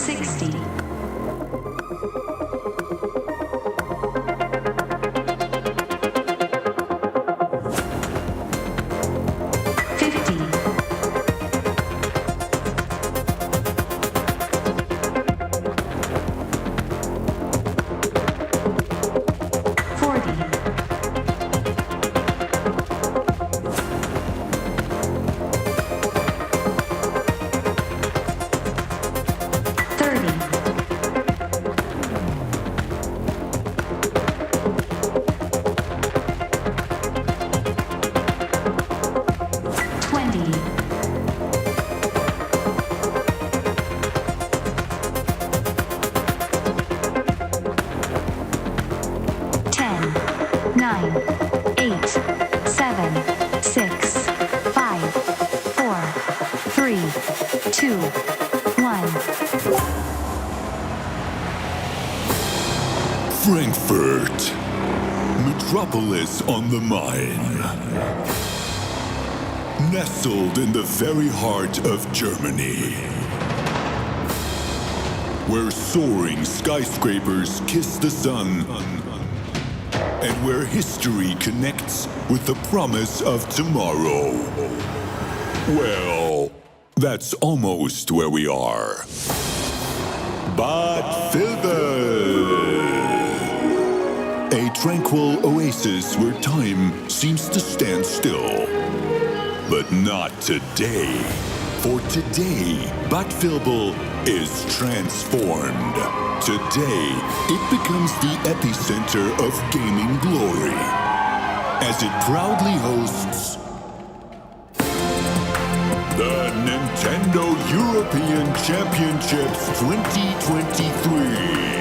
60. 50. 40. 30. 20. 10, 9, 8, 7, 6, 5, 4, 3, 2, 1. Frankfurt, metropolis on the Main. Nestled in the very heart of Germany. Where soaring skyscrapers kiss the sun. And where history connects with the promise of tomorrow. Well, that's almost where we are. Bad Vilbel. A tranquil oasis where time seems to stand still. But not today. For today, Bad Vilbel is transformed. Today, it becomes the epicenter of gaming glory. As it proudly hosts the Nintendo European Championships 2023.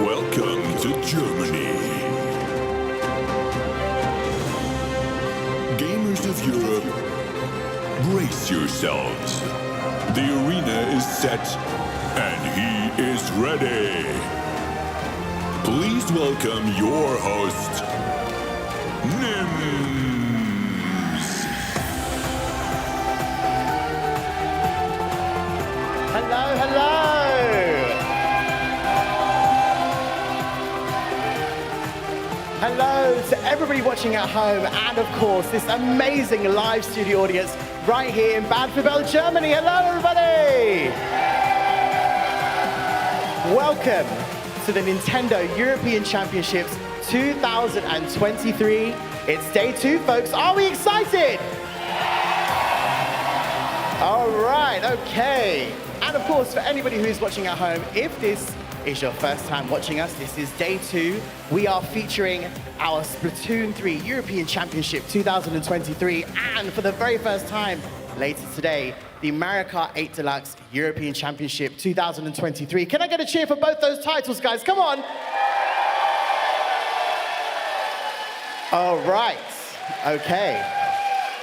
Welcome to Germany. Gamers of Europe, brace yourselves. The arena is set, and he is ready. Please welcome your host, Nims. Hello, hello. Hello to everybody watching at home and, of course, this amazing live studio audience right here in Bad Vilbel, Germany. Hello, everybody. Welcome to the Nintendo European Championships 2023. It's day 2, folks. Are we excited? All right, okay. And of course, for anybody who is watching at home, if this is your first time watching us, this is day 2. We are featuring our Splatoon 3 European Championship 2023. And for the very first time later today, the Mario Kart 8 Deluxe European Championship 2023. Can I get a cheer for both those titles, guys? Come on. All right, okay.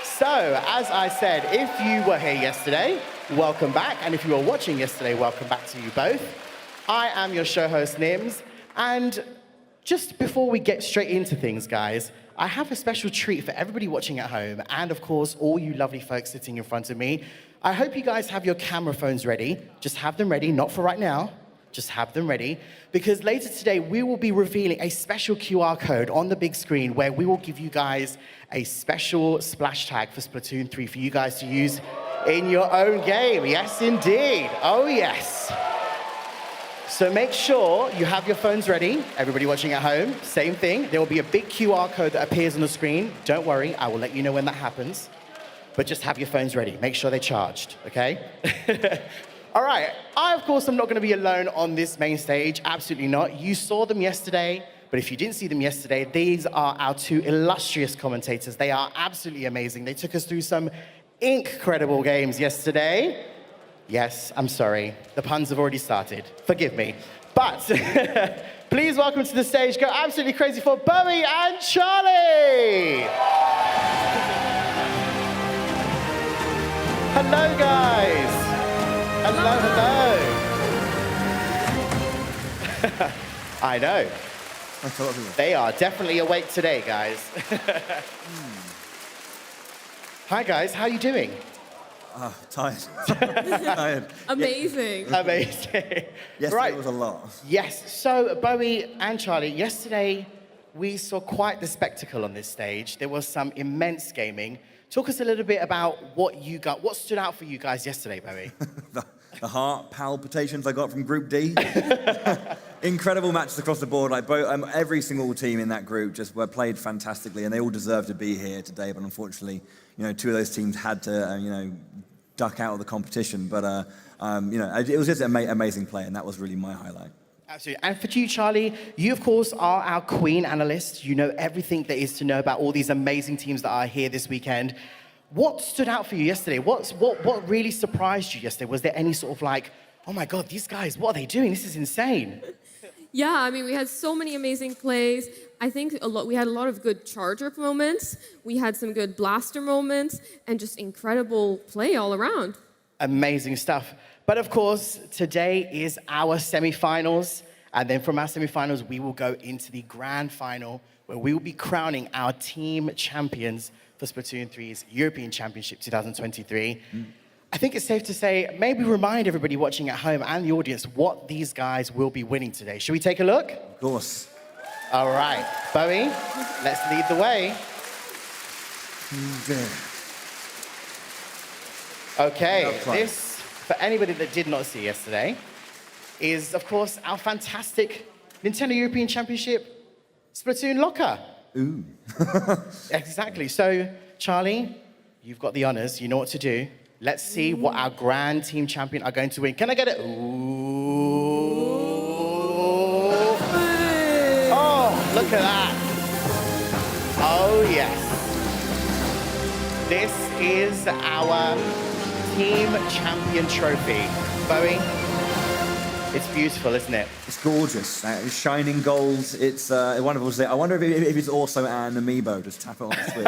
So, as I said, if you were here yesterday, welcome back. And if you were watching yesterday, welcome back to you both. I am your show host, Nims. And just before we get straight into things, guys, I have a special treat for everybody watching at home and, of course, all you lovely folks sitting in front of me. I hope you guys have your camera phones ready. Just have them ready, not for right now. Just have them ready, because later today we will be revealing a special QR code on the big screen where we will give you guys a special splash tag for Splatoon 3 for you guys to use in your own game. Yes, indeed. Oh, yes. So make sure you have your phones ready. Everybody watching at home, same thing. There will be a big QR code that appears on the screen. Don't worry, I will let you know when that happens. But just have your phones ready. Make sure they're charged, okay? All right, I, of course, am not going to be alone on this main stage. Absolutely not. You saw them yesterday, but if you didn't see them yesterday, these are our 2 illustrious commentators. They are absolutely amazing. They took us through some incredible games yesterday. Yes, I'm sorry. The puns have already started. Forgive me. But please welcome to the stage, go absolutely crazy for Bowie and Charlie. Hello, guys. Hello, hello. I know. That's a lot of people. They are definitely awake today, guys. Hi, guys. How are you doing? Tired. Tired. Amazing. Amazing. Yesterday was a lot. Yes. So, Bowie and Charlie, yesterday we saw quite the spectacle on this stage. There was some immense gaming. Talk us a little bit about what stood out for you guys yesterday, Bowie. The heart palpitations I got from Group D. Incredible matches across the board. Like every single team in that group just were played fantastically, and they all deserve to be here today. But unfortunately, two of those teams had to, duck out of the competition. But it was just an amazing play, and that was really my highlight. Absolutely. And for you, Charlie, you, of course, are our queen analyst. You know everything there is to know about all these amazing teams that are here this weekend. What stood out for you yesterday? What really surprised you yesterday? Was there any sort of like, oh my God, these guys, what are they doing? This is insane. Yeah, I mean, we had so many amazing plays. I think we had a lot of good charger moments. We had some good blaster moments and just incredible play all around. Amazing stuff. But of course, today is our semifinals. And then from our semifinals, we will go into the grand final where we will be crowning our team champions for Splatoon 3's European Championship 2023. I think it's safe to say, maybe remind everybody watching at home and the audience what these guys will be winning today. Should we take a look? Of course. All right. Bowie, let's lead the way. Okay, this, for anybody that did not see yesterday, is, of course, our fantastic Nintendo European Championship Splatoon locker. Ooh. Exactly. So, Charlie, you've got the honors. You know what to do. Let's see what our grand team champion are going to win. Can I get it? Ooh. Oh, look at that. Oh, yes. This is our team champion trophy. Bowie, it's beautiful, isn't it? It's gorgeous. It's shining gold. It's wonderful. I wonder if it's also an amiibo. Just tap it on the switch.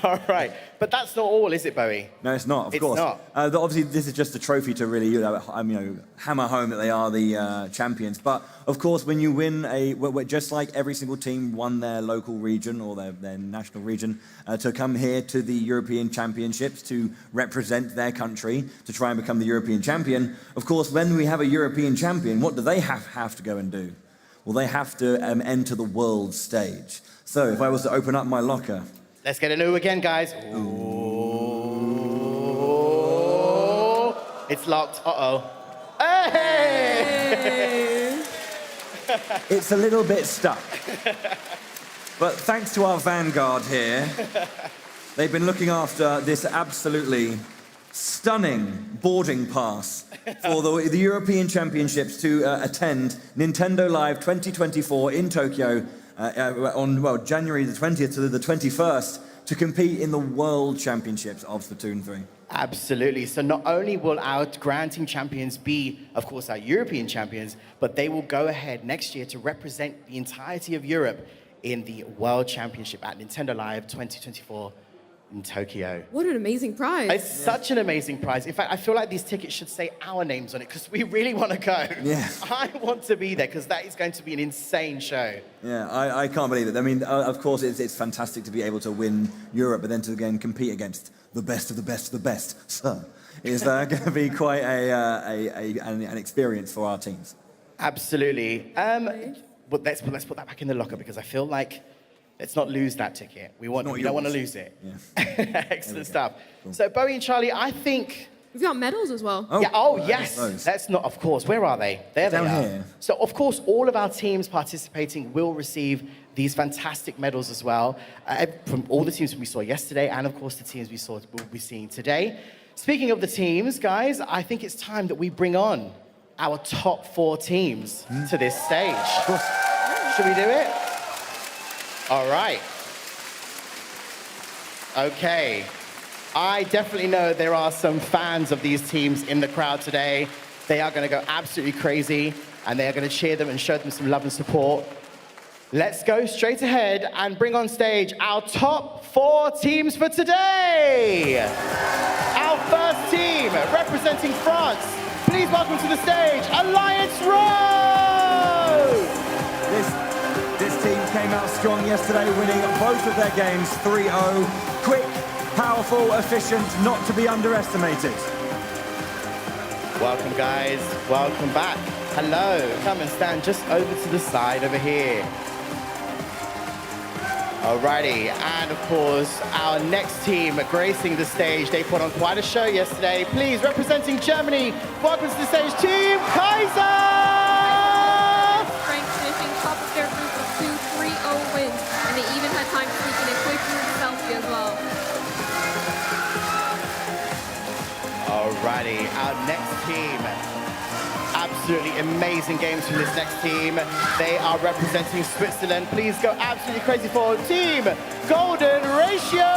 All right. But that's not all, is it, Bowie? No, it's not, of course. Not. Obviously, this is just a trophy to really, hammer home that they are the champions. But, of course, when you win just like every single team won their local region or their national region to come here to the European Championships to represent their country, to try and become the European champion, of course, when we have a European champion, what do they have to go and do? Well, they have to enter the world stage. So, if I was to open up my locker... Let's get an ooh again, guys. Ooh. It's locked. Uh-oh. Hey! It's a little bit stuck. But thanks to our vanguard here, they've been looking after this absolutely stunning boarding pass for the European Championships to attend Nintendo Live 2024 in Tokyo on January the 20th to the 21st to compete in the World Championships of Splatoon 3. Absolutely. So not only will our grand team champions be, of course, our European champions, but they will go ahead next year to represent the entirety of Europe in the World Championship at Nintendo Live 2024 in Tokyo. What an amazing prize. It's such an amazing prize. In fact, I feel like these tickets should say our names on it because we really want to go. Yeah. I want to be there because that is going to be an insane show. Yeah, I can't believe it. I mean, of course, it's fantastic to be able to win Europe, but then to again compete against the best of the best of the best. So, it's going to be quite an experience for our teams. Absolutely. But let's put that back in the locker because I feel like let's not lose that ticket. We don't want to lose it. Yeah. Excellent stuff. Cool. So Bowie and Charlie, I think we've got medals as well. Oh, yeah, yes. That's not, of course. Where are they? There they are. Down here. So of course, all of our teams participating will receive these fantastic medals as well from all the teams we saw yesterday, and of course the teams we'll be seeing today. Speaking of the teams, guys, I think it's time that we bring on our top 4 teams to this stage. Of course. Should we do it? All right. Okay. I definitely know there are some fans of these teams in the crowd today. They are going to go absolutely crazy, and they are going to cheer them and show them some love and support. Let's go straight ahead and bring on stage our top 4 teams for today. Our first team, representing France, please welcome to the stage, Alliance Rose! came out strong yesterday, winning both of their games 3-0. Quick, powerful, efficient, not to be underestimated. Welcome, guys. Welcome back. Hello. Come and stand just over to the side over here. Alrighty, and of course, our next team gracing the stage. They put on quite a show yesterday. Please, representing Germany, welcome to the stage, Team Kaiser! Strength finishing top of their group with 2 3-0 wins, and they even had time to sneak in a quick group selfie as well. Alrighty, our next team. Absolutely amazing games from this next team. They are representing Switzerland. Please go absolutely crazy for Team Golden Ratio!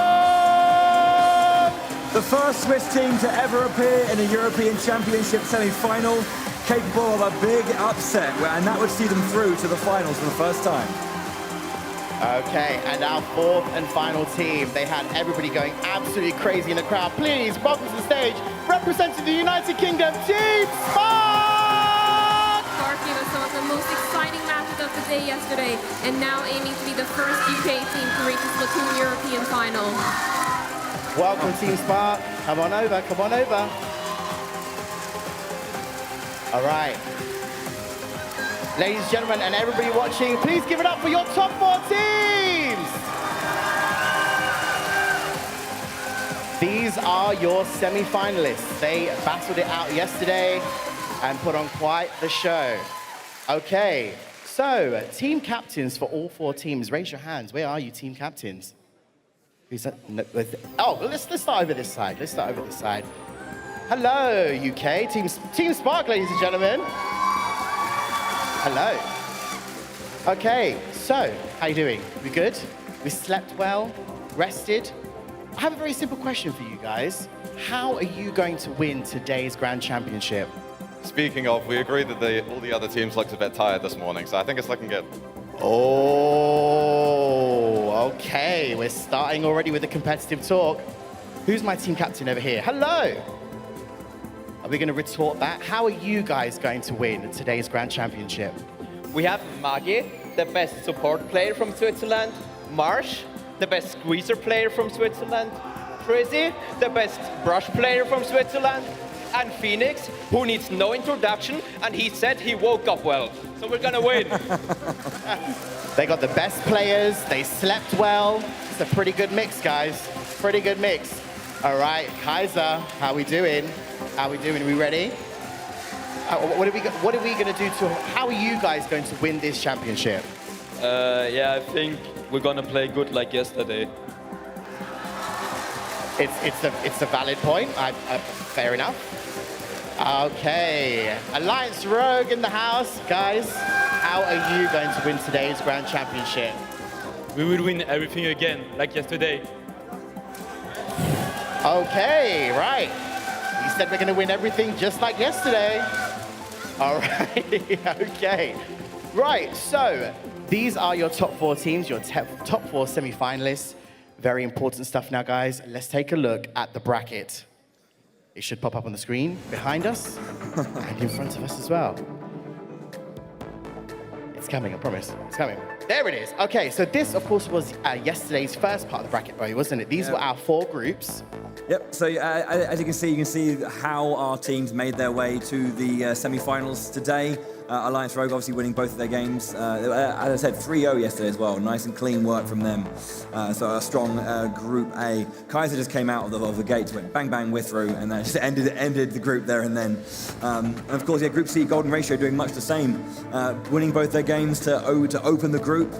The first Swiss team to ever appear in a European Championship semi-final, capable of a big upset, and that would see them through to the finals for the first time. Okay, and our fourth and final team. They had everybody going absolutely crazy in the crowd. Please, welcome to the stage, representing the United Kingdom, Team Spark! Spark gave us some of the most exciting matches of the day yesterday, and now aiming to be the first UK team to reach the Splatoon European final. Welcome, Team Spark. Come on over, come on over. All right. Ladies and gentlemen, and everybody watching, please give it up for your top 4 teams. These are your semi-finalists. They battled it out yesterday and put on quite the show. Okay, so team captains for all 4 teams. Raise your hands. Where are you, team captains? Who's that? No, oh, let's start over this side. Let's start over this side. Hello, UK. Team Spark, ladies and gentlemen. Hello. Okay, so how you doing? We good? We slept well? Rested? I have a very simple question for you guys. How are you going to win today's Grand Championship? Speaking of, we agreed that all the other teams looked a bit tired this morning, so I think it's looking good. Oh, okay. We're starting already with the competitive talk. Who's my team captain over here? Hello. Are we going to retort back? How are you guys going to win today's Grand Championship? We have Maggie, the best support player from Switzerland. Marsh, the best squeezer player from Switzerland. Frizzy, the best brush player from Switzerland. And Phoenix, who needs no introduction, and he said he woke up well. So we're gonna win. They got the best players, they slept well. It's a pretty good mix, guys. Pretty good mix. All right, Kaiser, how we doing? How we doing? Are we ready? What are we gonna do how are you guys going to win this championship? Yeah, I think we're gonna play good like yesterday. It's a valid point. Fair enough. Okay, Alliance Rogue in the house, guys. How are you going to win today's Grand Championship? We will win everything again like yesterday. Okay, right. You said we're going to win everything just like yesterday. All right, okay. Right, so these are your top 4 teams, your top 4 semi-finalists. Very important stuff now, guys. Let's take a look at the bracket. It should pop up on the screen behind us and in front of us as well. It's coming, I promise. It's coming. There it is. Okay, so this, of course, was yesterday's first part of the bracket, wasn't it? These were our 4 groups. Yep, so as you can see how our teams made their way to the semi-finals today. Alliance Rogue obviously winning both of their games. As I said, 3-0 yesterday as well. Nice and clean work from them. So a strong Group A. Kaiser just came out of the gates, went bang, bang, we're through, and that just ended the group there and then. And of course, Group C, Golden Ratio doing much the same. Winning both their games to open the group,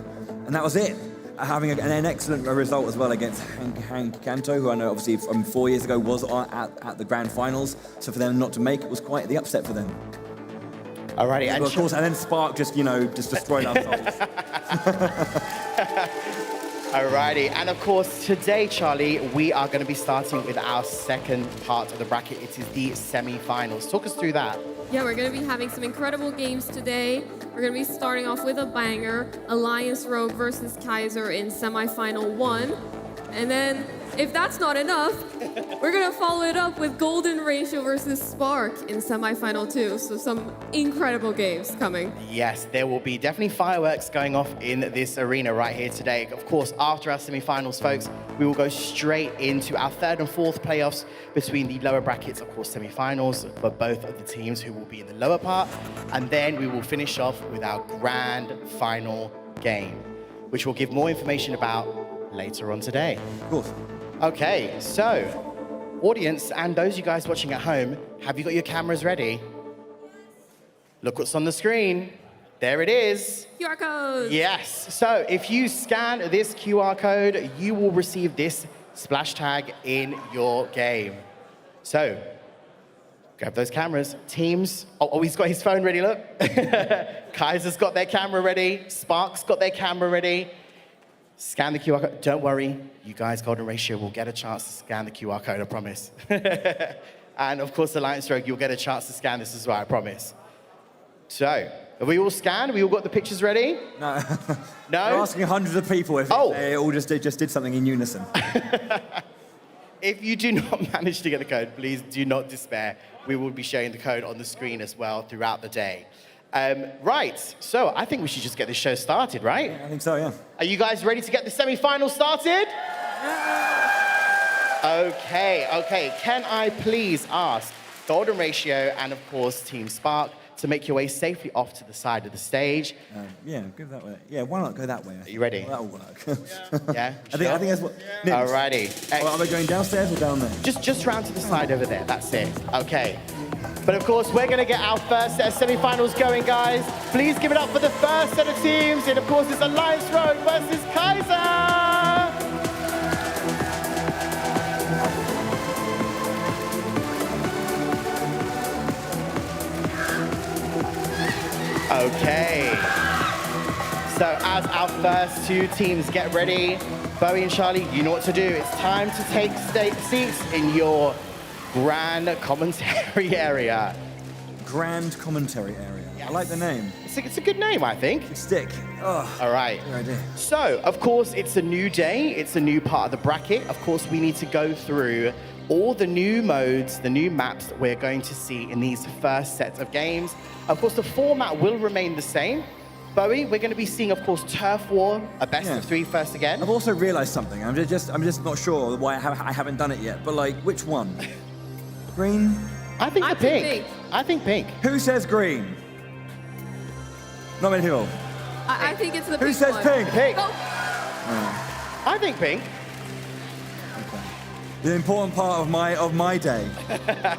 and that was it. Having an excellent result as well against Hank Canto, who I know obviously from 4 years ago was at the grand finals. So for them not to make it was quite the upset for them. Alrighty, and of course, and then Spark just destroyed our souls. Alrighty, and of course today, Charlie, we are going to be starting with our second part of the bracket. It is the semi-finals. Talk us through that. Yeah, we're going to be having some incredible games today. We're going to be starting off with a banger, Alliance Rogue versus Kaiser in semi-final 1. And then, if that's not enough, we're gonna follow it up with Golden Ratio versus Spark in semifinal 2. So some incredible games coming. Yes, there will be definitely fireworks going off in this arena right here today. Of course, after our semifinals, folks, we will go straight into our third and fourth playoffs between the lower brackets, of course, semifinals for both of the teams who will be in the lower part. And then we will finish off with our grand final game, which we'll give more information about later on today. Of course. Okay, so audience and those of you guys watching at home, have you got your cameras ready? Look what's on the screen. There it is. QR code. Yes, so if you scan this QR code, you will receive this splash tag in your game. So, grab those cameras. Teams, oh, he's got his phone ready, look. Kaiser's got their camera ready. Spark's got their camera ready. Scan the QR code. Don't worry, you guys, Golden Ratio will get a chance to scan the QR code, I promise. And of course, Alliance Rogue, you'll get a chance to scan this as well, I promise. So, have we all scanned? We all got the pictures ready? No. No? We're asking hundreds of people if they all just did something in unison. If you do not manage to get the code, please do not despair. We will be showing the code on the screen as well throughout the day. Right, so I think we should just get this show started, right? Yeah, I think so, yeah. Are you guys ready to get the semi-final started? Okay. Can I please ask Golden Ratio and, of course, Team Spark to make your way safely off to the side of the stage? Yeah, go that way. Yeah, why not go that way? Are you ready? Well, that'll work. Yeah? I think that's what... Yeah. Alrighty. Are they going downstairs or down there? Just round to the side over there, that's it. Okay. But of course, we're going to get our first set of semi-finals going, guys. Please give it up for the first set of teams. And of course, it's Alliance Rogue versus Kaiser. Okay. So as our first two teams get ready, Bowie and Charlie, you know what to do. It's time to take seats in your grand commentary area. Grand commentary area. Yes. I like the name. It's a good name, I think. Stick. Oh, All right. good idea. So, of course, it's a new day. It's a new part of the bracket. Of course, we need to go through all the new modes, the new maps that we're going to see in these first sets of games. Of course, the format will remain the same. Bowie, we're going to be seeing, of course, Turf War, a best of three first again. I've also realised something. I'm just not sure why I haven't done it yet. But like, which one? Green? I think the pink. I think pink. Who says green? Not many people. I think it's the Who pink says one. pink? Pink. Go. I think pink. The important part of my day.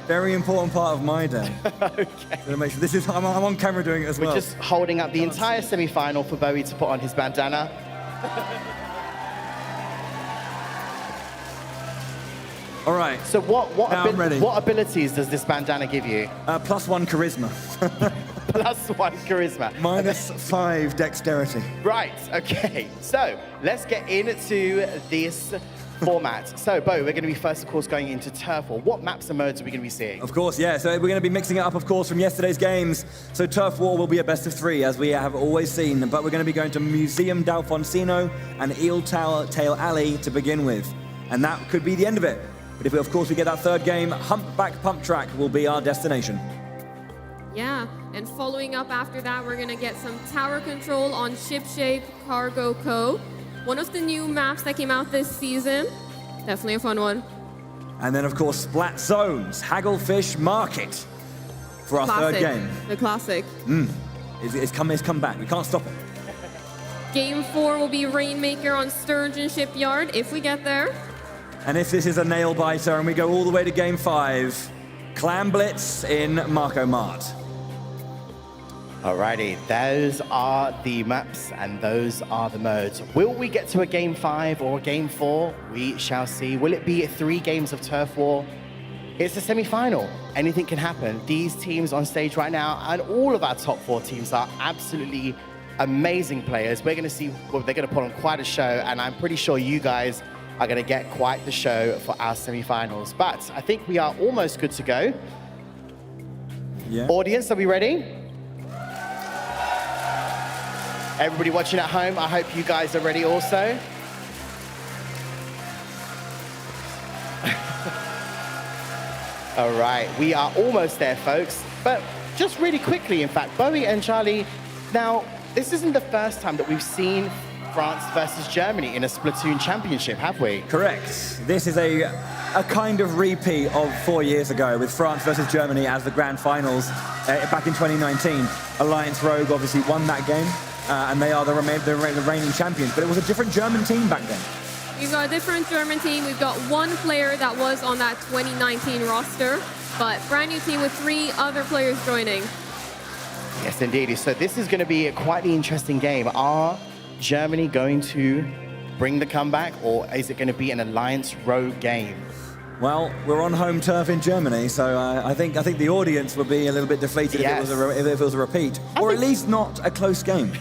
Very important part of my day. Okay. So make sure I'm on camera doing it as well. We're just holding up the entire semi-final for Bowie to put on his bandana. All right. So Now I'm ready. what abilities does this bandana give you? +1 charisma. +1 charisma. -5 dexterity. Right, okay. So let's get into this format. So, Bo, we're going to be first, of course, going into Turf War. What maps and modes are we going to be seeing? Of course, yeah. So we're going to be mixing it up, of course, from yesterday's games. So Turf War will be a best of 3, as we have always seen. But we're going to be going to Museum d'Alfonsino and Eel Tail Alley to begin with. And that could be the end of it. But if, of course, we get that third game, Humpback Pump Track will be our destination. Yeah, and following up after that, we're gonna get some tower control on Shipshape Cargo Co. One of the new maps that came out this season. Definitely a fun one. And then, of course, Splat Zones, Hagglefish Market for our third game. The classic. It's come back. We can't stop it. Game 4 will be Rainmaker on Sturgeon Shipyard, if we get there. And if this is a nail biter and we go all the way to game 5, Clam Blitz in Marco Mart. Alrighty, those are the maps and those are the modes. Will we get to a game 5 or a game 4? We shall see. Will it be 3 games of Turf War? It's a semi-final. Anything can happen. These teams on stage right now and all of our top 4 teams are absolutely amazing players. We're going to see, well, they're going to put on quite a show, and I'm pretty sure you guys are going to get quite the show for our semi-finals. But I think we are almost good to go. Yeah. Audience, are we ready? Everybody watching at home, I hope you guys are ready also. All right, we are almost there, folks. But just really quickly, in fact, Bowie and Charlie, now, this isn't the first time that we've seen France versus Germany in a Splatoon championship, have we? Correct. This is a kind of repeat of 4 years ago with France versus Germany as the grand finals back in 2019. Alliance Rogue obviously won that game, and they are the reigning champions, but it was a different German team back then. We've got a different German team. We've got one player that was on that 2019 roster, but brand new team with 3 other players joining. Yes, indeed. So this is going to be quite the interesting game. Are Germany going to bring the comeback, or is it going to be an Alliance Rogue game? Well, we're on home turf in Germany, so I think the audience would be a little bit deflated Yes. if it was a repeat, or at least not a close game.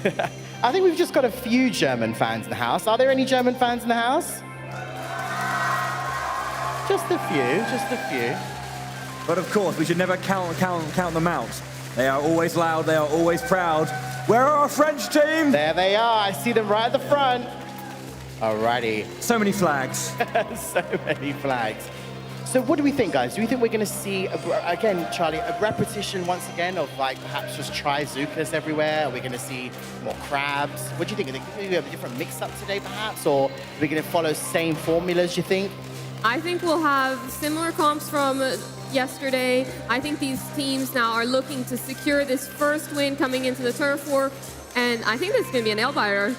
I think we've just got a few German fans in the house. Are there any German fans in the house? Just a few, just a few. But of course, we should never count them out. They are always loud, they are always proud. Where are our French team? There they are. I see them right at the front. Alrighty. So many flags. So many flags. So what do we think, guys? Do we think we're going to see, again, Charlie, a repetition once again of like perhaps just try-zookas everywhere? Are we going to see more crabs? What do you think? Are we going to have a different mix-up today, perhaps? Or are we going to follow same formulas, do you think? I think we'll have similar comps from yesterday. I think these teams now are looking to secure this first win coming into the turf war, and I think this is going to be a nail-biter.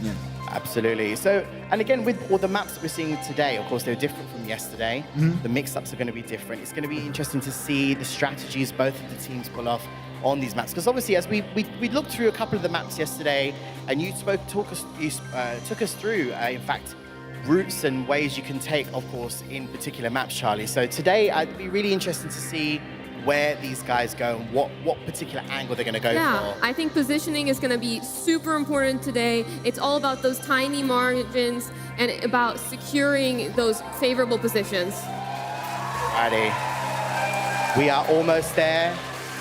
Yeah. Absolutely. So, and again, with all the maps that we're seeing today, of course, they're different from yesterday. The mix-ups are going to be different. It's going to be interesting to see the strategies both of the teams pull off on these maps. Because obviously, as we looked through a couple of the maps yesterday, and you took us through, in fact, routes and ways you can take, of course, in particular maps, Charlie. So today, it'd be really interesting to see where these guys go and what particular angle they're going to go for. I think positioning is going to be super important today. It's all about those tiny margins and about securing those favorable positions. Alrighty. We are almost there.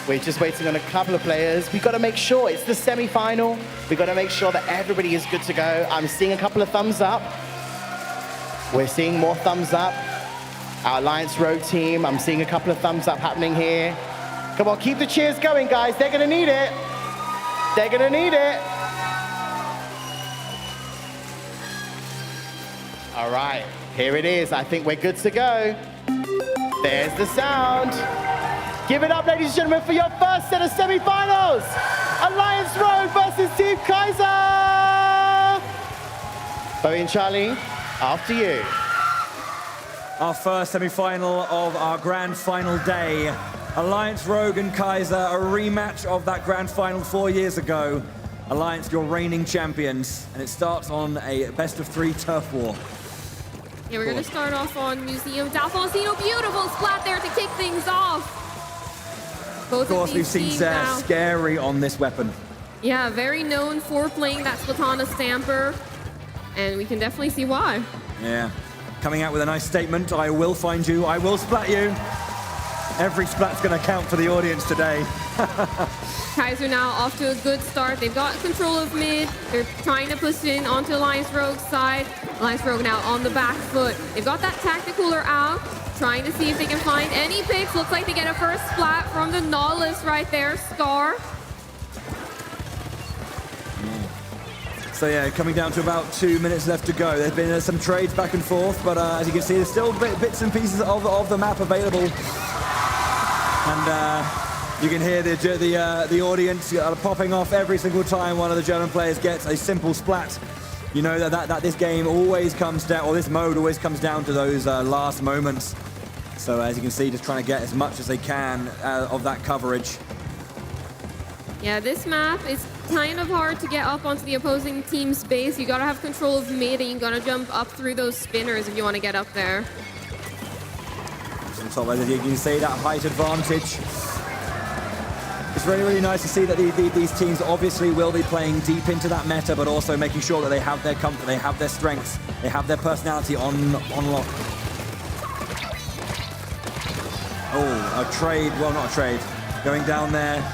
We're just waiting on a couple of players. We've got to make sure it's the semi-final. We've got to make sure that everybody is good to go. I'm seeing a couple of thumbs up. We're seeing more thumbs up. Our Alliance Rogue team, I'm seeing a couple of thumbs up happening here. Come on, keep the cheers going, guys. They're gonna need it. They're gonna need it. All right, here it is. I think we're good to go. There's the sound. Give it up, ladies and gentlemen, for your first set of semi-finals. Alliance Rogue versus Team Kaiser. Bowie and Charlie, after you. Our first semi-final of our grand final day. Alliance Rogue and Kaiser, a rematch of that grand final 4 years ago. Alliance, your reigning champions, and it starts on a best-of-3 turf war. Yeah, we're going to start off on Museum d'Alfonsino. Beautiful splat there to kick things off. Of course, we've seen Scary on this weapon. Yeah, very known for playing that Splatana Stamper, and we can definitely see why. Yeah. Coming out with a nice statement, I will find you, I will splat you. Every splat's gonna count for the audience today. Kaiser now off to a good start. They've got control of mid. They're trying to push in onto Alliance Rogue's side. Alliance Rogue now on the back foot. They've got that Tacticooler out, trying to see if they can find any picks. Looks like they get a first splat from the Nautilus right there, Scar. So yeah, coming down to about 2 minutes left to go. There's been some trades back and forth, but as you can see, there's still bits and pieces of the map available. And you can hear the audience popping off every single time one of the German players gets a simple splat. You know that this game always comes down, or this mode always comes down to those last moments. So as you can see, just trying to get as much as they can of that coverage. Yeah, this map is kind of hard to get up onto the opposing team's base. You gotta have control of mid, and you gotta jump up through those spinners if you want to get up there. So as you can see, that height advantage. It's really, really nice to see that these teams obviously will be playing deep into that meta, but also making sure that they have their comfort, they have their strengths, they have their personality on lock. Oh, a trade, well, not a trade. Going down there.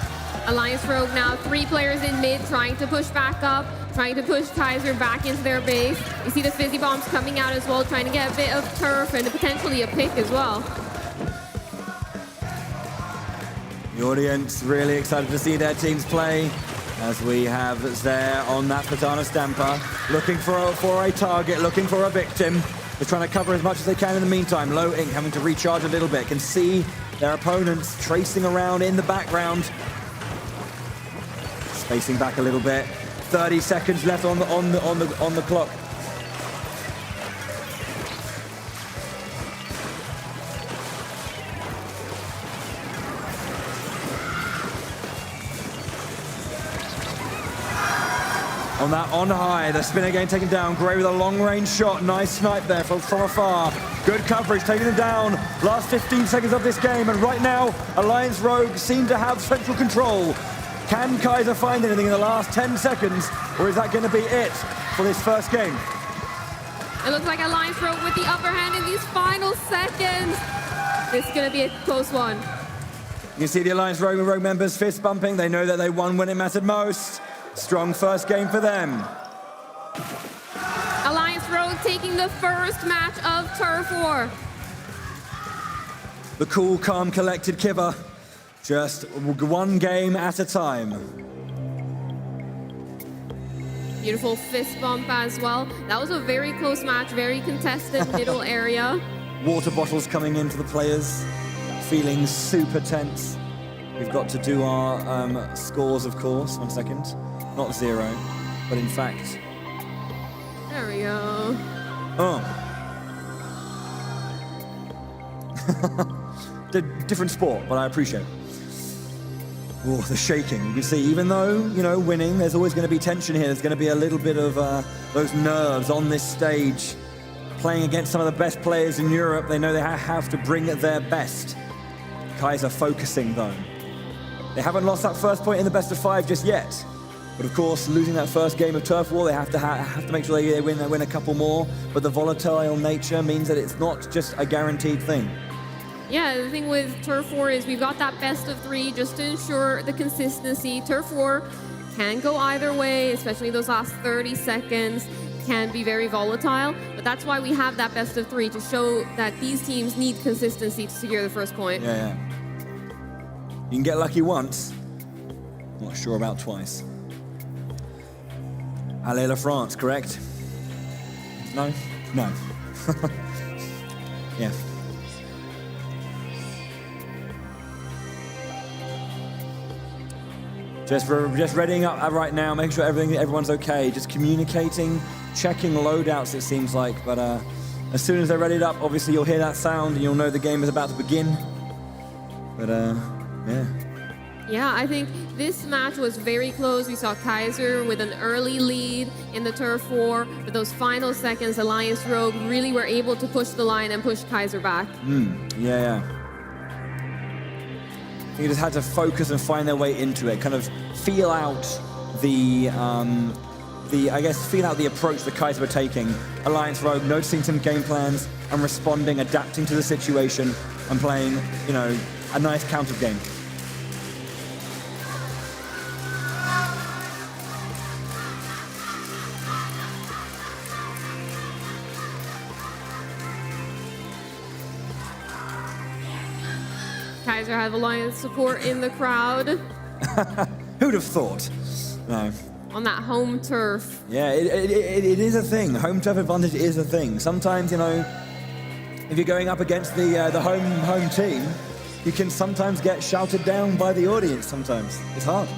Alliance Rogue now 3 players in mid, trying to push back up, trying to push Kaiser back into their base. You see the Fizzy Bombs coming out as well, trying to get a bit of turf and potentially a pick as well. The audience really excited to see their teams play, as we have Zaire on that Katana Stamper, looking for a target, looking for a victim. They're trying to cover as much as they can in the meantime. Low Ink having to recharge a little bit. Can see their opponents tracing around in the background. Spacing back a little bit. 30 seconds left on the clock. On that on high, the spin again taken down. Gray with a long-range shot. Nice snipe there from afar. Good coverage, taking him down. Last 15 seconds of this game, and right now, Alliance Rogue seem to have central control. Can Kaiser find anything in the last 10 seconds, or is that going to be it for this first game? It looks like Alliance Rogue with the upper hand in these final seconds. This is going to be a close one. You can see the Alliance Rogue members fist bumping. They know that they won when it mattered most. Strong first game for them. Alliance Rogue taking the first match of Turf War. The cool, calm, collected Kiva. Just one game at a time. Beautiful fist bump as well. That was a very close match, very contested middle area. Water bottles coming into the players, feeling super tense. We've got to do our scores, of course. 1 second. Not 0, but in fact... There we go. Oh. Different sport, but I appreciate it. Oh, the shaking. You can see, even though, you know, winning, there's always going to be tension here. There's going to be a little bit of those nerves on this stage. Playing against some of the best players in Europe, they know they have to bring their best. Kaiser focusing, though. They haven't lost that first point in the best of 5 just yet. But of course, losing that first game of Turf War, they have to make sure they win a couple more. But the volatile nature means that it's not just a guaranteed thing. Yeah, the thing with Turf War is we've got that best of 3 just to ensure the consistency. Turf War can go either way, especially those last 30 seconds can be very volatile. But that's why we have that best of 3 to show that these teams need consistency to secure the first point. Yeah. You can get lucky once. Not sure about twice. Allez la France, correct? No? No. Yeah. Just readying up right now, making sure everyone's okay. Just communicating, checking loadouts, it seems like. But as soon as they're readied up, obviously you'll hear that sound and you'll know the game is about to begin. But yeah. Yeah, I think this match was very close. We saw Kaiser with an early lead in the Turf War. But those final seconds, Alliance Rogue really were able to push the line and push Kaiser back. Yeah. I think they just had to focus and find their way into it, kind of feel out feel out the approach that Kaiser were taking. Alliance Rogue noticing some game plans and responding, adapting to the situation and playing, you know, a nice counter game. Kaiser have Alliance support in the crowd. Who'd have thought? No. On that home turf. Yeah, it is a thing. Home turf advantage is a thing. Sometimes, you know, if you're going up against the home team, you can sometimes get shouted down by the audience sometimes. It's hard.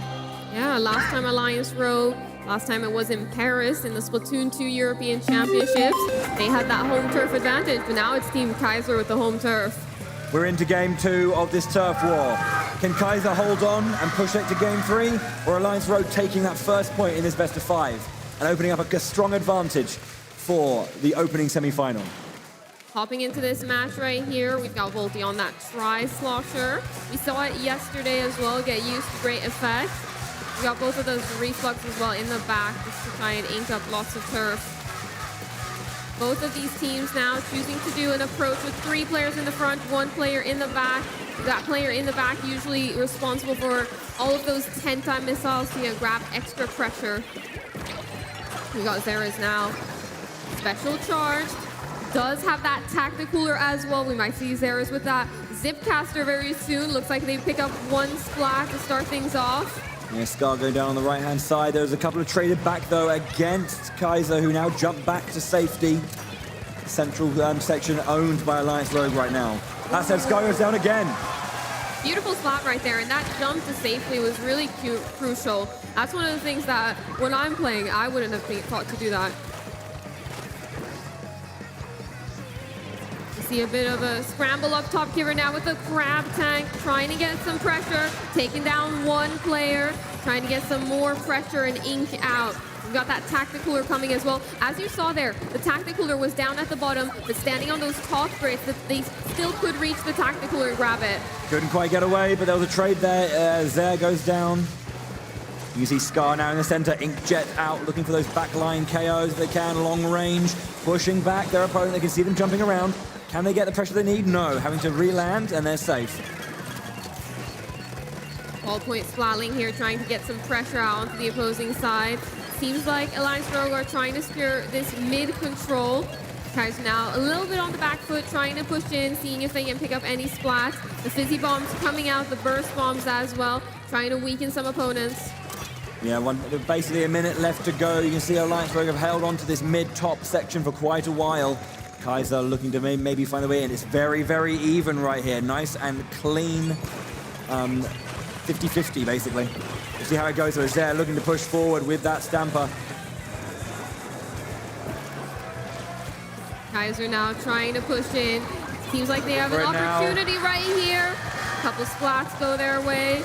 Yeah, last time Alliance Rogue, last time it was in Paris in the Splatoon 2 European Championships. They had that home turf advantage, but now it's Team Kaiser with the home turf. We're into game 2 of this Turf War. Can Kaiser hold on and push it to game 3? Or Alliance Rogue taking that first point in this best of 5 and opening up a strong advantage for the opening semi-final? Hopping into this match right here, we've got Volty on that tri-slosher. We saw it yesterday as well, get used to great effect. We got both of those reflux as well in the back just to try and ink up lots of turf. Both of these teams now choosing to do an approach with 3 players in the front, 1 player in the back. That player in the back usually responsible for all of those 10-time missiles to grab extra pressure. We got Zera's now. Special charge. Does have that tacticooler as well. We might see Zera's with that Zipcaster very soon. Looks like they pick up one splat to start things off. Yeah, Scar going down on the right-hand side. There's a couple of traded back, though, against Kaiser, who now jumped back to safety. Central section owned by Alliance Rogue right now. That said, Scar goes down again. Beautiful spot right there, and that jump to safely was really crucial. That's one of the things that, when I'm playing, I wouldn't have thought to do that. You see a bit of a scramble up top here now with the crab tank, trying to get some pressure, taking down one player, trying to get some more pressure and ink out. We've got that tacticooler coming as well. As you saw there, the tacticooler was down at the bottom, but standing on those top bricks, that they still could reach the tacticooler and grab it. Couldn't quite get away, but there was a trade there. Zare goes down. You see Scar now in the center, Inkjet out, looking for those backline KOs if they can, long range, pushing back their opponent. They can see them jumping around. Can they get the pressure they need? No, having to re-land, and they're safe. Ballpoint splatling here, trying to get some pressure out onto the opposing side. Seems like Alliance Rogue are trying to secure this mid-control. Kaiser now a little bit on the back foot, trying to push in, seeing if they can pick up any splats. The fizzy bombs coming out, the burst bombs as well, trying to weaken some opponents. Yeah, basically a minute left to go. You can see Alliance Rogue have held on to this mid-top section for quite a while. Kaiser looking to maybe find a way in. It's very, very even right here. Nice and clean 50-50, basically. We'll see how it goes. So Zare looking to push forward with that Stamper. Kaiser now trying to push in. Seems like they have an opportunity right here. A couple splats go their way.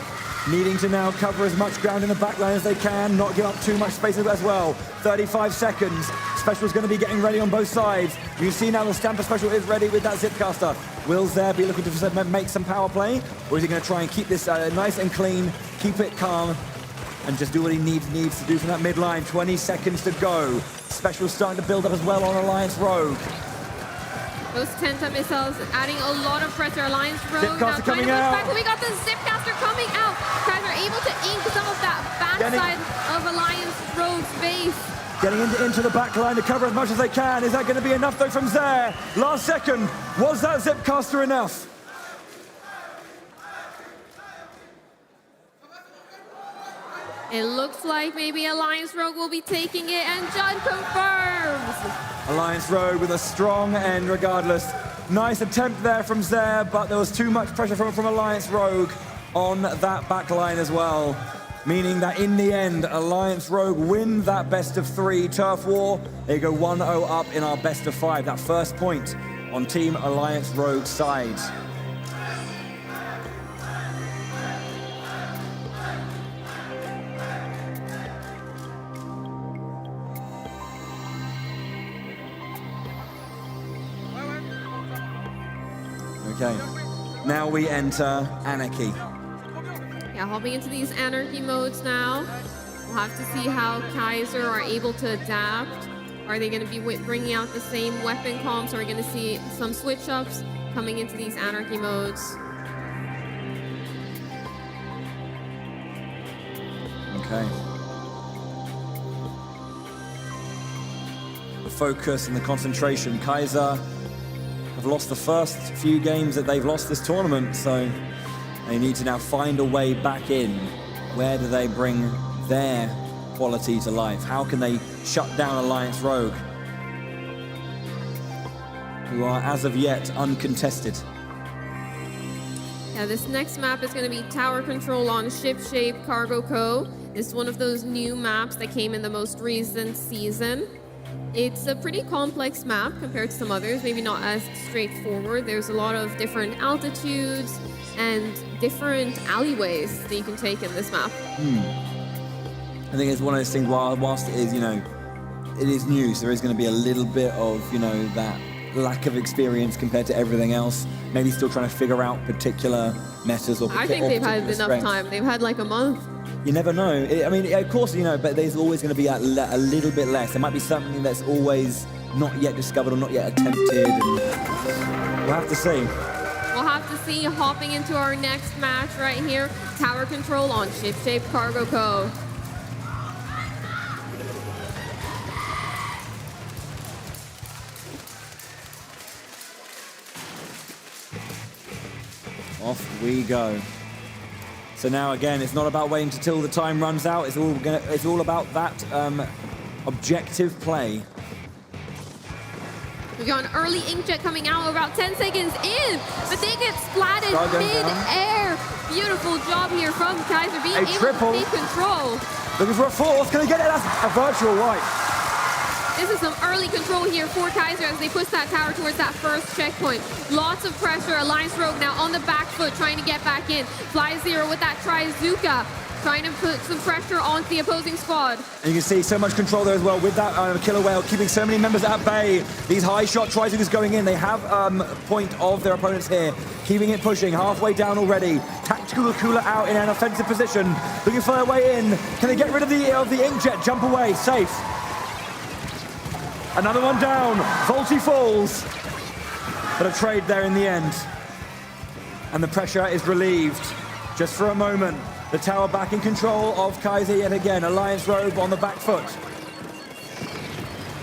Needing to now cover as much ground in the backline as they can, not give up too much space as well. 35 seconds. Special's going to be getting ready on both sides. You can see now the Stamper Special is ready with that Zipcaster. Will Zare be looking to make some power play? Or is he going to try and keep this nice and clean, keep it calm, and just do what he needs to do from that midline? 20 seconds to go. Special's starting to build up as well on Alliance Rogue. Those Tenta missiles adding a lot of pressure. Alliance Rogue now Zipcaster trying to push coming out. back. We got the Zipcaster coming out. Guys are able to ink some of that backside of Alliance Rogue's base. Getting into the back line to cover as much as they can. Is that going to be enough, though, from Zare? Last second. Was that Zipcaster enough? It looks like maybe Alliance Rogue will be taking it, and Judd confirms. Alliance Rogue with a strong end regardless. Nice attempt there from Zare, but there was too much pressure from Alliance Rogue on that back line as well. Meaning that in the end, Alliance Rogue win that best of 3 turf war. They go 1-0 up in our best of 5. That first point on Team Alliance Rogue's side. Okay, now we enter Anarchy. Yeah, hopping into these anarchy modes now. We'll have to see how Kaiser are able to adapt. Are they going to be bringing out the same weapon comps? Are we going to see some switch-ups coming into these anarchy modes? Okay. The focus and the concentration. Kaiser have lost the first few games that they've lost this tournament, so they need to now find a way back in. Where do they bring their quality to life? How can they shut down Alliance Rogue, who are, as of yet, uncontested? Yeah, this next map is going to be Tower Control on Ship Shape Cargo Co. It's one of those new maps that came in the most recent season. It's a pretty complex map compared to some others, maybe not as straightforward. There's a lot of different altitudes and different alleyways that you can take in this map. I think it's one of those things, whilst it is, it is new, so there is going to be a little bit of, that lack of experience compared to everything else. Maybe still trying to figure out particular metas or I think they've had enough strengths. time. They've had like a month. You never know. Of course, but there's always going to be a little bit less. There might be something that's always not yet discovered or not yet attempted. And we'll have to see. We'll have to see. Hopping into our next match right here. Tower Control on Ship Shape Cargo Co. Off we go. So now again, it's not about waiting until the time runs out. It's all about that objective play. We've got an early inkjet coming out about 10 seconds in, but they get splatted mid-air. Beautiful job here from Kaiser, being able to take control. Looking for a fourth. Can they get it? That's a virtual white. This is some early control here for Kaiser as they push that tower towards that first checkpoint. Lots of pressure. Alliance Rogue now on the back foot, trying to get back in. Fly Zero with that Trizuka, trying to put some pressure onto the opposing squad. And you can see so much control there as well with that killer whale, keeping so many members at bay. These high shot Trizukas going in. They have point of their opponents here, keeping it pushing. Halfway down already. Tactical cooler out in an offensive position, looking for their way in. Can they get rid of the inkjet? Jump away, safe. Another one down. Volty falls. But a trade there in the end. And the pressure is relieved. Just for a moment. The tower back in control of Kaiser yet again. Alliance Rogue on the back foot.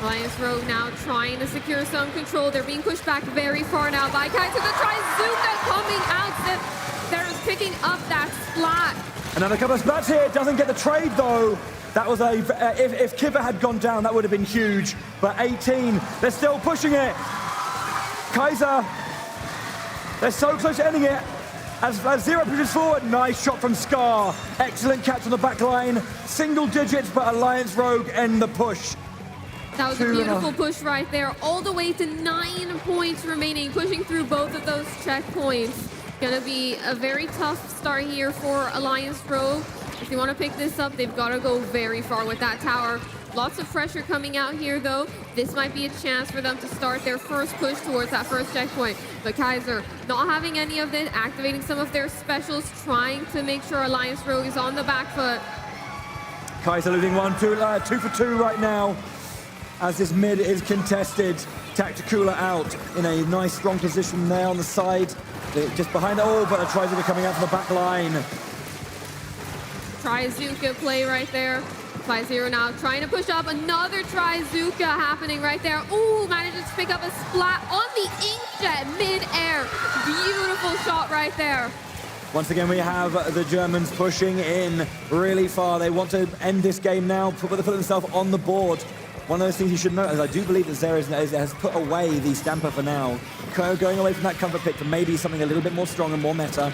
Alliance Rogue now trying to secure some control. They're being pushed back very far now by Kaiser. The Trizuka coming out. They're picking up that splat. Another couple of splats here. Doesn't get the trade though. That was if Kiva had gone down, that would have been huge. But 18, they're still pushing it. Kaiser, they're so close to ending it. As Zero pushes forward, nice shot from Scar. Excellent catch on the back line. Single digits, but Alliance Rogue end the push. That was a beautiful push right there. All the way to 9 points remaining, pushing through both of those checkpoints. Gonna be a very tough start here for Alliance Rogue. If they want to pick this up, they've got to go very far with that tower. Lots of pressure coming out here, though. This might be a chance for them to start their first push towards that first checkpoint. But Kaiser, not having any of it, activating some of their specials, trying to make sure Alliance Rogue is on the back foot. Kaiser losing 2 for 2 right now. As this mid is contested. Tacticula out in a nice, strong position there on the side. Just behind it all, but a Trizuka coming out from the back line. Trizuka play right there. Fly Zero now trying to push up. Another Trizuka happening right there. Ooh, manages to pick up a splat on the inkjet mid-air. Beautiful shot right there. Once again, we have the Germans pushing in really far. They want to end this game now, put themselves on the board. One of those things you should know is I do believe that Zero has put away the Stamper for now. Going away from that comfort pick to maybe something a little bit more strong and more meta.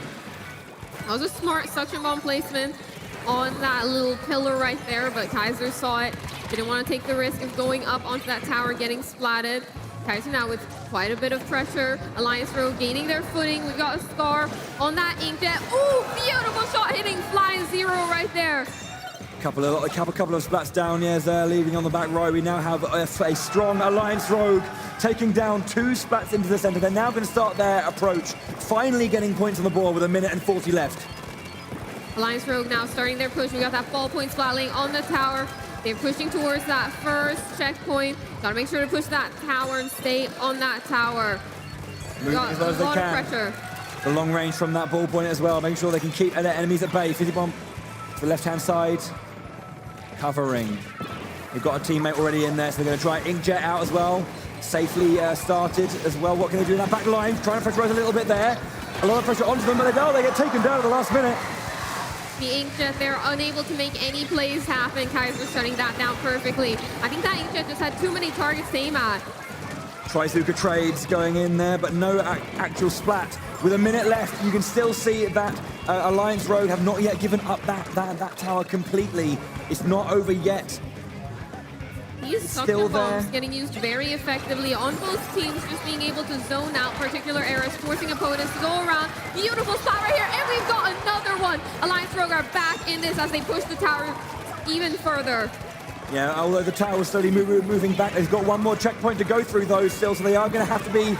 That was a smart suction bomb placement on that little pillar right there, but Kaiser saw it. Didn't want to take the risk of going up onto that tower, getting splatted. Kaiser now with quite a bit of pressure. Alliance Rogue gaining their footing. We've got a Scar on that inkjet. Ooh, beautiful shot hitting Fly Zero right there. Couple of splats down, yes, leaving on the back row. We now have a strong Alliance Rogue taking down 2 splats into the center. They're now going to start their approach, finally getting points on the board with 1:40 left. Alliance Rogue now starting their push. We got that ball point splat lane on the tower. They're pushing towards that first checkpoint. Gotta make sure to push that tower and stay on that tower. Got a lot of pressure. The long range from that ball point as well, making sure they can keep their enemies at bay. Fizzy bomb to the left-hand side. Covering. They've got a teammate already in there, so they're going to try Inkjet out as well. Safely started as well. What can they do in that back line? Trying to pressurize a little bit there. A lot of pressure onto them, but they get taken down at the last minute. The Inkjet, they're unable to make any plays happen. Kaiser shutting that down perfectly. I think that Inkjet just had too many targets to aim at. Trizuka trades going in there, but no actual splat. With 1 minute left, you can still see that Alliance Rogue have not yet given up that tower completely. It's not over yet. These suction bombs getting used very effectively on both teams, just being able to zone out particular areas, forcing opponents to go around. Beautiful spot right here, and we've got another one. Alliance Rogue are back in this as they push the tower even further. Yeah, although the tower is slowly moving back, they've got one more checkpoint to go through though still, so they are going to have to be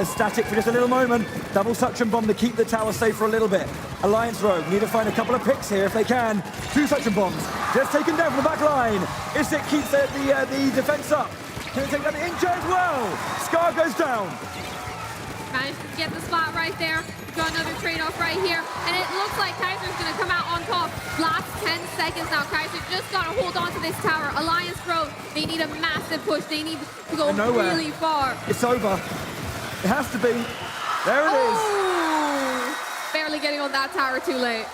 static for just a little moment. Double suction bomb to keep the tower safe for a little bit. Alliance Rogue need to find a couple of picks here if they can. 2 suction bombs, just taken down from the back line. Isik keeps the defense up. Can they take down the Inkjet as well? Scar goes down. Managed to get the spot right there. Got another trade-off right here, and it looks like Kaiser's going to come out on top. Last 10 seconds now. Kaiser just got to hold on to this tower. Alliance Rogue, they need a massive push. They need to go really far. It's over. It has to be. There it is. barely getting on that tower too late.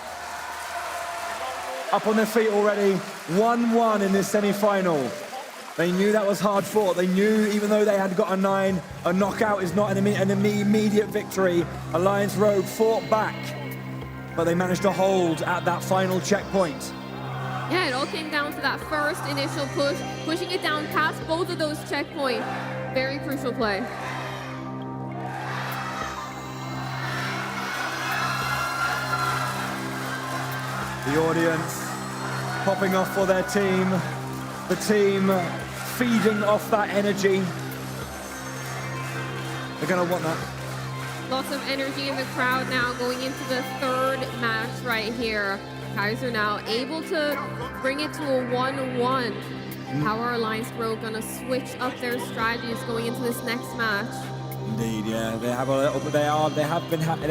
Up on their feet already, 1-1 in this semi-final. They knew that was hard fought. They knew even though they had got a 9, a knockout is not an immediate victory. Alliance Rogue fought back, but they managed to hold at that final checkpoint. Yeah, it all came down to that first initial push, pushing it down past both of those checkpoints. Very crucial play. The audience popping off for their team. The team feeding off that energy. They're gonna want that. Lots of energy in the crowd now going into the third match right here. Kaiser now able to bring it to a 1-1. How are Alliance Rogue gonna switch up their strategies going into this next match? Indeed, yeah, they have a little, but they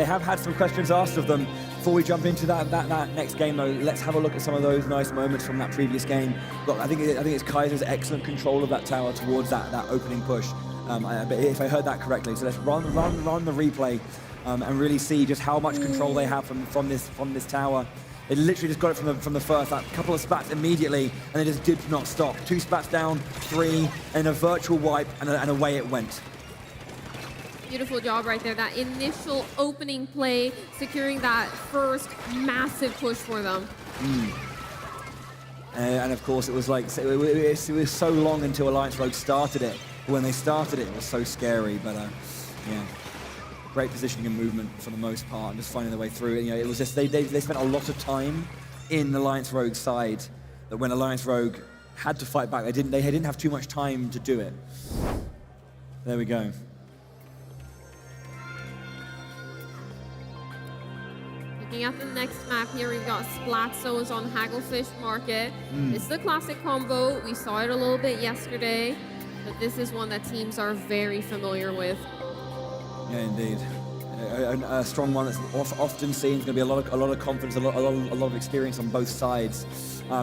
have had some questions asked of them. Before we jump into that next game, though, let's have a look at some of those nice moments from that previous game. Look, I think it's Kaiser's excellent control of that tower towards that opening push. If I heard that correctly, so let's run the replay and really see just how much control they have from this tower. They literally just got it from the first, that couple of spats immediately, and they just did not stop. 2 spats down, 3, and a virtual wipe, and away it went. Beautiful job right there. That initial opening play, securing that first massive push for them. And of course, it was like it was so long until Alliance Rogue started it. When they started it, it was so scary. But yeah, great positioning and movement for the most part, and just finding their way through. You know, it was just they spent a lot of time in Alliance Rogue's side. That when Alliance Rogue had to fight back, they didn't have too much time to do it. There we go. Looking at the next map here, we've got Splat Zones on Hagglefish Market. It's the classic combo. We saw it a little bit yesterday, but this is one that teams are very familiar with. Yeah, indeed. A strong one that's often seen. It's going to be a lot of confidence, a lot of experience on both sides.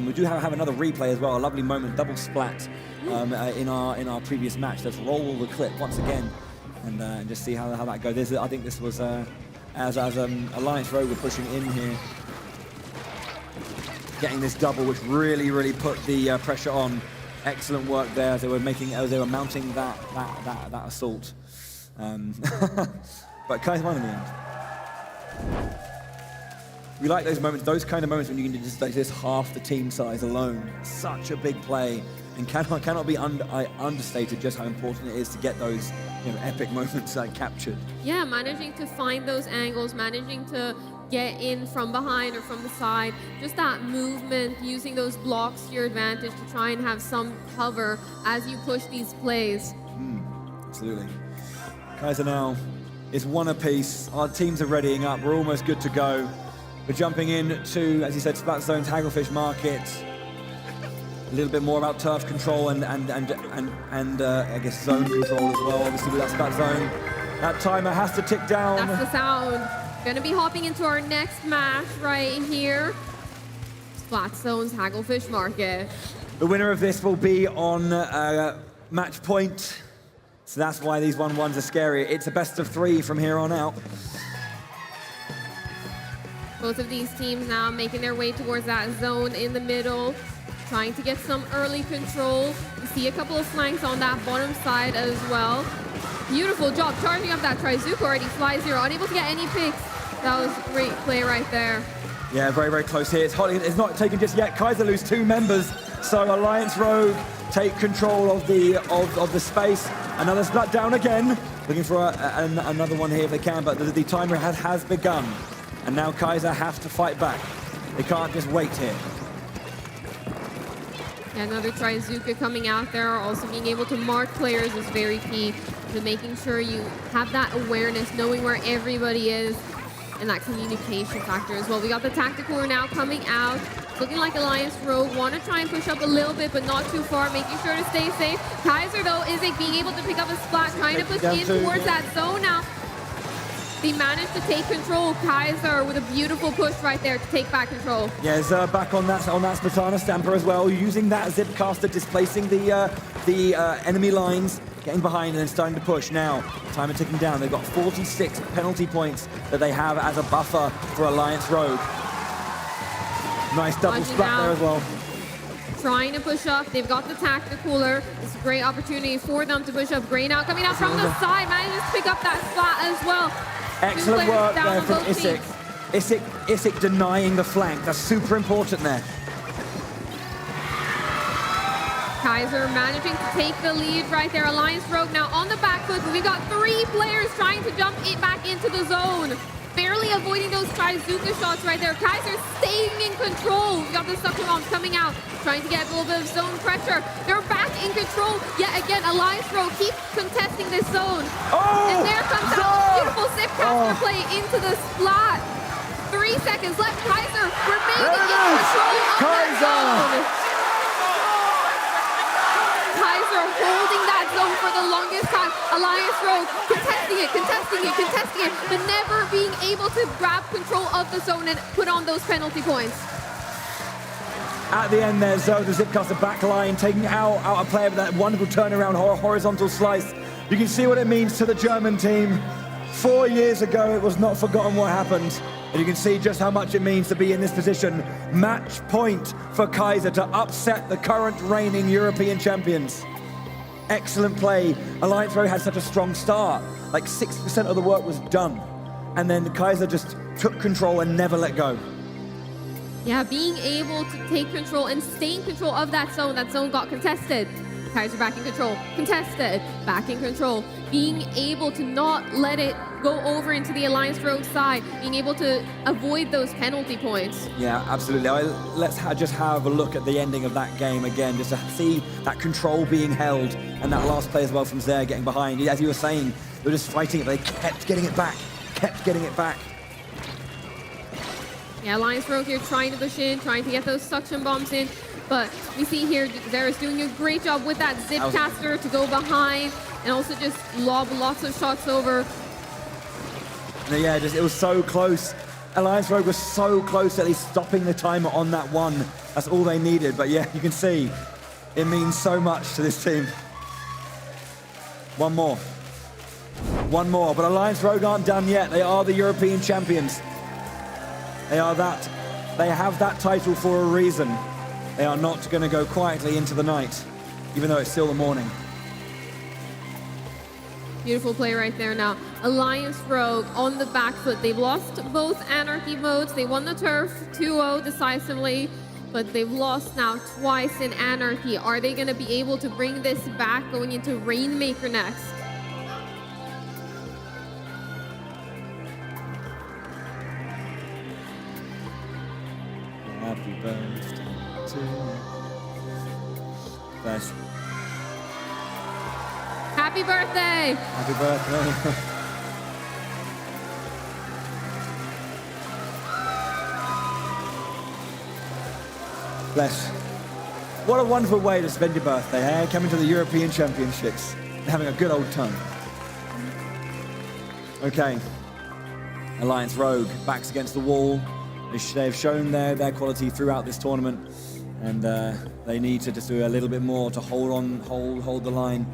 We do have another replay as well. A lovely moment, double splat in our previous match. Let's roll the clip once again and just see how that goes. I think this was. As Alliance Rogue were pushing in here, getting this double, which really put the pressure on. Excellent work there as they were mounting that assault. But Kaiser won in the end. We like those moments, those kind of moments when you can just like this half the team size alone. Such a big play, and cannot be understated just how important it is to get those epic moments captured. Yeah, managing to find those angles, managing to get in from behind or from the side, just that movement, using those blocks to your advantage to try and have some cover as you push these plays. Absolutely. Kaiser now is 1 apiece. Our teams are readying up. We're almost good to go. We're jumping in to, as you said, Splat Zone's Hagglefish Market. A little bit more about turf control and I guess zone control as well. Obviously with that Splat Zone, that timer has to tick down. That's the sound. Gonna be hopping into our next match right here. Splat Zone's Hagglefish Market. The winner of this will be on match point. So that's why these 1-1s are scary. It's a best of 3 from here on out. Both of these teams now making their way towards that zone in the middle, trying to get some early control. We see a couple of flanks on that bottom side as well. Beautiful job charging up that Trizuka already. Fly Zero, unable to get any picks. That was a great play right there. Yeah, very close here. It's not taken just yet. Kaiser lose 2 members, so Alliance Rogue take control of the space. Another splat down again. Looking for another one here if they can, but the timer has begun. And now Kaiser have to fight back. They can't just wait here. Yeah, another Trizuka coming out there. Also being able to mark players is very key to making sure you have that awareness, knowing where everybody is, and that communication factor as well. We got the Tactical now coming out. Looking like Alliance Rogue want to try and push up a little bit, but not too far, making sure to stay safe. Kaiser, though, is being able to pick up a splat, trying to push in towards that zone now. They managed to take control. Kaiser with a beautiful push right there to take back control. Yeah, Zer back on that Splatana Stamper as well, using that Zip Caster, displacing the enemy lines. getting behind and then starting to push now. Timer ticking down. They've got 46 penalty points that they have as a buffer for Alliance Rogue. Nice double splat there as well. Trying to push up. They've got the tacticooler. It's a great opportunity for them to push up. Gray now coming out from the side. Manages to pick up that splat as well. Excellent work there from Isik. Isik denying the flank. That's super important there. Kaiser managing to take the lead right there. Alliance Rogue now on the back foot, but we've got 3 players trying to jump it back into the zone. Barely avoiding those Trizuka shots right there. Kaiser staying in control. We've got the sucker bombs coming out, trying to get a little bit of zone pressure. They're back in control. Yet again, Alliance Rogue keeps contesting this zone. And there comes that beautiful Zipcaster play into the splat. 3 seconds left. Kaiser remaining in control of that zone. Kaiser holding that zone for the longest time. Alliance Rogue contesting it, but never being able to grab control of the zone and put on those penalty points. At the end there, Zoe, the Zipcaster back line, taking out a player with that wonderful turnaround horizontal slice. You can see what it means to the German team. 4 years ago, it was not forgotten what happened. And you can see just how much it means to be in this position. Match point for Kaiser to upset the current reigning European champions. Excellent play. Alliance Rogue had such a strong start. Like 60% of the work was done. And then Kaiser just took control and never let go. Yeah, being able to take control and stay in control of that zone got contested. Kaiser back in control, contested, back in control. Being able to not let it go over into the Alliance Rogue side, being able to avoid those penalty points. Yeah, absolutely. Let's just have a look at the ending of that game again, just to see that control being held and that last play as well from Zare getting behind. As you were saying, they were just fighting it, but they kept getting it back, Yeah, Alliance Rogue here trying to push in, trying to get those suction bombs in. But we see here, Zara's doing a great job with that Zipcaster to go behind and also just lob lots of shots over. Yeah, it was so close. Alliance Rogue was so close to at least stopping the timer on that one. That's all they needed. But yeah, you can see it means so much to this team. One more. But Alliance Rogue aren't done yet. They are the European champions. They are that. They have that title for a reason. They are not going to go quietly into the night, even though it's still the morning. Beautiful play right there now. Alliance Rogue on the back foot. They've lost both Anarchy modes. They won the turf 2-0 decisively, but they've lost now twice in Anarchy. Are they going to be able to bring this back going into Rainmaker next? Happy birthday to you. Bless. Happy birthday! Happy birthday. Bless. What a wonderful way to spend your birthday, eh? Coming to the European Championships and having a good old time. Okay. Alliance Rogue, backs against the wall. They've shown their quality throughout this tournament, and they need to just do a little bit more to hold the line.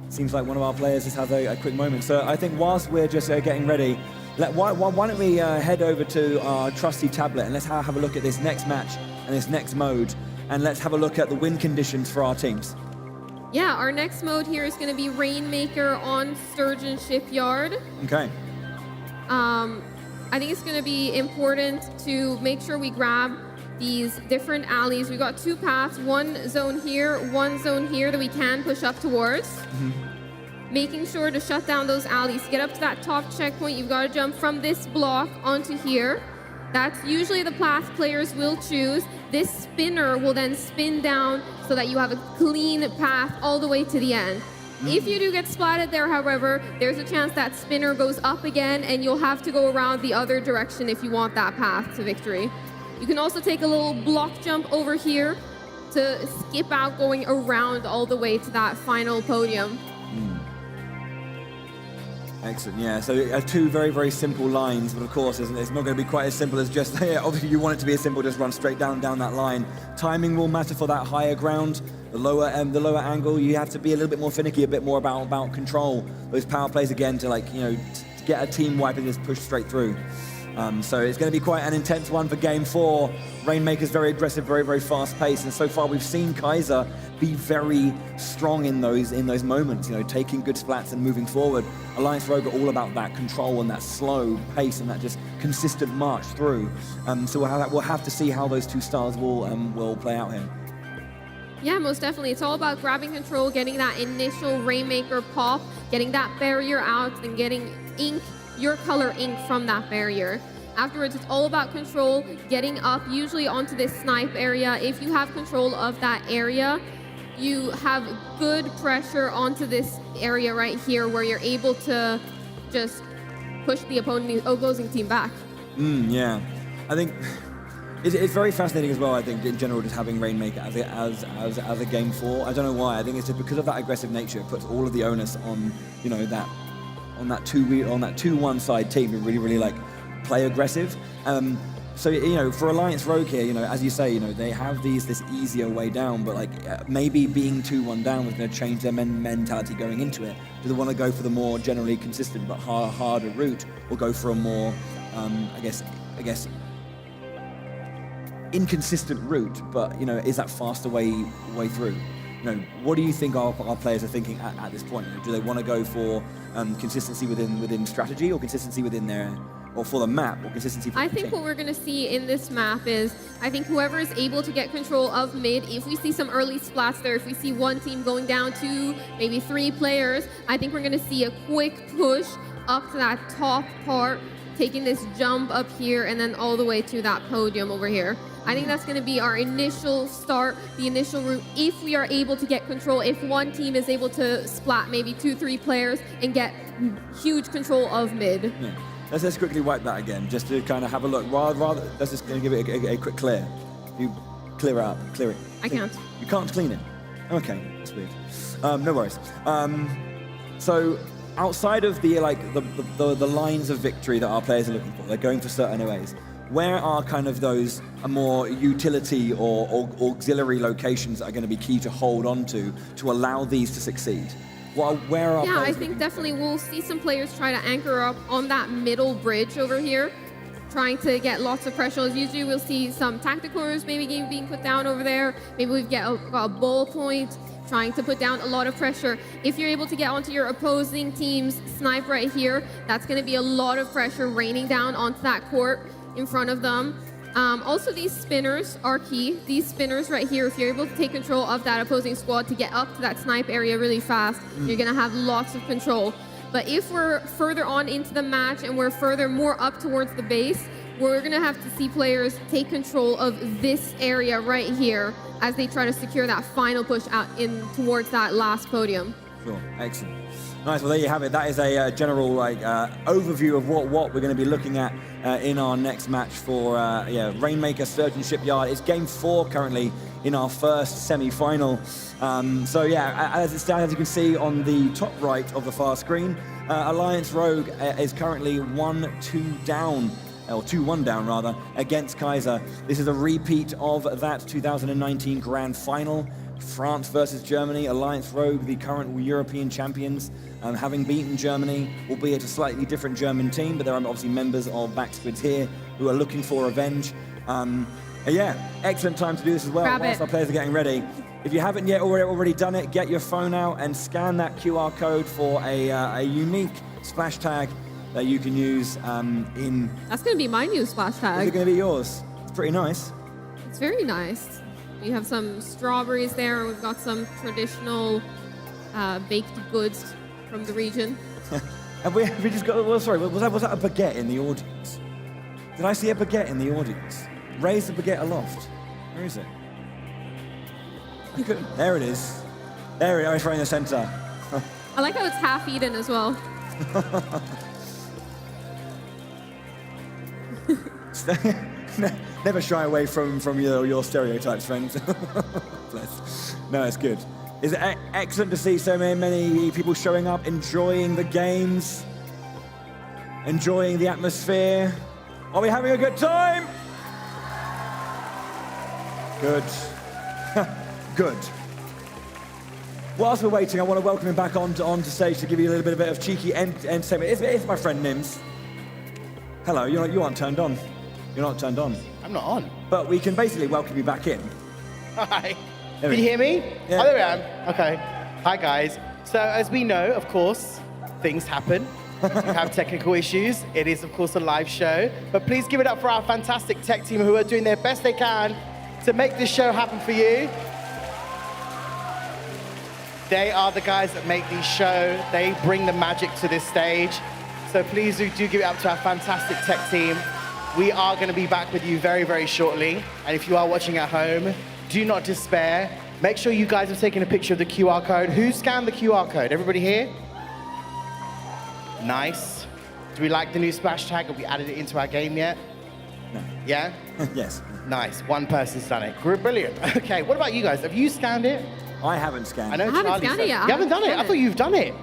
Seems like one of our players just had a quick moment. So I think whilst we're just getting ready, why don't we head over to our trusty tablet and let's have a look at this next match and this next mode, and let's have a look at the win conditions for our teams. Yeah, our next mode here is going to be Rainmaker on Sturgeon Shipyard. Okay. I think it's going to be important to make sure we grab these different alleys. We've got 2 paths, one zone here that we can push up towards. Making sure to shut down those alleys. To get up to that top checkpoint, you've got to jump from this block onto here. That's usually the path players will choose. This spinner will then spin down so that you have a clean path all the way to the end. If you do get splatted there, however, there's a chance that spinner goes up again and you'll have to go around the other direction if you want that path to victory. You can also take a little block jump over here to skip out going around all the way to that final podium. Excellent, yeah. So 2 very, very simple lines, but of course it's not going to be quite as simple as just, obviously you want it to be as simple, just run straight down that line. Timing will matter for that higher ground, The lower angle, you have to be a little bit more finicky, a bit more about control. Those power plays again to to get a team wipe and just push straight through. So it's going to be quite an intense one for Game 4. Rainmaker's very aggressive, very, very fast-paced, and so far we've seen Kaiser be very strong in those moments, taking good splats and moving forward. Alliance Rogue are all about that control and that slow pace and that just consistent march through. So we'll have to see how those two styles will play out here. Yeah, most definitely. It's all about grabbing control, getting that initial Rainmaker pop, getting that barrier out, and getting ink, your color ink from that barrier. Afterwards, it's all about control, getting up, usually onto this snipe area. If you have control of that area, you have good pressure onto this area right here where you're able to just push the opposing team back. Yeah. I think it's very fascinating as well, I think, in general, just having Rainmaker as a Game 4. I don't know why. I think it's just because of that aggressive nature. It puts all of the onus on, on that 2-1 side team to really play aggressive. So for Alliance Rogue here, as you say, they have this easier way down, but maybe being 2-1 down was going to change their mentality going into it. Do they want to go for the more generally consistent but harder route, or go for a more, I guess inconsistent route, but is that faster way through? What do you think our players are thinking at this point? Do they want to go for consistency within strategy, or consistency within their, or for the map, or consistency for the think team? what we're going to see in this map is, I think whoever is able to get control of mid, if we see some early splats there, if we see one team going down to maybe 3 players, I think we're going to see a quick push up to that top part, taking this jump up here and then all the way to that podium over here. I think that's going to be our initial start, the initial route, if we are able to get control, if one team is able to splat maybe 2-3 players and get huge control of mid. Yeah. Let's just quickly wipe that again, just to kind of have a look. Rather, let's just give it a quick clear. You clear it up, clear it. I can't. You can't clean it? Okay, that's weird. No worries. So outside of the lines of victory that our players are looking for, they're going for certain ways. Where are kind of those more utility or auxiliary locations that are going to be key to hold on to allow these to succeed? Where are I think definitely we'll see some players try to anchor up on that middle bridge over here, trying to get lots of pressure. As usually we'll see some tacticals maybe being put down over there. Maybe we've got a ball point, trying to put down a lot of pressure. If you're able to get onto your opposing team's snipe right here, that's going to be a lot of pressure raining down onto that court in front of them. Also, these spinners are key. These spinners right here, if you're able to take control of that opposing squad to get up to that snipe area really fast, you're going to have lots of control. But if we're further on into the match and we're further more up towards the base, we're going to have to see players take control of this area right here as they try to secure that final push out in towards that last podium. Sure, excellent. Nice, well there you have it. That is a general overview of what we're going to be looking at in our next match for Rainmaker Surgeon Shipyard. It's Game 4 currently in our first semi-final. So yeah, as it stands, as you can see on the top right of the far screen, Alliance Rogue is currently 1-2 down, or 2-1 down rather, against Kaiser. This is a repeat of that 2019 Grand Final. France versus Germany. Alliance Rogue, the current European champions, having beaten Germany, albeit a slightly different German team, but there are obviously members of Backsquids here who are looking for revenge. Excellent time to do this as well, whilst our players are getting ready. If you haven't yet already done it, get your phone out and scan that QR code for a unique splash tag that you can use in... That's going to be my new splash tag. Is it going to be yours? It's pretty nice. It's very nice. We have some strawberries there. We've got some traditional baked goods from the region. have we just got... Well, sorry, was that a baguette in the audience? Did I see a baguette in the audience? Raise the baguette aloft. Where is it? There it is. There it is, right in the center. I like how it's half eaten as well. Never shy away from your stereotypes, friends. Bless. No, it's good. It's excellent to see so many people showing up, enjoying the games, enjoying the atmosphere. Are we having a good time? Good. Good. Whilst we're waiting, I want to welcome him back onto stage to give you a little bit of cheeky entertainment. It's my friend Nims. Hello, you aren't turned on. You're not turned on. I'm not on. But we can basically welcome you back in. Hi. Can you hear me? Yeah. Oh, there we are. Okay. Hi, guys. So, as we know, of course, things happen. We have technical issues. It is, of course, a live show. But please give it up for our fantastic tech team who are doing their best they can to make this show happen for you. They are the guys that make these shows. They bring the magic to this stage. So please do give it up to our fantastic tech team. We are going to be back with you very, very shortly. And if you are watching at home, do not despair. Make sure you guys have taken a picture of the QR code. Who scanned the QR code? Everybody here? Nice. Do we like the new splash tag? Have we added it into our game yet? No. Yeah? Yes. Nice. One person's done it. Brilliant. Okay, what about you guys? Have you scanned it? I haven't scanned. I know I haven't Charlie scanned it yet. You haven't done it? I thought you've done it.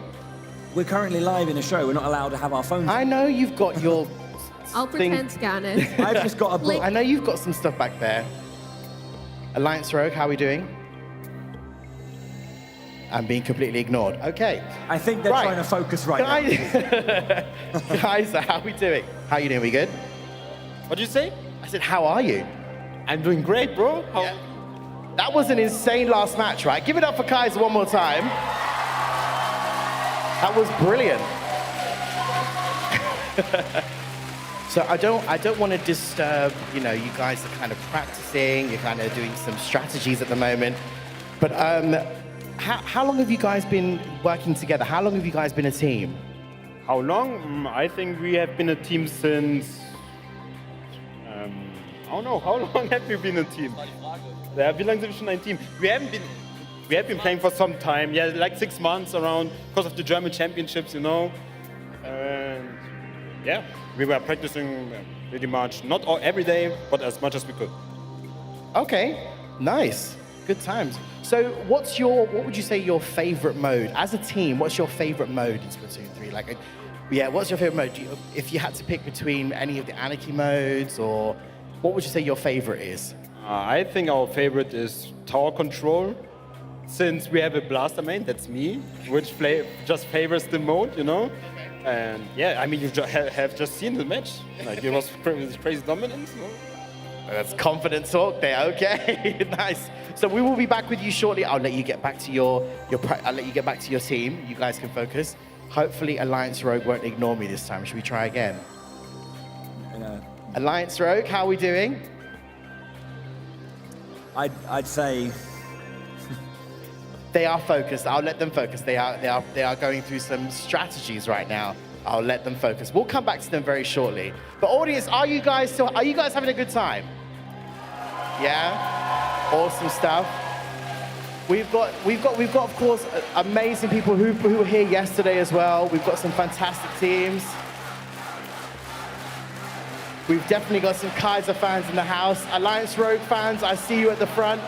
We're currently live in a show. We're not allowed to have our phones. I know you've got your I'll thing. pretend scan it. I've just got a book. I know you've got some stuff back there. Alliance Rogue, how are we doing? I'm being completely ignored. Okay. I think they're trying to focus right now. Guys, how are we doing? How are you doing? We good? What did you say? I said, how are you? I'm doing great, bro. Yeah. That was an insane last match, right? Give it up for Kaiser one more time. That was brilliant. So I don't want to disturb, you guys are kind of practicing, you're kind of doing some strategies at the moment. But how long have you guys been working together? How long have you guys been a team? How long? I think we have been a team since, I don't know, how long have we been a team? Yeah, wie lange sind wir schon ein Team? We have been playing for some time, yeah, like 6 months around, because of the German championships, And yeah, we were practicing pretty much, not every day, but as much as we could. Okay, nice, good times. So what would you say your favorite mode? As a team, what's your favorite mode in Splatoon 3? What's your favorite mode? If you had to pick between any of the Anarchy modes, or what would you say your favorite is? I think our favorite is Tower Control, since we have a blaster main, that's me, which just favors the mode, And yeah, I mean, you have just seen the match. It was crazy dominance. That's confident talk there. Okay, nice. So we will be back with you shortly. I'll let you get back to I'll let you get back to your team. You guys can focus. Hopefully, Alliance Rogue won't ignore me this time. Should we try again? Alliance Rogue, how are we doing? I'd say they are focused. I'll let them focus. They are going through some strategies right now. I'll let them focus. We'll come back to them very shortly. But audience, are you guys having a good time? Yeah? Awesome stuff. We've got of course amazing people who were here yesterday as well. We've got some fantastic teams. We've definitely got some Kaiser fans in the house. Alliance Rogue fans, I see you at the front.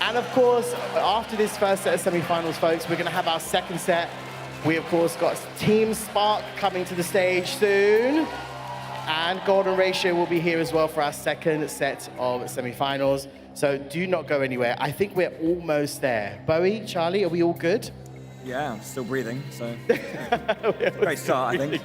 And of course, after this first set of semi-finals, folks, we're going to have our second set. We, of course, got Team Spark coming to the stage soon. And Golden Ratio will be here as well for our second set of semi-finals. So do not go anywhere. I think we're almost there. Bowie, Charlie, are we all good? Yeah, I'm still breathing, so it's a great start, I think.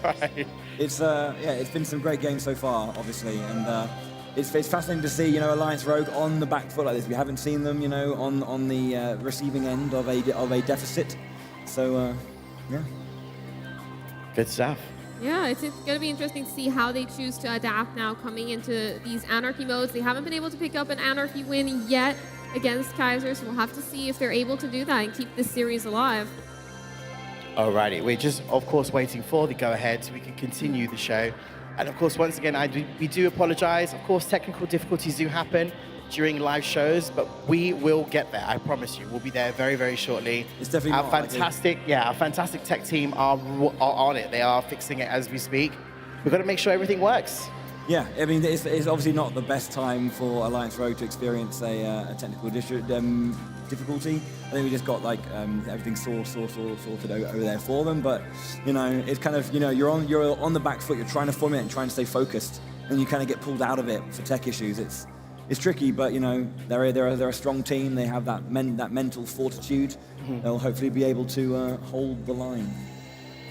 Right. It's been some great games so far, obviously, and it's fascinating to see, Alliance Rogue on the back foot like this. We haven't seen them, on the receiving end of a deficit. So, yeah. Good stuff. Yeah, it's going to be interesting to see how they choose to adapt now coming into these Anarchy modes. They haven't been able to pick up an Anarchy win yet against Kaiser, so we'll have to see if they're able to do that and keep this series alive. Alrighty, we're just, of course, waiting for the go-ahead so we can continue the show. And of course, once again, we do apologize. Of course, technical difficulties do happen during live shows, but we will get there. I promise you, we'll be there very, very shortly. It's definitely our fantastic tech team are on it. They are fixing it as we speak. We've got to make sure everything works. Yeah, I mean, it's obviously not the best time for Alliance Rogue to experience a technical difficulty. I think we just got everything sorted over there for them. But it's kind of you're on the back foot. You're trying to formulate and trying to stay focused, and you kind of get pulled out of it for tech issues. it's tricky, but you know they're a strong team. They have that mental fortitude. They'll hopefully be able to hold the line.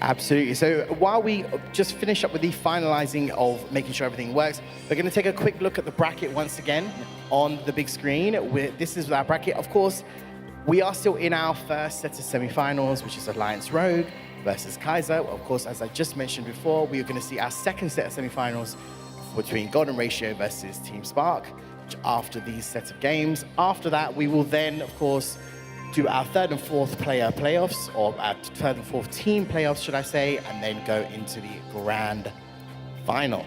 Absolutely. So while we just finish up with the finalizing of making sure everything works, we're going to take a quick look at the bracket once again on the big screen. This is our bracket. Of course, we are still in our first set of semifinals, which is Alliance Rogue versus Kaiser. Of course, as I just mentioned before, we are going to see our second set of semifinals between Golden Ratio versus Team Spark after these set of games. After that, we will then, of course, do our third and fourth player playoffs, or our third and fourth team playoffs, should I say, and then go into the grand final.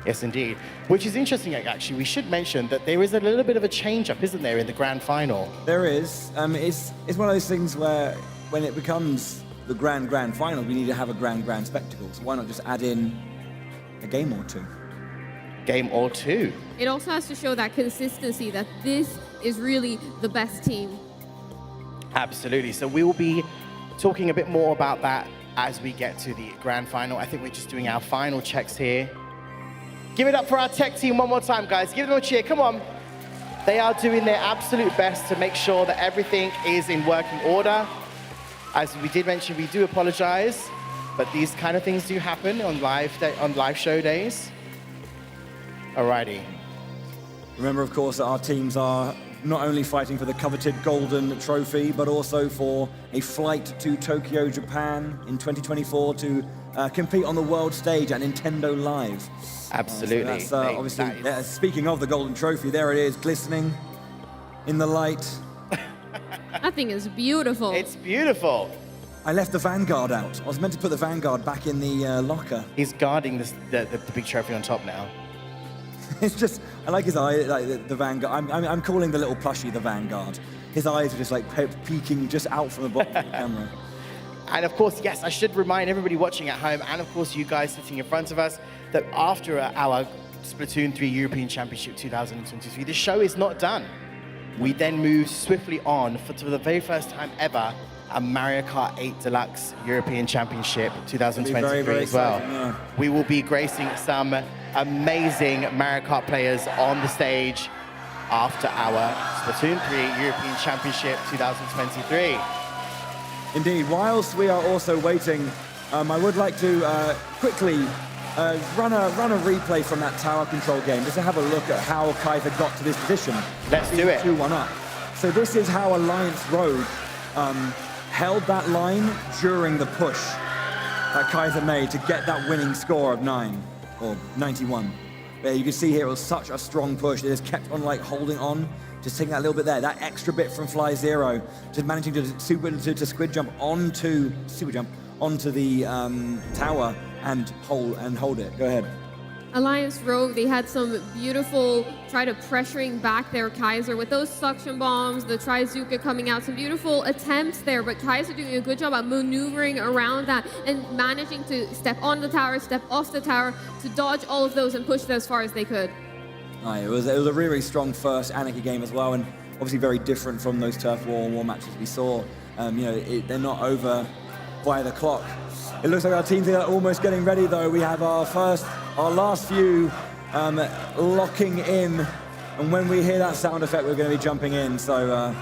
Yes, indeed. Which is interesting, actually. We should mention that there is a little bit of a change-up, isn't there, in the grand final? There is. It's one of those things where when it becomes the grand final, we need to have a grand spectacle. So why not just add in a game or two? Game or two. It also has to show that consistency, that this is really the best team. Absolutely. So we will be talking a bit more about that as we get to the grand final. I think we're just doing our final checks here. Give it up for our tech team one more time, guys. Give them a cheer. Come on. They are doing their absolute best to make sure that everything is in working order. As we did mention, we do apologize, but these kind of things do happen on live show days. Alrighty. Remember, of course, that our teams are not only fighting for the coveted golden trophy, but also for a flight to Tokyo, Japan in 2024 to compete on the world stage at Nintendo Live. Absolutely. So that's obviously, speaking of the golden trophy, there it is, glistening in the light. That thing is beautiful. It's beautiful. I left the Vanguard out. I was meant to put the Vanguard back in the locker. He's guarding the big trophy on top now. It's just, I like his eye, like the Vanguard. I'm calling the little plushie the Vanguard. His eyes are just like peeking just out from the bottom of the camera. And of course, yes, I should remind everybody watching at home, and of course you guys sitting in front of us, that after our Splatoon 3 European Championship 2023, the show is not done. We then move swiftly on for the very first time ever, a Mario Kart 8 Deluxe European Championship 2023 very as well. exciting, yeah. We will be gracing some amazing Mario Kart players on the stage after our Splatoon 3 European Championship 2023. Indeed, whilst we are also waiting, I would like to quickly run a replay from that tower control game, just to have a look at how Kaiser got to this position. Let's do it. 2-1 up. So this is how Alliance Rogue held that line during the push that Kaiser made to get that winning score of 9, or 91. But you can see here it was such a strong push. They just kept on like holding on, just taking that little bit there, that extra bit from Fly Zero, just managing to squid jump onto the tower and hold it. Go ahead. Alliance Rogue, they had some beautiful try to pressuring back their Kaiser with those suction bombs, the Trizuka coming out, some beautiful attempts there, but Kaiser doing a good job at maneuvering around that and managing to step on the tower, step off the tower, to dodge all of those and push it as far as they could. It was a really strong first Anarchy game as well, and obviously very different from those Turf War matches we saw. They're not over by the clock. It looks like our teams are almost getting ready though. We have our last few locking in, and when we hear that sound effect, we're going to be jumping in. So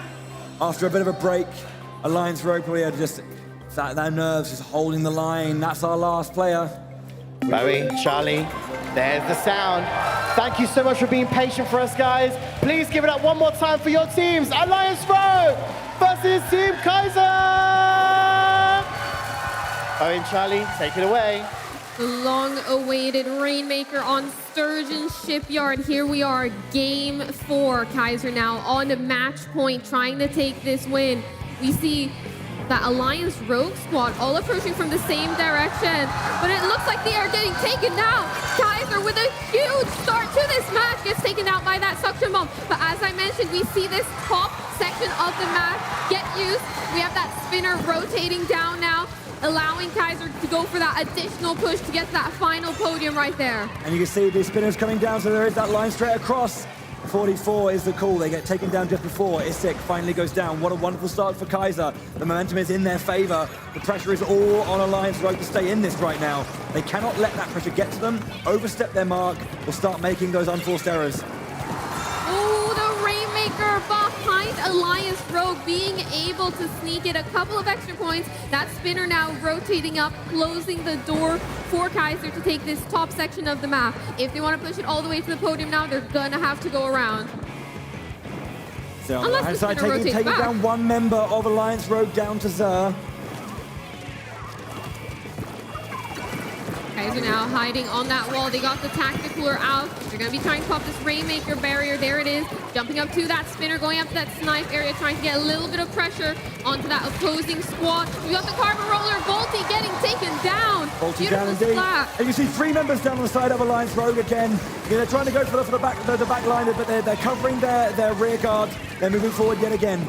after a bit of a break, Alliance Rogue probably are just their nerves just holding the line. That's our last player. Bowie, Charlie, there's the sound. Thank you so much for being patient for us, guys. Please give it up one more time for your teams. Alliance Rogue versus Team Kaiser. Owen, Charlie, take it away. The long-awaited Rainmaker on Sturgeon Shipyard. Here we are, Game 4. Kaiser now on match point, trying to take this win. We see that Alliance Rogue squad all approaching from the same direction, but it looks like they are getting taken down. Kaiser with a huge start to this match gets taken out by that suction bomb. But as I mentioned, we see this top section of the map get used. We have that spinner rotating down now, allowing Kaiser to go for that additional push to get to that final podium right there. And you can see the spinners coming down, so there is that line straight across. 44 is the call. They get taken down just before. Isik finally goes down. What a wonderful start for Kaiser. The momentum is in their favor. The pressure is all on Alliance Rogue to stay in this right now. They cannot let that pressure get to them, overstep their mark, or start making those unforced errors. Rainmaker behind Alliance Rogue, being able to sneak it a couple of extra points. That spinner now rotating up, closing the door for Kaiser to take this top section of the map. If they want to push it all the way to the podium now, they're gonna have to go around. So on the right hand side, taking down one member of Alliance Rogue down to Zer. Kaiser now hiding on that wall. They got the tacticooler out. They're going to be trying to pop this Rainmaker barrier. There it is. Jumping up to that spinner, going up to that snipe area, trying to get a little bit of pressure onto that opposing squad. We got the carbon roller. Volty getting taken down. Volty down indeed. And you see 3 members down on the side of Alliance Rogue again. They're trying to go for the back line, but they're covering their rear guard. They're moving forward yet again.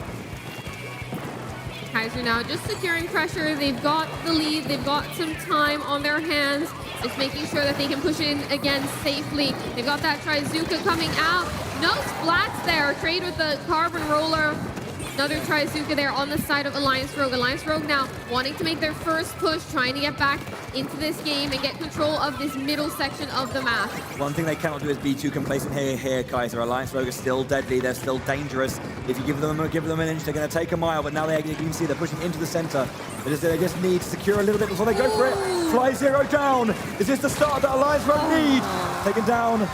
Kaiser now just securing pressure. They've got the lead. They've got some time on their hands. Just making sure that they can push in again safely. They've got that Trizuka coming out. No splats there. Trade with the carbon roller. Another Trizuka there on the side of Alliance Rogue. Alliance Rogue now wanting to make their first push, trying to get back into this game and get control of this middle section of the map. One thing they cannot do is be too complacent here, Kaiser. Alliance Rogue is still deadly. They're still dangerous. If you give them an inch, they're going to take a mile. But now you can see they're pushing into the center. They just need to secure a little bit before they go for it. Fly Zero down. Is this the start that Alliance Rogue need? Taken down.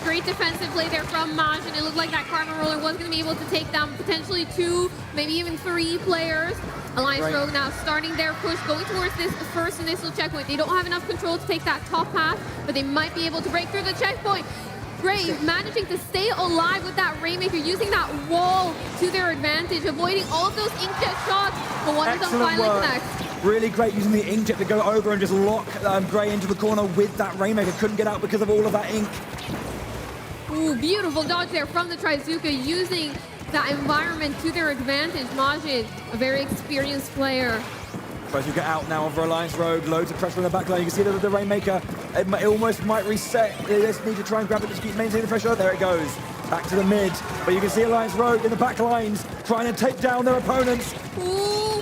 Great defensive play there from Maj, and it looked like that carbon roller was going to be able to take down potentially 2, maybe even 3 players. Alliance Rogue now starting their push, going towards this first initial checkpoint. They don't have enough control to take that top path, but they might be able to break through the checkpoint. Brave managing to stay alive with that Rainmaker, using that wall to their advantage, avoiding all of those inkjet shots, but one of them finally connects. Really great using the inkjet to go over and just lock Gray into the corner with that Rainmaker. Couldn't get out because of all of that ink. Ooh, beautiful dodge there from the Trizuka, using that environment to their advantage. Majid, a very experienced player. Trizuka out now over Alliance Rogue, loads of pressure on the back line. You can see that the Rainmaker, it almost might reset. They just need to try and grab it to keep maintaining the pressure. There it goes, back to the mid. But you can see Alliance Rogue in the back lines, trying to take down their opponents. Ooh,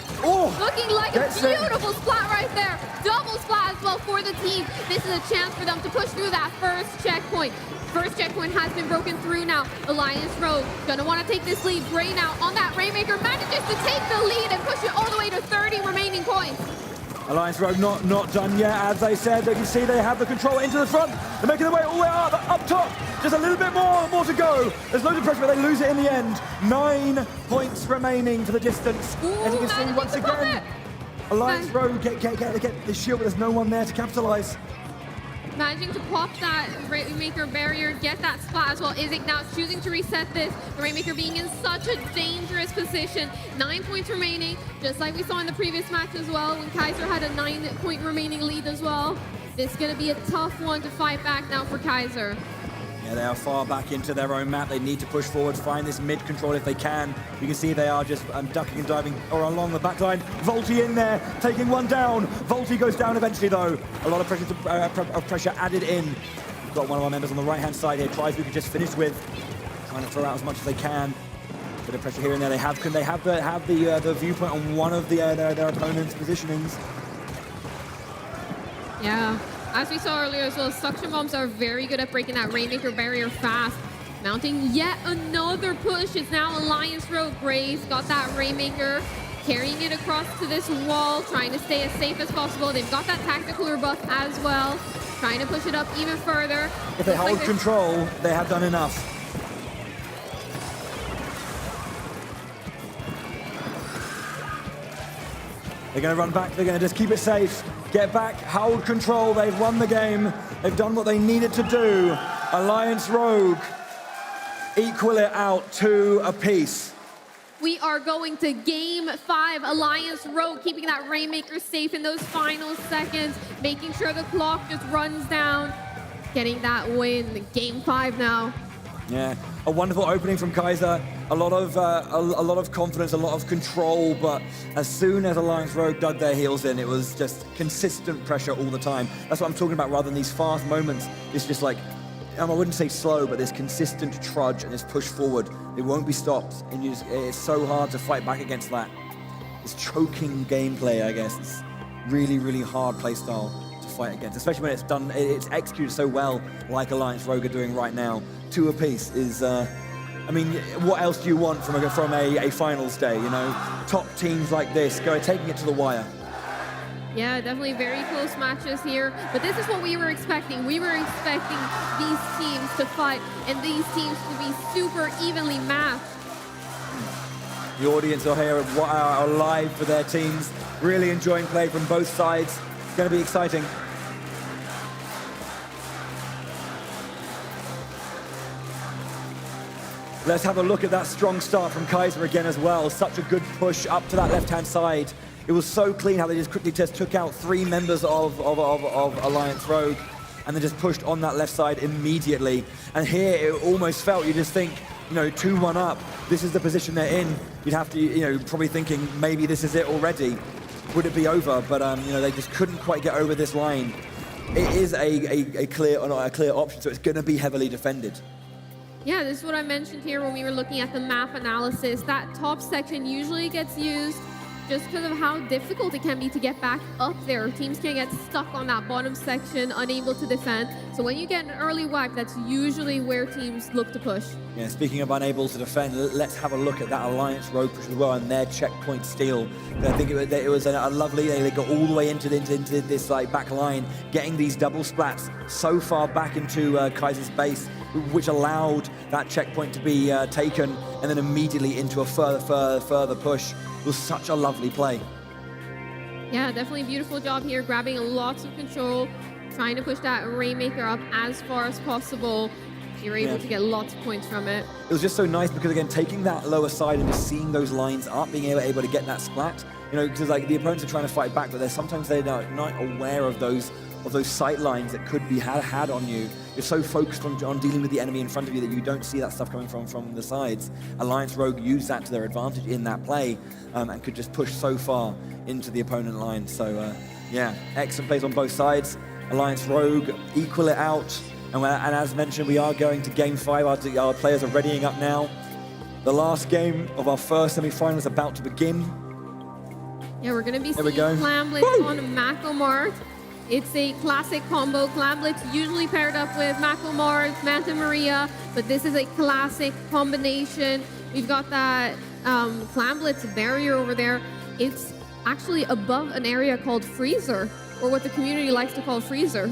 looking like a beautiful splat right there. Double splat as well for the team. This is a chance for them to push through that first checkpoint. First checkpoint has been broken through now. Alliance Rogue gonna want to take this lead. Bray now on that Rainmaker manages to take the lead and push it all the way to 30 remaining points. Alliance Rogue not done yet. As they said, they can see they have the control into the front. They're making their way all the way up top. Just a little bit more to go. There's loads of pressure, but they lose it in the end. 9 points remaining for the distance. As you can see once again, Alliance Rogue get the shield, but there's no one there to capitalize. Managing to pop that Rainmaker barrier, get that spot as well. Isaac now choosing to reset this. The Rainmaker being in such a dangerous position. 9 points remaining, just like we saw in the previous match as well, when Kaiser had a 9-point remaining lead as well. This is going to be a tough one to fight back now for Kaiser. Yeah, they are far back into their own map. They need to push forward, find this mid control if they can. You can see they are just ducking and diving or along the back line. Volty in there, taking one down. Volty goes down eventually, though. A lot of pressure added in. We've got one of our members on the right-hand side here. Tries we could just finish with. Trying to throw out as much as they can. Bit of pressure here and there. They have the viewpoint on one of their opponent's positionings. Yeah. As we saw earlier as well, suction bombs are very good at breaking that Rainmaker barrier fast. Mounting yet another push. It's now Alliance Rogue. Gray's got that Rainmaker, carrying it across to this wall, trying to stay as safe as possible. They've got that tacticooler buff as well, trying to push it up even further. If they hold control, they have done enough. They're going to run back. They're going to just keep it safe. Get back, hold control. They've won the game. They've done what they needed to do. Alliance Rogue equal it out 2 apiece. We are going to game 5. Alliance Rogue keeping that Rainmaker safe in those final seconds, making sure the clock just runs down, getting that win. Game 5 now. Yeah, a wonderful opening from Kaiser. A lot of confidence, a lot of control, but as soon as Alliance Rogue dug their heels in, it was just consistent pressure all the time. That's what I'm talking about, rather than these fast moments. It's just like, I wouldn't say slow, but this consistent trudge and this push forward. It won't be stopped, and it's so hard to fight back against that. It's choking gameplay, I guess. It's really, really hard play style to fight against, especially when it's executed so well, like Alliance Rogue are doing right now. 2 apiece is I mean, what else do you want from a finals day, you know? Top teams like this taking it to the wire. Yeah, definitely very close matches here. But this is what we were expecting. We were expecting these teams to fight and these teams to be super evenly matched. The audience are here are live for their teams, really enjoying play from both sides. It's going to be exciting. Let's have a look at that strong start from Kaiser again as well. Such a good push up to that left-hand side. It was so clean how they just quickly took out 3 members of Alliance Rogue and then just pushed on that left side immediately. And here it almost felt, you just think, you know, 2-1 up. This is the position they're in. You'd have to, you know, probably thinking maybe this is it already. Would it be over? But, you know, they just couldn't quite get over this line. It is a clear option, so it's going to be heavily defended. Yeah, this is what I mentioned here when we were looking at the map analysis. That top section usually gets used just because of how difficult it can be to get back up there. Teams can get stuck on that bottom section, unable to defend. So when you get an early wipe, that's usually where teams look to push. Yeah, speaking of unable to defend, let's have a look at that Alliance Rogue push as well and their checkpoint steal. I think it was a lovely, they got all the way into this like back line, getting these double splats so far back into Kaiser's base, which allowed that checkpoint to be taken and then immediately into a further push. It was such a lovely play. Yeah, definitely beautiful job here, grabbing lots of control, trying to push that Rainmaker up as far as possible. You're able to get lots of points from it. It was just so nice because, again, taking that lower side and just seeing those lines up, being able to get that splat, you know, because like the opponents are trying to fight back, but sometimes they're not aware of those sight lines that could be had on you. You're so focused on dealing with the enemy in front of you that you don't see that stuff coming from the sides. Alliance Rogue used that to their advantage in that play and could just push so far into the opponent line. So, yeah, excellent plays on both sides. Alliance Rogue equal it out. And as mentioned, we are going to Game 5. Our players are readying up now. The last game of our first semi-final is about to begin. Yeah, we're going to be seeing Clamblitz on Macomart. It's a classic combo. Clamblitz usually paired up with Macomart, Manta Maria, but this is a classic combination. We've got that Clamblitz barrier over there. It's actually above an area called Freezer, or what the community likes to call Freezer.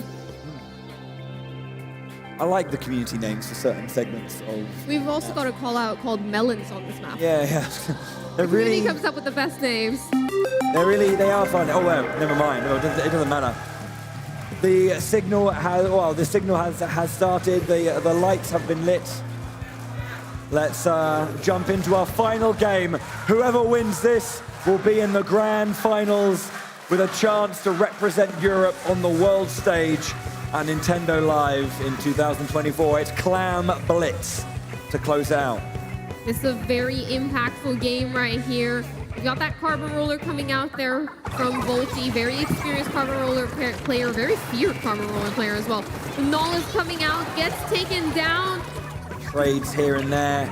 I like the community names for certain segments of... We've also got a call out called Melons on this map. Yeah. The community comes up with the best names. They are fun. Oh, well, never mind. It doesn't matter. The signal has started. The lights have been lit. Let's jump into our final game. Whoever wins this will be in the grand finals with a chance to represent Europe on the world stage at Nintendo Live in 2024. It's Clam Blitz to close out. This is a very impactful game right here. We got that Carbon Roller coming out there from Volti, very experienced Carbon Roller player, very feared Carbon Roller player as well. Nola's coming out, gets taken down. Trades here and there.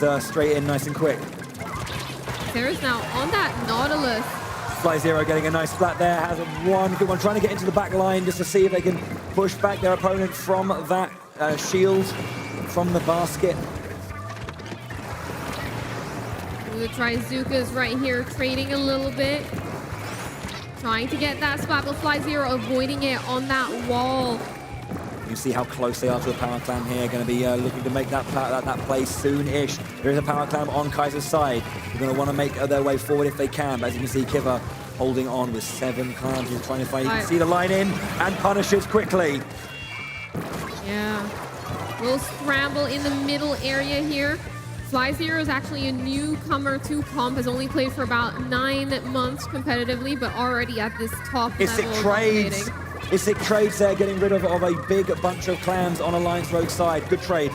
It's straight in nice and quick. Sarah's now on that Nautilus. Fly Zero getting a nice splat there, has one good one, trying to get into the back line just to see if they can push back their opponent from that shield, from the basket. The Trizuka's right here, trading a little bit. Trying to get that splat, but Fly Zero avoiding it on that wall. You see how close they are to the Power Clam here. Going to be looking to make that play soon-ish. There is a Power Clam on Kaiser's side. They're going to want to make their way forward if they can. But as you can see, Kiva holding on with 7 clams. He's trying to find. You can see the line in and punishes quickly. Yeah. Little scramble in the middle area here. Fly Zero is actually a newcomer to comp, has only played for about 9 months competitively, but already at this top level. Isic trades there, getting rid of a big bunch of clams on Alliance Rogue side. Good trade.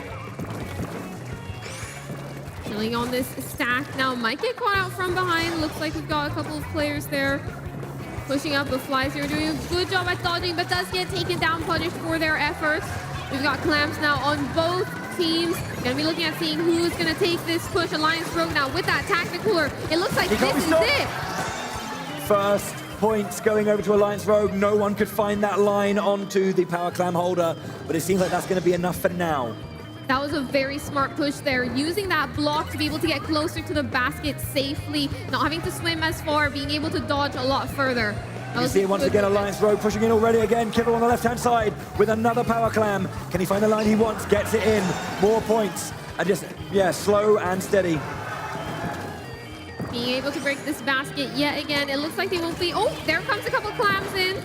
Chilling on this stack. Now might get caught out from behind. Looks like we've got a couple of players there pushing up, but Fly Zero doing a good job at dodging, but does get taken down, punished for their efforts. We've got clams now on both teams. Gonna be looking at seeing who's gonna take this push. Alliance Rogue now with that Tacticooler. It looks like this is it. First points going over to Alliance Rogue. No one could find that line onto the Power Clam holder, but it seems like that's gonna be enough for now. That was a very smart push there, using that block to be able to get closer to the basket safely, not having to swim as far, being able to dodge a lot further. You see once again Alliance Rogue pushing in already again. Kibble on the left-hand side with another power clam. Can he find the line he wants? Gets it in. More points. And just, yeah, slow and steady. Being able to break this basket yet again. It looks like they won't be... Oh, there comes a couple clams in.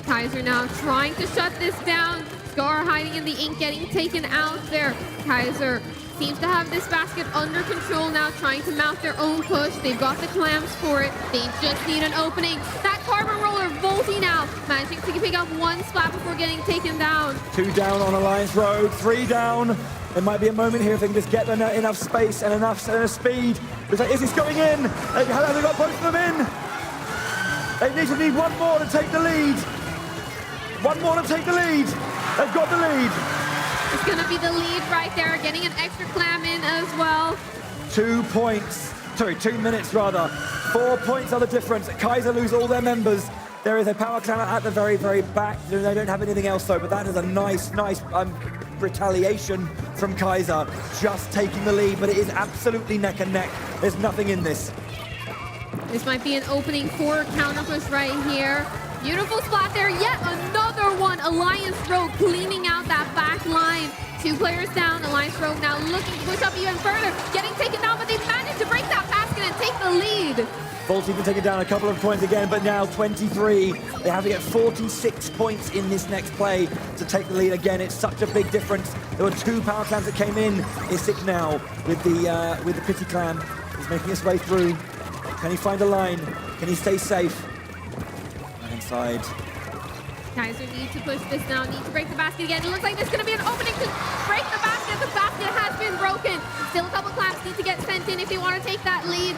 Kaiser now trying to shut this down. Scar hiding in the ink, getting taken out there. Kaiser seems to have this basket under control now, trying to mount their own push. They've got the clams for it. They just need an opening. That carbon roller, Volty now, managing to pick up one splat before getting taken down. 2 down on Alliance Rogue, 3 down. There might be a moment here if they can just get enough space and enough speed. It's like, is this going in? Have they got both of them in? They need one more to take the lead. One more to take the lead. They've got the lead. It's going to be the lead right there, getting an extra clam in as well. 2 points. Sorry, 2 minutes rather. 4 points are the difference. Kaiser lose all their members. There is a power clam at the very, very back. They don't have anything else though, but that is a nice retaliation from Kaiser. Just taking the lead, but it is absolutely neck and neck. There's nothing in this. This might be an opening for counter push right here. Beautiful spot there, yet another one. Alliance Rogue cleaning out that back line. 2 players down, Alliance Rogue now looking to push up even further. Getting taken down, but they've managed to break that basket and take the lead. Volty can take it down a couple of points again, but now 23. They have to get 46 points in this next play to take the lead again. It's such a big difference. There were 2 power clams that came in. It's sick now with the pity clam. He's making his way through. Can he find a line? Can he stay safe? Inside. Kaiser need to push this now, need to break the basket again. It looks like there's going to be an opening to break the basket. The basket has been broken. Still a couple clams need to get sent in if they want to take that lead.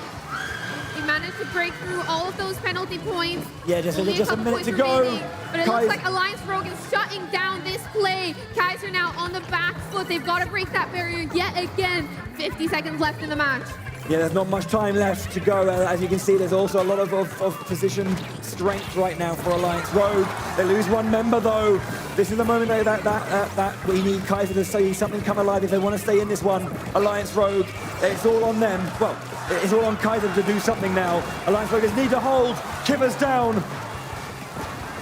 They managed to break through all of those penalty points. Yeah, just a minute to go. Remaining, but it looks like Alliance Rogue is shutting down this play. Kaiser now on the back foot. They've got to break that barrier yet again. 50 seconds left in the match. Yeah, there's not much time left to go. As you can see, there's also a lot of position strength right now for Alliance Rogue. They lose one member, though. This is the moment that we need Kaiser to see something come alive if they want to stay in this one. Alliance Rogue, it's all on them. Well, it's all on Kaiser to do something now. Alliance Rogue need to hold. Kivers down.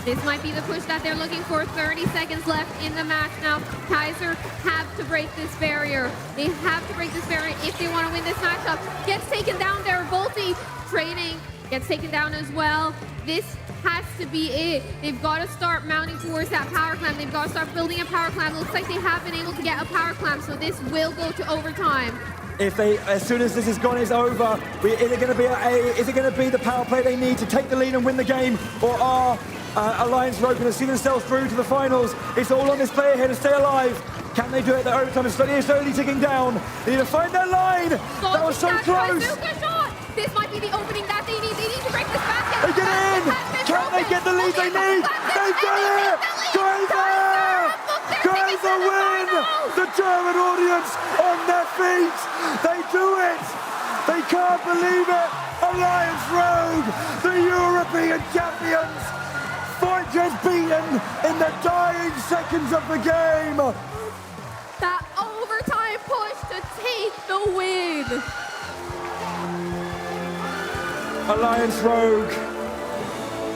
This might be the push that they're looking for. 30 seconds left in the match now. Kaiser have to break this barrier. They have to break this barrier if they want to win this matchup. Gets taken down there. Volty training gets taken down as well. This has to be it. They've got to start mounting towards that power clam. They've got to start building a power clam. Looks like they have been able to get a power clam, so this will go to overtime. As soon as this is gone, it's over. Is it going to be the power play they need to take the lead and win the game, or are Alliance Rogue going to see themselves through to the finals? It's all on this player here to stay alive. Can they do it? The overtime is slowly ticking down. They need to find their line. That was so close. This might be the opening that they need. They need to break this basket. They get in. Can they get the lead they need? They got it. Kaiser win. The German audience on their feet. They do it. They can't believe it. Alliance Rogue, the European champions. Fight just beaten in the dying seconds of the game. That overtime push to take the win. Alliance Rogue,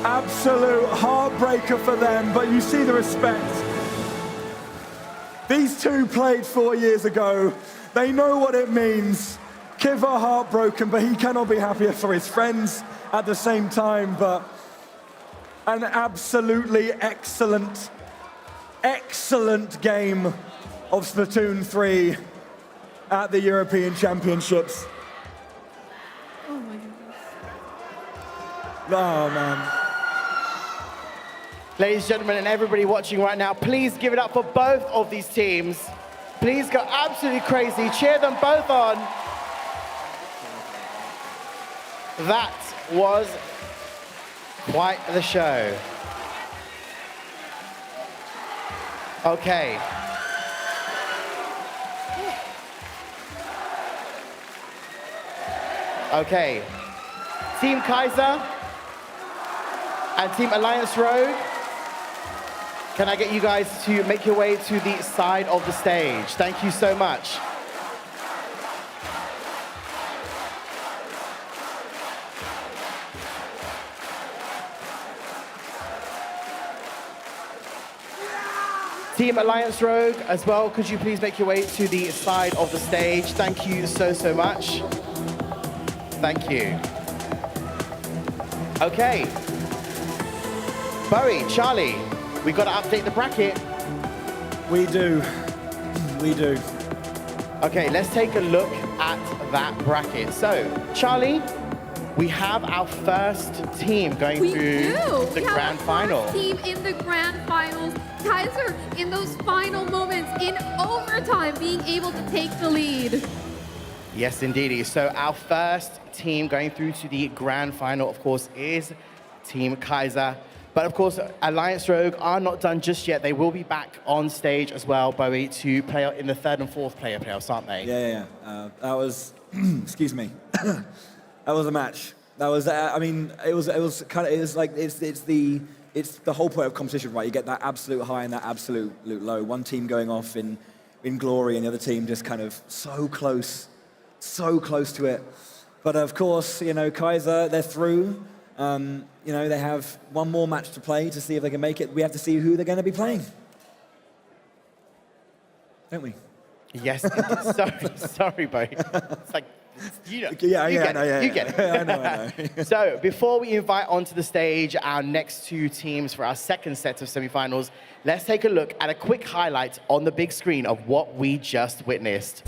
absolute heartbreaker for them, but you see the respect. These two played 4 years ago. They know what it means. Kiva heartbroken, but he cannot be happier for his friends at the same time, but an absolutely excellent game of Splatoon 3 at the European Championships. Oh my goodness. Oh man. Ladies and gentlemen, and everybody watching right now, please give it up for both of these teams. Please go absolutely crazy. Cheer them both on. That was quite the show. Okay. Okay. Team Kaiser and Team Alliance Rogue, Can I get you guys to make your way to the side of the stage? Thank you so much. Team Alliance Rogue as well, could you please make your way to the side of the stage? Thank you so, so much. Thank you. Okay. Bowie, Charlie, we've got to update the bracket. We do. We do. Okay, let's take a look at that bracket. So, Charlie, we have our first team going through the grand final. Team in the grand finals. Kaiser in those final moments in overtime being able to take the lead. Yes, indeedy. So our first team going through to the grand final, of course, is Team Kaiser. But of course, Alliance Rogue are not done just yet. They will be back on stage as well, Bowie, to play out in the third and fourth player playoffs, aren't they? Yeah. That was, excuse me, that was a match. That was, I mean, it was kind of, it's the whole point of competition, right? You get that absolute high and that absolute low. One team going off in glory and the other team just kind of so close to it. But of course, you know, Kaiser, they're through. You know, they have one more match to play to see if they can make it. We have to see who they're going to be playing. Don't we? Yes. Sorry, Bo. It's like, you know, you get it. I know. So before we invite onto the stage our next two teams for our second set of semifinals, let's take a look at a quick highlight on the big screen of what we just witnessed.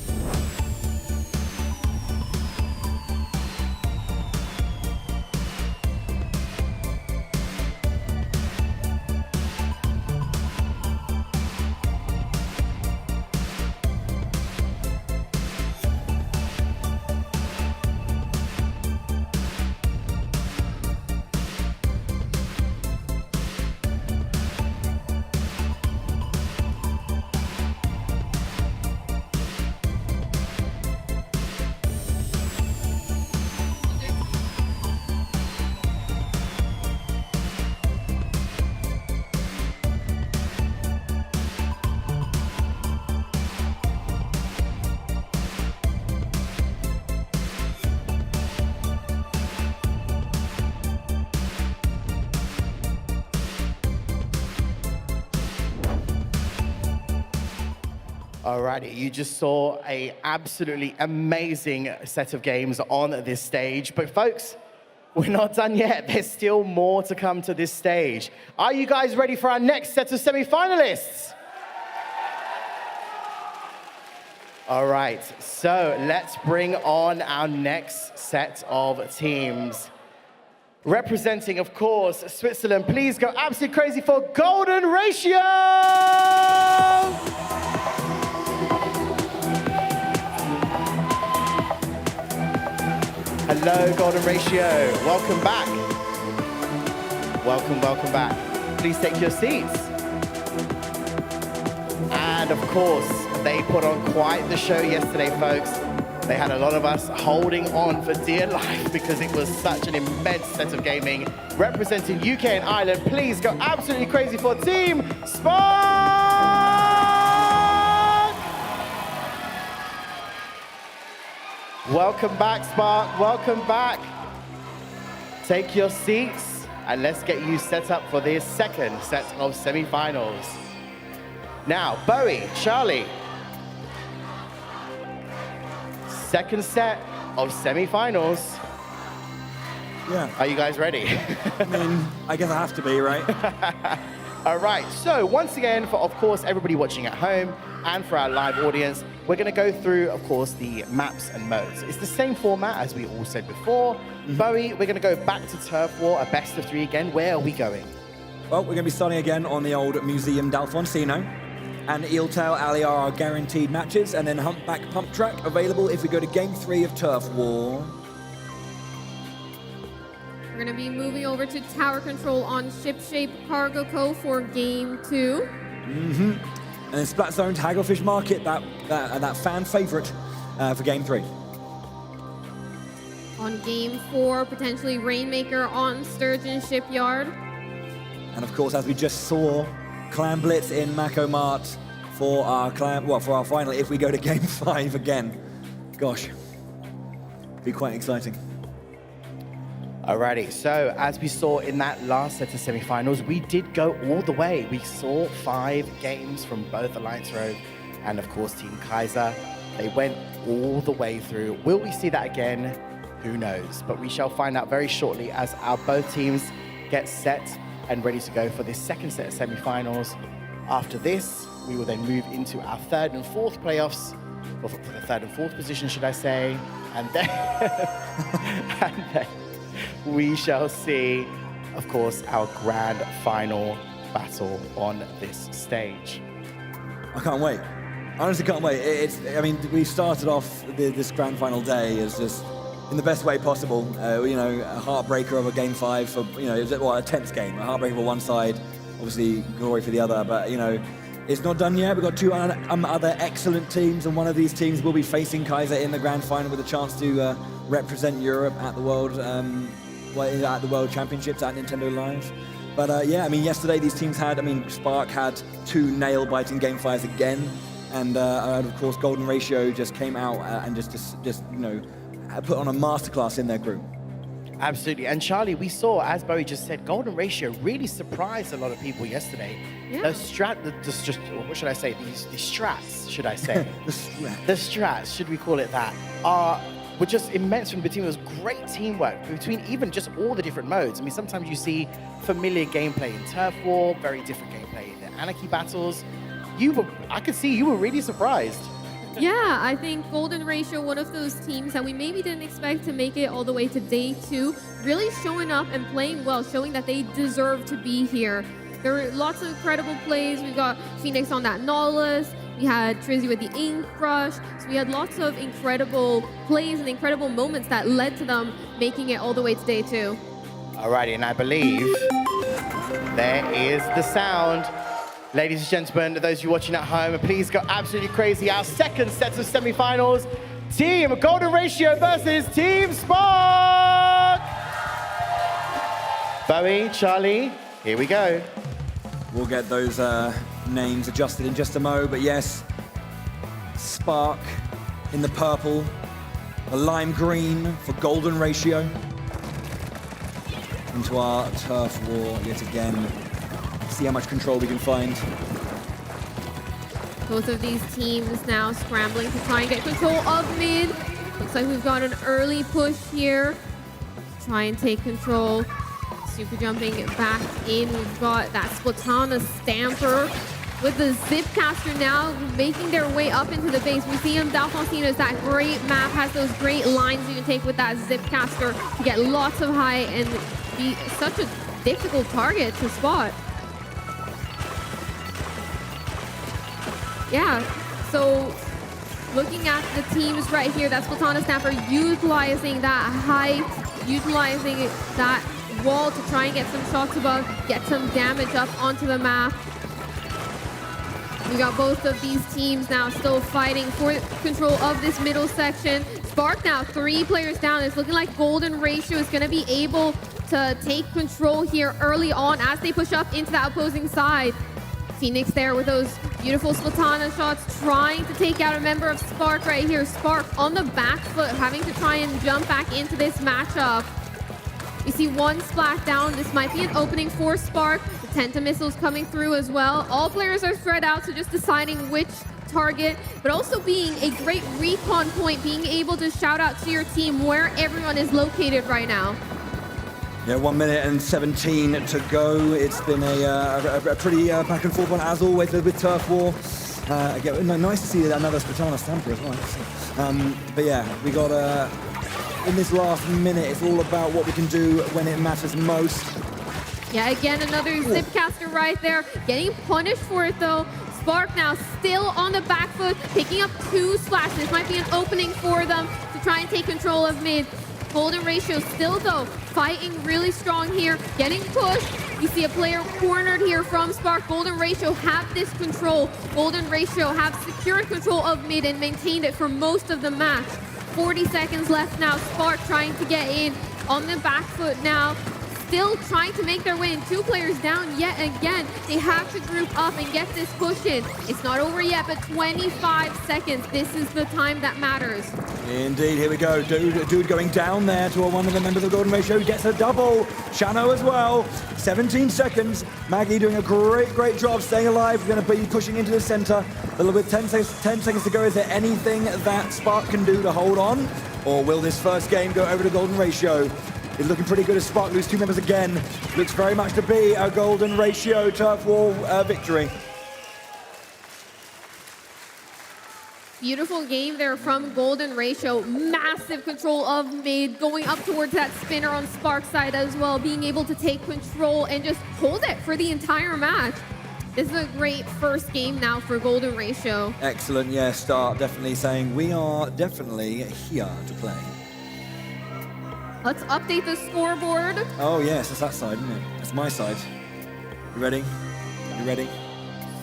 Alrighty, you just saw an absolutely amazing set of games on this stage. But folks, we're not done yet. There's still more to come to this stage. Are you guys ready for our next set of semi-finalists? All right, so let's bring on our next set of teams. Representing, of course, Switzerland, please go absolutely crazy for Golden Ratio! Hello, Golden Ratio. Welcome back. Welcome back. Please take your seats. And of course, they put on quite the show yesterday, folks. They had a lot of us holding on for dear life because it was such an immense set of gaming. Representing UK and Ireland, please go absolutely crazy for Team Spark! Welcome back, Spark. Welcome back. Take your seats and let's get you set up for this second set of semi-finals. Now, Bowie, Charlie. Second set of semi-finals. Yeah. Are you guys ready? I mean, I guess I have to be, right? All right, so once again, for, of course, everybody watching at home and for our live audience, we're going to go through, of course, the maps and modes. It's the same format as we all said before. Bowie, we're going to go back to Turf War, a best of 3 again. Where are we going? Well, we're going to be starting again on the old Museum d'Alfonsino. And Eeltail Alley are our guaranteed matches, and then Humpback Pump Track available if we go to Game 3 of Turf War. We're going to be moving over to Tower Control on Shipshape Cargo Co. for Game 2. And then Splat Zone Hagglefish Market, that fan favorite for Game 3. On Game 4, potentially Rainmaker on Sturgeon Shipyard. And of course, as we just saw, Clan Blitz in Mako Mart for our for our final if we go to Game 5 again. Gosh, be quite exciting. Alrighty, so as we saw in that last set of semifinals, we did go all the way. We saw 5 games from both Alliance Rogue and of course Team Kaiser. They went all the way through. Will we see that again? Who knows? But we shall find out very shortly as our both teams get set and ready to go for this second set of semifinals. After this, we will then move into our third and fourth playoffs, or for the third and fourth position, should I say, and then, and then we shall see, of course, our grand final battle on this stage. I can't wait. I honestly can't wait. I mean, we started off this grand final day as just in the best way possible. You know, a heartbreaker of a Game 5 for, you know, it was a tense game. A heartbreaker for one side, obviously glory for the other. But, you know, it's not done yet. We've got 2 other excellent teams, and one of these teams will be facing Kaiser in the grand final with a chance to represent Europe at the World Championships at Nintendo Live. But yeah, I mean, yesterday these teams had, Spark had 2 nail-biting Game 5s again. And of course, Golden Ratio just came out and just you know, put on a masterclass in their group. Absolutely. And Charlie, we saw, as Bowie just said, Golden Ratio really surprised a lot of people yesterday. Yeah. What should I say? The strats, should I say? The strats, should we call it that, were just immense from the team. It was great teamwork between even just all the different modes. I mean, sometimes you see familiar gameplay in Turf War, very different gameplay in the Anarchy battles. I could see you were really surprised. Yeah, I think Golden Ratio, one of those teams that we maybe didn't expect to make it all the way to day 2, really showing up and playing well, showing that they deserve to be here. There were lots of incredible plays. We got Phoenix on that Nautilus. We had Trizzy with the Ink Rush. So we had lots of incredible plays and incredible moments that led to them making it all the way to day 2. Alrighty, and I believe there is the sound. Ladies and gentlemen, those of you watching at home, please go absolutely crazy. Our second set of semifinals, Team Golden Ratio versus Team Spark. Bowie, Charlie, here we go. We'll get those names adjusted in just a mo, but yes, Spark in the purple, the lime green for Golden Ratio. Into our turf war yet again. See how much control we can find. Both of these teams now scrambling to try and get control of mid. Looks like we've got an early push here. Try and take control. Super jumping back in. We've got that Splatana Stamper with the Zipcaster now making their way up into the base. Museum Dalfonsina is that great map, has those great lines you can take with that Zipcaster to get lots of height and be such a difficult target to spot. Yeah, so looking at the teams right here, that Splatana Snapper utilizing that height, utilizing that wall to try and get some shots above, get some damage up onto the map. We got both of these teams now still fighting for control of this middle section. Spark now 3 players down. It's looking like Golden Ratio is going to be able to take control here early on as they push up into that opposing side. Phoenix there with those beautiful Splatana shots, trying to take out a member of Spark right here. Spark on the back foot, having to try and jump back into this matchup. We see 1 splat down. This might be an opening for Spark. The Tenta missiles coming through as well. All players are spread out, so just deciding which target, but also being a great recon point, being able to shout out to your team where everyone is located right now. Yeah, 1 minute and 17 to go. It's been a pretty back and forth one, as always, with Turf War. Again, nice to see another Splatana Stamper as well. But yeah, we got in this last minute, it's all about what we can do when it matters most. Yeah, again, another Zipcaster right there. Getting punished for it, though. Spark now still on the back foot, picking up 2 splashes. This might be an opening for them to try and take control of mid. Golden Ratio still, though, fighting really strong here, getting pushed. You see a player cornered here from Spark. Golden Ratio have this control. Golden Ratio have secured control of mid and maintained it for most of the match. 40 seconds left now. Spark trying to get in on the back foot now. still trying to make their way, and 2 players down yet again. They have to group up and get this push in. It's not over yet, but 25 seconds. This is the time that matters. Indeed, here we go. Dude going down there to one of the members of the Golden Ratio. He gets a double. Shano as well. 17 seconds. Maggie doing a great job staying alive. We're going to be pushing into the center. A little bit, 10 seconds to go. Is there anything that Spark can do to hold on? Or will this first game go over to Golden Ratio? It's looking pretty good as Spark lose 2 members again. Looks very much to be a Golden Ratio turf wall victory. Beautiful game there from Golden Ratio. Massive control of mid, going up towards that spinner on Spark's side as well, being able to take control and just hold it for the entire match. This is a great first game now for Golden Ratio. Excellent, yeah, Start definitely saying we are definitely here to play. Let's update the scoreboard. Oh yes, it's that side, isn't it? It's my side. You ready? You ready?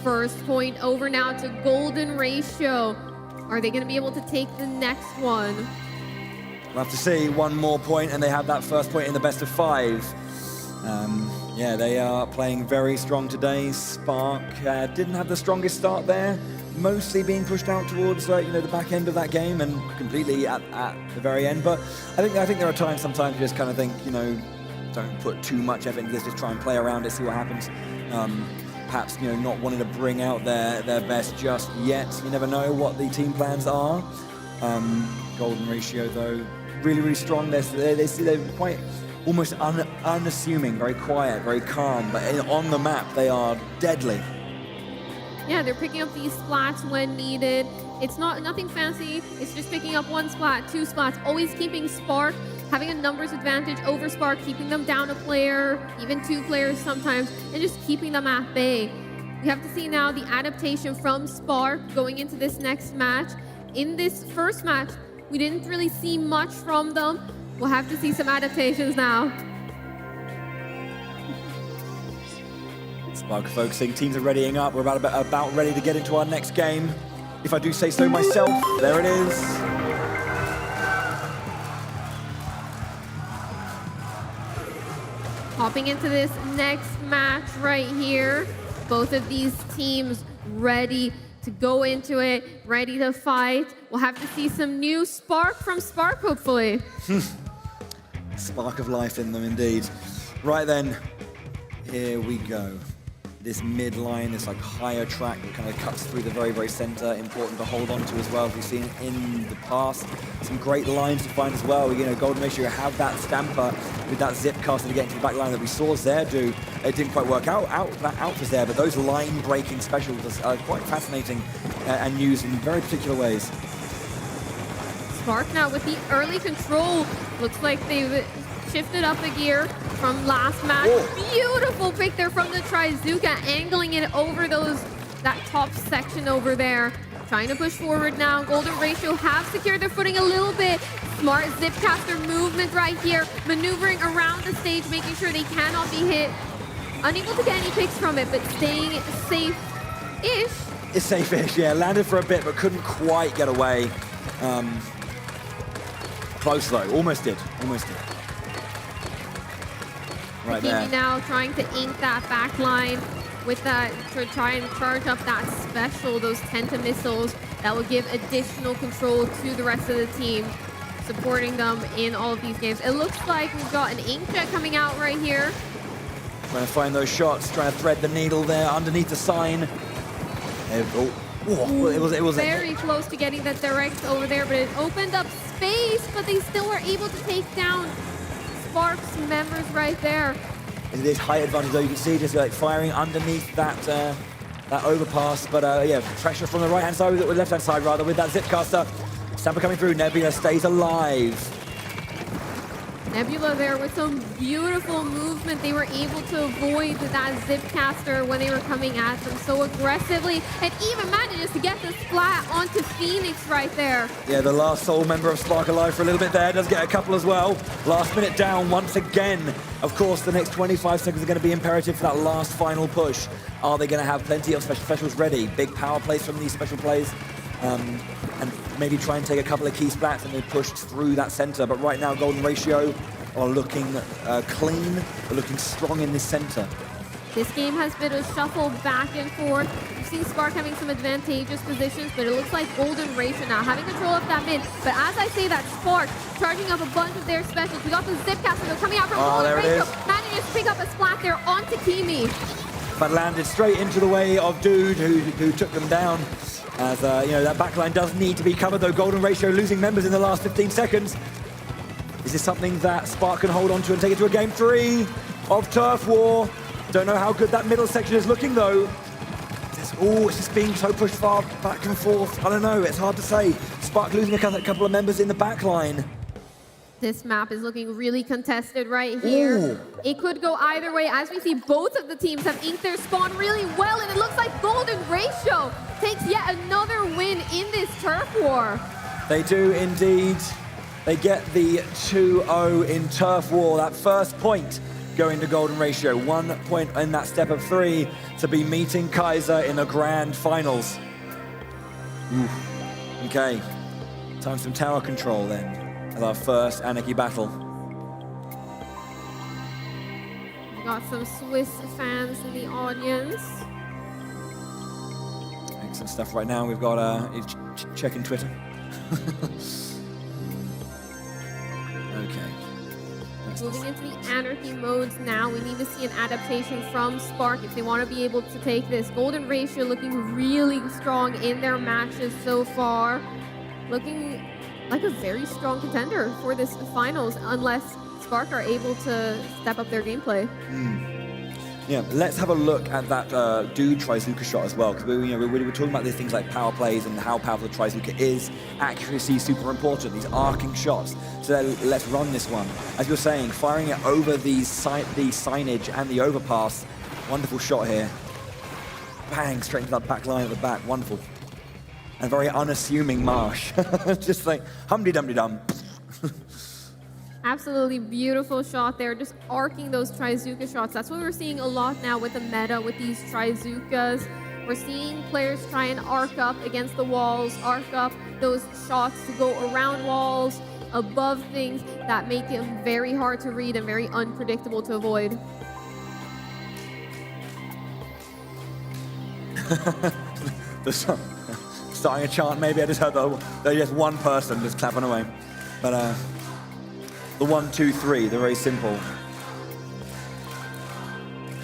First point over now to Golden Ratio. Are they going to be able to take the next one? We'll have to see. One more point and they have that first point in the best of 5. Yeah, they are playing very strong today. Spark didn't have the strongest start there, mostly being pushed out towards the back end of that game and completely at the very end. But I think there are times sometimes you just kind of think, don't put too much effort into this, just try and play around it, see what happens. Perhaps not wanting to bring out their best just yet. You never know what the team plans are. Golden Ratio though, really strong. They're quite almost unassuming, very quiet, very calm, but on the map they are deadly. Yeah, they're picking up these splats when needed. It's nothing fancy. It's just picking up 1 splat, 2 splats, always keeping Spark, having a numbers advantage over Spark, keeping them down a player, even 2 players sometimes, and just keeping them at bay. We have to see now the adaptation from Spark going into this next match. In this first match, we didn't really see much from them. We'll have to see some adaptations now. Spark focusing, teams are readying up. We're about ready to get into our next game. If I do say so myself, there it is. Hopping into this next match right here. Both of these teams ready to go into it, ready to fight. We'll have to see some new spark from Spark, hopefully. Spark of life in them, indeed. Right then, here we go. This midline, this higher track that kind of cuts through the very center, important to hold on to as well. We've seen in the past some great lines to find as well. Golden Ratio have that stamper with that zip caster to get into the back line that we saw Zare do. It didn't quite work out for Zare, but those line-breaking specials are quite fascinating and used in very particular ways. Spark now with the early control. Looks like they've shifted up a gear from last match. Oh. Beautiful pick there from the Trizuka, angling it over that top section over there. Trying to push forward now. Golden Ratio have secured their footing a little bit. Smart zipcaster movement right here. Maneuvering around the stage, making sure they cannot be hit. Unable to get any picks from it, but staying safe-ish. It's safe-ish, yeah. Landed for a bit, but couldn't quite get away. Close though, almost did. Right there. Now trying to ink that back line with that to try and charge up that special, those Tenta missiles that will give additional control to the rest of the team, supporting them in all of these games. It looks like we've got an inkjet coming out right here. Trying to find those shots, trying to thread the needle there underneath the sign. It was very close to getting that direct over there, but it opened up space, but they still were able to take down Spark's members right there. It is height advantage though, you can see just firing underneath that overpass, but yeah, pressure from the right-hand side, with the left-hand side rather, with that zipcaster. Stamper coming through, Nebula stays alive. Nebula there with some beautiful movement. They were able to avoid that zipcaster when they were coming at them so aggressively, and even manages to get the splat onto Phoenix right there. Yeah, the last sole member of Spark alive for a little bit there. Does get a couple as well. Last minute down once again. Of course, the next 25 seconds are going to be imperative for that last final push. Are they going to have plenty of specials ready? Big power plays from these special plays. And maybe try and take a couple of key splats and then push through that center. But right now, Golden Ratio are looking clean, are looking strong in this center. This game has been a shuffle back and forth. We've seen Spark having some advantageous positions, but it looks like Golden Ratio now having control of that mid. But as I say that, Spark charging up a bunch of their specials. We got the Zip Caster coming out from Golden Ratio. Managing to pick up a splat there onto Kimi. But landed straight into the way of Dude, who took them down. As you know, that backline does need to be covered, though. Golden Ratio losing members in the last 15 seconds. Is this something that Spark can hold on to and take it to a game 3 of Turf War? Don't know how good that middle section is looking, though. It's just being so pushed far back and forth. I don't know, it's hard to say. Spark losing a couple of members in the backline. This map is looking really contested right here. Ooh. It could go either way. As we see, both of the teams have inked their spawn really well, and it looks like Golden Ratio takes yet another win in this Turf War. They do indeed. They get the 2-0 in Turf War. That first point going to Golden Ratio. 1 point in that step of 3 to be meeting Kaiser in the grand finals. Oof. Okay, time for some tower control then, as our first Anarchy battle. We got some Swiss fans in the audience. Excellent stuff right now. We've got checking Twitter. Okay. Moving into the Anarchy modes now, we need to see an adaptation from Spark if they want to be able to take this. Golden Ratio looking really strong in their matches so far. Looking like a very strong contender for this finals, unless Spark are able to step up their gameplay. Yeah, let's have a look at that Dude Trizuka shot as well, because we were talking about these things like power plays and how powerful the Trizuka is. Accuracy is super important, these arcing shots. So let's run this one. As you're saying, firing it over the signage and the overpass. Wonderful shot here. Bang, straight into that back line at the back, wonderful. And very unassuming Marsh. Just like hum-de-dum-de-dum. Absolutely beautiful shot there, just arcing those Trizuka shots. That's what we're seeing a lot now with the meta, with these Trizukas. We're seeing players try and arc up against the walls, arc up those shots to go around walls, above things that make them very hard to read and very unpredictable to avoid. Starting a chant, maybe I just heard just one person just clapping away. But the 1, 2, 3, they're very simple.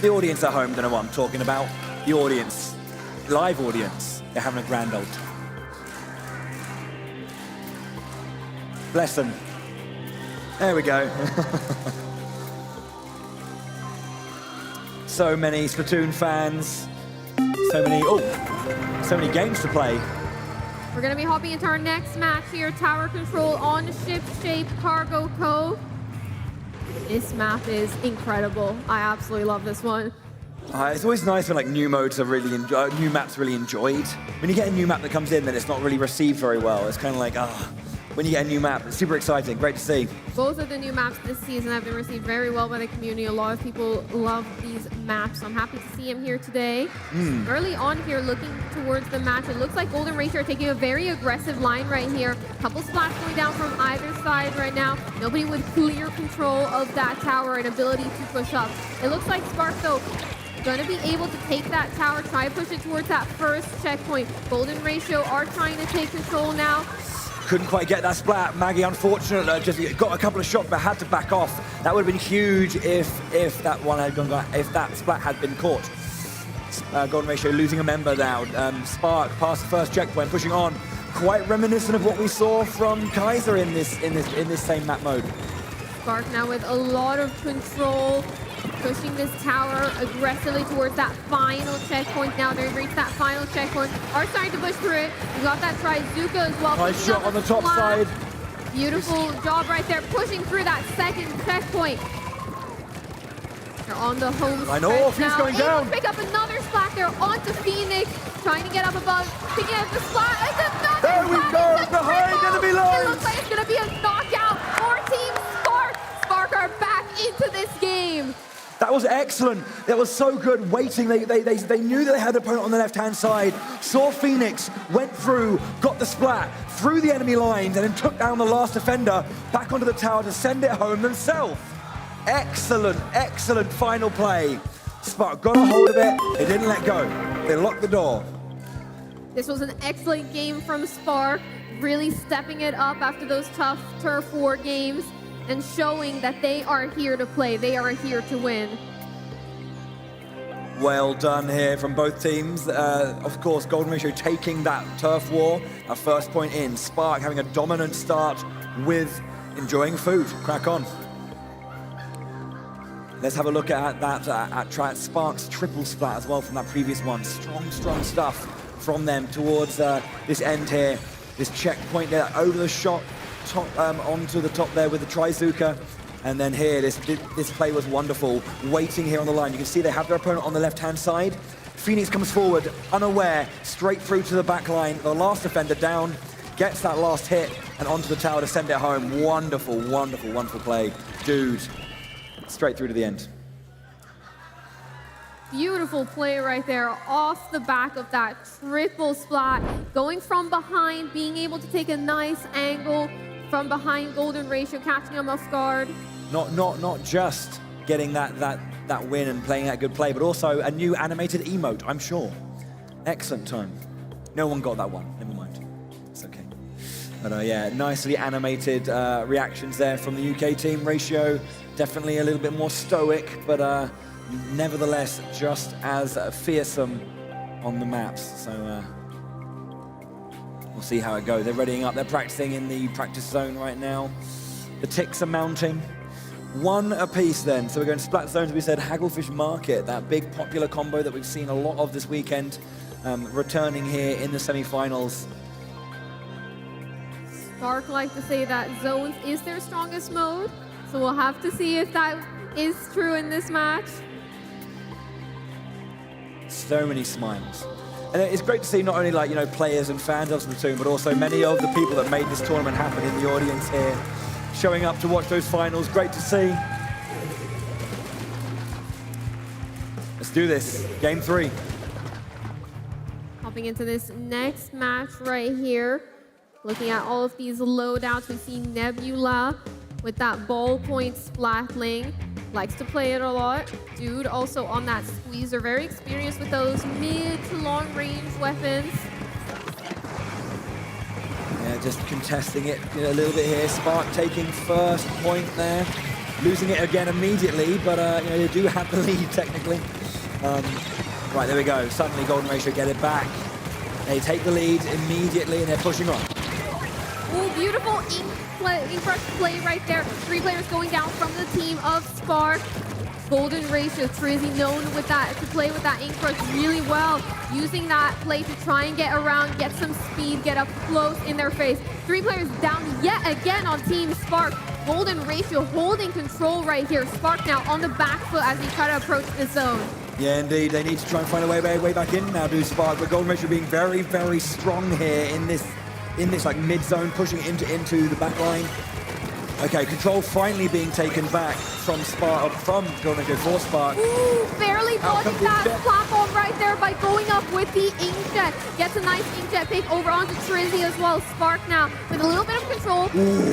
The audience at home don't know what I'm talking about. The audience, live audience, they're having a grand old time. Bless them. There we go. So many Splatoon fans, so many games to play. We're going to be hopping into our next match here, Tower Control on Ship Shape Cargo Co. This map is incredible. I absolutely love this one. It's always nice when new modes are really new maps really enjoyed. When you get a new map that comes in, then it's not really received very well. It's kind of like, when you get a new map, it's super exciting. Great to see. Both of the new maps this season have been received very well by the community. A lot of people love these maps. I'm happy to see him here today. Early on here, looking towards the match, it looks like Golden Ratio are taking a very aggressive line right here. Couple splats going down from either side right now. Nobody with clear control of that tower and ability to push up. It looks like Spark, though, going to be able to take that tower, try to push it towards that first checkpoint. Golden Ratio are trying to take control now. Couldn't quite get that splat. Maggie, unfortunately, just got a couple of shots, but had to back off. That would have been huge if that one had gone, if that splat had been caught. Golden Ratio losing a member now. Spark past the first checkpoint, pushing on. Quite reminiscent of what we saw from Kaiser in this same map mode. Spark now with a lot of control, pushing this tower aggressively towards that final checkpoint. Now they've reached that final checkpoint. Are starting to push through it. We got that Trizuka as well. Nice shot on the top side. Beautiful job right there, pushing through that second checkpoint. They're on the home stretch now. He's going down. Pick up another splat there onto Phoenix, trying to get up above, picking up the splat. It's another there we go, behind enemy lines. It looks like it's going to be a knockout for Team Spark. Spark are back into this game. That was excellent. That was so good. Waiting, they knew that they had an opponent on the left-hand side. Saw Phoenix, went through, got the splat, through the enemy lines, and then took down the last defender back onto the tower to send it home themselves. Excellent, excellent final play. Spark got a hold of it. They didn't let go. They locked the door. This was an excellent game from Spark, really stepping it up after those tough Turf War games and showing that they are here to play. They are here to win. Well done here from both teams. Of course, Golden Ratio taking that Turf War, a first point in. Spark having a dominant start with enjoying food. Crack on. Let's have a look at that at Spark's triple splat as well from that previous one. Strong, strong stuff from them towards this end here. This checkpoint there over the shot, onto the top there with the Trizuka. And then here, this play was wonderful. Waiting here on the line. You can see they have their opponent on the left-hand side. Phoenix comes forward, unaware, straight through to the back line. The last defender down, gets that last hit, and onto the tower to send it home. Wonderful, wonderful, wonderful play. Dude, straight through to the end. Beautiful play right there off the back of that triple splat. Going from behind, being able to take a nice angle from behind Golden Ratio, catching him off guard. Not just getting that win and playing that good play, but also a new animated emote, I'm sure. Excellent time. No one got that one, never mind. It's okay. But yeah, nicely animated reactions there from the UK team. Ratio, definitely a little bit more stoic, but nevertheless, just as fearsome on the maps. So we'll see how it goes. They're readying up. They're practicing in the practice zone right now. The ticks are mounting. One apiece then. So we're going to Splat Zones, we said Hagglefish Market, that big popular combo that we've seen a lot of this weekend, returning here in the semi-finals. Spark like to say that Zones is their strongest mode, so we'll have to see if that is true in this match. So many smiles. And it's great to see not only players and fans of Splatoon, but also many of the people that made this tournament happen in the audience here, showing up to watch those finals. Great to see. Let's do this. Game 3. Hopping into this next match right here. Looking at all of these loadouts, we see Nebula with that ballpoint splatling. Likes to play it a lot. Dude also on that squeezer, very experienced with those mid to long range weapons. Yeah, just contesting it a little bit here. Spark taking first point there. Losing it again immediately, but they do have the lead technically. Right, there we go. Suddenly Golden Ratio get it back. They take the lead immediately and they're pushing on. Ooh, beautiful ink brush play right there. 3 players going down from the team of Spark. Golden Ratio, Trizzy known with that, to play with that ink brush really well. Using that play to try and get around, get some speed, get up close in their face. 3 players down yet again on Team Spark. Golden Ratio holding control right here. Spark now on the back foot as they try to approach the zone. Yeah, indeed. They need to try and find a way back in now, do Spark. But Golden Ratio being very, very strong here in this like mid-zone, pushing into the back line. Okay, control finally being taken back from Spark, from Golden Ratio for Spark. Ooh, barely dodging that platform right there by going up with the inkjet. Gets a nice inkjet pick over onto Trizzy as well. Spark now with a little bit of control.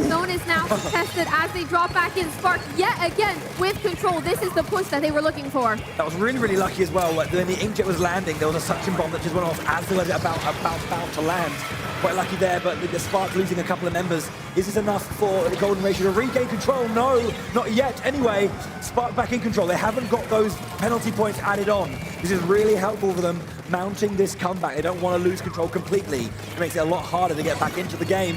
Zone is now contested as they drop back in. Spark yet again with control. This is the push that they were looking for. That was really, really lucky as well. When the inkjet was landing, there was a suction bomb that just went off as they were about to land. Quite lucky there, but the Spark losing a couple of members. Is this enough for the Golden Ratio to regain control? No, not yet. Anyway, Spark back in control. They haven't got those penalty points added on. This is really helpful for them, mounting this comeback. They don't want to lose control completely. It makes it a lot harder to get back into the game.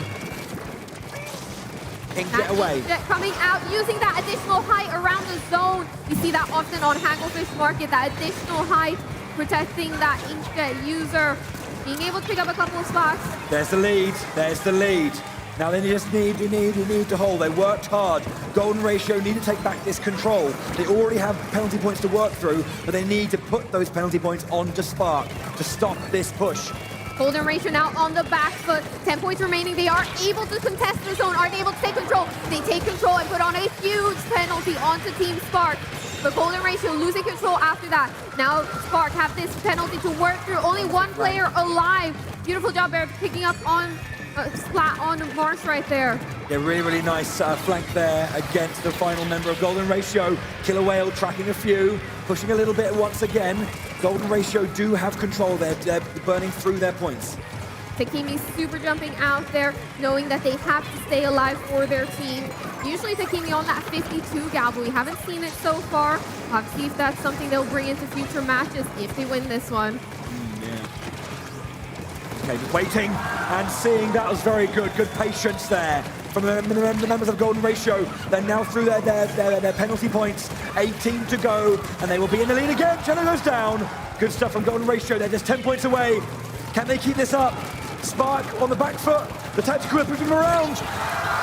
Inkjet away. Inkjet coming out, using that additional height around the zone. You see that often on Hagglefish Market, that additional height, protecting that Inkjet user. Being able to pick up a couple of spots. There's the lead. There's the lead. Now they just need to hold. They worked hard. Golden Ratio need to take back this control. They already have penalty points to work through, but they need to put those penalty points onto Spark to stop this push. Golden Ratio now on the back foot. 10 points remaining. They are able to contest the zone. Are they able to take control? They take control and put on a huge penalty onto Team Spark. but Golden Ratio losing control after that. Now Spark have this penalty to work through. Only one player alive. Beautiful job there, picking up on Splat on Marsh right there. Yeah, really, really nice flank there against the final member of Golden Ratio. Killer Whale tracking a few, pushing a little bit once again. Golden Ratio do have control there. They're burning through their points. Takimi super jumping out there, knowing that they have to stay alive for their team. Usually Takimi on that 52 gal, but we haven't seen it so far. We'll have to see if that's something they'll bring into future matches if they win this one. Yeah. Okay, just waiting and seeing. That was very good. Good patience there from the members of Golden Ratio. They're now through their penalty points. 18 to go, and they will be in the lead again. Jello goes down. Good stuff from Golden Ratio. They're just 10 points away. Can they keep this up? Spark on the back foot. The tactical is pushing him around.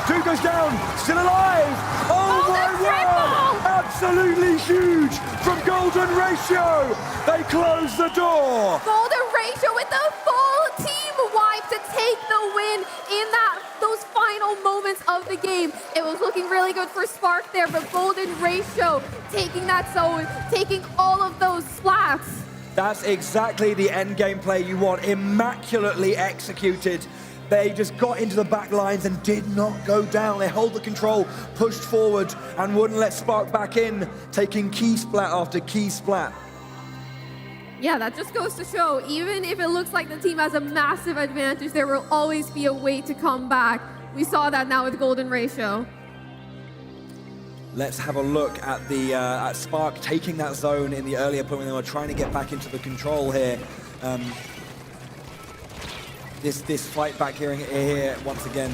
Dude goes down. Still alive. Oh my word! Absolutely huge from Golden Ratio. They close the door. Golden Ratio with the full team wipe to take the win in those final moments of the game. It was looking really good for Spark there, but Golden Ratio taking that zone, taking all of those splats. That's exactly the end game play you want. Immaculately executed. They just got into the back lines and did not go down. They hold the control, pushed forward, and wouldn't let Spark back in, taking key splat after key splat. Yeah, that just goes to show, even if it looks like the team has a massive advantage, there will always be a way to come back. We saw that now with Golden Ratio. Let's have a look at the at Spark taking that zone in the earlier point when they were trying to get back into the control here. This fight back here once again.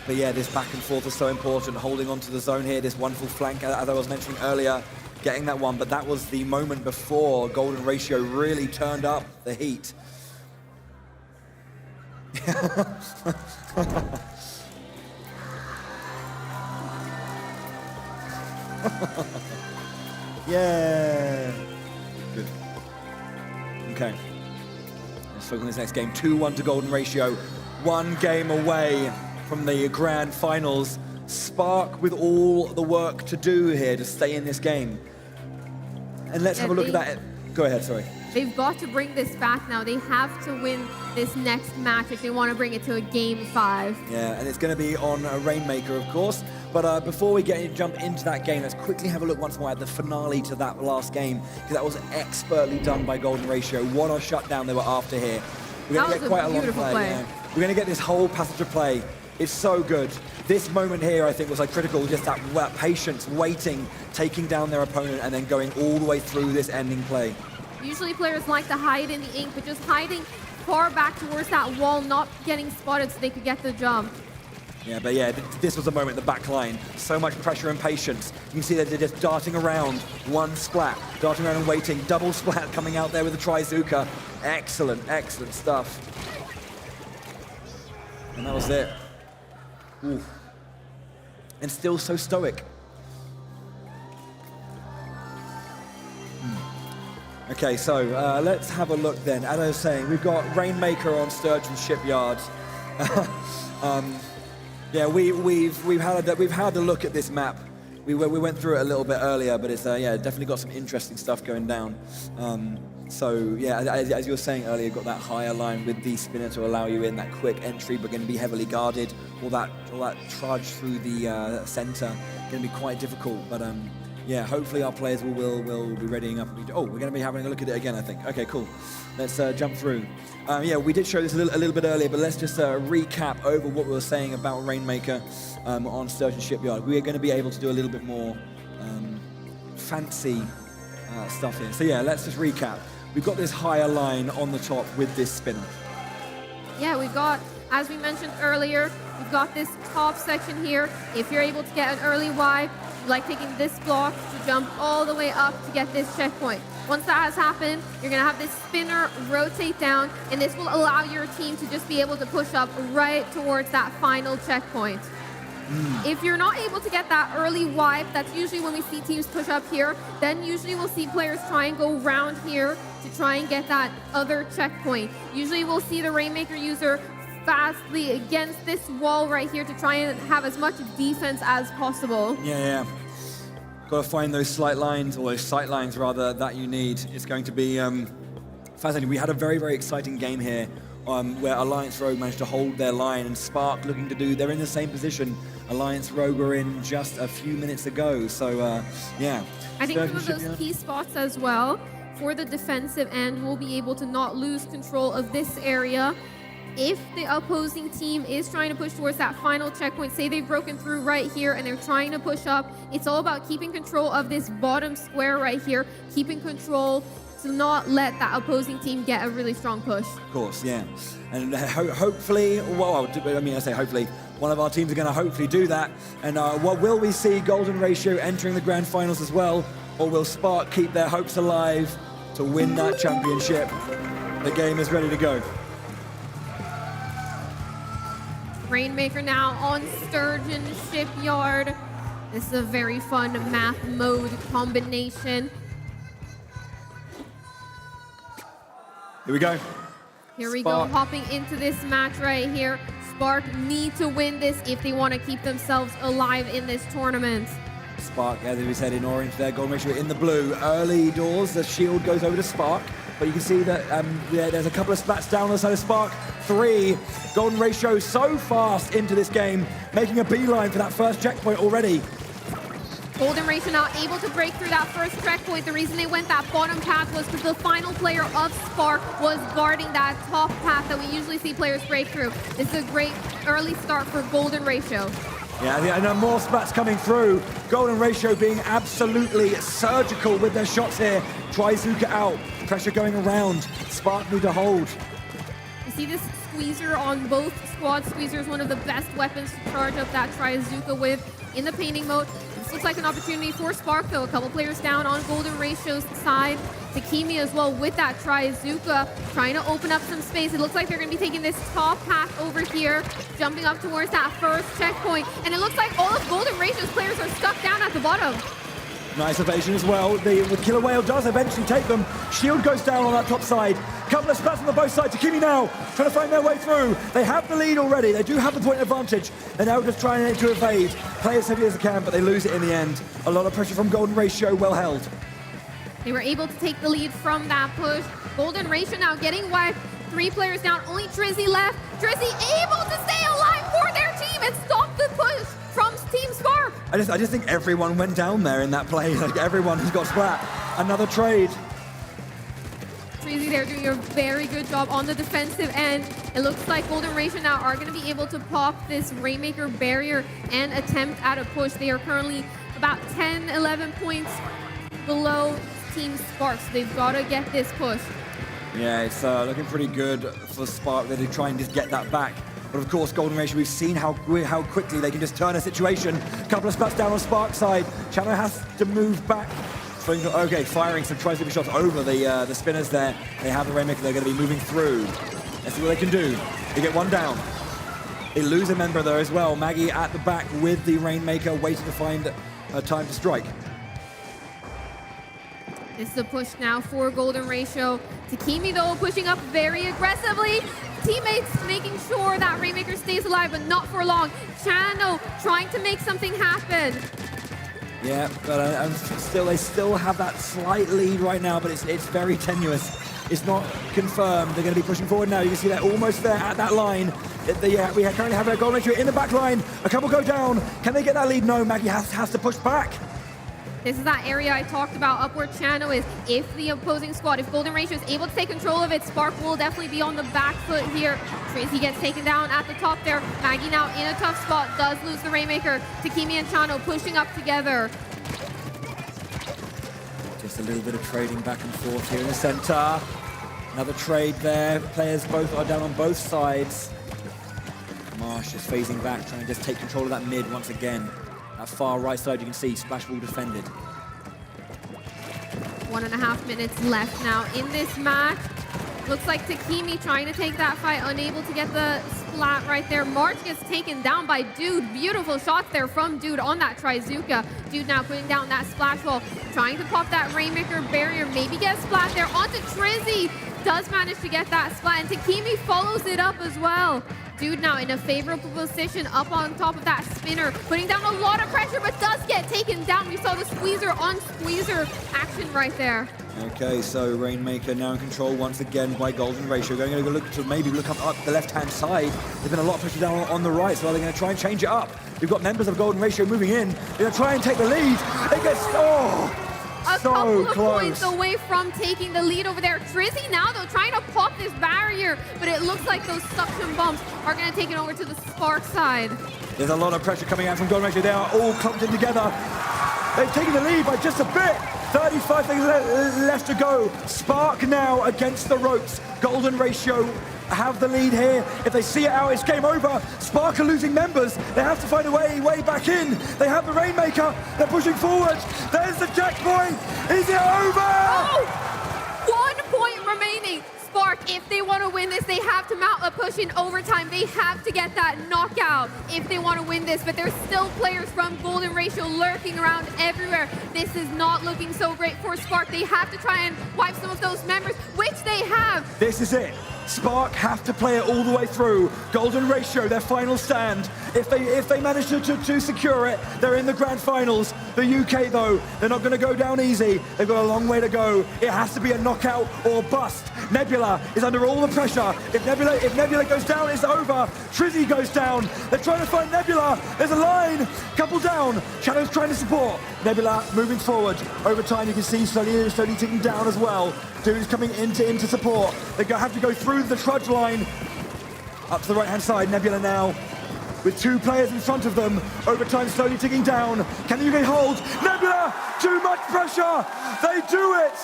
But yeah, this back and forth is so important. Holding on to the zone here, this wonderful flank, as I was mentioning earlier, getting that one. But that was the moment before Golden Ratio really turned up the heat. Yeah. Good. Okay. Let's focus on this next game. 2-1 to Golden Ratio. One game away from the grand finals. Spark with all the work to do here to stay in this game. And let's have a look at that. Go ahead, sorry. They've got to bring this back now. They have to win this next match if they want to bring it to a game 5. Yeah, and it's going to be on Rainmaker, of course. But before we jump into that game, let's quickly have a look once more at the finale to that last game, because that was expertly done by Golden Ratio. What a shutdown they were after here. We're going to get quite a long play. Yeah. We're going to get this whole passage of play. It's so good. This moment here, I think, was like critical. Just that patience, waiting, taking down their opponent, and then going all the way through this ending play. Usually players like to hide in the ink, but just hiding far back towards that wall, not getting spotted so they could get the jump. Yeah, but yeah, this was the moment, the back line. So much pressure and patience. You can see that they're just darting around. One splat, darting around and waiting. Double splat coming out there with the Trizuka. Excellent, excellent stuff. And that was it. Ooh. And still so stoic. Okay, so let's have a look then. As I was saying, we've got Rainmaker on Sturgeon Shipyard. Yeah, we've had a look at this map. We went through it a little bit earlier, but it's yeah, definitely got some interesting stuff going down. So yeah, as you were saying earlier, you've got that higher line with the spinner to allow you in that quick entry, but going to be heavily guarded. All that trudge through the center going to be quite difficult. But yeah, hopefully our players will be readying up. Oh, we're going to be having a look at it again, I think. Okay, cool. Let's jump through. Yeah, we did show this a little bit earlier, but let's just recap over what we were saying about Rainmaker on Sturgeon Shipyard. We are going to be able to do a little bit more fancy stuff here. So yeah, let's just recap. We've got this higher line on the top with this spinner. Yeah, we've got, as we mentioned earlier, we've got this top section here. If you're able to get an early wipe, like taking this block to jump all the way up to get this checkpoint. Once that has happened, you're going to have this spinner rotate down, and this will allow your team to just be able to push up right towards that final checkpoint. If you're not able to get that early wipe, that's usually when we see teams push up here, then usually we'll see players try and go round here to try and get that other checkpoint. Usually we'll see the Rainmaker user fastly against this wall right here to try and have as much defense as possible. Yeah. got to find those slight lines, or those sight lines rather, that you need. It's going to be fascinating. We had a very, very exciting game here where Alliance Rogue managed to hold their line, and Spark looking to do, they're in the same position Alliance Rogue were in just a few minutes ago. So, yeah. I think some of those key spots as well for the defensive end will be able to not lose control of this area. If the opposing team is trying to push towards that final checkpoint, say they've broken through right here and they're trying to push up, it's all about keeping control of this bottom square right here, keeping control to not let that opposing team get a really strong push. Of course, yeah. And hopefully, well, I mean, I say hopefully, one of our teams are going to hopefully do that. And what will we see Golden Ratio entering the grand finals as well? Or will Spark keep their hopes alive to win that championship? The game is ready to go. Rainmaker now on Sturgeon Shipyard. This is a very fun math mode combination. Here we go. Here we go, hopping into this match right here. Spark need to win this if they want to keep themselves alive in this tournament. Spark, as we said, in orange there, Golden Ratio in the blue. Early doors, the shield goes over to Spark, but you can see that there's a couple of splats down on the side of Spark. 3, Golden Ratio so fast into this game, making a beeline for that first checkpoint already. Golden Ratio now able to break through that first checkpoint. The reason they went that bottom path was because the final player of Spark was guarding that top path that we usually see players break through. This is a great early start for Golden Ratio. Yeah, and more splats coming through. Golden Ratio being absolutely surgical with their shots here. Trizooka out, pressure going around. Spark need to hold. You see this squeezer on both squads. Squeezer is one of the best weapons to charge up that Trizooka with in the painting mode. This looks like an opportunity for Spark though. A couple players down on Golden Ratio's side. Takimi as well with that Trizooka, trying to open up some space. It looks like they're going to be taking this top path over here, jumping up towards that first checkpoint. And it looks like all of Golden Ratio's players are stuck down at the bottom. Nice evasion as well. The killer whale does eventually take them. Shield goes down on that top side. Couple of splats on the both sides. Takimi now trying to find their way through. They have the lead already. They do have the point advantage. They're now just trying to evade. Play as heavy as they can, but they lose it in the end. A lot of pressure from Golden Ratio, well held. They were able to take the lead from that push. Golden Ratio now getting wiped. 3 players down, only Drizzy left. Drizzy able to stay alive for their team and stop the push from Team Spark. I just think everyone went down there in that play. Like everyone has got splat. Another trade. Drizzy there doing a very good job on the defensive end. It looks like Golden Ratio now are going to be able to pop this Rainmaker barrier and attempt at a push. They are currently about 10, 11 points below Team Spark, so they've got to get this push. Yeah, it's looking pretty good for Spark. They're trying to get that back. But of course, Golden Ratio, we've seen how quickly they can just turn a situation. Couple of splats down on Spark's side. Channel has to move back. Okay, firing some Trizooka shots over the spinners there. They have the Rainmaker, they're going to be moving through. Let's see what they can do. They get one down. They lose a member there as well. Maggie at the back with the Rainmaker, waiting to find a time to strike. This is a push now for Golden Ratio. Takimi, though, pushing up very aggressively. Teammates making sure that Rainmaker stays alive, but not for long. Chano trying to make something happen. Yeah, but they still have that slight lead right now, but it's very tenuous. It's not confirmed. They're going to be pushing forward now. You can see they're almost there at that line. We currently have a Golden Ratio in the back line. A couple go down. Can they get that lead? No, Maggie has to push back. This is that area I talked about. Upward channel is if the opposing squad, if Golden Ratio is able to take control of it, Spark will definitely be on the back foot here. Tracy gets taken down at the top there. Maggie now in a tough spot, does lose the Rainmaker. Takimi and Chano pushing up together. Just a little bit of trading back and forth here in the center. Another trade there. Players both are down on both sides. Marsh is phasing back, trying to just take control of that mid once again. That far right side, you can see Splash Ball defended. 1.5 minutes left now in this match. Looks like Takimi trying to take that fight, unable to get the splat right there. March gets taken down by Dude. Beautiful shots there from Dude on that Trizooka. Dude now putting down that splash wall, trying to pop that Rainmaker barrier, maybe get a splat there onto Trizzy. Does manage to get that splat, and Takimi follows it up as well. Dude now in a favorable position up on top of that spinner, putting down a lot of pressure, but does get taken taken down. We saw the squeezer on squeezer action right there. Okay, so Rainmaker now in control once again by Golden Ratio. Going to look to maybe look up the left-hand side. There's been a lot of pressure down on the right, so are they going to try and change it up? We've got members of Golden Ratio moving in. They're going to try and take the lead. It gets, A so couple of close. points away from taking the lead over there. Trizzy now, though, trying to pop this barrier, but it looks like those suction bumps are going to take it over to the Spark side. There's a lot of pressure coming out from Golden Ratio. They are all clumped in together. They've taken the lead by just a bit. 35 seconds left to go. Spark now against the ropes. Golden Ratio have the lead here. If they see it out, it's game over. Spark are losing members. They have to find a way back in. They have the Rainmaker. They're pushing forward. There's the checkpoint. Is it over? Oh! 1 point remaining. Spark, if they want to win this, they have to mount a push in overtime. They have to get that knockout if they want to win this, but there's still players from Golden Ratio lurking around everywhere. This is not looking so great for Spark. They have to try and wipe some of those members, which they have. This is it. Spark have to play it all the way through. Golden Ratio, their final stand. If they manage to secure it, they're in the grand finals. The UK, though, they're not going to go down easy. They've got a long way to go. It has to be a knockout or bust. Nebula is under all the pressure. If Nebula goes down, it's over. Trizzy goes down. They're trying to find Nebula. There's a line. Couple down. Shadow's trying to support. Nebula moving forward. Over time, you can see slowly ticking down as well. Dude's coming into support. They're going to have to go through the trudge line. Up to the right-hand side, Nebula now with 2 players in front of them. Overtime slowly ticking down. Can the UK hold? Nebula, too much pressure. They do it.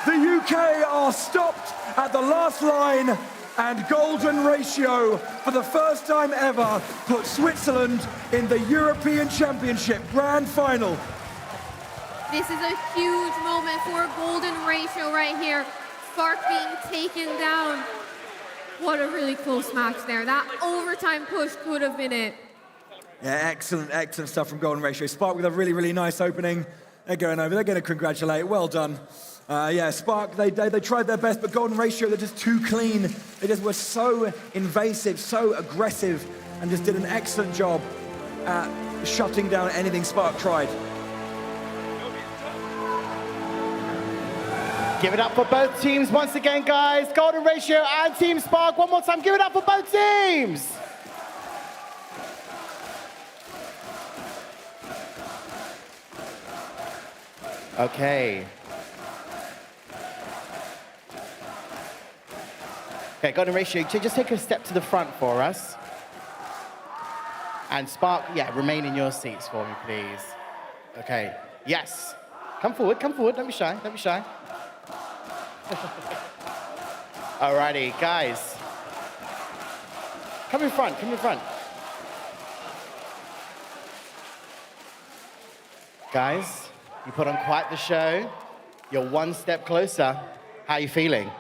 The UK are stopped at the last line, and Golden Ratio, for the first time ever, put Switzerland in the European Championship Grand Final. This is a huge moment for Golden Ratio right here. Spark being taken down. What a really close match there. That overtime push could have been it. Yeah, excellent stuff from Golden Ratio. Spark with a really nice opening. They're going over. They're going to congratulate. Well done. Yeah, Spark, they tried their best, but Golden Ratio, they're just too clean. They just were so invasive, so aggressive, and just did an excellent job at shutting down anything Spark tried. Give it up for both teams once again, guys. Golden Ratio and Team Spark. One more time, give it up for both teams. Okay. Okay, Golden Ratio, just take a step to the front for us. And Spark, yeah, remain in your seats for me, please. Okay, yes. Come forward, don't be shy, don't be shy. Alrighty, guys. Come in front, come in front. Guys, you put on quite the show. You're one step closer. How are you feeling?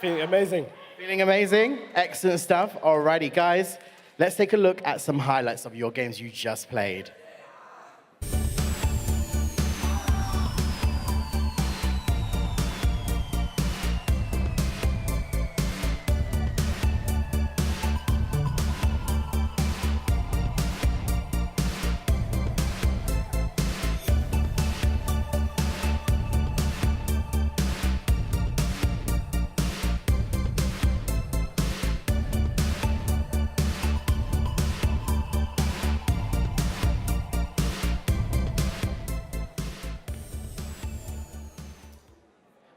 Feeling amazing. Feeling amazing? Excellent stuff. Alrighty, guys. Let's take a look at some highlights of your games you just played.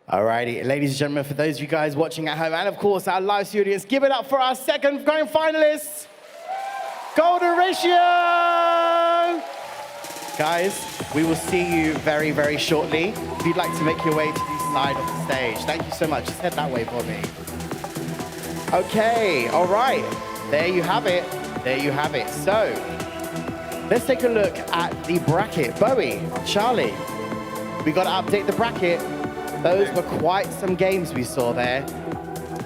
Alrighty, ladies and gentlemen, for those of you guys watching at home, and of course our live audience, give it up for our second grand finalists, Golden Ratio! Guys, we will see you very, very shortly. If you'd like to make your way to the side of the stage. Thank you so much. Just head that way for me. Okay, all right. There you have it. There you have it. So, let's take a look at the bracket. Bowie, Charlie, we got to update the bracket. Those were quite some games we saw there.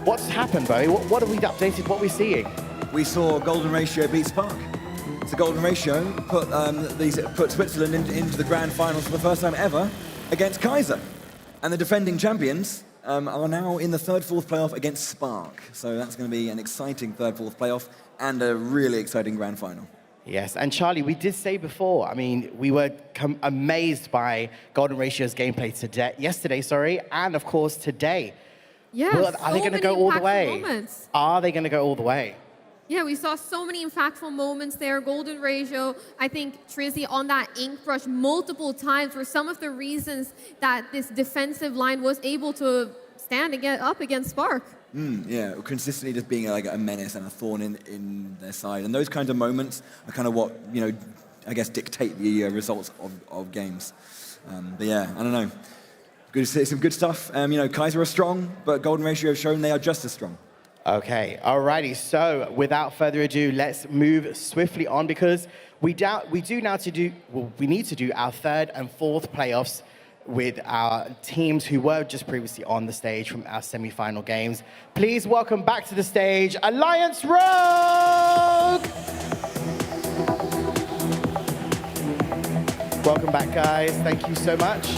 What's happened, Bowie? What have we updated? What are we seeing? We saw Golden Ratio beat Spark. So Golden Ratio put Switzerland into the grand finals for the first time ever against Kaiser. And the defending champions are now in the third-fourth playoff against Spark. So that's going to be an exciting third-fourth playoff and a really exciting grand final. Yes, and Charlie, we did say before, I mean, we were amazed by Golden Ratio's gameplay yesterday, and of course today. Yeah, Well, are they going to go all the way? Moments. Are they going to go all the way? Yeah, we saw so many impactful moments there. Golden Ratio, I think Trizzy on that ink brush multiple times were some of the reasons that this defensive line was able to stand up against Spark. Yeah, consistently just being like a menace and a thorn in their side. And those kinds of moments are kind of what, I guess dictate the results of games. But yeah, I don't know. Some good stuff. Kaiser are strong, but Golden Ratio have shown they are just as strong. Okay, alrighty. So without further ado, let's move swiftly on because we need to do our third and fourth playoffs with our teams who were just previously on the stage from our semi-final games. Please welcome back to the stage, Alliance Rogue! Welcome back, guys. Thank you so much.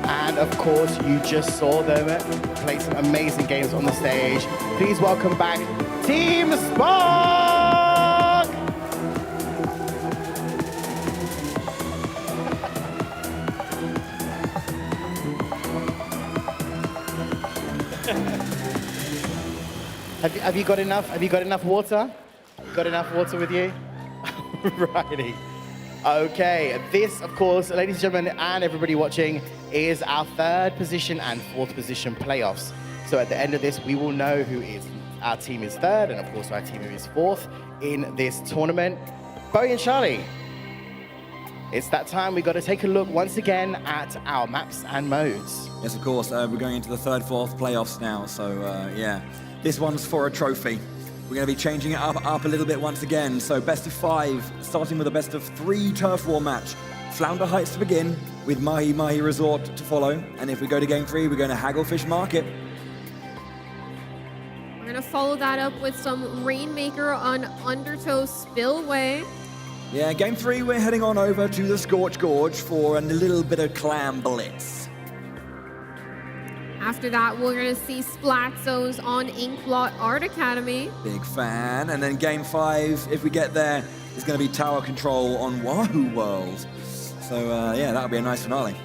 And of course, you just saw them play some amazing games on the stage. Please welcome back Team Spark! Have you got enough? Have you got enough water? Got enough water with you? Righty. Okay, this, of course, ladies and gentlemen, and everybody watching, is our third position and fourth position playoffs. So at the end of this, we will know our team is third, and of course our team is fourth in this tournament. Bowie and Charlie, it's that time. We got to take a look once again at our maps and modes. Yes, of course. We're going into the third, fourth playoffs now. So yeah, this one's for a trophy. We're going to be changing it up a little bit once again. So best of 5, starting with a best of 3 turf war match. Flounder Heights to begin, with Mahi Mahi Resort to follow. And if we go to game 3, we're going to Hagglefish Market. We're going to follow that up with some Rainmaker on Undertow Spillway. Yeah, game 3, we're heading on over to the Scorch Gorge for a little bit of Clam Blitz. After that, we're going to see Splat Zones on Inkblot Art Academy. Big fan. And then game 5, if we get there, is going to be Tower Control on Wahoo World. So yeah, that'll be a nice finale.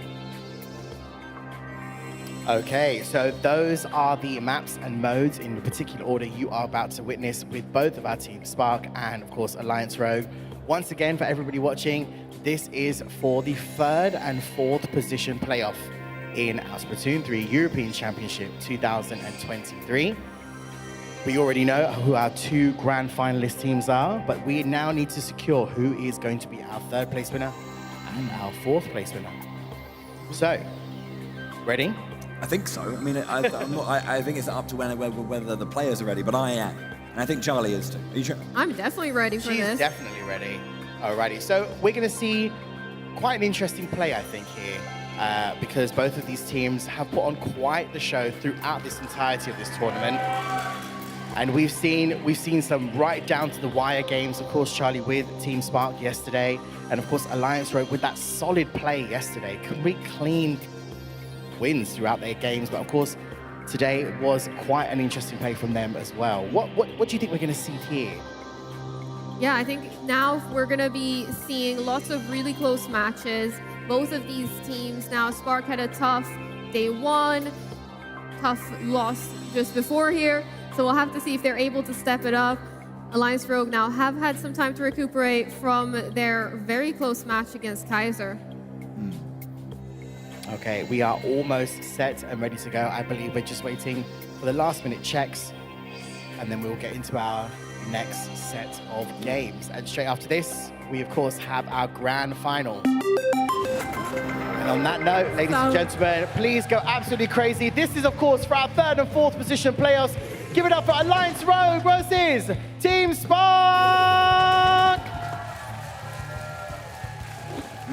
Okay, so those are the maps and modes in the particular order you are about to witness with both of our teams, Spark and, of course, Alliance Rogue. Once again, for everybody watching, this is for the third and fourth position playoff in our Splatoon 3 European Championship 2023. We already know who our 2 grand finalist teams are, but we now need to secure who is going to be our third place winner and our fourth place winner. So, ready? I think so. I mean, I think it's up to whether the players are ready, but I am. And I think Charlie is too. Are you sure? I'm definitely ready for this. She's definitely ready. Alrighty, so we're going to see quite an interesting play, I think, here. Because both of these teams have put on quite the show throughout this entirety of this tournament. And we've seen some right down to the wire games, of course, Charlie, with Team Spark yesterday. And of course, Alliance Rogue with that solid play yesterday. Complete clean wins throughout their games. But of course, today was quite an interesting play from them as well. What do you think we're going to see here? Yeah, I think now we're going to be seeing lots of really close matches. Both of these teams now, Spark had a tough day 1, tough loss just before here. So we'll have to see if they're able to step it up. Alliance Rogue now have had some time to recuperate from their very close match against Kaiser. Okay, we are almost set and ready to go. I believe we're just waiting for the last minute checks, and then we'll get into our next set of games. And straight after this, we of course have our grand final. And on that note, ladies and gentlemen, please go absolutely crazy. This is, of course, for our third and fourth position playoffs. Give it up for Alliance Rogue versus Team Spark!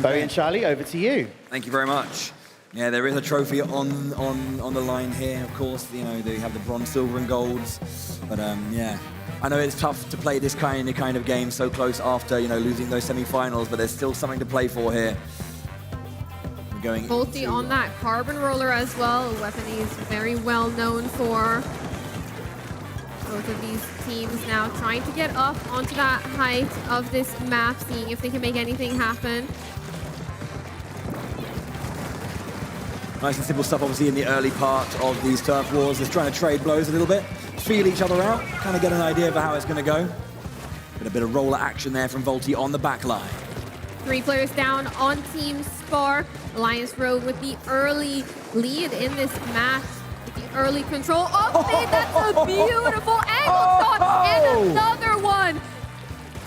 Bowie and Charlie, over to you. Thank you very much. Yeah, there is a trophy on the line here, of course. They have the bronze, silver, and golds. But yeah, I know it's tough to play this kind of game so close after losing those semi-finals, but there's still something to play for here. We're going Volty on that carbon roller as well, a weapon he's very well known for. Both of these teams now trying to get up onto that height of this map, seeing if they can make anything happen. Nice and simple stuff, obviously, in the early part of these turf wars. Just trying to trade blows a little bit, feel each other out, kind of get an idea of how it's going to go. But a bit of roller action there from Volti on the back line. 3 players down on Team Spark. Alliance Rogue with the early lead in this match. With the early control. That's a beautiful angle shot and another one.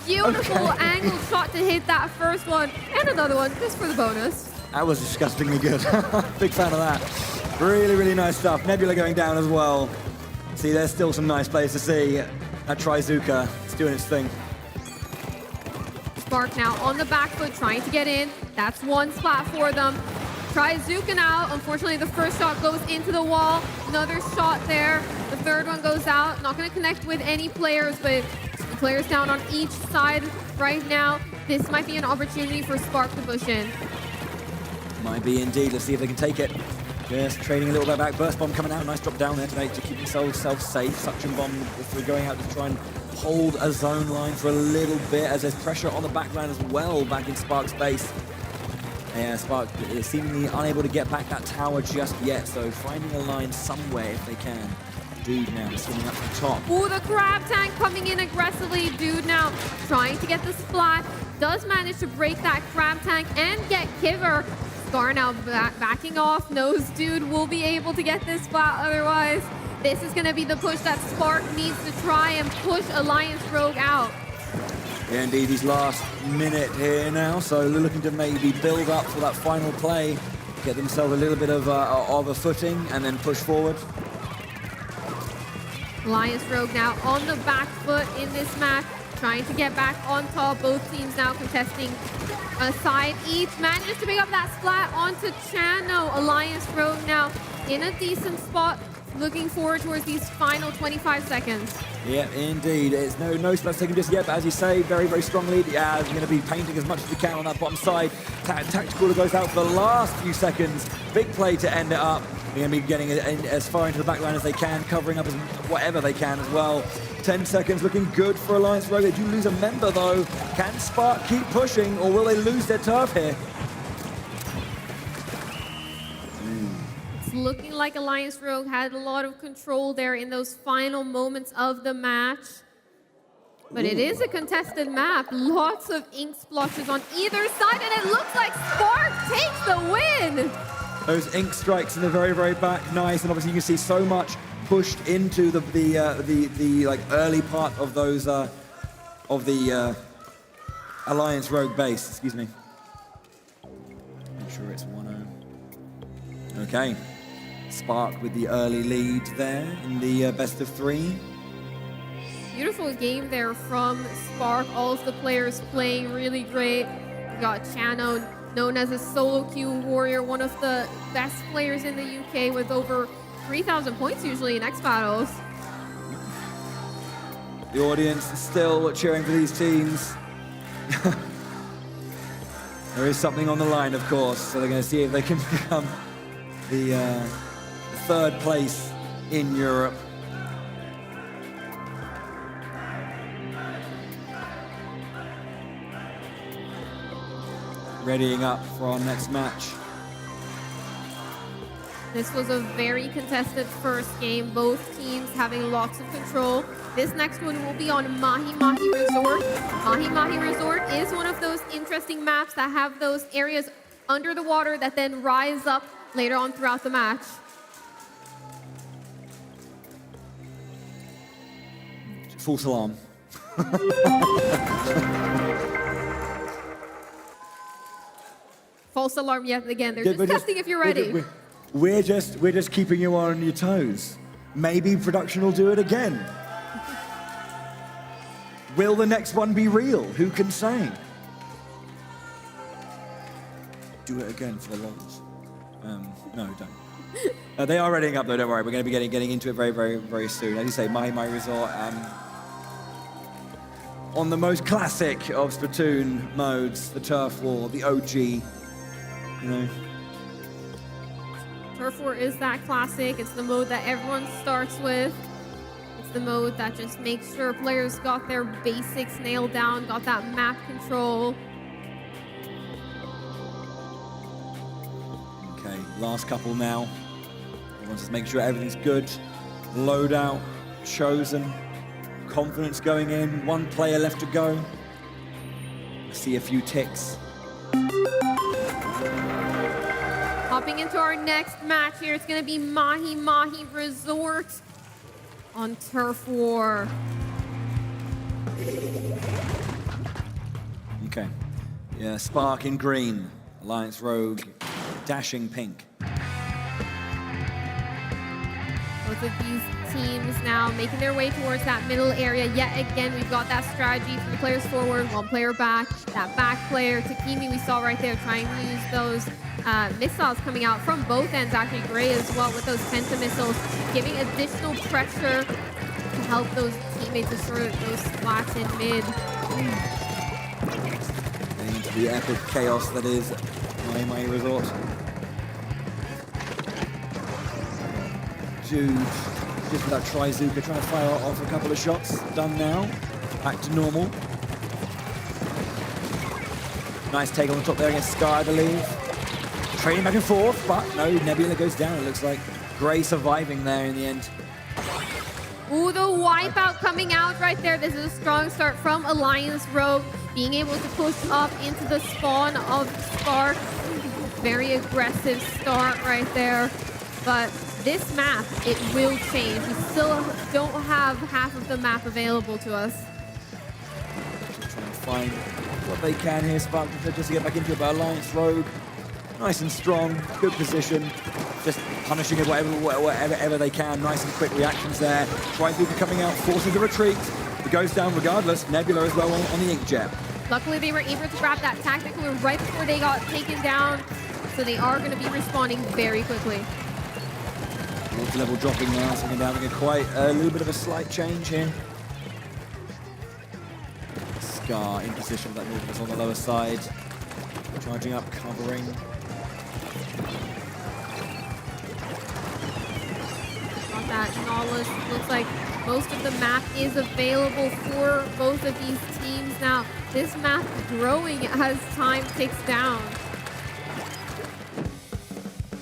Beautiful angle shot to hit that first one. And another one just for the bonus. That was disgustingly good. Big fan of that. Really, really nice stuff. Nebula going down as well. See, there's still some nice plays to see. That Trizuka, it's doing its thing. Spark now on the back foot, trying to get in. That's one spot for them. Trizuka now. Unfortunately, the first shot goes into the wall. Another shot there. The third one goes out. Not going to connect with any players, but the players down on each side right now. This might be an opportunity for Spark to push in. Might be indeed. Let's see if they can take it. Just trading a little bit back. Burst bomb coming out. Nice drop down there today to keep themselves safe. Suction bomb if we're going out to try and hold a zone line for a little bit as there's pressure on the back line as well back in Spark's base. Yeah, Spark is seemingly unable to get back that tower just yet, so finding a line somewhere if they can. Dude now swimming up the top. Ooh, the grab tank coming in aggressively. Dude now trying to get the splat. Does manage to break that grab tank and get Kiver. Scar now backing off. Knows Dude will be able to get this spot otherwise. This is going to be the push that Spark needs to try and push Alliance Rogue out. Yeah, indeed, his last minute here now, so they're looking to maybe build up for that final play, get themselves a little bit of a footing, and then push forward. Alliance Rogue now on the back foot in this match, trying to get back on top. Both teams now contesting a side each. Manages to pick up that splat onto Chano. Alliance Rogue now in a decent spot. Looking forward towards these final 25 seconds. Yeah, indeed. It's no split second just yet, but as you say, very, very strong lead. Yeah, we're going to be painting as much as we can on that bottom side. Tactical goes out for the last few seconds. Big play to end it up. They're going to be getting as far into the back line as they can, covering up as whatever they can as well. 10 seconds looking good for Alliance Rogue. They do lose a member, though. Can Spark keep pushing, or will they lose their turf here? Looking like Alliance Rogue had a lot of control there in those final moments of the match. But it is a contested map. Lots of ink splotches on either side, and it looks like Spark takes the win. Those ink strikes in the very, very back, nice, and obviously you can see so much pushed into the like early part of those Alliance Rogue base. Excuse me. Make sure it's 1-0. Okay. Spark with the early lead there in the best of 3. Beautiful game there from Spark. All of the players playing really great. We got Chano, known as a solo queue warrior, one of the best players in the UK with over 3,000 points usually in X Battles. The audience is still cheering for these teams. There is something on the line, of course, so they're going to see if they can become the third place in Europe. Readying up for our next match. This was a very contested first game, both teams having lots of control. This next one will be on Mahi Mahi Resort. Mahi Mahi Resort is one of those interesting maps that have those areas under the water that then rise up later on throughout the match. False alarm. False alarm yet again. They're just testing if you're ready. We're just keeping you on your toes. Maybe production will do it again. Will the next one be real? Who can say? Do it again for the lols. No, don't. They are readying up though, don't worry. We're going to be getting into it very, very, very soon. As you say, Mahi Mahi Resort, on the most classic of Splatoon modes, the Turf War, the OG, you know. Turf War is that classic. It's the mode that everyone starts with. It's the mode that just makes sure players got their basics nailed down, got that map control. Okay, last couple now. Everyone just make sure everything's good. Loadout chosen. Confidence going in. One player left to go. I see a few ticks. Hopping into our next match here, it's going to be Mahi Mahi Resort on Turf War. Okay. Yeah, Spark in green. Alliance Rogue dashing pink. Both of these teams now making their way towards that middle area. Yet again, we've got that strategy. 3 players forward, 1 player back. That back player, Takimi, we saw right there, trying to use those missiles coming out from both ends. Actually, Gray as well with those Penta missiles, giving additional pressure to help those teammates assure those splats in mid. Getting into the epic chaos that is my resort. Jude, just with that Trizuka, trying to fire off a couple of shots. Done now. Back to normal. Nice take on the top there against Sky, I believe. Trading back and forth, but no, Nebula goes down. It looks like Gray surviving there in the end. Ooh, the wipeout coming out right there. This is a strong start from Alliance Rogue, being able to push up into the spawn of Spark. Very aggressive start right there. But this map, it will change. We still don't have half of the map available to us. Trying to find what they can here. Spark just to get back into it, but Alliance Rogue, nice and strong, good position. Just punishing it whatever they can. Nice and quick reactions there. Trizuka coming out, forcing the retreat. It goes down regardless. Nebula as well on the Inkjet. Luckily, they were able to grab that tactical right before they got taken down. So they are going to be responding very quickly. Level dropping now, so we're having quite a little bit of a slight change here. Scar in position with that Nautilus on the lower side. Charging up, covering. Got that Nautilus. Looks like most of the map is available for both of these teams now. This map growing as time ticks down.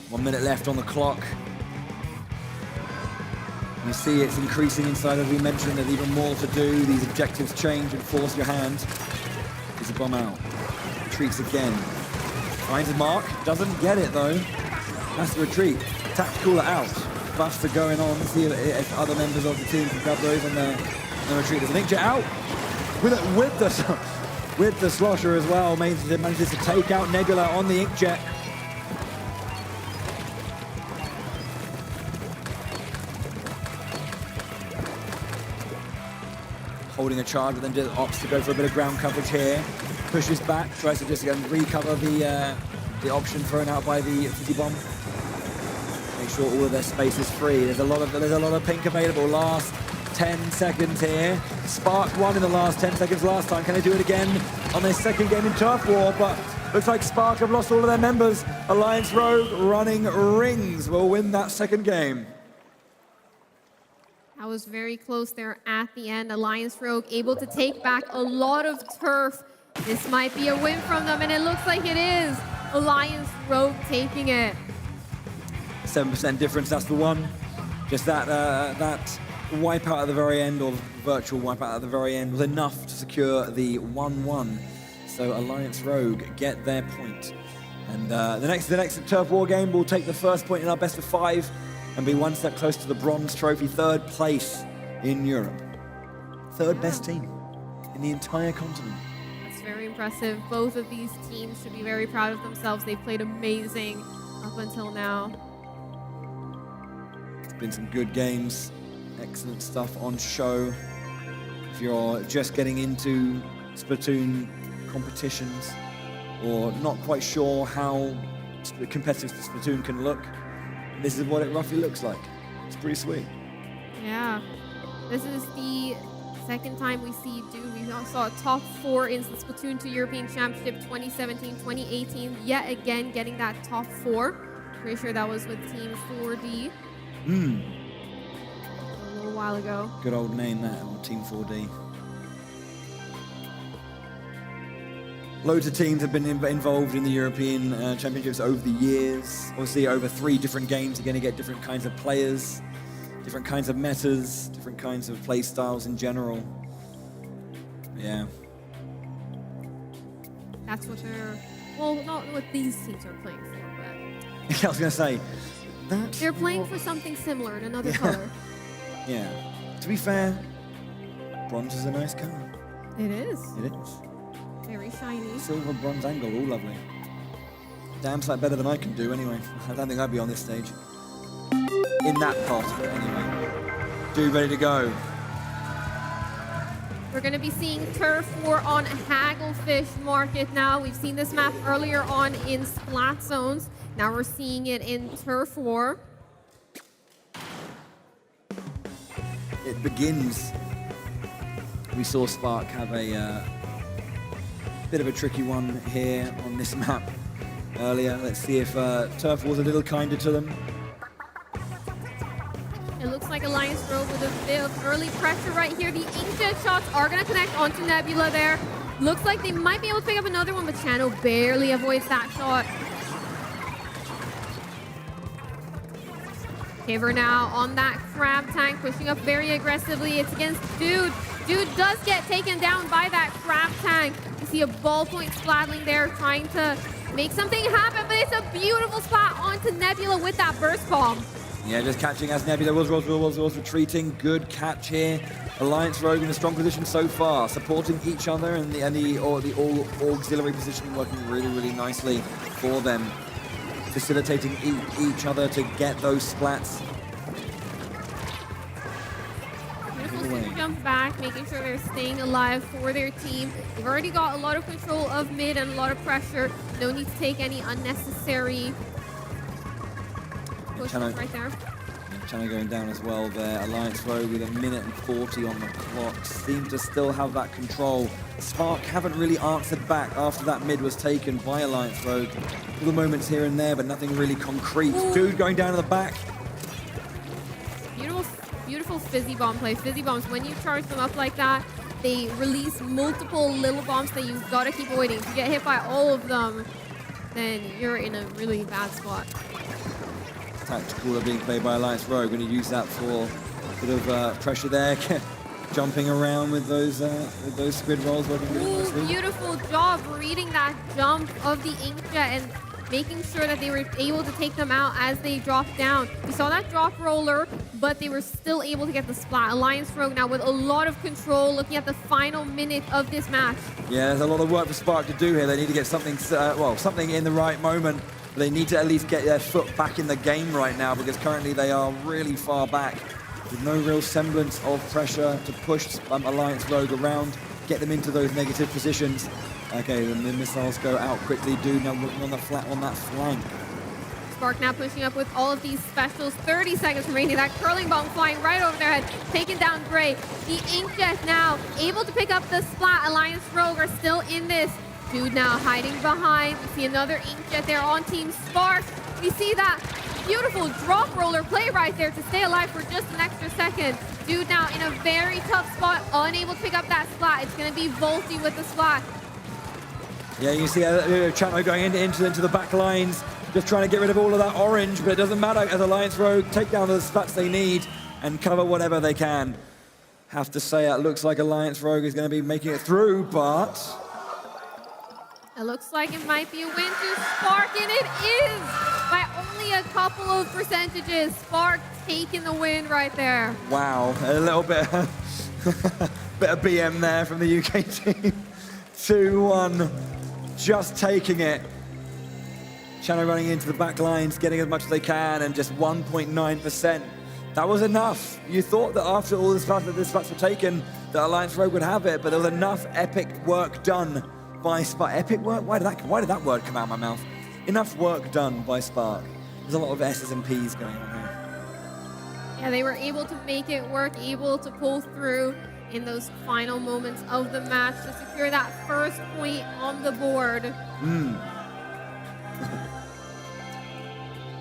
1 minute left on the clock. You see it's increasing inside, as we mentioned. There's even more to do. These objectives change and force your hand. There's a bomb out. Retreats again. Finds a mark. Doesn't get it, though. Has to retreat. Tactical out. Buffs are going on. See if other members of the team can grab those on their retreat. There's an Inkjet out with the Slosher as well. Manages to take out Nebula on the Inkjet. Holding a charge, but then opts to go for a bit of ground coverage here. Pushes back, tries to just recover the option thrown out by the Fizzy Bomb. Make sure all of their space is free. There's a lot of pink available. Last 10 seconds here. Spark won in the last 10 seconds last time. Can they do it again on their second game in Turf War? But looks like Spark have lost all of their members. Alliance Rogue running rings will win that second game. That was very close there at the end. Alliance Rogue able to take back a lot of turf. This might be a win from them, and it looks like it is. Alliance Rogue taking it. 7% difference, that's the one. Just that wipeout at the very end, or virtual wipeout at the very end, was enough to secure the 1-1. So Alliance Rogue get their point. And the next Turf War game will take the first point in our best of 5 and be one step closer to the bronze trophy, 3rd place in Europe. 3rd best team in the entire continent. That's very impressive. Both of these teams should be very proud of themselves. They've played amazing up until now. It's been some good games, excellent stuff on show. If you're just getting into Splatoon competitions or not quite sure how competitive Splatoon can look, this is what it roughly looks like. It's pretty sweet. Yeah. This is the second time we see Dude. We saw a top 4 in the Splatoon 2 European Championship 2017, 2018. Yet again, getting that top 4. Pretty sure that was with Team 4D. little while ago. Good old name, that, or Team 4D. Loads of teams have been involved in the European Championships over the years. Obviously, over 3 different games, you're going to get different kinds of players, different kinds of metas, different kinds of play styles in general. Yeah. That's what they're, well, not what these teams are playing for, but... I was going to say, they're playing for something similar in another color. Yeah. To be fair, bronze is a nice color. It is. It is. Very shiny. Silver, bronze, and gold, all lovely. Damn sight better than I can do anyway. I don't think I'd be on this stage. In that part of it anyway. Dude, ready to go. We're going to be seeing Turf War on Hagglefish Market now. We've seen this map earlier on in Splat Zones. Now we're seeing it in Turf War. It begins. We saw Spark have a bit of a tricky one here on this map earlier. Let's see if Turf was a little kinder to them. It looks like Alliance Rogue with a bit of early pressure right here. The inkjet shots are going to connect onto Nebula there. Looks like they might be able to pick up another one, but Chano barely avoids that shot. Kiver now on that crab tank, pushing up very aggressively. It's against Dude. Dude does get taken down by that crab tank. You see a ballpoint Splatling there trying to make something happen, but it's a beautiful spot onto Nebula with that burst bomb. Yeah, just catching as Nebula was retreating. Good catch here. Alliance Rogue in a strong position so far, supporting each other, and the all auxiliary positioning working really, really nicely for them, facilitating each other to get those splats. Beautiful jump back, making sure they're staying alive for their team. They've already got a lot of control of mid and a lot of pressure. No need to take any unnecessary pushes right there. Chano going down as well there. Alliance Rogue with 1:40 on the clock. Seems to still have that control. Spark haven't really answered back after that mid was taken by Alliance Rogue. Little moments here and there, but nothing really concrete. Ooh. Dude going down to the back. Beautiful fizzy bomb play. Fizzy bombs, when you charge them up like that, they release multiple little bombs that you've got to keep avoiding. If you get hit by all of them, then you're in a really bad spot. Tactical being played by Alliance Rogue. Going to use that for a bit of pressure there. Jumping around with those squid rolls. Working really nicely. Beautiful job reading that jump of the inkjet and making sure that they were able to take them out as they dropped down. We saw that drop roller, but they were still able to get the splat. Alliance Rogue now with a lot of control, looking at the final minute of this match. Yeah, there's a lot of work for Spark to do here. They need to get something, something in the right moment. They need to at least get their foot back in the game right now, because currently they are really far back with no real semblance of pressure to push Alliance Rogue around, get them into those negative positions. Okay, then the missiles go out quickly. Dude now working on that flank. Spark now pushing up with all of these specials. 30 seconds remaining. That curling bomb flying right over their head, taking down Gray. The inkjet now able to pick up the splat. Alliance Rogue are still in this. Dude now hiding behind. We see another inkjet there on Team Spark. We see that beautiful drop roller play right there to stay alive for just an extra second. Dude now in a very tough spot, unable to pick up that splat. It's going to be Volty with the splat. Yeah, you see Chano going into the back lines, just trying to get rid of all of that orange, but it doesn't matter as Alliance Rogue take down the splats they need and cover whatever they can. Have to say, it looks like Alliance Rogue is going to be making it through, but... It looks like it might be a win to Spark, and it is! By only a couple of percentages. Spark taking the win right there. Wow, a little bit bit of BM there from the UK team. 2-1. Just taking it. Chano running into the back lines, getting as much as they can, and just 1.9%. That was enough. You thought that after all the splats were taken, that Alliance Rogue would have it, but there was enough epic work done by Spark. Epic work? Why did that word come out of my mouth? Enough work done by Spark. There's a lot of S's and P's going on here. Yeah, they were able to make it work, able to pull through in those final moments of the match to secure that first point on the board.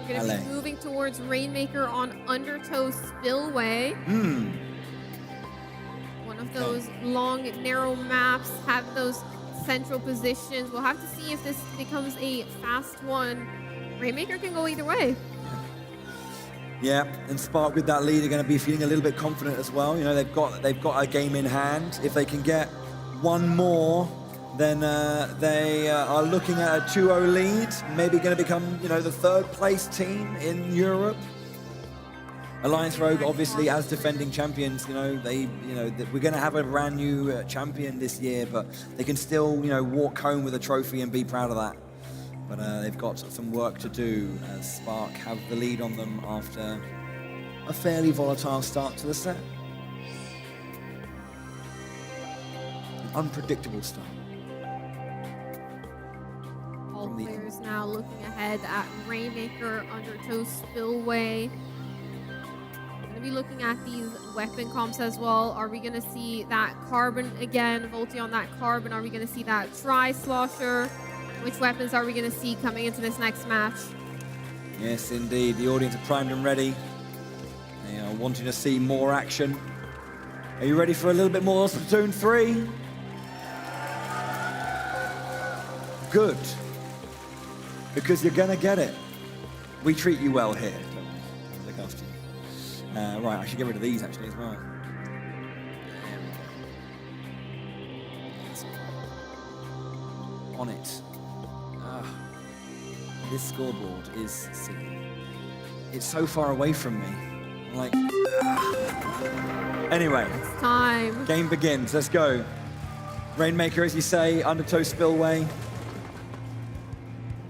We're going to be moving towards Rainmaker on Undertow Spillway. One of those long, narrow maps, have those central positions. We'll have to see if this becomes a fast one. Rainmaker can go either way. Yeah, and Spark with that lead are going to be feeling a little bit confident as well. You know, they've got a game in hand. If they can get one more, then they are looking at a 2-0 lead. Maybe going to become, you know, the third place team in Europe. Alliance Rogue, obviously, as defending champions, we're going to have a brand new champion this year, but they can still, you know, walk home with a trophy and be proud of that. But they've got some work to do as Spark have the lead on them after a fairly volatile start to the set. An unpredictable start. All players now looking ahead at Rainmaker, Undertow Spillway. Going to be looking at these weapon comps as well. Are we going to see that Carbon again? Volti on that Carbon. Are we going to see that Tri-Slosher? Which weapons are we going to see coming into this next match? Yes, indeed. The audience are primed and ready. They are wanting to see more action. Are you ready for a little bit more Splatoon 3? Good. Because you're going to get it. We treat you well here. Look after you. Right, I should get rid of these actually as well. On it. This scoreboard is silly. It's so far away from me. I'm like, Anyway. It's time. Game begins. Let's go. Rainmaker, as you say, Undertow Spillway.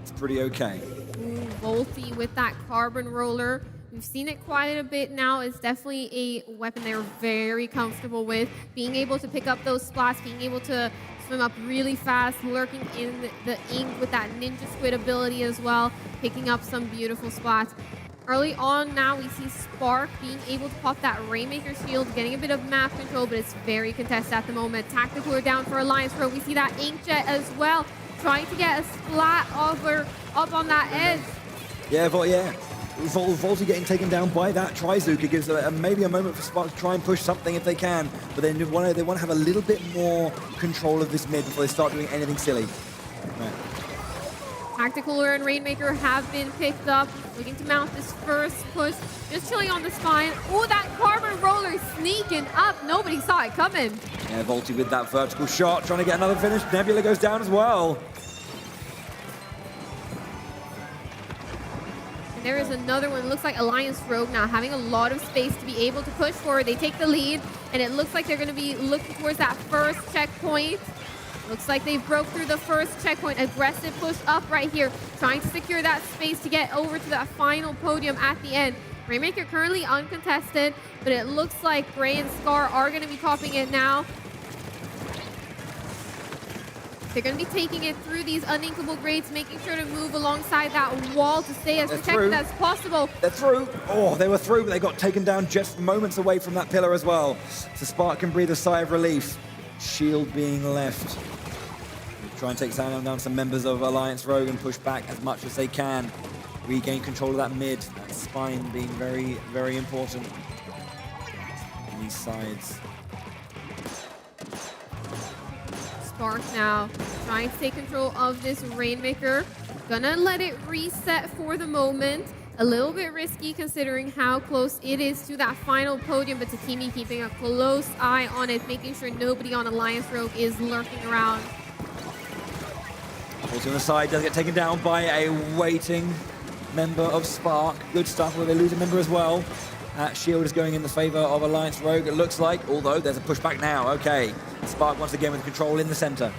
It's pretty okay. Ooh, Volti with that Carbon Roller. We've seen it quite a bit now. It's definitely a weapon they're very comfortable with. Being able to pick up those splats, being able to swim up really fast, lurking in the ink with that Ninja Squid ability as well, picking up some beautiful splats. Early on now, we see Spark being able to pop that Rainmaker shield, getting a bit of map control, but it's very contested at the moment. Tactical are down for Alliance Rogue. We see that Inkjet as well, trying to get a splat up on that edge. Volti getting taken down by that Trizuka gives maybe a moment for Spark to try and push something if they can, but they want to have a little bit more control of this mid before they start doing anything silly. Right. Tactical and Rainmaker have been picked up, looking to mount this first push, just chilling on the spine. Oh, that Carbon Roller sneaking up. Nobody saw it coming. Yeah, Volti with that vertical shot, trying to get another finish. Nebula goes down as well. And there is another one. It looks like Alliance Rogue now having a lot of space to be able to push forward. They take the lead, and it looks like they're going to be looking towards that first checkpoint. Looks like they broke through the first checkpoint. Aggressive push up right here, trying to secure that space to get over to that final podium at the end. Rainmaker currently uncontested, but it looks like Gray and Scar are going to be popping it now. They're going to be taking it through these uninkable grades, making sure to move alongside that wall to stay as protected as possible. They're through. Oh, they were through, but they got taken down just moments away from that pillar as well. So Spark can breathe a sigh of relief. Shield being left. Try and take down some members of Alliance Rogue and push back as much as they can. Regain control of that mid. That spine being very, very important on these sides. Spark now trying to take control of this Rainmaker. Gonna let it reset for the moment. A little bit risky considering how close it is to that final podium, but Takimi keeping a close eye on it, making sure nobody on Alliance Rogue is lurking around. Also on the side, does get taken down by a waiting member of Spark. Good stuff where they lose a member as well. Shield is going in the favor of Alliance Rogue, it looks like, although there's a pushback now. Okay, Spark once again with control in the center.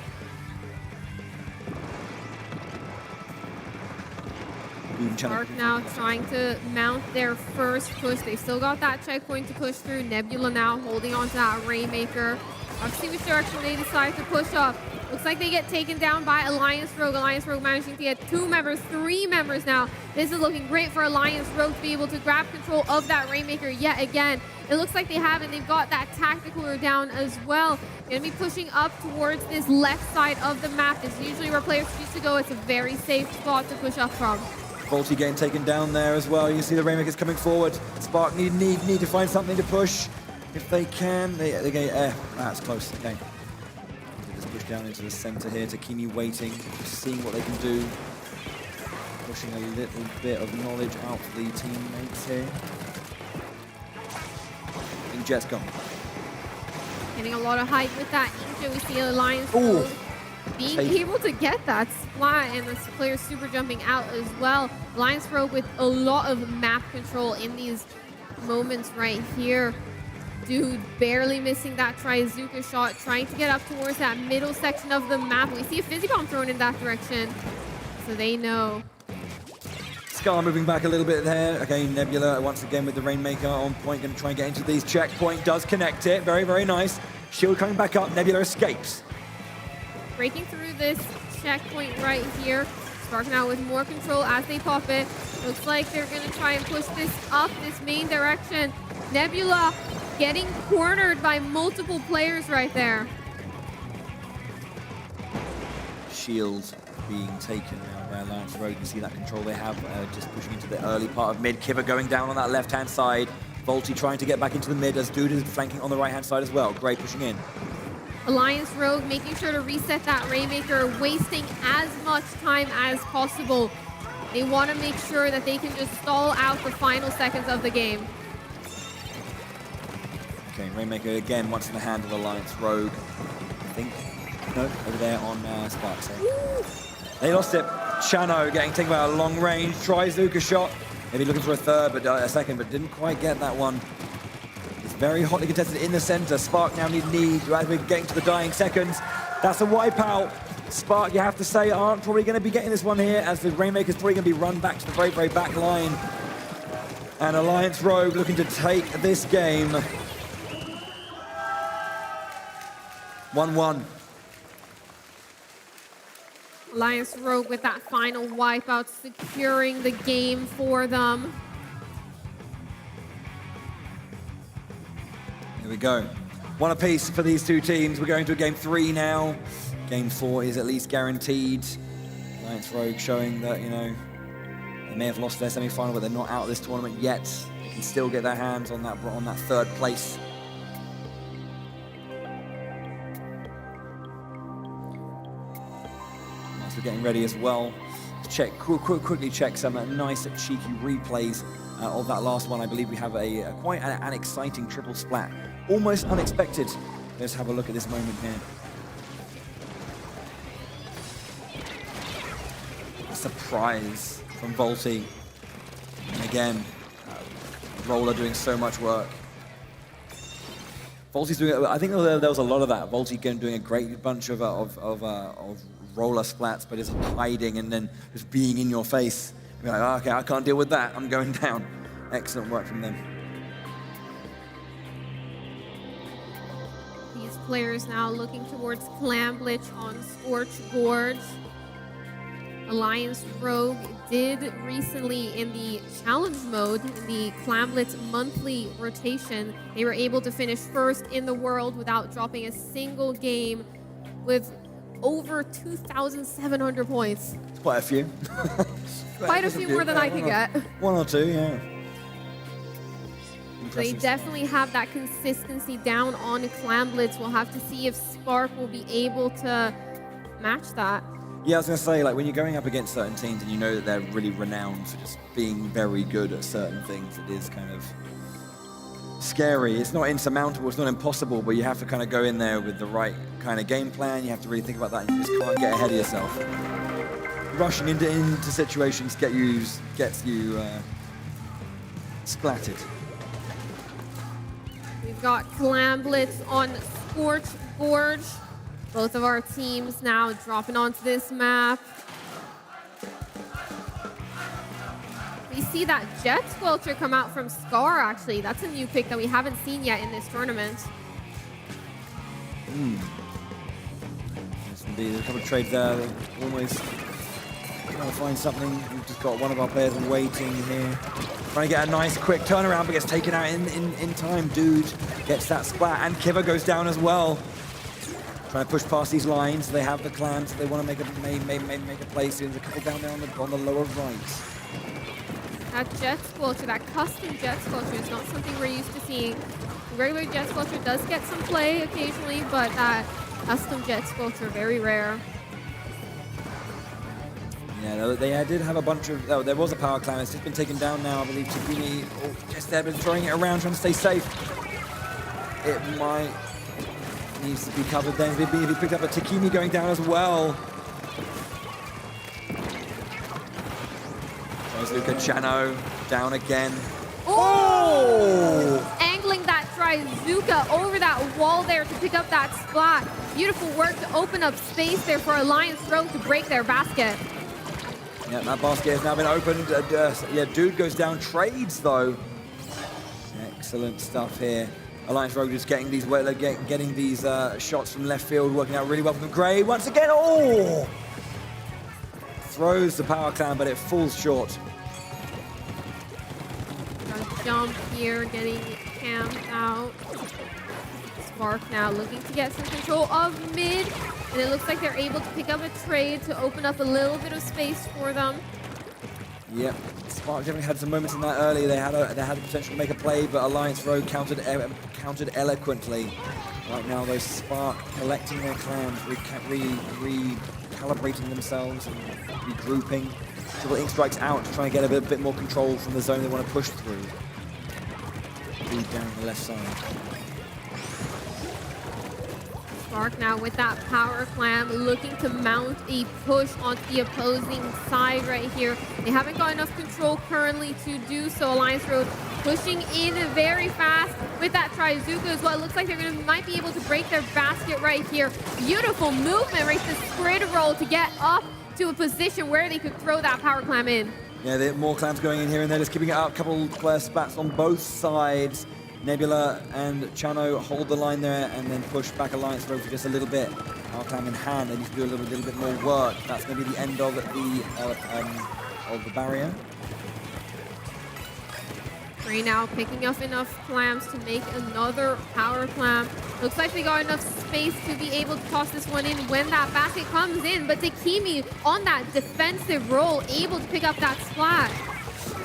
Spark now trying to mount their first push. They've still got that checkpoint to push through. Nebula now holding on to that Rainmaker. Let's see which direction they decide to push up. Looks like they get taken down by Alliance Rogue. Alliance Rogue managing to get 2 members, 3 members now. This is looking great for Alliance Rogue to be able to grab control of that Rainmaker yet again. It looks like they have it. They've got that Tactical down as well. Going to be pushing up towards this left side of the map. This is usually where players choose to go. It's a very safe spot to push up from. Volty getting taken down there as well. You can see the Rainmakers coming forward. Spark need to find something to push. If they can, they get that's close. Okay. Just push down into the center here. Takimi waiting, just seeing what they can do. Pushing a little bit of knowledge out for the teammates here. And Jet's gone. Getting a lot of hype with that Inja. We see Alliance Ooh. being able to get that splat, and the player super jumping out as well. Alliance Rogue with a lot of map control in these moments right here. Dude barely missing that Trizuka shot, trying to get up towards that middle section of the map. We see a Fizzy Bomb thrown in that direction, so they know. Scar moving back a little bit there. Again, Nebula once again with the Rainmaker on point, going to try and get into these checkpoint. Does connect it. Very, very nice. Shield coming back up. Nebula escapes. Breaking through this checkpoint right here. Spark now with more control as they pop it. Looks like they're going to try and push this up this main direction. Nebula getting cornered by multiple players right there. Shield being taken now by Alliance Rogue. You see that control they have, just pushing into the early part of mid. Kiva going down on that left-hand side. Volty trying to get back into the mid as Dude is flanking on the right-hand side as well. Gray pushing in. Alliance Rogue making sure to reset that Rainmaker, wasting as much time as possible. They want to make sure that they can just stall out the final seconds of the game. Okay, Rainmaker again wants to handle Alliance Rogue. I think, no, over there on Spark. So. They lost it. Shano getting taken by a long range, Trizuka shot. Maybe looking for a third, but a second, but didn't quite get that one. It's very hotly contested in the center. Spark now need as we're getting to the dying seconds. That's a wipeout. Spark, you have to say, aren't probably going to be getting this one here, as the Rainmaker's probably going to be run back to the very, very back line. And Alliance Rogue looking to take this game. 1-1. Alliance Rogue with that final wipeout, securing the game for them. Here we go. One apiece for these two teams. We're going to game 3 now. Game 4 is at least guaranteed. Alliance Rogue showing that, you know, they may have lost their semi-final, but they're not out of this tournament yet. They can still get their hands on that third place. We're getting ready as well. Check quickly check some nice cheeky replays of that last one. I believe we have quite an exciting triple splat, almost unexpected. Let's have a look at this moment here. A surprise from Volty, and again, Roller doing so much work. Volty's doing. I think there was a lot of that. Volty again doing a great bunch of roller splats, but it's hiding and then just being in your face. You're like, oh, okay, I can't deal with that. I'm going down. Excellent work from them. These players now looking towards Clamblitch on Scorch Gorge. Alliance Rogue did recently in the challenge mode, in the Clamblitch monthly rotation, they were able to finish first in the world without dropping a single game with over 2,700 points. It's quite a few. Quite a few more than I could get. One or two, yeah. They definitely have that consistency down on Clamblitz. We'll have to see if Spark will be able to match that. Yeah, I was going to say, like, when you're going up against certain teams and you know that they're really renowned for just being very good at certain things, it is kind of scary. It's not insurmountable, it's not impossible, but you have to kind of go in there with the right kind of game plan. You have to really think about that, and you just can't get ahead of yourself. Rushing into situations gets you splatted. We've got Clamblitz on Scorch Gorge. Both of our teams now dropping onto this map. We see that Jet Squelcher come out from Scar, actually. That's a new pick that we haven't seen yet in this tournament. Yes, indeed. There's a couple of trades there. Almost trying to find something. We've just got one of our players waiting here. Trying to get a nice quick turnaround, but gets taken out in time. Dude gets that splat, and Kiva goes down as well. Trying to push past these lines. They have the clams. They want to make a play soon. There's a couple down there on the lower right. That jet squelcher, that custom jet squelcher is not something we're used to seeing. The regular jet squelcher does get some play occasionally, but that custom jet squelcher, very rare. Yeah, they did have a bunch of... Oh, there was a power clam. It's just been taken down now, I believe. Takumi, just there, but throwing it around, trying to stay safe. It might... Needs to be covered then. He picked up a Takumi going down as well. There's Luca Chano down again. Oh! Angling that Trizuka over that wall there to pick up that splat. Beautiful work to open up space there for Alliance Rogue to break their basket. Yeah, that basket has now been opened. Yeah, Dude goes down. Trades, though. Excellent stuff here. Alliance Rogue just getting these shots from left field, working out really well for Gray. Once again, oh! Throws the power clam, but it falls short. Jump here, getting camped out. Spark now looking to get some control of mid, and it looks like they're able to pick up a trade to open up a little bit of space for them. Yep, Spark definitely had some moments in that early. They had the potential to make a play, but Alliance Rogue countered eloquently. Right now, though, Spark collecting their clams, recalibrating themselves and regrouping. Triple Ink strikes out to try and get a bit more control from the zone they want to push through. Deep down the left side. Spark now with that power clam, looking to mount a push onto the opposing side right here. They haven't got enough control currently to do so. Alliance Road pushing in very fast with that Trizuka as well. It looks like they're might be able to break their basket right here. Beautiful movement right to squid roll to get up to a position where they could throw that power clam in. Yeah, there are more clams going in here and they're just keeping it up. A couple player spats on both sides. Nebula and Chano hold the line there and then push back Alliance Rogue for just a little bit. Power clam in hand, they need to do a little bit more work. That's going to be the end of the barrier. Gray now picking up enough clams to make another power clam. Looks like they got enough space to be able to toss this one in when that basket comes in, but Takumi on that defensive roll, able to pick up that splat.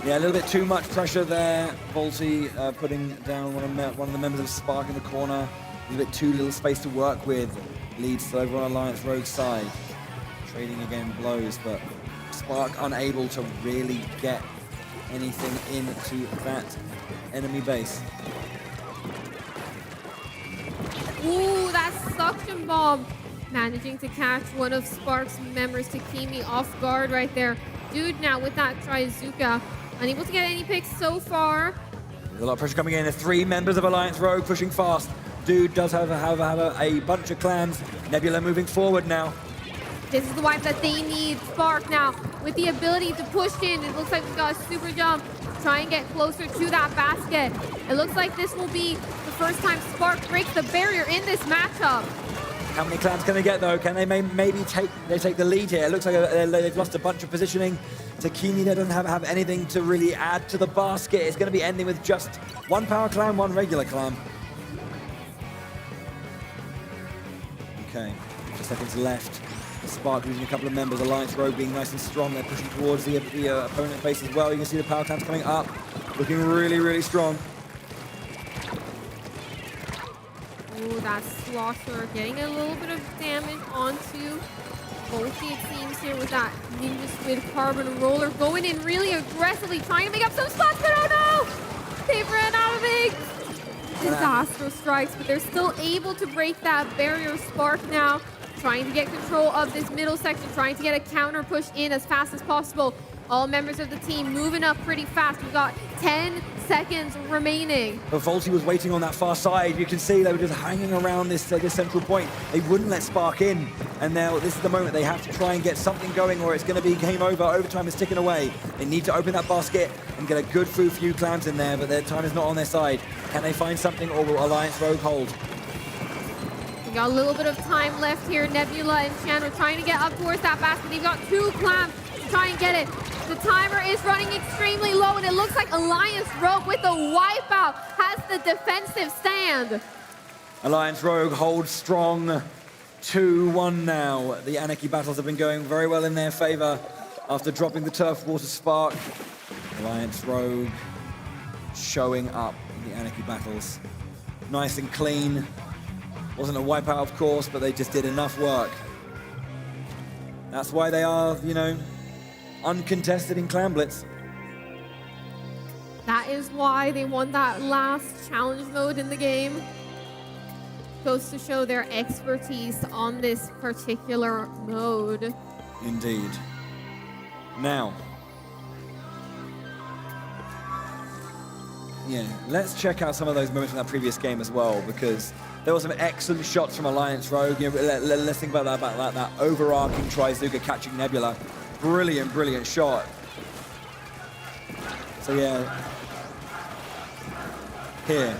Yeah, a little bit too much pressure there. Volty putting down one of the members of Spark in the corner. A little bit too little space to work with. Leads to over on Alliance Rogue side. Trading again blows, but Spark unable to really get anything into that enemy base. Ooh, that suction bomb. Managing to catch one of Spark's members, Takumi, off guard right there. Dude now with that Trizuka. Unable to get any picks so far. There's a lot of pressure coming in. There's 3 members of Alliance Rogue pushing fast. Dude does have a bunch of clams. Nebula moving forward now. This is the wipe that they need. Spark now with the ability to push in. It looks like we've got a super jump. Try and get closer to that basket. It looks like this will be the first time Spark breaks the barrier in this matchup. How many clams can they get though? Can they maybe take the lead here? It looks like they've lost a bunch of positioning. Takumi doesn't have anything to really add to the basket. It's going to be ending with just 1 power clam, 1 regular clam. Okay, 2 seconds left. Spark losing a couple of members. Alliance Rogue being nice and strong. They're pushing towards the opponent base as well. You can see the power clams coming up, looking really, really strong. Ooh, that Slosher getting a little bit of damage onto Volty, it seems, here with that Ninja Squid Carbon Roller going in really aggressively, trying to make up some spots, but oh no! They've ran out of ink! Disaster strikes, but they're still able to break that barrier. Spark now trying to get control of this middle section, trying to get a counter push in as fast as possible. All members of the team moving up pretty fast. We've got 10 seconds remaining. But Volty was waiting on that far side. You can see they were just hanging around this central point. They wouldn't let Spark in. And now this is the moment they have to try and get something going or it's going to be game over. Overtime is ticking away. They need to open that basket and get a good few clams in there, but their time is not on their side. Can they find something or will Alliance Rogue hold? We got a little bit of time left here. Nebula and Chano trying to get up towards that basket. They've got 2 clams to try and get it. The timer is running extremely low, and it looks like Alliance Rogue with the wipeout has the defensive stand. Alliance Rogue holds strong. 2-1 now. The Anarchy battles have been going very well in their favor after dropping the Turf Water Spark. Alliance Rogue showing up in the Anarchy battles. Nice and clean. Wasn't a wipeout, of course, but they just did enough work. That's why they are, you know, uncontested in Clan Blitz. That is why they won that last challenge mode in the game. Goes to show their expertise on this particular mode. Indeed. Now, yeah, let's check out some of those moments from that previous game as well, because there were some excellent shots from Alliance Rogue. You know, let's think about that overarching Trizuka catching Nebula. Brilliant, brilliant shot. So yeah, here,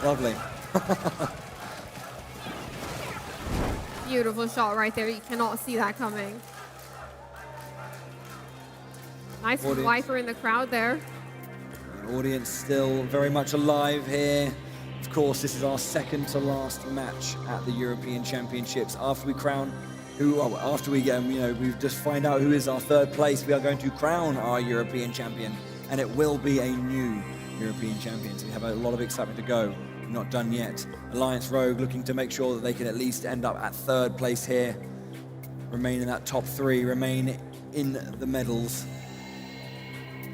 lovely. Beautiful shot right there. You cannot see that coming. Nice wiper in the crowd there. Audience still very much alive here. Of course, this is our second to last match at the European Championships. After we crown we just find out who is our third place, we are going to crown our European champion, and it will be a new European champion. So we have a lot of excitement to go. We're not done yet. Alliance Rogue looking to make sure that they can at least end up at third place here, remain in that top 3, remain in the medals,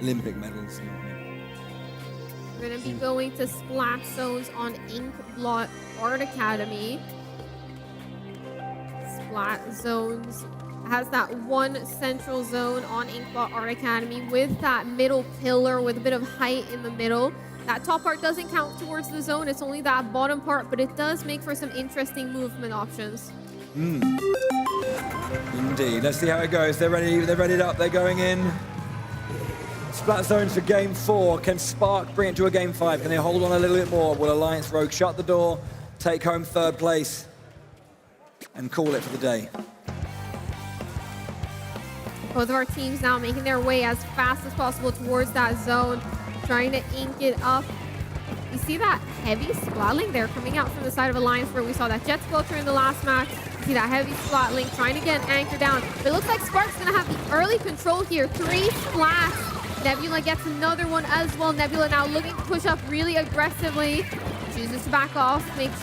Olympic medals. We're going to be going to Splat Zones on Inkblot Art Academy. Splat Zones has that one central zone on Inkblot Art Academy with that middle pillar with a bit of height in the middle. That top part doesn't count towards the zone, it's only that bottom part, but it does make for some interesting movement options. Indeed. Let's see how it goes. They're readied up, they're going in. Splat zones for game 4. Can Spark bring it to a game 5? Can they hold on a little bit more? Will Alliance Rogue shut the door, take home third place, and call it for the day? Both of our teams now making their way as fast as possible towards that zone, trying to ink it up. You see that heavy splatling there coming out from the side of Alliance Rogue. We saw that Jet Squelcher in the last match. You see that heavy splatling trying to get an anchor down. But it looks like Spark's going to have the early control here. 3 splats. Nebula gets another one as well. Nebula now looking to push up really aggressively. Chooses to back off, making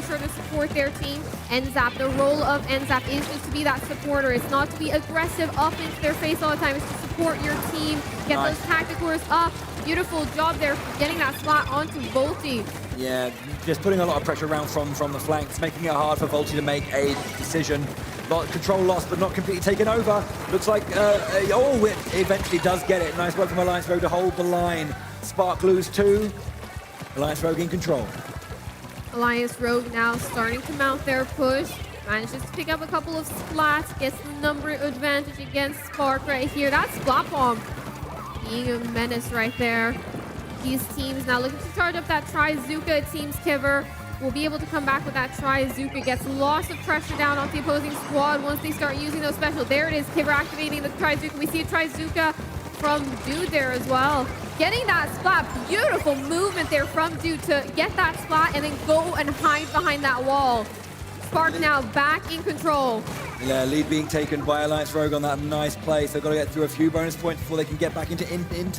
sure to support their team. NZAP, the role of NZAP is just to be that supporter. It's not to be aggressive up into their face all the time. It's to support your team, get those tacticals up. Beautiful job there for getting that splat onto Volty. Yeah, just putting a lot of pressure around from the flanks, making it hard for Volty to make a decision. Control lost, but not completely taken over. Looks like, it eventually does get it. Nice work from Alliance Rogue to hold the line. Spark lose 2. Alliance Rogue in control. Alliance Rogue now starting to mount their push. Manages to pick up a couple of splats, gets the number advantage against Spark right here. That splat bomb being a menace right there. These teams now looking to charge up that Trizuka. It seems Kiver will be able to come back with that Trizuka. Gets lots of pressure down on the opposing squad once they start using those special. There it is, Kiver activating the Trizuka. We see a Trizuka from Dude there as well. Getting that splat, beautiful movement there from Dude to get that splat and then go and hide behind that wall. Spark now back in control. Yeah, lead being taken by Alliance Rogue on that nice place. They've got to get through a few bonus points before they can get back into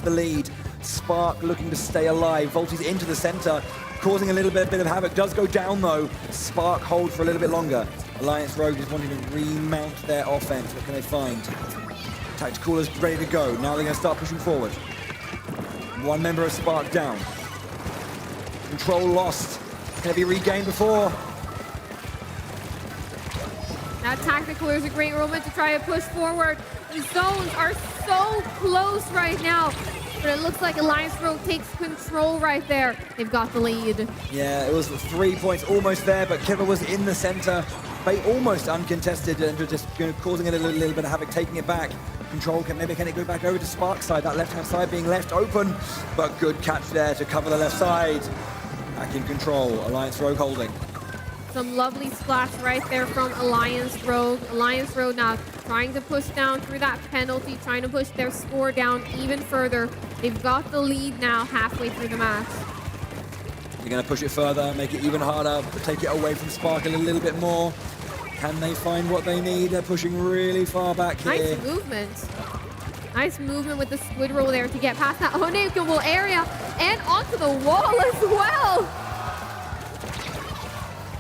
the lead. Spark looking to stay alive. Volty's into the center, causing a little bit of havoc. Does go down though. Spark hold for a little bit longer. Alliance Rogue is wanting to remount their offense. What can they find? Tacticalers ready to go. Now they're going to start pushing forward. One member of Spark down. Control lost. Can it be regained before? That tactical is a great moment to try to push forward. The zones are so close right now. But it looks like Alliance Rogue takes control right there. They've got the lead. Yeah, it was 3 points almost there, but Kiver was in the center. They almost uncontested and just causing a little bit of havoc, taking it back. Control, can it go back over to Spark's side? That left-hand side being left open, but good catch there to cover the left side. Back in control, Alliance Rogue holding. Some lovely splash right there from Alliance Rogue. Alliance Rogue now trying to push down through that penalty, trying to push their score down even further. They've got the lead now halfway through the match. They're going to push it further, make it even harder, but take it away from Sparkle a little bit more. Can they find what they need? They're pushing really far back here. Nice movement. Nice movement with the squid roll there to get past that unequal area and onto the wall as well.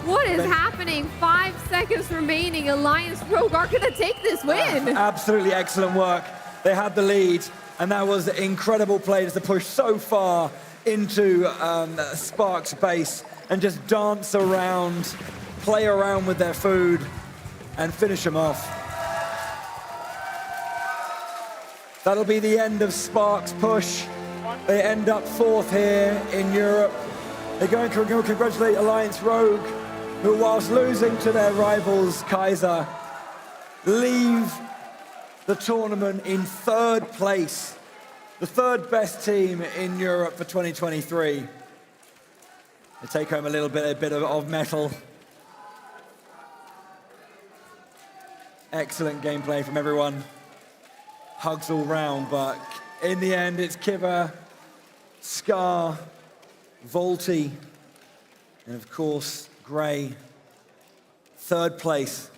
What is happening? 5 seconds remaining. Alliance Rogue are going to take this win. Absolutely excellent work. They had the lead, and that was incredible play to push so far into Spark's base and just dance around, play around with their food, and finish them off. That'll be the end of Spark's push. They end up 4th here in Europe. They're going to congratulate Alliance Rogue, who, whilst losing to their rivals, Kaiser, leave the tournament in 3rd place, the 3rd best team in Europe for 2023. They take home a bit of metal. Excellent gameplay from everyone. Hugs all round, but in the end, it's Kiva, Scar, Volty, and of course, Gray, 3rd place.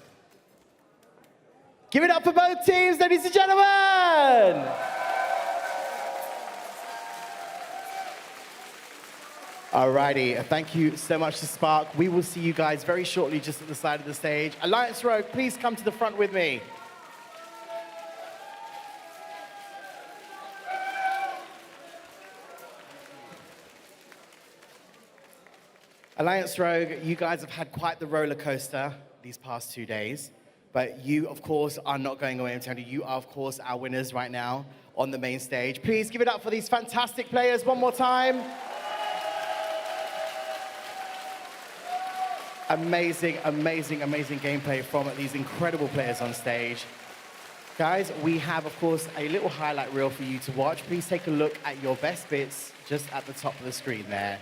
Give it up for both teams, ladies and gentlemen! Alrighty, thank you so much to Spark. We will see you guys very shortly just at the side of the stage. Alliance Rogue, please come to the front with me. Alliance Rogue, you guys have had quite the roller coaster these past 2 days, but you, of course, are not going away until you are, of course, our winners right now on the main stage. Please give it up for these fantastic players one more time. Amazing, amazing, amazing gameplay from these incredible players on stage. Guys, we have, of course, a little highlight reel for you to watch. Please take a look at your best bits just at the top of the screen there.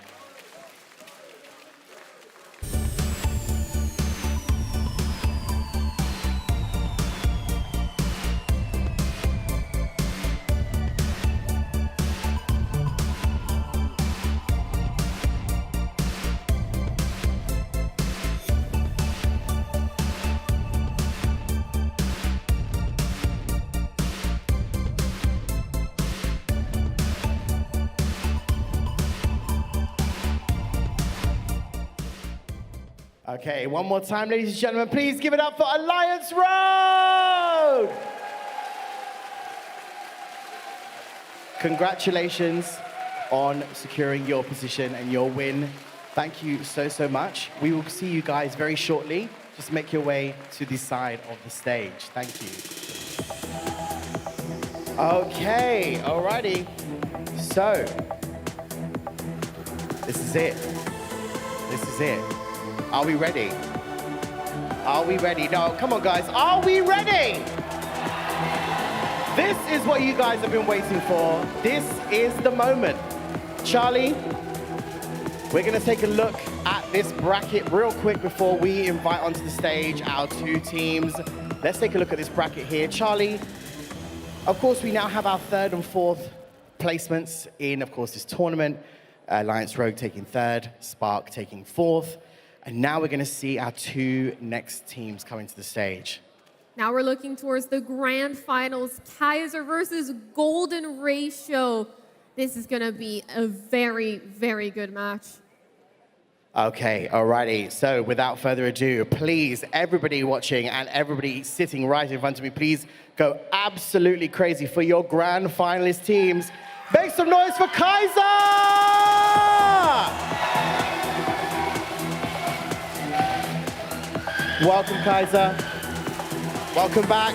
Okay, one more time, ladies and gentlemen. Please give it up for Alliance Rogue! Congratulations on securing your position and your win. Thank you so, so much. We will see you guys very shortly. Just make your way to the side of the stage. Thank you. Okay, alrighty. So, this is it. This is it. Are we ready? Are we ready? No, come on, guys. Are we ready? This is what you guys have been waiting for. This is the moment. Charlie, we're going to take a look at this bracket real quick before we invite onto the stage our 2 teams. Let's take a look at this bracket here. Charlie, of course, we now have our 3rd and 4th placements in, of course, this tournament. Alliance Rogue taking 3rd, Spark taking 4th. And now we're going to see our 2 next teams coming to the stage. Now we're looking towards the grand finals, Kaiser versus Golden Ratio. This is going to be a very, very good match. Okay, alrighty. So without further ado, please, everybody watching and everybody sitting right in front of me, please go absolutely crazy for your grand finalist teams. Make some noise for Kaiser! Welcome, Kaiser. Welcome back.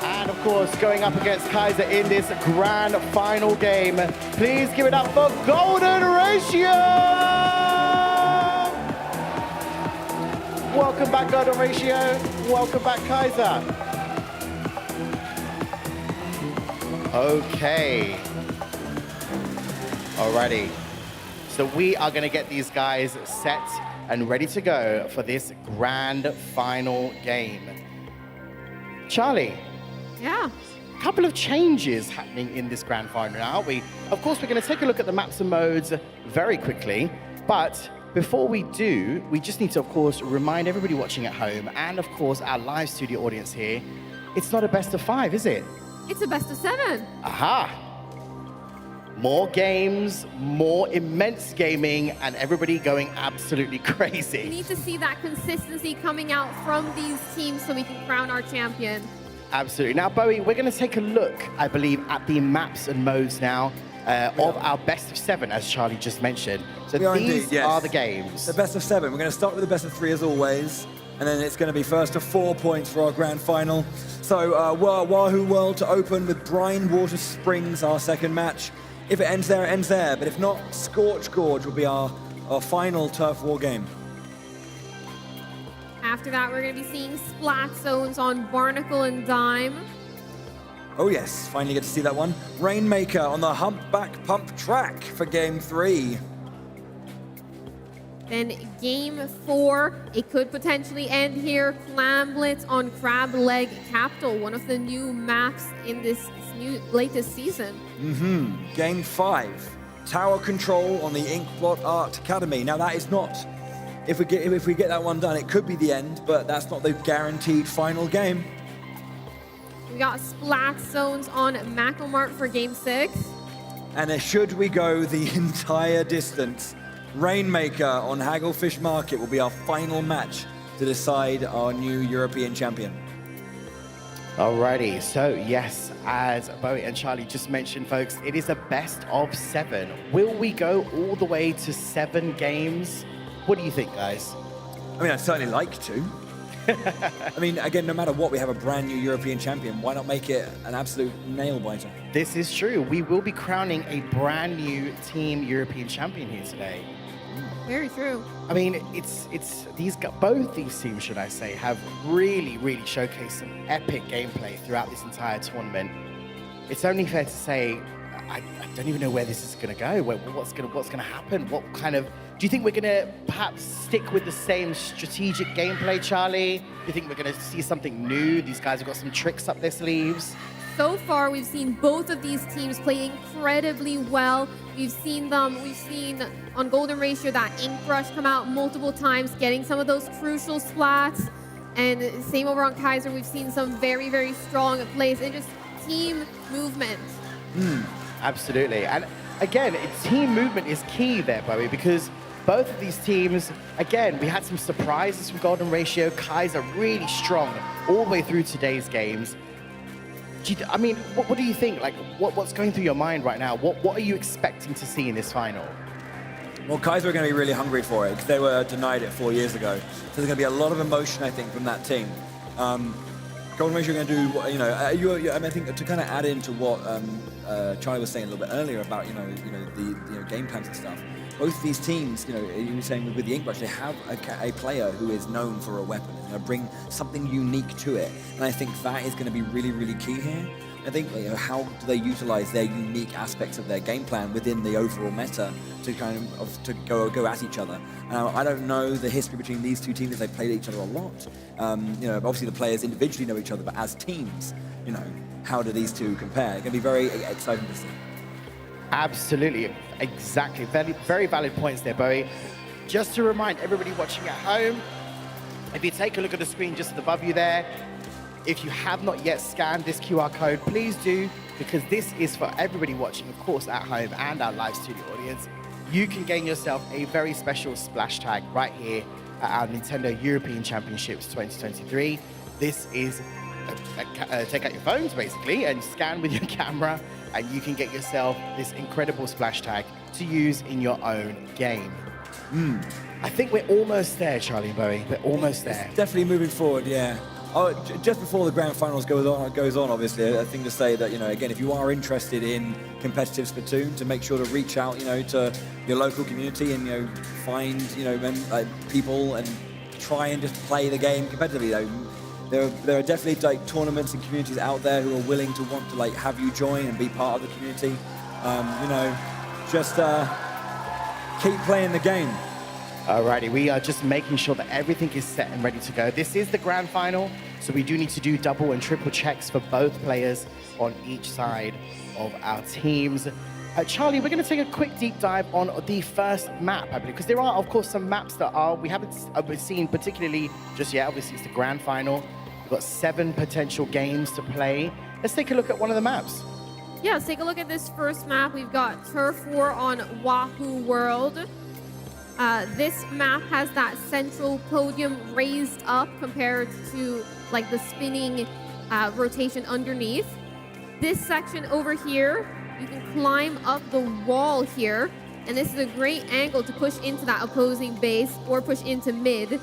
And of course, going up against Kaiser in this grand final game, please give it up for Golden Ratio! Welcome back, Golden Ratio. Welcome back, Kaiser. Okay. Alrighty. So we are going to get these guys set and ready to go for this grand final game. Charlie. Yeah. couple of changes happening in this grand final now, aren't we? Of course, we're going to take a look at the maps and modes very quickly, but before we do, we just need to, of course, remind everybody watching at home and, of course, our live studio audience here, it's not a best of 5, is it? It's a best of 7. Aha! More games, more immense gaming, and everybody going absolutely We crazy. need to see that consistency coming out from these teams so we can crown our champion. Absolutely. Now, Bowie, we're going to take a look, I believe, at the maps and modes now of our best of 7, as Charlie just mentioned. So We are these indeed, yes. are the games. The best of 7. We're going to start with the best of 3 as always, and then it's going to be first to 4 points for our grand final. So Wahoo World to open with Brine Water Springs, our second match. If it ends there, it ends there. But if not, Scorch Gorge will be our final turf war game. After that, we're going to be seeing splat zones on Barnacle and Dime. Oh yes, finally get to see that one. Rainmaker on the Humpback Pump track for game 3. Then game 4, it could potentially end here. Clam Blitz on Crab Leg Capital, one of the new maps in this new latest season. Game 5, Tower Control on the Inkblot Art Academy. Now that is not, if we get that one done, it could be the end, but that's not the guaranteed final game. We got splat zones on Macklemart for game 6. And should we go the entire distance, Rainmaker on Hagglefish Market will be our final match to decide our new European champion. Alrighty, so yes, as Bowie and Charlie just mentioned, folks, it is a best of 7. Will we go all the way to 7 games? What do you think, guys? I mean, I'd certainly like to. I mean, again, no matter what, we have a brand new European champion. Why not make it an absolute nail-biter? This is true. We will be crowning a brand new team European champion here today. Very true. I mean, both these teams, should I say, have really showcased some epic gameplay throughout this entire tournament. It's only fair to say, I don't even know where this is going to go. What's going to happen? What kind of? Do you think we're going to perhaps stick with the same strategic gameplay, Charlie? Do you think we're going to see something new? These guys have got some tricks up their sleeves. So far, we've seen both of these teams play incredibly well. We've seen on Golden Ratio that Ink Brush come out multiple times, getting some of those crucial splats. And same over on Kaiser, we've seen some very strong plays and just team movement. Absolutely. And again, team movement is key there, Bowie, because both of these teams, again, we had some surprises from Golden Ratio. Kaiser really strong all the way through today's games. I mean, what do you think? Like, what's going through your mind right now? What are you expecting to see in this final? Well, Kaiser are going to be really hungry for it because they were denied it 4 years ago. So there's going to be a lot of emotion, I think, from that team. Golden Ratio are going to do, you know, I mean, I think to kind of add into what Charlie was saying a little bit earlier about, the game plans and stuff. Both of these teams, you were saying with the Ink Brush, they have a player who is known for a weapon and bring something unique to it. And I think that is going to be really key here. I think how do they utilize their unique aspects of their game plan within the overall meta to kind of to go at each other. I don't know the history between these two teams. They've played each other a lot. Obviously the players individually know each other, but as teams, how do these two compare? It's going to be very exciting to see. Absolutely, exactly. Very valid points there, Bowie. Just to remind everybody watching at home, if you take a look at the screen just above you there, if you have not yet scanned this QR code, please do, because this is for everybody watching, of course, at home and our live studio audience. You can gain yourself a very special splash tag right here at our Nintendo European Championships 2023. This is, take out your phones, basically, and scan with your camera, and you can get yourself this incredible splash tag to use in your own game. I think we're almost there, Charlie and Bowie. We're almost there. It's definitely moving forward, yeah. Oh, just before the grand finals goes on, obviously, a thing to say that, again, if you are interested in competitive Splatoon, to make sure to reach out, to your local community and, find, people and try and just play the game competitively. There are definitely tournaments and communities out there who are willing to want to have you join and be part of the community. Just keep playing the game. Alrighty, we are just making sure that everything is set and ready to go. This is the grand final, So we do need to do double and triple checks for both players on each side of our teams. Charlie, we're going to take a quick deep dive on the first map, I believe, because there are, of course, some maps that we haven't seen particularly just yet. Obviously, it's the grand final. We've got 7 potential games to play. Let's take a look at one of the maps. Yeah, let's take a look at this first map. We've got Turf War on Wahoo World. This map has that central podium raised up compared to like the spinning rotation underneath. This section over here, you can climb up the wall here, and this is a great angle to push into that opposing base or push into mid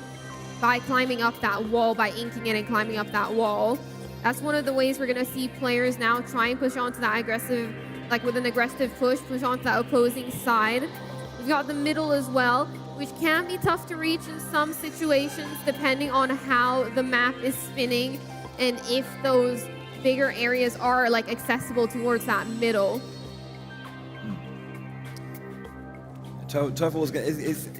by climbing up that wall, by inking it and climbing up that wall. That's one of the ways we're gonna see players now try and push onto that aggressive, like with an aggressive push onto that opposing side. We've got the middle as well, which can be tough to reach in some situations depending on how the map is spinning and if those bigger areas are like accessible towards that middle. Turf War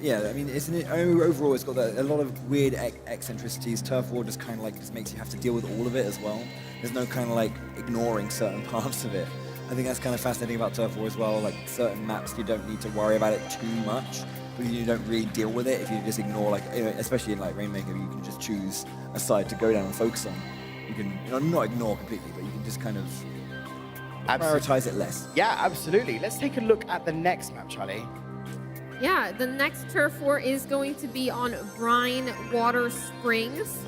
yeah, I mean, overall it's got a lot of weird eccentricities. Turf War just kind of like just makes you have to deal with all of it as well. There's no kind of like ignoring certain parts of it. I think that's kind of fascinating about Turf War as well. Like certain maps, you don't need to worry about it too much, but you don't really deal with it if you just ignore, like, especially in like Rainmaker, you can just choose a side to go down and focus on. You can, not ignore completely, but you can just kind of prioritize it less. Yeah, absolutely. Let's take a look at the next map, Charlie. Yeah, the next Turf War is going to be on Brine Water Springs.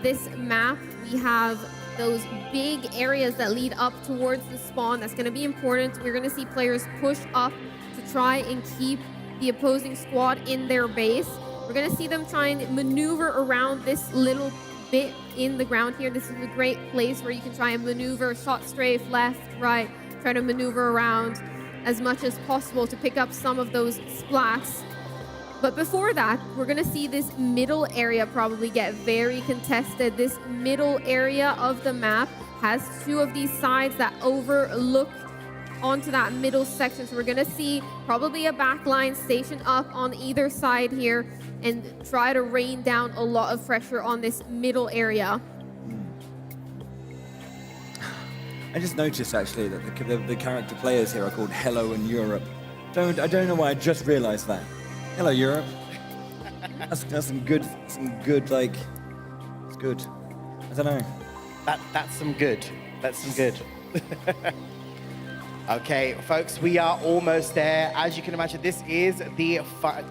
This map, we have those big areas that lead up towards the spawn. That's going to be important. We're going to see players push up to try and keep the opposing squad in their base. We're going to see them try and maneuver around this little bit in the ground here. This is a great place where you can try and maneuver, shot strafe, left, right, try to maneuver around as much as possible to pick up some of those splats. But before that, we're going to see this middle area probably get very contested. This middle area of the map has 2 of these sides that overlook onto that middle section. So we're going to see probably a backline stationed up on either side here and try to rain down a lot of pressure on this middle area. I just noticed actually that the character players here are called Hello and Europe. I don't know why I just realized that. Hello, Europe. That's some good, like, it's good. I don't know. That's some good. That's some good. Okay, folks, we are almost there. As you can imagine, this is the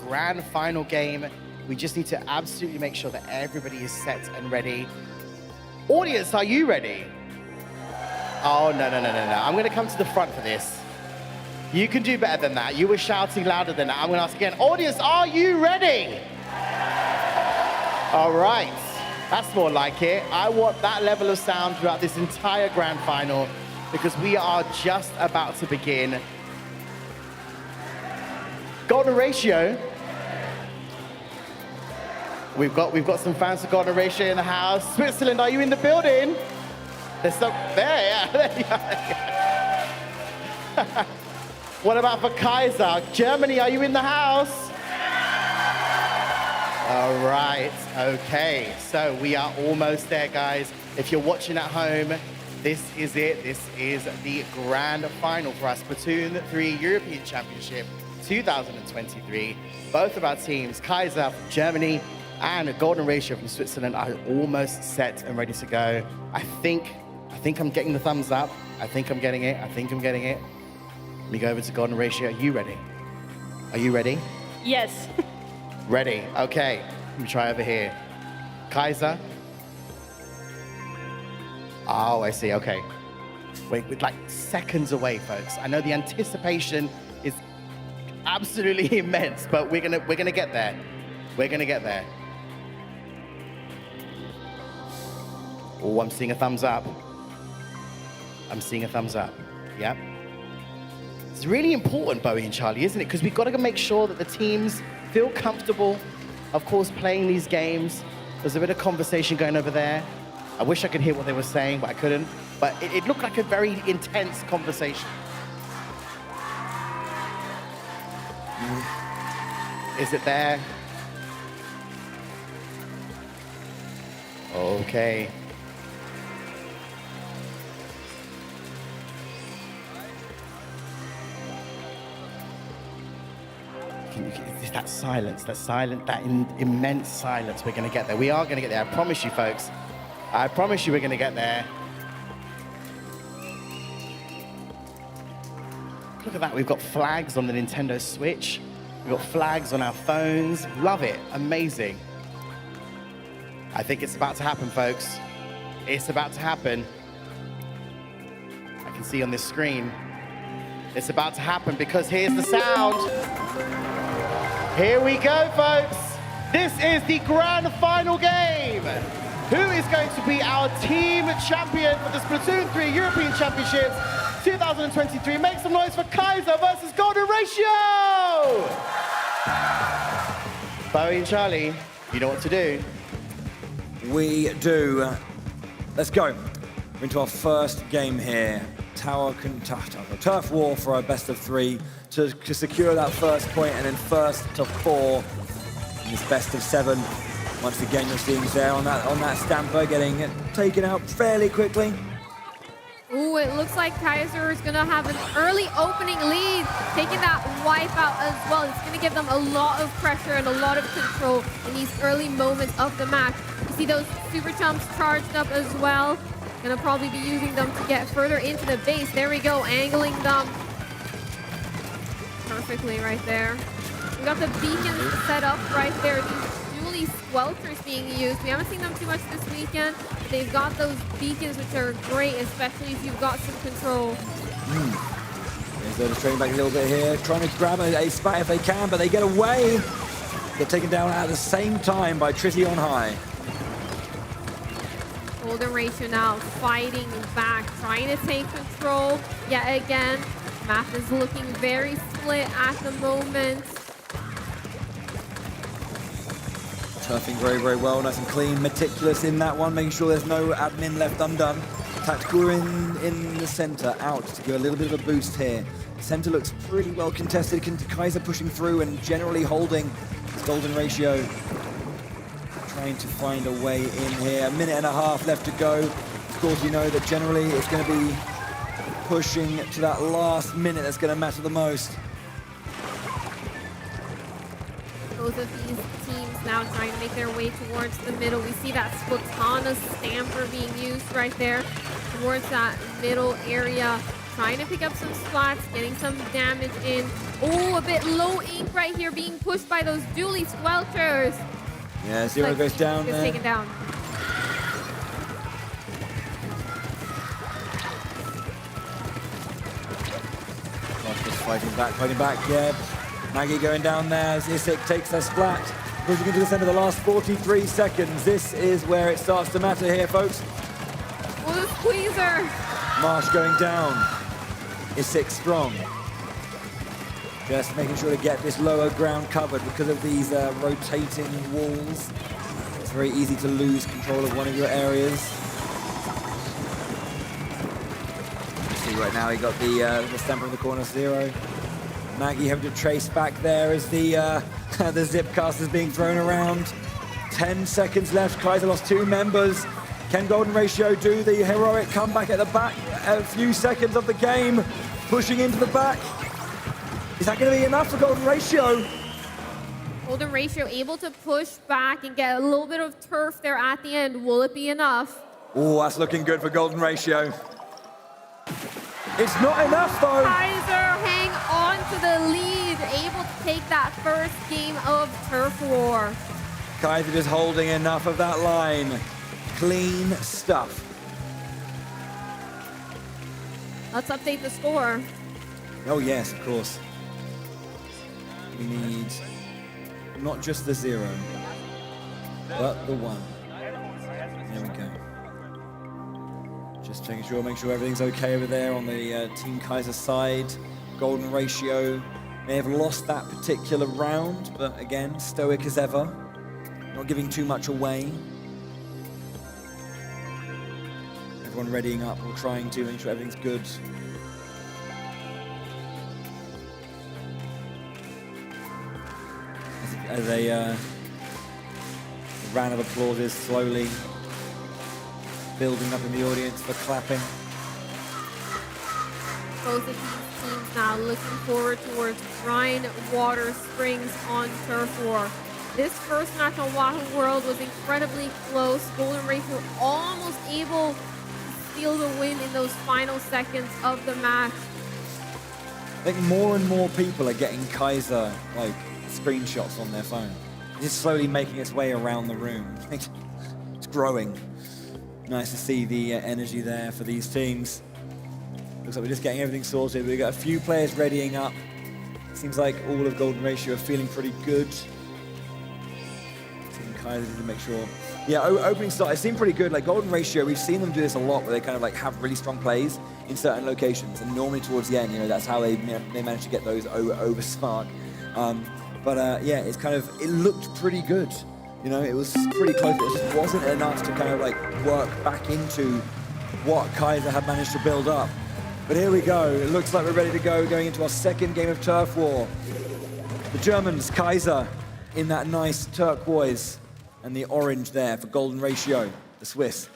grand final game. We just need to absolutely make sure that everybody is set and ready. Audience, are you ready? Oh, no. I'm going to come to the front for this. You can do better than that. You were shouting louder than that. I'm going to ask again. Audience, are you ready? All right. That's more like it. I want that level of sound throughout this entire grand final because we are just about to begin. Golden Ratio. We've got some fans of Golden Ratio in the house. Switzerland, are you in the building? There's some there, yeah. What about for Kaiser? Germany, are you in the house? All right, okay. So we are almost there, guys. If you're watching at home, this is it. This is the grand final for our Splatoon 3 European Championship 2023. Both of our teams, Kaiser from Germany and Golden Ratio from Switzerland, are almost set and ready to go. I think I'm getting the thumbs up. I think I'm getting it. Let me go over to Golden Ratio. Are you ready? Are you ready? Yes. Ready. Okay. Let me try over here. Kaiser. Oh, I see. Okay. Wait, we're like seconds away, folks. I know the anticipation is absolutely immense, but we're gonna get there. We're gonna get there. Oh, I'm seeing a thumbs up. I'm seeing a thumbs up. Yep. It's really important, Bowie and Charlie, isn't it? Because we've got to make sure that the teams feel comfortable, of course, playing these games. There's a bit of conversation going over there. I wish I could hear what they were saying, but I couldn't. But it looked like a very intense conversation. Is it there? Okay. It's that silence, that immense silence. We're going to get there. We are going to get there. I promise you, folks. I promise you we're going to get there. Look at that. We've got flags on the Nintendo Switch. We've got flags on our phones. Love it. Amazing. I think it's about to happen, folks. It's about to happen. I can see on this screen. It's about to happen because here's the sound. Here we go, folks. This is the grand final game. Who is going to be our team champion for the Splatoon 3 European Championships 2023? Make some noise for Kaiser versus Golden Ratio! Bowie and Charlie, you know what to do. We do. Let's go. We're into our first game here. Turf war for our best of 3 to secure that first point, and then first to 4 in this best of 7. Once again, you're seeing there on that stamper getting taken out fairly quickly. Ooh, it looks like Kaiser is going to have an early opening lead, taking that wipeout as well. It's going to give them a lot of pressure and a lot of control in these early moments of the match. You see those super chumps charged up as well. Going to probably be using them to get further into the base. There we go, angling them perfectly right there. We got the beacons set up right there. These squelchers being used. We haven't seen them too much this weekend, but they've got those beacons, which are great, especially if you've got some control. They're just trading back a little bit here, trying to grab a spot if they can, but they get away. They're taken down at the same time by Tritty on high. Golden Ratio now fighting back, trying to take control yet again. Math is looking very split at the moment. Turfing very, very well, nice and clean, meticulous in that one, making sure there's no admin left undone. Tactical in the center, out to give a little bit of a boost here. The center looks pretty well contested. Kaiser pushing through and generally holding his Golden Ratio. Trying to find a way in here. A minute and a half left to go. Of course, you know that generally it's going to be pushing to that last minute that's going to matter the most. Both of these teams now trying to make their way towards the middle. We see that Splatoon stamper being used right there towards that middle area. Trying to pick up some splats, getting some damage in. Oh, a bit low ink right here, being pushed by those dually squelchers. Yeah, Zero goes down there. Taken down. Just fighting back, yeah. Maggie going down there as Isik takes her splat. Pushing into the center of the last 43 seconds. This is where it starts to matter here, folks. Oh, the squeezer. Marsh going down. Isik strong. Just making sure to get this lower ground covered because of these rotating walls. It's very easy to lose control of one of your areas. You see right now he got the stamper in the corner, Zero. Maggie having to trace back there as the the zip cast is being thrown around. 10 seconds left. Kaiser lost 2 members. Can Golden Ratio do the heroic comeback at the back? A few seconds of the game, pushing into the back. Is that going to be enough for Golden Ratio? Golden Ratio able to push back and get a little bit of turf there at the end. Will it be enough? Oh, that's looking good for Golden Ratio. It's not enough, though. Kaiser hang on to the lead, able to take that first game of Turf War. Kaiser just holding enough of that line. Clean stuff. Let's update the score. Oh, yes, of course. We need not just the 0, but the 1. There we go. Just making sure, make sure everything's okay over there on the Team Kaiser side. Golden Ratio may have lost that particular round, but again, stoic as ever. Not giving too much away. Everyone readying up or trying to make sure everything's good. As a round of applause is slowly building up in the audience for clapping. Both of these teams now looking forward towards Rhine Water Springs on Turf War. This first match on Wahoo World was incredibly close. Golden Ratio almost able to steal the win in those final seconds of the match. I think more and more people are getting Kaiser like screenshots on their phone. It's slowly making its way around the room. It's growing. Nice to see the energy there for these teams. Looks like we're just getting everything sorted. We've got a few players readying up. Seems like all of Golden Ratio are feeling pretty good. Team Kaiser to make sure. Yeah, opening start, it seemed pretty good. Like Golden Ratio, we've seen them do this a lot where they kind of like have really strong plays in certain locations. And normally towards the end, you know, that's how they manage to get those over spark. Yeah, it's kind of, it looked pretty good. You know, it was pretty close. It just wasn't enough to kind of like work back into what Kaiser had managed to build up. But here we go. It looks like we're ready to go, going into our second game of Turf War. The Germans, Kaiser, in that nice turquoise, and the orange there for Golden Ratio, the Swiss.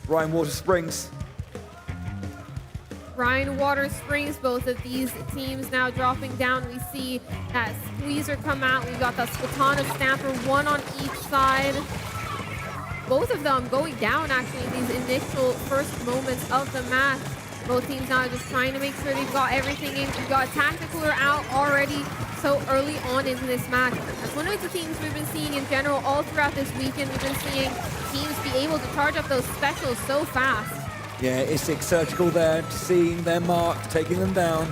Rhine Water Springs. Rhine Water Springs, both of these teams now dropping down. We see that Squeezer come out. We've got that Splatoon Stamper, one on each side. Both of them going down, actually, in these initial first moments of the match. Both teams now just trying to make sure they've got everything in. We've got Tacticaler out already so early on into this match. That's one of the themes we've been seeing in general all throughout this weekend. We've been seeing teams be able to charge up those specials so fast. Yeah, Isik Surgical there, seeing their mark, taking them down.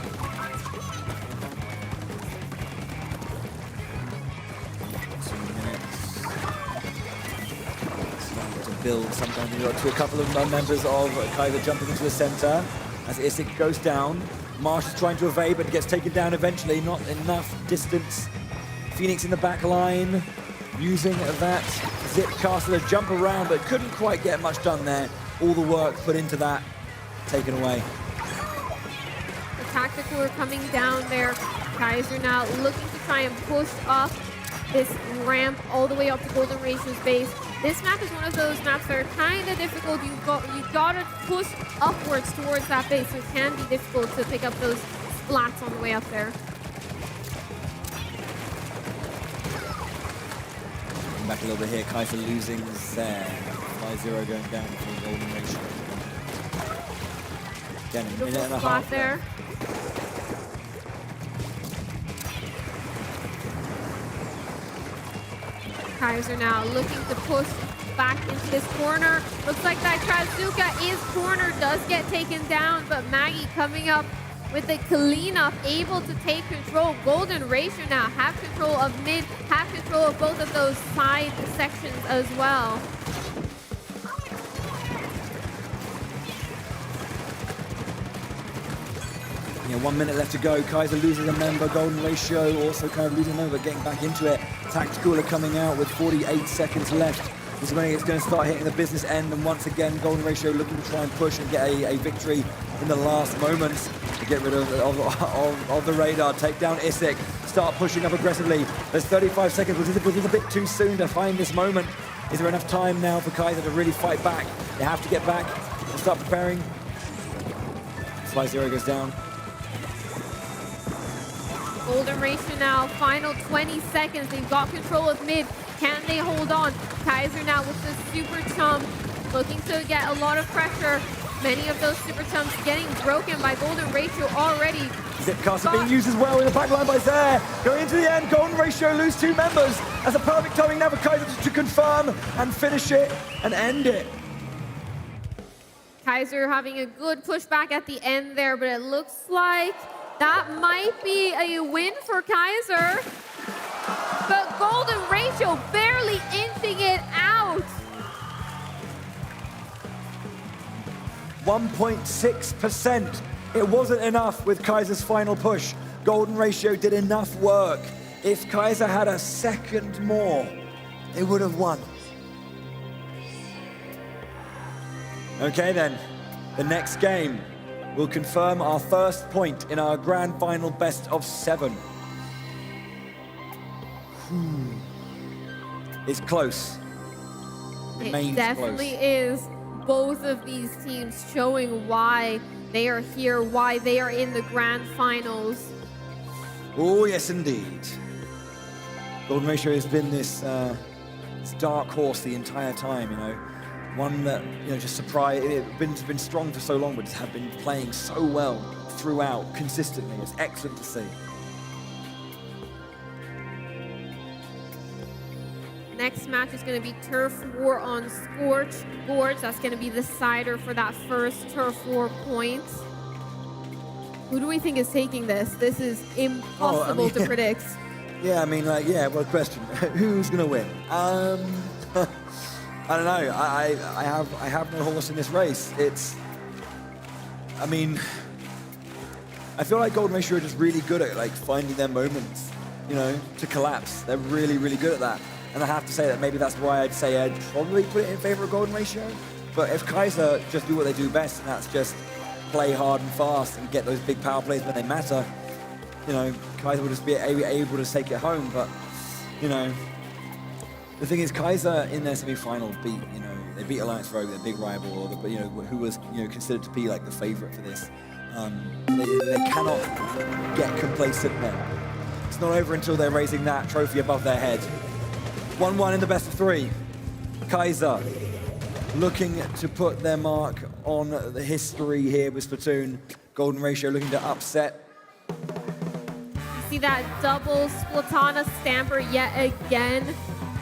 Build sometimes you got to a couple of members of Kaiser jumping into the center as Isik goes down. Marsh is trying to evade, but gets taken down eventually. Not enough distance. Phoenix in the back line, using that zip castle to jump around, but couldn't quite get much done there. All the work put into that, taken away. The Tacticaler coming down there. Kaiser now looking to try and push up this ramp all the way up to Golden Ratio's base. This map is one of those maps that are kind of difficult. You gotta push upwards towards that base, so it can be difficult to pick up those splats on the way up there. Back a little bit here, Kaiser losing there. 5-0 going down for Golden Ratio. Again, a minute and a half there. Kaiser now looking to push back into this corner. Looks like that Trazuka is cornered, does get taken down, but Maggie coming up with the cleanup, able to take control. Golden Ratio now have control of mid, have control of both of those side sections as well. Yeah, 1 minute left to go. Kaiser loses a member. Golden Ratio also kind of losing a member, but getting back into it. Tactical are coming out with 48 seconds left. This is when it's going to start hitting the business end, and once again, Golden Ratio looking to try and push and get a victory in the last moments to get rid of the radar. Take down Isik. Start pushing up aggressively. There's 35 seconds. Was this a bit too soon to find this moment? Is there enough time now for Kaiser to really fight back? They have to get back and start preparing. 5-0 goes down. Golden Ratio now, final 20 seconds. They've got control of mid. Can they hold on? Kaiser now with the super chump, looking to get a lot of pressure. Many of those super chumps getting broken by Golden Ratio already. Zipcaster being used as well in the backline by Zaire. Going into the end, Golden Ratio lose 2 members. That's a perfect timing now for Kaiser to confirm and finish it and end it. Kaiser having a good pushback at the end there, but it looks like that might be a win for Kaiser. But Golden Ratio barely inching it out. 1.6%. It wasn't enough with Kaiser's final push. Golden Ratio did enough work. If Kaiser had a second more, they would have won. Okay then, the next game will confirm our first point in our grand final best of 7. It's close. It definitely is. both of these teams showing why they are here, why they are in the grand finals. Oh, yes, indeed. Golden Ratio has been this dark horse the entire time, you know. One that, you know, just surprised. It's been strong for so long, but have been playing so well throughout, consistently. It's excellent to see. Next match is going to be Turf War on Scorched Gorge. That's going to be the decider for that first Turf War point. Who do we think is taking this? This is impossible to predict. Yeah, I mean, like, yeah, well, question. Who's going to win? I don't know. I have no horse in this race. I mean, I feel like Golden Ratio are just really good at, like, finding their moments, you know, to collapse. They're really, really good at that. And I have to say that maybe that's why I'd say I'd probably put it in favor of Golden Ratio. But if Kaiser just do what they do best, and that's just play hard and fast and get those big power plays when they matter, you know, Kaiser will just be able to take it home. But, you know, the thing is, Kaiser in their semi-final they beat Alliance Rogue, their big rival, or you know, who was, you know, considered to be like the favorite for this. They cannot get complacent now. It's not over until they're raising that trophy above their head. 1-1 in the best of 3. Kaiser looking to put their mark on the history here with Splatoon. Golden Ratio looking to upset. You see that double Splatana stamper yet again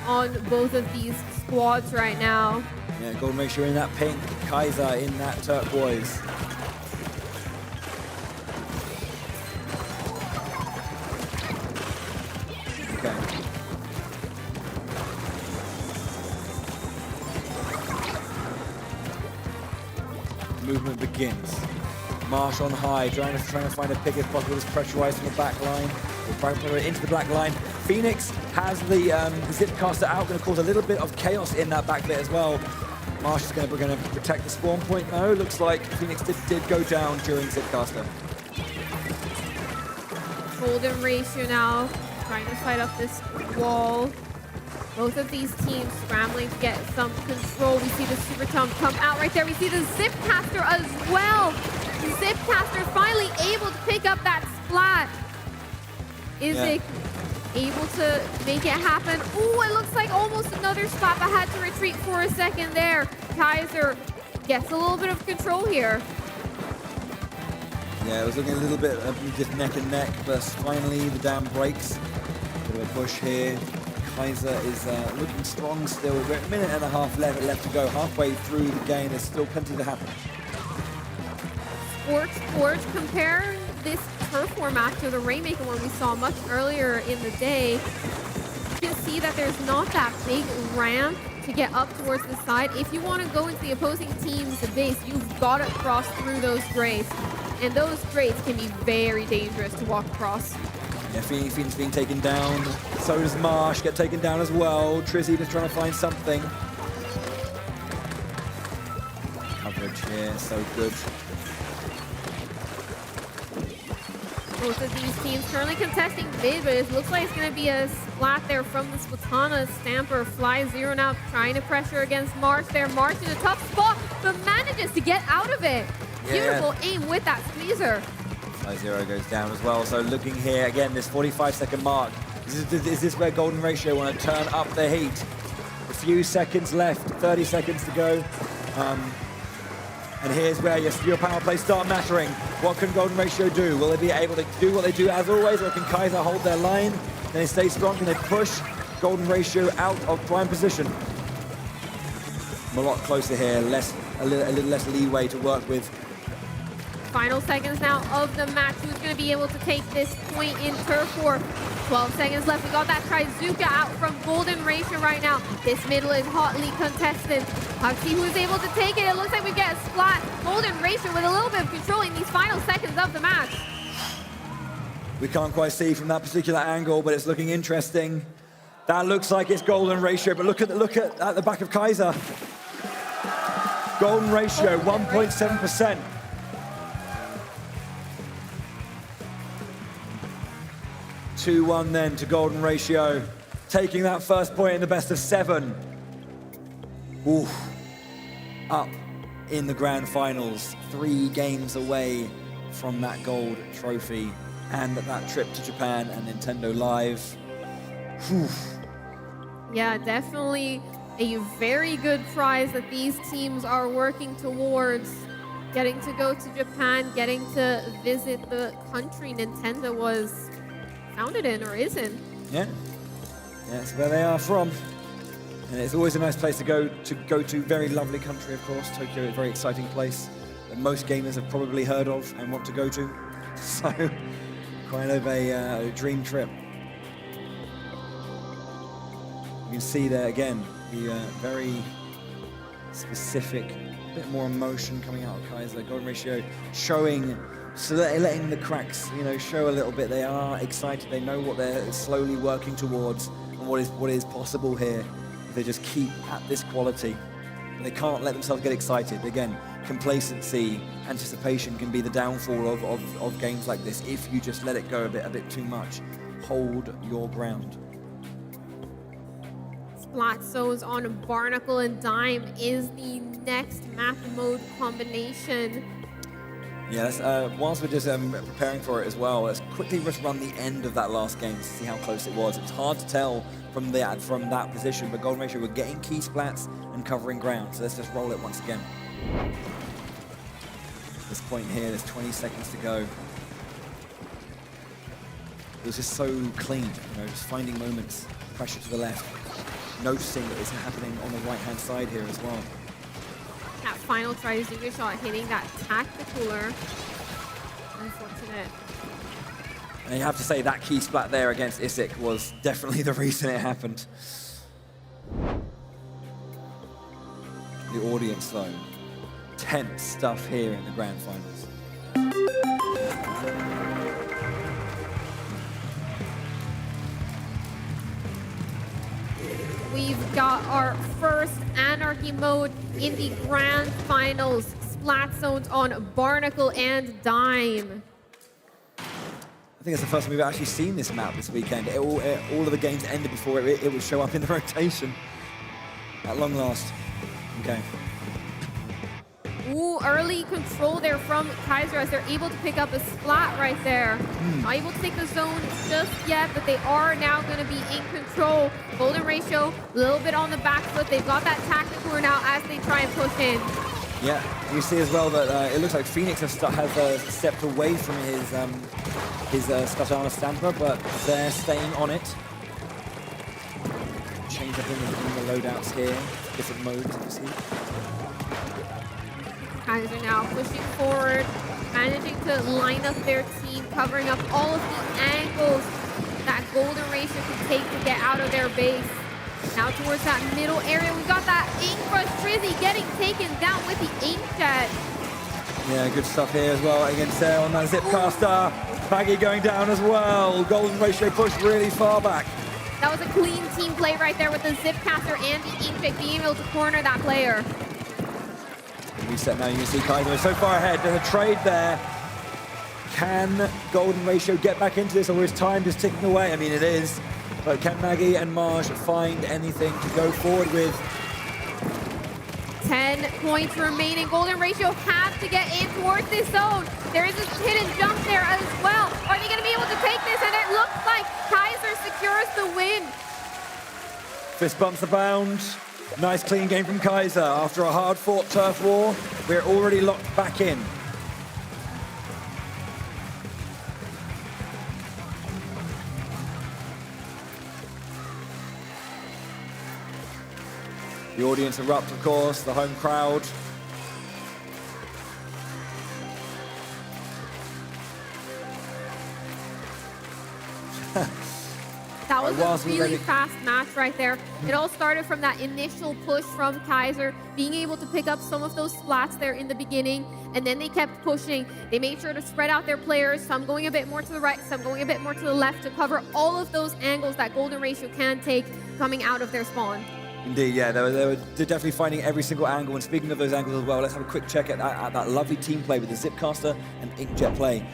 on both of these squads right now. Yeah, Golden Ratio in that pink, Kaiser in that turquoise. Okay. Movement begins. Marsh on high, trying to find a pick if possible. Is pressurized from the back line, into the black line. Phoenix has the Zipcaster out, going to cause a little bit of chaos in that back bit as well. Marsh is going to protect the spawn point. No, looks like Phoenix did go down during Zipcaster. Golden Ratio now trying to fight up this wall. Both of these teams scrambling to get some control. We see the Super Tongue come out right there. We see the Zipcaster as well. The Zipcaster finally able to pick up that splat. Is it able to make it happen? Ooh, it looks like almost another spot, but had to retreat for a second there. Kaiser gets a little bit of control here. Yeah, it was looking a little bit just neck and neck, but finally the dam breaks. Bit of a push here. Kaiser is looking strong still. We've got a minute and a half left to go. Halfway through the game, there's still plenty to happen. Forge, compare this Turf War match to the Rainmaker one we saw much earlier in the day. You can see that there's not that big ramp to get up towards the side. If you want to go into the opposing team's base, you've got to cross through those grates. And those grates can be very dangerous to walk across. Yeah, Phoenix being taken down. So does Marsh get taken down as well. Trizzy just trying to find something. Coverage here, so good. Both of these teams currently contesting mid, but it looks like it's going to be a splat there from the Splatana Stamper. Fly Zero now trying to pressure against Marsh there. Marsh in a tough spot, but manages to get out of it. Beautiful aim with that squeezer. Fly Zero goes down as well. So looking here, again, this 45-second mark. Is this where Golden Ratio want to turn up the heat? A few seconds left, 30 seconds to go. And here's where your power plays start mattering. What can Golden Ratio do? Will they be able to do what they do as always, or can Kaiser hold their line? Can they stay strong? Can they push Golden Ratio out of prime position? I'm a lot closer here, a little less leeway to work with. Final seconds now of the match. Who's going to be able to take this point in Turf War? 12 seconds left. We got that Trizuka out from Golden Ratio right now. This middle is hotly contested. Let's see who's able to take it. It looks like we get a splat. Golden Ratio with a little bit of control in these final seconds of the match. We can't quite see from that particular angle, but it's looking interesting. That looks like it's Golden Ratio, but look at the back of Kaiser. Golden Ratio, 1.7%. 2-1 then to Golden Ratio, taking that first point in the best of 7. Ooh, up in the grand finals, 3 games away from that gold trophy and that trip to Japan and Nintendo Live. Whew. Yeah, definitely a very good prize that these teams are working towards. Getting to go to Japan, getting to visit the country Nintendo was founded in or is in. Yeah, that's where they are from. And it's always a nice place to go to. Very lovely country, of course. Tokyo, a very exciting place that most gamers have probably heard of and want to go to. So, kind of a dream trip. You can see there again the very specific, bit more emotion coming out of Kaiser. Golden Ratio showing, so they're letting the cracks, show a little bit. They are excited. They know what they're slowly working towards and what is possible here. If they just keep at this quality, they can't let themselves get excited. Again, complacency, anticipation can be the downfall of games like this. If you just let it go a bit too much, hold your ground. Splat zones on Barnacle and Dime is the next map mode combination. Yeah, whilst we're just preparing for it as well, let's quickly just run the end of that last game to see how close it was. It's hard to tell from that position, but Golden Ratio were getting key splats and covering ground. So let's just roll it once again. At this point here, there's 20 seconds to go. It was just so clean, just finding moments, pressure to the left, noticing that it's happening on the right-hand side here as well. That final try to Zuga shot hitting that tacticaler. Unfortunate. And you have to say that key splat there against Isik was definitely the reason it happened. The audience though, tense stuff here in the grand finals. We've got our first Anarchy mode in the grand finals. Splat zones on Barnacle and Dime. I think it's the first time we've actually seen this map this weekend. All of the games ended before it would show up in the rotation. At long last. Okay. Ooh, early control there from Kaiser as they're able to pick up a splat right there. Not able to take the zone just yet, but they are now going to be in control. Golden Ratio, a little bit on the back foot. They've got that tactical now as they try and push in. Yeah, you see as well that it looks like Phoenix has stepped away from his Skatana Stamper, but they're staying on it. Change up in the loadouts here, different modes, you see. Kaiser now pushing forward, managing to line up their team, covering up all of the angles that Golden Ratio can take to get out of their base. Now towards that middle area, we got that Ink Rush. Trizzy getting taken down with the Ink Jet. Yeah, good stuff here as well against on that Zipcaster. Maggie going down as well. Golden Ratio pushed really far back. That was a clean team play right there with the Zipcaster and the Ink Jet being able to corner that player. Reset now, you can see Kaiser is so far ahead. There's a trade there. Can Golden Ratio get back into this, or is time just ticking away? I mean, it is. But can Maggie and Marge find anything to go forward with? 10 points remaining. Golden Ratio have to get in towards this zone. There is a hidden jump there as well. Are they going to be able to take this? And it looks like Kaiser secures the win. Fist bumps abound. Nice clean game from Kaiser. After a hard-fought turf war, we're already locked back in. The audience erupt, of course, the home crowd. That was a really fast match right there. It all started from that initial push from Kaiser, being able to pick up some of those splats there in the beginning, and then they kept pushing. They made sure to spread out their players, some going a bit more to the right, some going a bit more to the left, to cover all of those angles that Golden Ratio can take coming out of their spawn. Indeed, yeah, they were definitely finding every single angle. And speaking of those angles as well, let's have a quick check at that lovely team play with the Zipcaster and Inkjet play.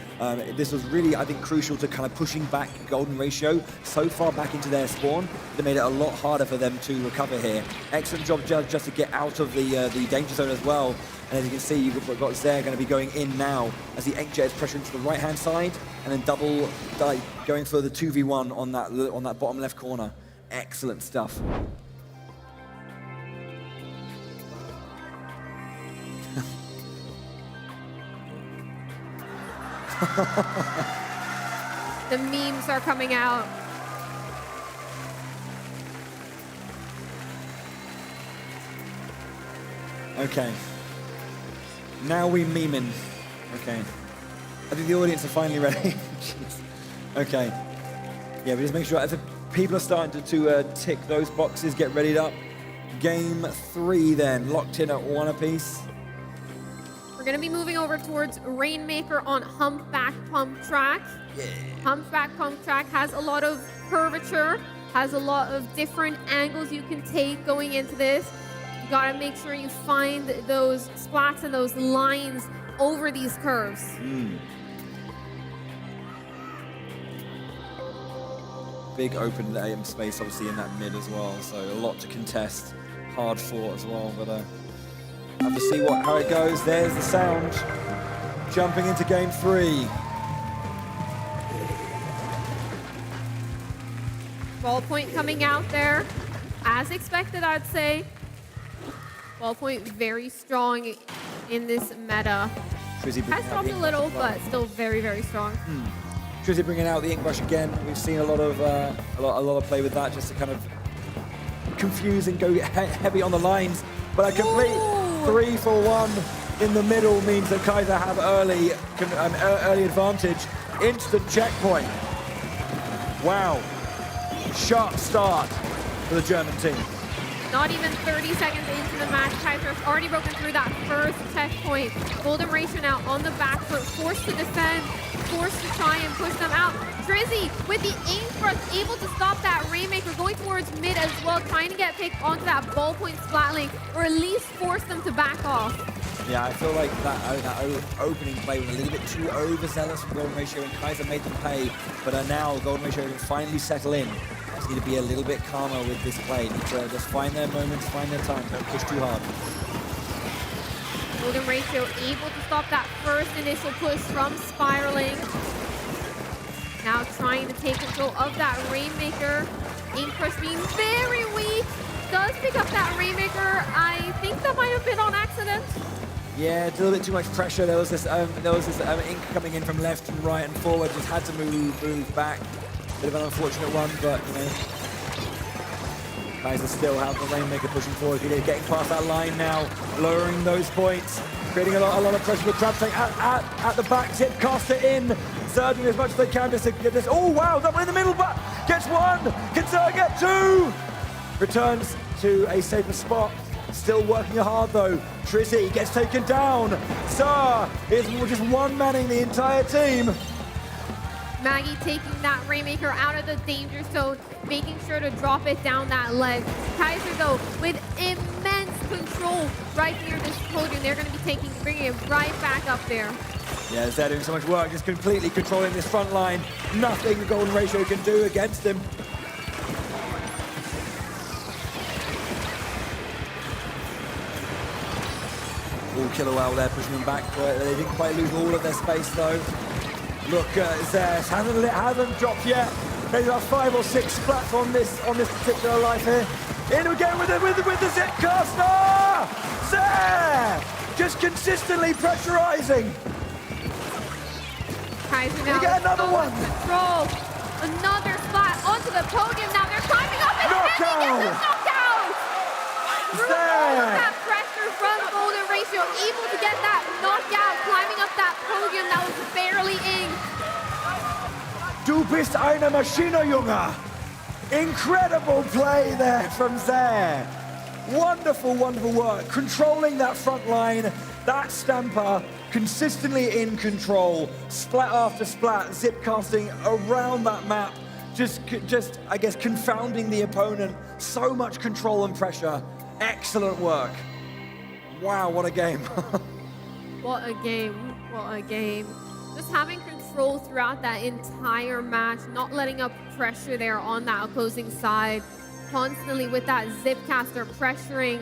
This was really, I think, crucial to kind of pushing back Golden Ratio so far back into their spawn. They made it a lot harder for them to recover here. Excellent job just to get out of the danger zone as well. And as you can see, you've got Zare going to be going in now as the Inkjet is pressuring to the right-hand side and then double going for the 2v1 on that bottom left corner. Excellent stuff. The memes are coming out. Okay. Now we memeing. Okay. I think the audience are finally ready. Okay. Yeah, we just make sure as the people are starting to tick those boxes, get readied up. Game 3 then, locked in at 1 apiece. We're going to be moving over towards Rainmaker on Humpback Pump Track. Yeah. Humpback Pump Track has a lot of curvature, has a lot of different angles you can take going into this. You got to make sure you find those splats and those lines over these curves. Big open AM space obviously in that mid as well, so a lot to contest. Hard fought as well, but have to see how it goes. There's the sound. Jumping into game 3. Ballpoint coming out there, as expected, I'd say. Ballpoint very strong in this meta. Has dropped a little, but still very, very strong. Trizzy bringing out the ink brush again. We've seen a lot of play with that, just to kind of confuse and go heavy on the lines. But a complete 3-for-1 in the middle means that Kaiser have early advantage. Instant checkpoint. Wow. Sharp start for the German team. Not even 30 seconds into the match, Kaiser has already broken through that first checkpoint. Golden Ratio now on the back foot, forced to defend, forced to try and push them out. Trizzy with the ink brush, able to stop that Rainmaker, going towards mid as well, trying to get picked onto that ballpoint splat lane, or at least force them to back off. Yeah, I feel like that opening play was a little bit too overzealous from Golden Ratio, and Kaiser made them pay. But now Golden Ratio can finally settle in. Just need to be a little bit calmer with this play. Need to just find their moments, find their time, don't push too hard. Golden Ratio able to stop that first initial push from spiraling. Now trying to take control of that Rainmaker. Ink Crush being very weak. Does pick up that Rainmaker. I think that might have been on accident. Yeah, it's a little bit too much pressure. There was this ink coming in from left and right and forward. Just had to move back. Bit of an unfortunate one, but you know, Kaiser still have the Rainmaker pushing forward. Getting past that line now, lowering those points, creating a lot of pressure for Crab Tank at the back. Zipcaster in, surging as much as they can just to get this. Oh wow, double in the middle, but gets one. Can Zerg get 2? Returns to a safer spot. Still working hard though. Trizzy gets taken down. Sir is just one-manning the entire team. Maggie taking that Rainmaker out of the danger zone, making sure to drop it down that ledge. Kaiser, though, with immense control right near this podium. They're going to be bringing it right back up there. Yeah, they're doing so much work, just completely controlling this front line. Nothing the Golden Ratio can do against him. All Kilowell there pushing them back. They didn't quite lose all of their space, though. Look, Zers hasn't dropped yet. Maybe about 5 or 6 splats on this particular life here. In again with the Zipcaster! Zer! Just consistently pressurizing. Kaiser now get another one. Control. Another splat onto the podium. Now they're climbing up and knockout! Knockout! That pressure from Golden Ratio, able to get that knockout, climbing up that podium that was barely inked. Du bist eine Maschine, Junge! Incredible play there from Zer. Wonderful, wonderful work. Controlling that front line, that stamper, consistently in control. Splat after splat, zip casting around that map. just, I guess, confounding the opponent. So much control and pressure. Excellent work. Wow, what a game. What a game. What a game. Just having control throughout that entire match, not letting up pressure there on that opposing side. Constantly with that Zipcaster pressuring.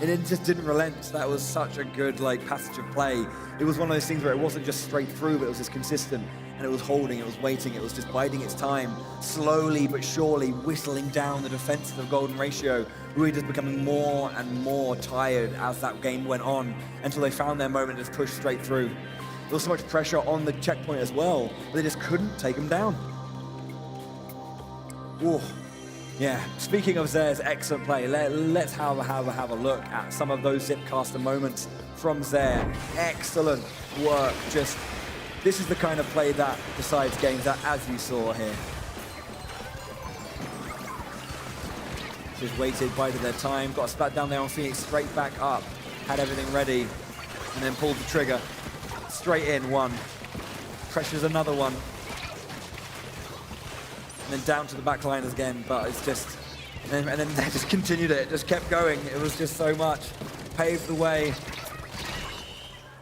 It just didn't relent. That was such a good passage of play. It was one of those things where it wasn't just straight through, but it was just consistent. And it was holding, it was waiting, it was just biding its time, slowly but surely whistling down the defenses of Golden Ratio, who were just becoming more and more tired as that game went on, until they found their moment to just push straight through. There was so much pressure on the checkpoint as well, but they just couldn't take them down. Ooh. Yeah, speaking of Zare's excellent play, let's have a look at some of those Zipcaster moments from Zare. Excellent work. This is the kind of play that decides games, as you saw here. Just waited, bided their time, got a splat down there on Phoenix, straight back up, had everything ready, and then pulled the trigger. Straight in, one. Pressures another one. And then down to the back line again, but it's just, and then they just continued it, just kept going. It was just so much, paved the way.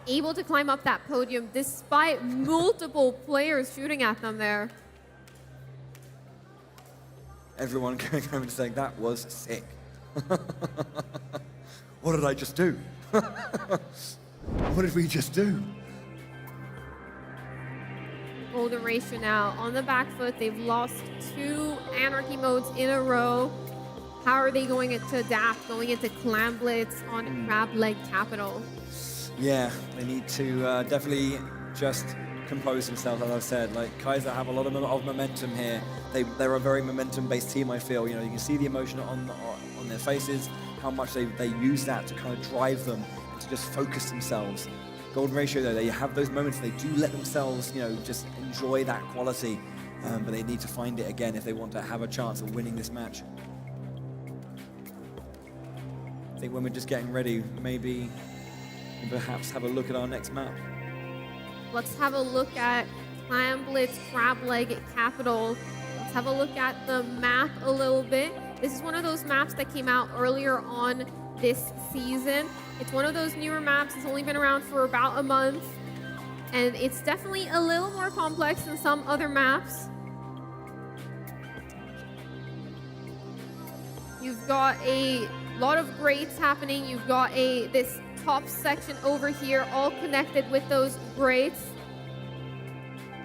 Able to climb up that podium despite multiple players shooting at them there. Everyone going home and saying, that was sick. What did I just do? What did we just do? Golden Ratio now on the back foot. They've lost 2 Anarchy modes in a row. How are they going to adapt, going into Clan Blitz on Crab Leg Capital? Yeah, they need to definitely just compose themselves, as I've said. Kaiser have a lot of momentum here. They're a very momentum-based team, I feel. You know, you can see the emotion on their faces, how much they use that to kind of drive them and to just focus themselves. Golden Ratio, though, they have those moments. They do let themselves, just enjoy that quality, but they need to find it again if they want to have a chance of winning this match. I think when we're just getting ready, maybe perhaps have a look at our next map. Let's have a look at Clan Blitz Crab Leg Capital. Let's have a look at the map a little bit. This is one of those maps that came out earlier on this season. It's one of those newer maps. It's only been around for about a month, and it's definitely a little more complex than some other maps. You've got a lot of grades happening. You've got this top section over here, all connected with those grades.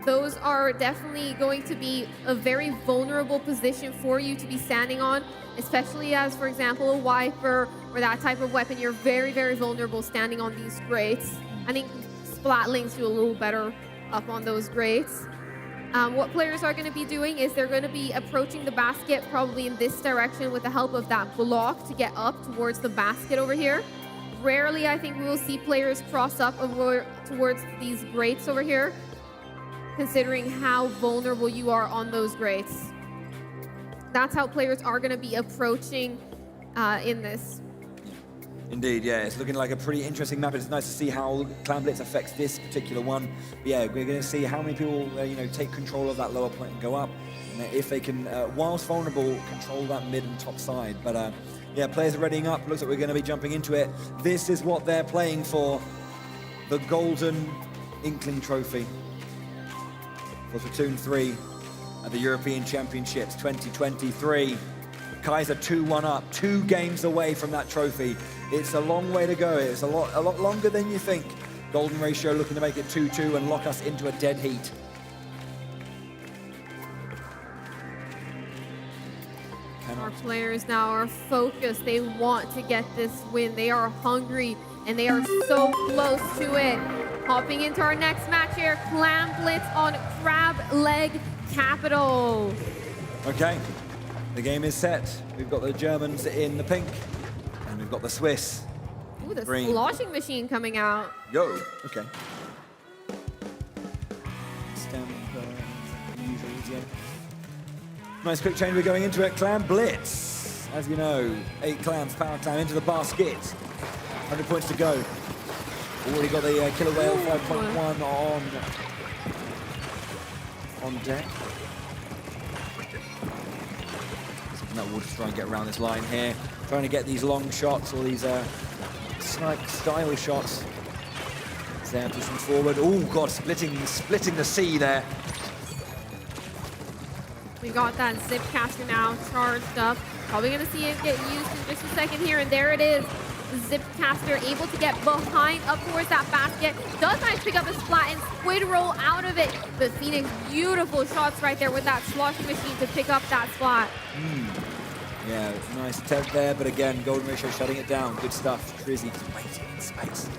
Those are definitely going to be a very vulnerable position for you to be standing on, especially as, for example, a wiper or that type of weapon. You're very, very vulnerable standing on these grades. I think Splatlings do a little better up on those grades. What players are going to be doing is they're going to be approaching the basket probably in this direction with the help of that block to get up towards the basket over here. Rarely, I think we will see players cross up over towards these grates over here, considering how vulnerable you are on those grates. That's how players are going to be approaching in this. Indeed, yeah, it's looking like a pretty interesting map. It's nice to see how Clan Blitz affects this particular one. But yeah, we're going to see how many people, take control of that lower point and go up, and if they can, whilst vulnerable, control that mid and top side. But yeah, players are readying up. Looks like we're going to be jumping into it. This is what they're playing for: the Golden Inkling Trophy for Splatoon 3 at the European Championships 2023. Kaiser 2-1 up, 2 games away from that trophy. It's a long way to go. It's a lot longer than you think. Golden Ratio looking to make it 2-2 and lock us into a dead heat. Our players now are focused. They want to get this win. They are hungry, and they are so close to it. Hopping into our next match here, Clan Blitz on Crab Leg Capital. Okay, the game is set. We've got the Germans in the pink, and we've got the Swiss. Ooh, the green. sloshing machine coming out. Yo, okay. Stand usuals, yeah. Nice quick change, we're going into it. Clan Blitz. As you know, 8 clans, power clan into the basket. 100 points to go. Already got the Killer Whale 5.1 on on deck. Something that we'll just try and get around this line here. Trying to get these long shots or these snipe style shots. They're pushing forward. Oh god, splitting the sea there. We got that zip caster now charged up. Probably gonna see it get used in just a second here, and there it is. The zip caster able to get behind up towards that basket. Does nice pick up a splat and squid roll out of it. The Phoenix, beautiful shots right there with that sloshing machine to pick up that splat. Yeah, nice attempt there, but again, Golden Ratio shutting it down. Good stuff. Trizzy just waiting in space.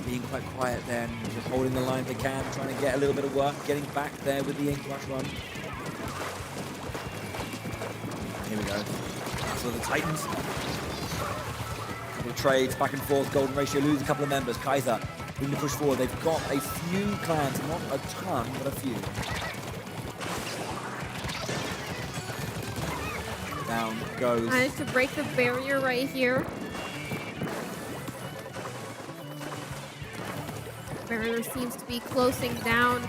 Being quite quiet then, just holding the line they can, trying to get a little bit of work, getting back there with the ink rush run. Here we go. So the Titans. Couple of trades back and forth. Golden Ratio lose a couple of members. Kaiser looking to push forward. They've got a few clans, not a ton, but a few. Down goes. Managed to break the barrier right here. Barrier seems to be closing down.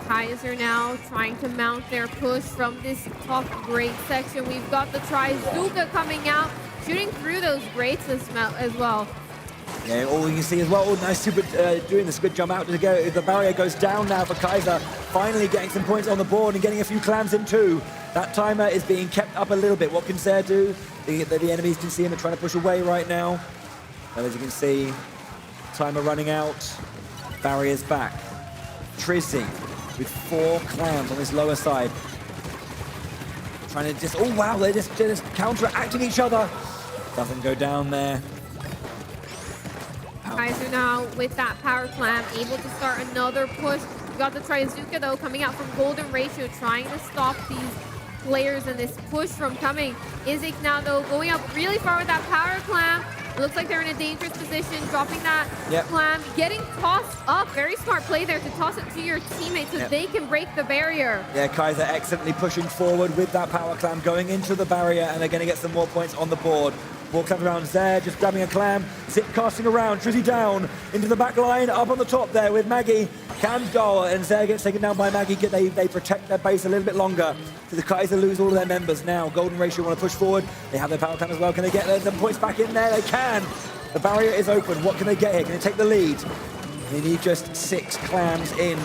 Kaiser now trying to mount their push from this top grate section. We've got the Trizuka coming out, shooting through those grates as well. Yeah, all you can see as well. Oh, nice super doing the squid jump out to go. The barrier goes down now for Kaiser. Finally getting some points on the board and getting a few clams in too. That timer is being kept up a little bit. What can Zare do? The enemies can see him and trying to push away right now. And as you can see, timer running out. Barriers back. Trizzy with 4 clams on this lower side. Trying to just, oh wow, they're just counteracting each other. Doesn't go down there. Kaiser now with that power clam, able to start another push. We got the Trizuka though coming out from Golden Ratio, trying to stop these players and this push from coming. Izik now though going up really far with that power clam. It looks like they're in a dangerous position, dropping that clam, getting tossed up. Very smart play there to toss it to your teammates so they can break the barrier. Yeah, Kaiser excellently pushing forward with that power clam, going into the barrier, and they're going to get some more points on the board. More clams around Zare, just grabbing a clam, zip casting around, Trizzy down into the back line, up on the top there with Maggie. Can go, and Zare gets taken down by Maggie. They protect their base a little bit longer. So the Kaiser lose all of their members now. Golden Ratio want to push forward. They have their power clam as well. Can they get some points back in there? They can. The barrier is open. What can they get here? Can they take the lead? They need just 6 clams in.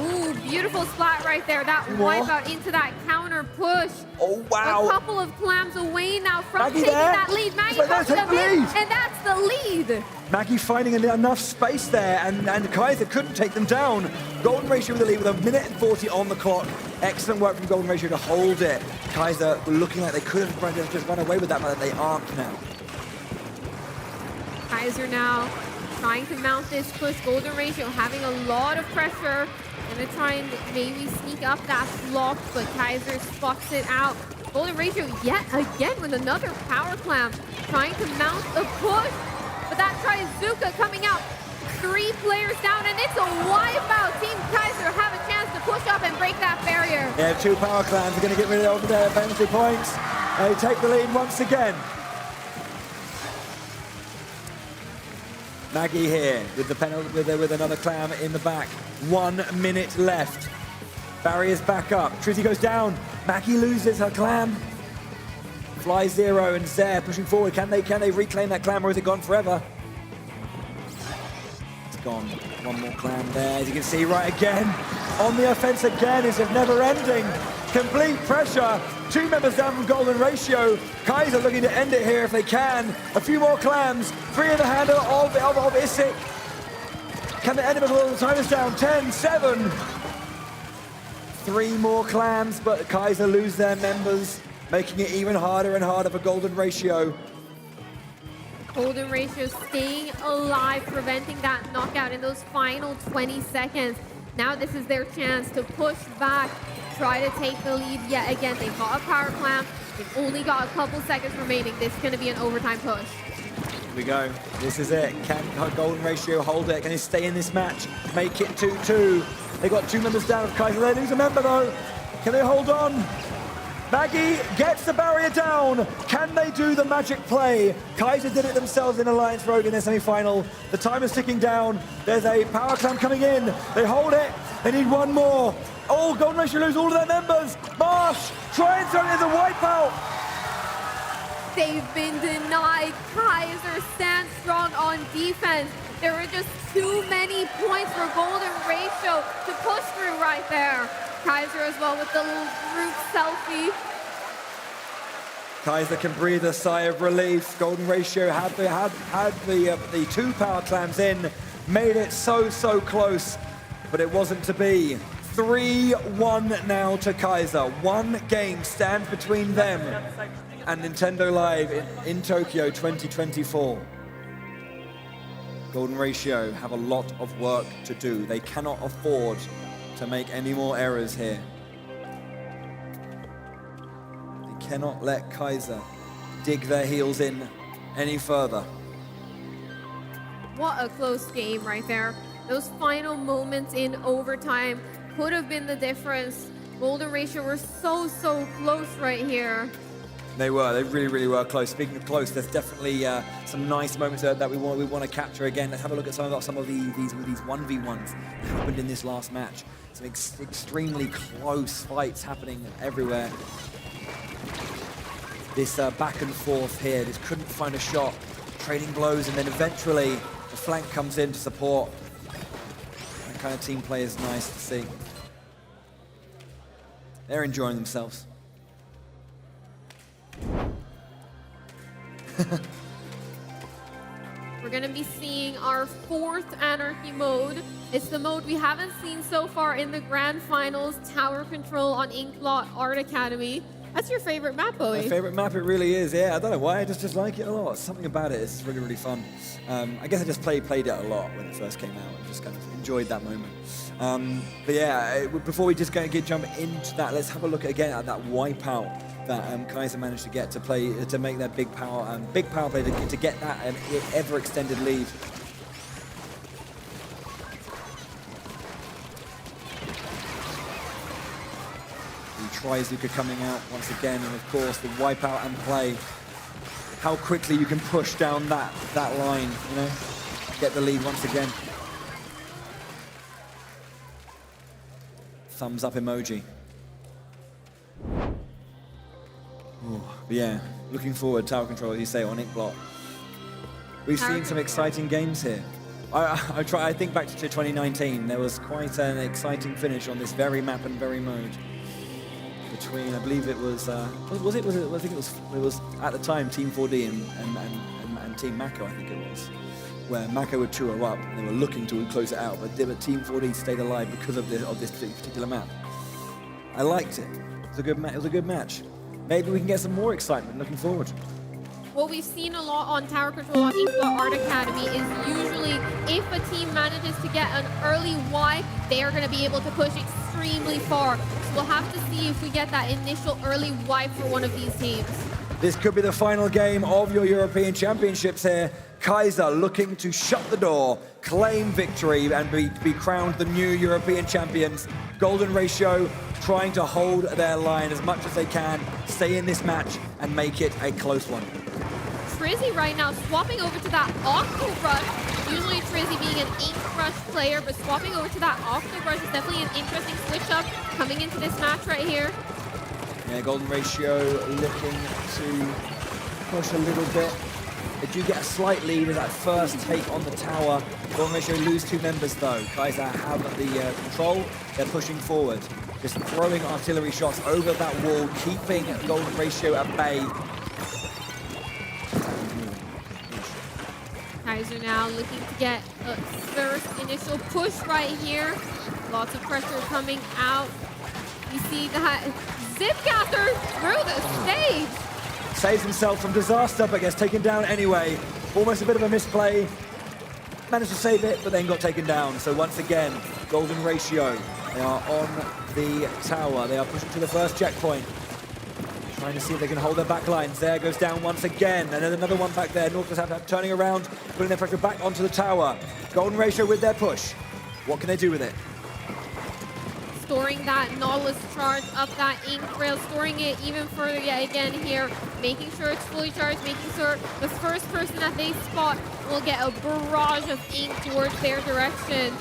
Ooh, beautiful splat right there. That wipeout into that counter push. Oh, wow. A couple of clams away now from Maggie taking there. that lead. Maggie But comes take up the in, lead. and that's the lead. Maggie finding enough space there, and Kaiser couldn't take them down. Golden Ratio with the lead with 1 minute and 40 on the clock. Excellent work from Golden Ratio to hold it. Kaiser were looking like they could have just run away with that, but they aren't now. Kaiser now trying to mount this push. Golden Ratio having a lot of pressure. Gonna try and maybe sneak up that block, but Kaiser spots it out. Golden Ratio yet again with another power clam, trying to mount the push. But that Trizuka coming out. 3 players down, and it's a wipeout. Team Kaiser have a chance to push up and break that barrier. Yeah, 2 power clams are going to get rid of their penalty points. They take the lead once again. Maggie here with the penalty with another clam in the back. 1 minute left. Barriers back up. Trizzy goes down. Maggie loses her clam. Fly 0 and Zare pushing forward. Can they reclaim that clam, or is it gone forever? It's gone. 1 more clam there. As you can see, right again on the offense again. It's never ending. Complete pressure. 2 members down from Golden Ratio. Kaiser looking to end it here if they can. A few more clams. 3 in the handle of Isik. Can they end it before the time is down? 10, 7. 3 more clams, but Kaiser lose their members, making it even harder and harder for Golden Ratio. Golden Ratio staying alive, preventing that knockout in those final 20 seconds. Now this is their chance to push back, try to take the lead yet again. They've got a power clamp. They've only got a couple seconds remaining. This is going to be an overtime push. Here we go. This is it. Can Golden Ratio hold it? Can they stay in this match? Make it 2-2. They got 2 members down of Kaiser. They lose a member though. Can they hold on? Maggie gets the barrier down. Can they do the magic play? Kaiser did it themselves in Alliance Road in their semi-final. The time is ticking down. There's a power clamp coming in. They hold it. They need one more. Oh, Golden Ratio lose all of their members. Marsh trying to, there's a wipeout. They've been denied. Kaiser stands strong on defense. There were just too many points for Golden Ratio to push through right there. Kaiser as well with the little group selfie. Kaiser can breathe a sigh of relief. Golden Ratio had the two power clams in, made it so close, but it wasn't to be. 3-1 now to Kaiser. One game stands between them and Nintendo Live in Tokyo 2024. Golden Ratio have a lot of work to do. They cannot afford to make any more errors here. They cannot let Kaiser dig their heels in any further. What a close game right there. Those final moments in overtime could have been the difference. Golden Ratio were so close right here. They really were close. Speaking of close, there's definitely some nice moments that we want to capture again. Let's have a look at some of these 1v1s that happened in this last match. Some extremely close fights happening everywhere. This back and forth here, just couldn't find a shot. Trading blows, and then eventually the flank comes in to support. That kind of team play is nice to see. They're enjoying themselves. We're going to be seeing our fourth Anarchy mode. It's the mode we haven't seen so far in the grand finals, Tower Control on Inkblot Art Academy. That's your favorite map, Bowie. My favorite map, it really is, yeah. I don't know why, I just like it a lot. Something about it is really fun. I guess I just played it a lot when it first came out and just kind of enjoyed that moment. But yeah, before we just jump into that, let's have a look again at that wipeout that Kaiser managed to get to make that big power play to get that ever extended lead. Tryzuka coming out once again, and of course the wipeout and play. How quickly you can push down that line, you know, get the lead once again. Thumbs up emoji. Ooh, but yeah, looking forward, Tower Control, as you say, on Inkblot. We've seen some exciting games here. I think back to 2019, there was quite an exciting finish on this very map and very mode. Between, I believe it was, I think it was at the time Team 4D and Team Mako, I think it was, where Mako would 2-0 up and they were looking to close it out, but Team 4D stayed alive because of this particular map. I liked it. It was a good match. Maybe we can get some more excitement looking forward. What we've seen a lot on Tower Control on Inkblot Art Academy is usually if a team manages to get an early wipe, they are going to be able to push extremely far. So we'll have to see if we get that initial early wipe for one of these teams. This could be the final game of your European Championships here. Kaiser looking to shut the door, claim victory, and be crowned the new European champions. Golden Ratio trying to hold their line as much as they can, stay in this match, and make it a close one. Trizzy right now swapping over to that Octo Rush. Usually Trizzy being an Ink Rush player, but swapping over to that Octo Rush is definitely an interesting switch up coming into this match right here. Yeah, Golden Ratio looking to push a little bit. They do get a slight lead as that first take on the tower. Golden Ratio lose 2 members though. Kaiser have the control. They're pushing forward. Just throwing artillery shots over that wall, keeping Golden Ratio at bay. Kaiser now looking to get a first initial push right here. Lots of pressure coming out. You see that Zipcaster through the stage. Saves himself from disaster, but gets taken down anyway. Almost a bit of a misplay. Managed to save it, but then got taken down. So once again, Golden Ratio. They are on the tower. They are pushing to the first checkpoint. Trying to see if they can hold their back lines. There goes down once again. And then another one back there. Northwest have turning around, putting their pressure back onto the tower. Golden Ratio with their push. What can they do with it? storing that Nautilus charge up that ink rail, storing it even further yet again here, making sure it's fully charged, making sure the first person that they spot will get a barrage of ink towards their direction.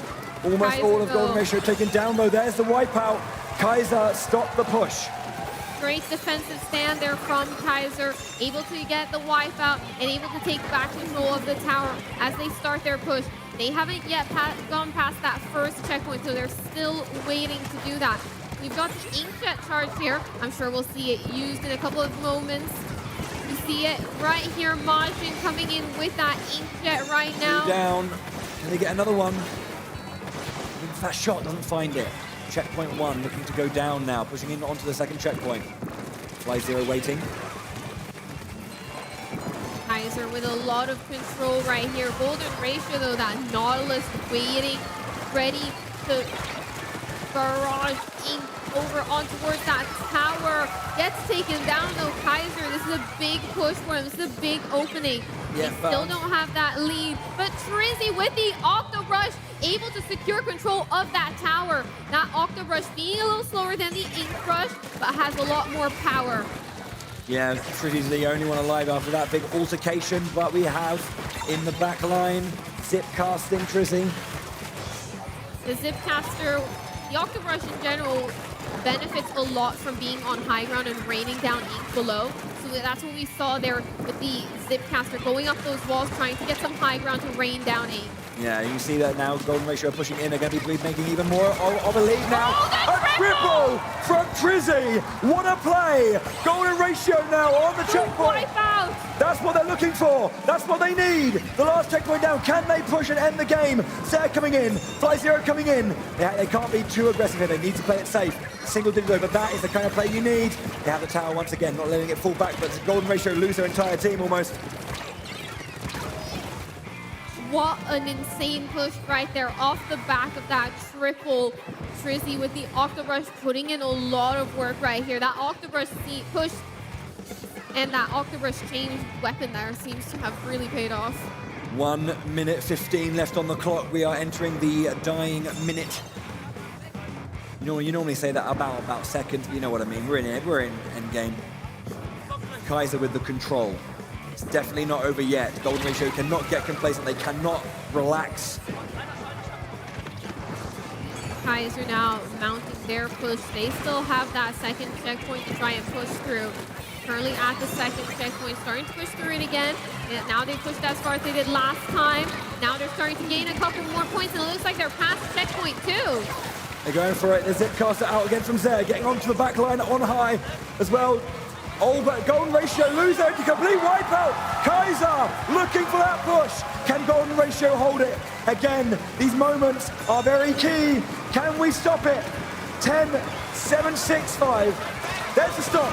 Almost all of Golden Ratio taken down though. There's the wipeout. Kaiser stopped the push. Great defensive stand there from Kaiser, able to get the wipeout and able to take back control of the tower as they start their push. They haven't yet gone past that first checkpoint, so they're still waiting to do that. We've got the inkjet charge here. I'm sure we'll see it used in a couple of moments. You see it right here, Majin coming in with that inkjet right now. Down. Can they get another one? That shot doesn't find it. Checkpoint 1 looking to go down now, pushing in onto the second checkpoint. Fly0 waiting. Kaiser with a lot of control right here. Golden Ratio though, that Nautilus waiting, ready to barrage ink over on towards that tower. Gets taken down though, Kaiser. This is a big push for him. This is a big opening. Yeah, they still don't have that lead, but Trizzy with the Octo Rush able to secure control of that tower. That Octo Rush being a little slower than the Ink Rush, but has a lot more power. Yeah, Trizzy's the only one alive after that big altercation, but we have in the back line, zip casting Trizzy. The zip caster, the Octo Rush in general, benefits a lot from being on high ground and raining down ink below. So that's what we saw there with the zip caster, going up those walls, trying to get some high ground to rain down ink. Yeah, you see that now. Golden Ratio pushing in. They're going to be making even more of a lead now. Oh, a triple from Trizzy. What a play. Golden Ratio now on the checkpoint. That's what they're looking for. That's what they need. The last checkpoint down. Can they push and end the game? Zed coming in. Fly0 coming in. They can't be too aggressive here. They need to play it safe. Single digit, but that is the kind of play you need. They have the tower once again, not letting it fall back, but Golden Ratio lose their entire team almost. What an insane push right there off the back of that triple. Trizzy with the Octobrush putting in a lot of work right here. That Octobrush push and that Octobrush changed weapon there seems to have really paid off. 1 minute 15 left on the clock. We are entering the dying minute. You normally say that about seconds, but you know what I mean. We're in it. We're in endgame. Kaiser with the control. It's definitely not over yet. Golden Ratio cannot get complacent. They cannot relax. Kaiser now mounting their push. They still have that second checkpoint to try and push through. Currently at the second checkpoint, starting to push through it again. And now they pushed as far as they did last time. Now they're starting to gain a couple more points, and it looks like they're past checkpoint 2. They're going for it. The zip caster out again from Zed, getting onto the back line on high as well. Oh, but Golden Ratio lose there to complete wipeout. Kaiser looking for that push. Can Golden Ratio hold it? Again, these moments are very key. Can we stop it? 10, 7, 6, 5. There's the stop.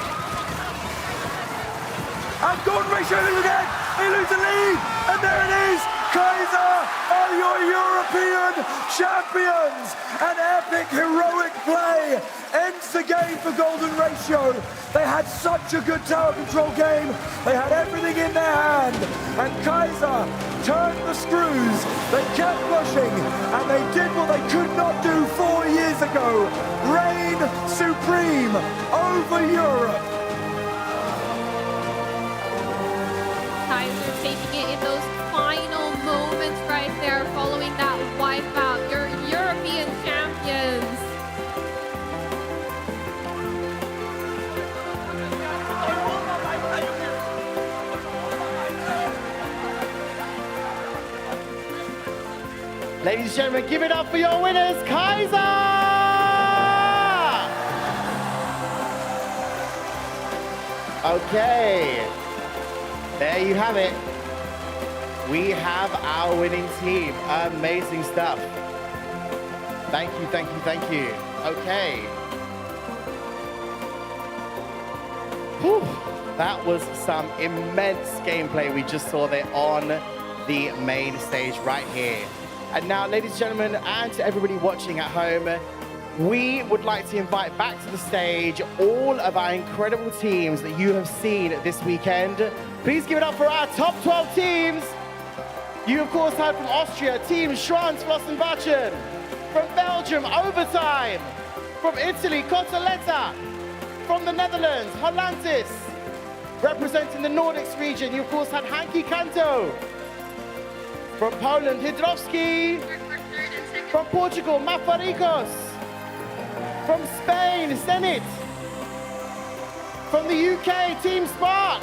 And Golden Ratio lose again. They lose the lead. And there it is. Kaiser are your European champions. An epic, heroic play ends the game for Golden Ratio. They had such a good tower control game. They had everything in their hand. And Kaiser turned the screws. They kept pushing. And they did what they could not do 4 years ago. Reign supreme over Europe. Kaiser taking it in those final moments right there, following that wipeout. Your European champions. Ladies and gentlemen, give it up for your winners, Kaiser! Okay, there you have it. We have our winning team. Amazing stuff. Thank you, thank you, thank you. Okay. Whew. That was some immense gameplay we just saw there on the main stage right here. And now, ladies and gentlemen, and to everybody watching at home, we would like to invite back to the stage all of our incredible teams that you have seen this weekend. Please give it up for our top 12 teams. You, of course, heard from Austria, Team Schranz, Flossenbachchen. From Belgium, Overtime. From Italy, Cotoletta. From the Netherlands, Hollantis. Representing the Nordics region, you of course had Hanky Kanto. From Poland, Hydrowski. From Portugal, Mafarikos. From Spain, Zenit. From the UK, Team Spark.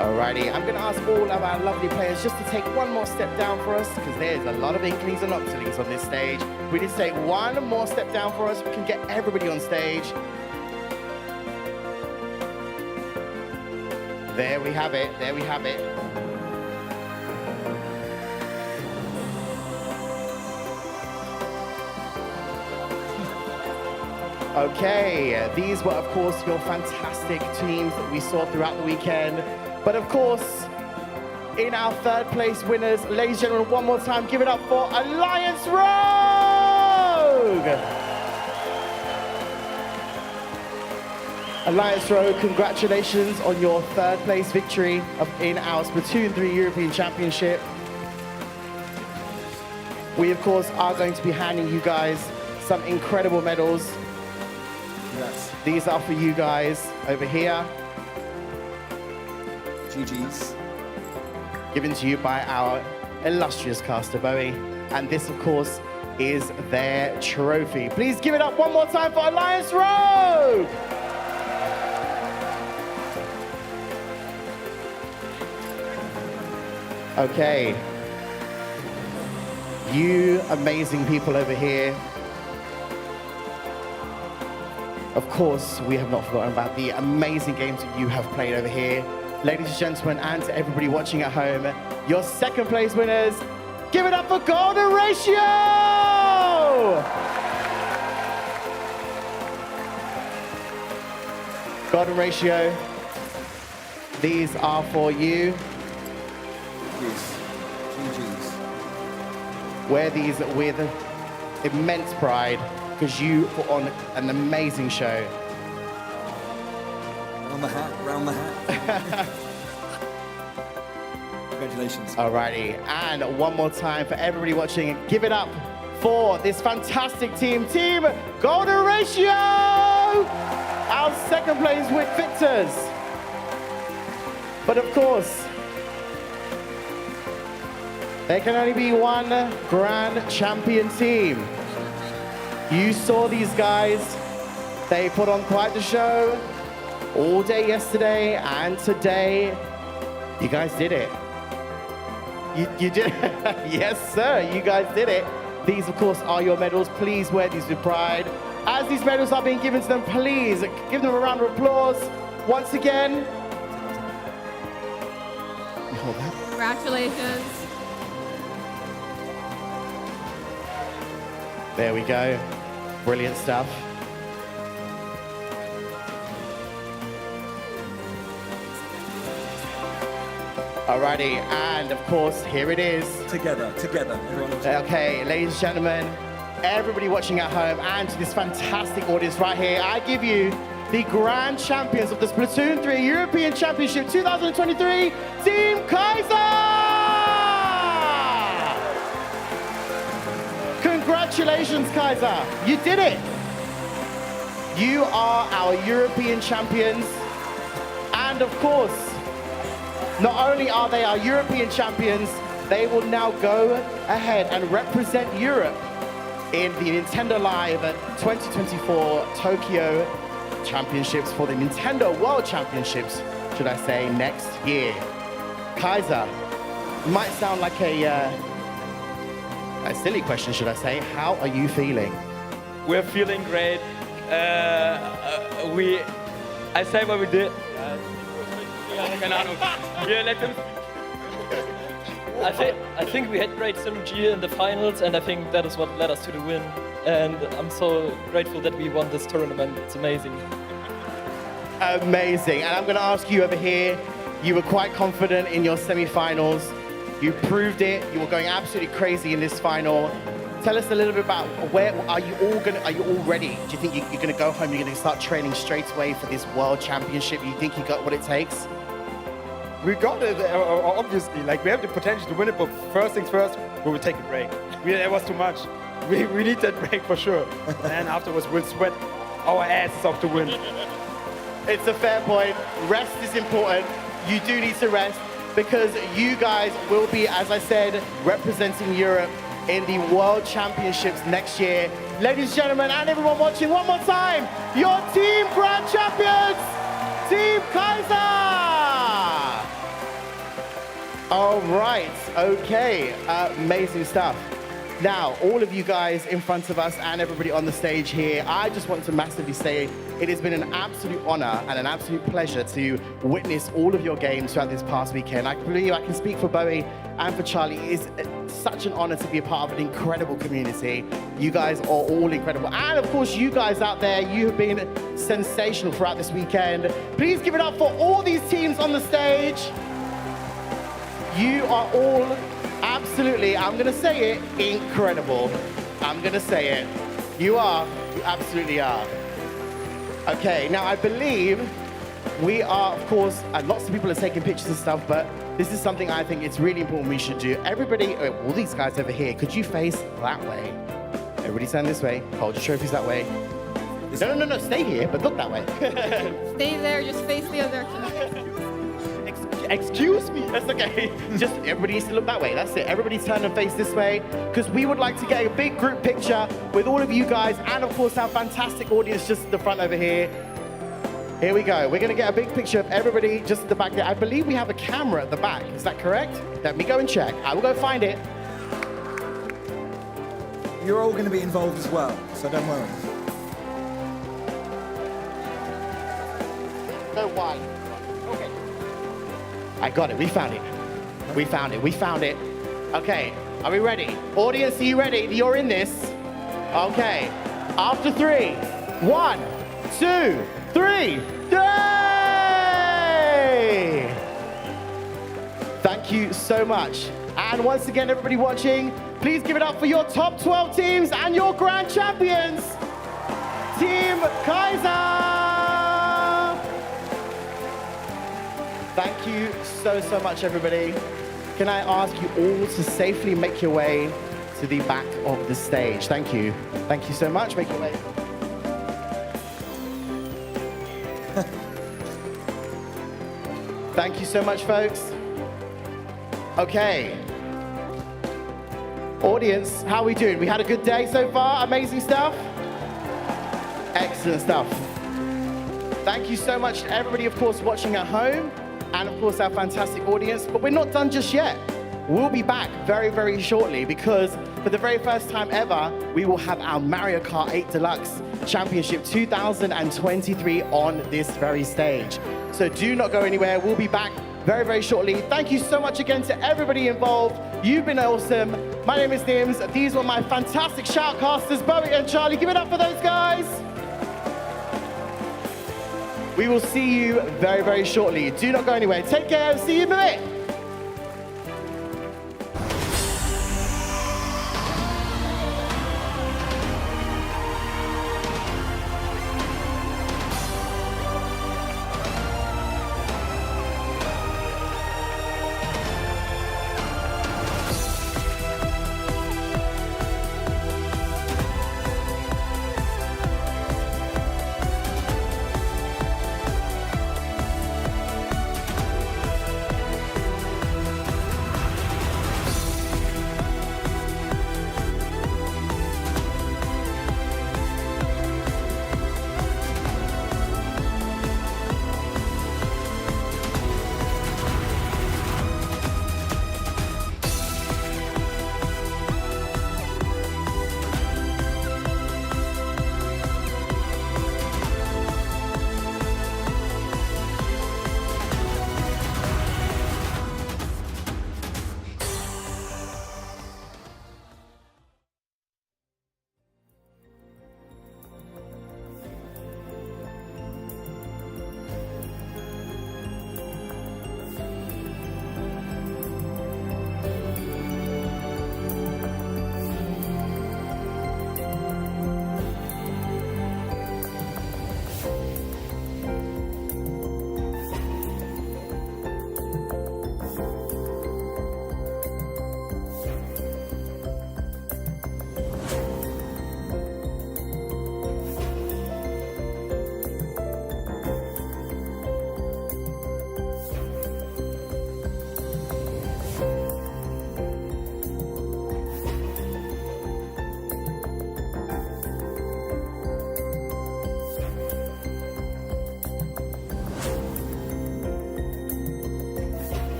Alrighty, I'm going to ask all of our lovely players just to take one more step down for us, because there's a lot of inklings and octolings on this stage. We need to take one more step down for us. We can get everybody on stage. There we have it. There we have it. Okay, these were, of course, your fantastic teams that we saw throughout the weekend. But of course, in our third place winners, ladies and gentlemen, one more time, give it up for Alliance Rogue! Alliance Rogue, congratulations on your third place victory in our Splatoon 3 European Championship. We, of course, are going to be handing you guys some incredible medals. Yes. These are for you guys over here. GG's. Given to you by our illustrious caster, Bowie. And this, of course, is their trophy. Please give it up one more time for Alliance Rogue! Okay. You amazing people over here. Of course, we have not forgotten about the amazing games that you have played over here. Ladies and gentlemen, and to everybody watching at home, your second place winners, give it up for Golden Ratio! Golden Ratio, these are for you. Yes. GG's. Wear these with immense pride, because you put on an amazing show. Round the hat, round the hat. Congratulations. Alrighty, and one more time for everybody watching, give it up for this fantastic team, Team Golden Ratio! Our second place with victors. But of course, there can only be one grand champion team. You saw these guys. They put on quite the show all day yesterday and today. You guys did it. You did it. Yes, sir, you guys did it. These, of course, are your medals. Please wear these with pride. As these medals are being given to them, please give them a round of applause. Once again. Congratulations. There we go. Brilliant stuff. Alrighty, and of course, here it is. Together, together. Everyone Okay, ladies and gentlemen, everybody watching at home, and to this fantastic audience right here, I give you the grand champions of the Splatoon 3 European Championship 2023, Team Kaiser! Congratulations, Kaiser. You did it. You are our European champions. And of course, not only are they our European champions, they will now go ahead and represent Europe in the Nintendo Live 2024 Tokyo Championships for the Nintendo World Championships, should I say, next year. Kaiser, might sound like a silly question, should I say. How are you feeling? We're feeling great. I say what we did. Keine Ahnung. Wir let them. I think we had great synergy in the finals, and I think that is what led us to the win. And I'm so grateful that we won this tournament. It's amazing. Amazing. And I'm going to ask you over here, you were quite confident in your semi-finals. You proved it. You were going absolutely crazy in this final. Tell us a little bit about where are you all ready? Do you think you're going to go home, you're going to start training straight away for this world championship? You think you got what it takes? We got it, obviously. Like, we have the potential to win it, but first things first, we will take a break. It was too much. We need that break for sure. And afterwards, we'll sweat our asses off to win. It's a fair point. Rest is important. You do need to rest because you guys will be, as I said, representing Europe in the World Championships next year. Ladies and gentlemen, and everyone watching, one more time, your team grand champions, Team Kaiser! All right, okay, amazing stuff. Now, all of you guys in front of us and everybody on the stage here, I just want to massively say it has been an absolute honor and an absolute pleasure to witness all of your games throughout this past weekend. I believe I can speak for Bowie and for Charlie. It is such an honor to be a part of an incredible community. You guys are all incredible. And of course, you guys out there, you have been sensational throughout this weekend. Please give it up for all these teams on the stage. You are all absolutely, I'm going to say it, incredible. I'm going to say it. You absolutely are. Okay, now I believe we are, of course, lots of people are taking pictures and stuff, but this is something I think it's really important we should do. Everybody, all these guys over here, could you face that way? Everybody stand this way. Hold your trophies that way. No, stay here, but look that way. Stay there, just face the other direction. Excuse me. That's okay. Just everybody needs to look that way. That's it. Everybody turn and face this way because we would like to get a big group picture with all of you guys and of course our fantastic audience just at the front over here. Here we go. We're going to get a big picture of everybody just at the back there. I believe we have a camera at the back. Is that correct? Let me go and check. I will go find it. You're all going to be involved as well, so don't worry. No, why? Okay. I got it. We found it. We found it. We found it. Okay. Are we ready? Audience, are you ready? You're in this. Okay. After 3. 1, 2, 3. Yay! Thank you so much. And once again, everybody watching, please give it up for your top 12 teams and your grand champions, Team Kaiser! Thank you so much, everybody. Can I ask you all to safely make your way to the back of the stage? Thank you. Thank you so much. Make your way. Thank you so much, folks. Okay. Audience, how are we doing? We had a good day so far? Amazing stuff? Excellent stuff. Thank you so much to everybody, of course, watching at home. And of course, our fantastic audience. But we're not done just yet. We'll be back very shortly because for the very first time ever, we will have our Mario Kart 8 Deluxe Championship 2023 on this very stage. So do not go anywhere. We'll be back very shortly. Thank you so much again to everybody involved. You've been awesome. My name is Nims. These were my fantastic shoutcasters, Bowie and Charlie. Give it up for those guys. We will see you very shortly. Do not go anywhere. Take care. See you in a bit.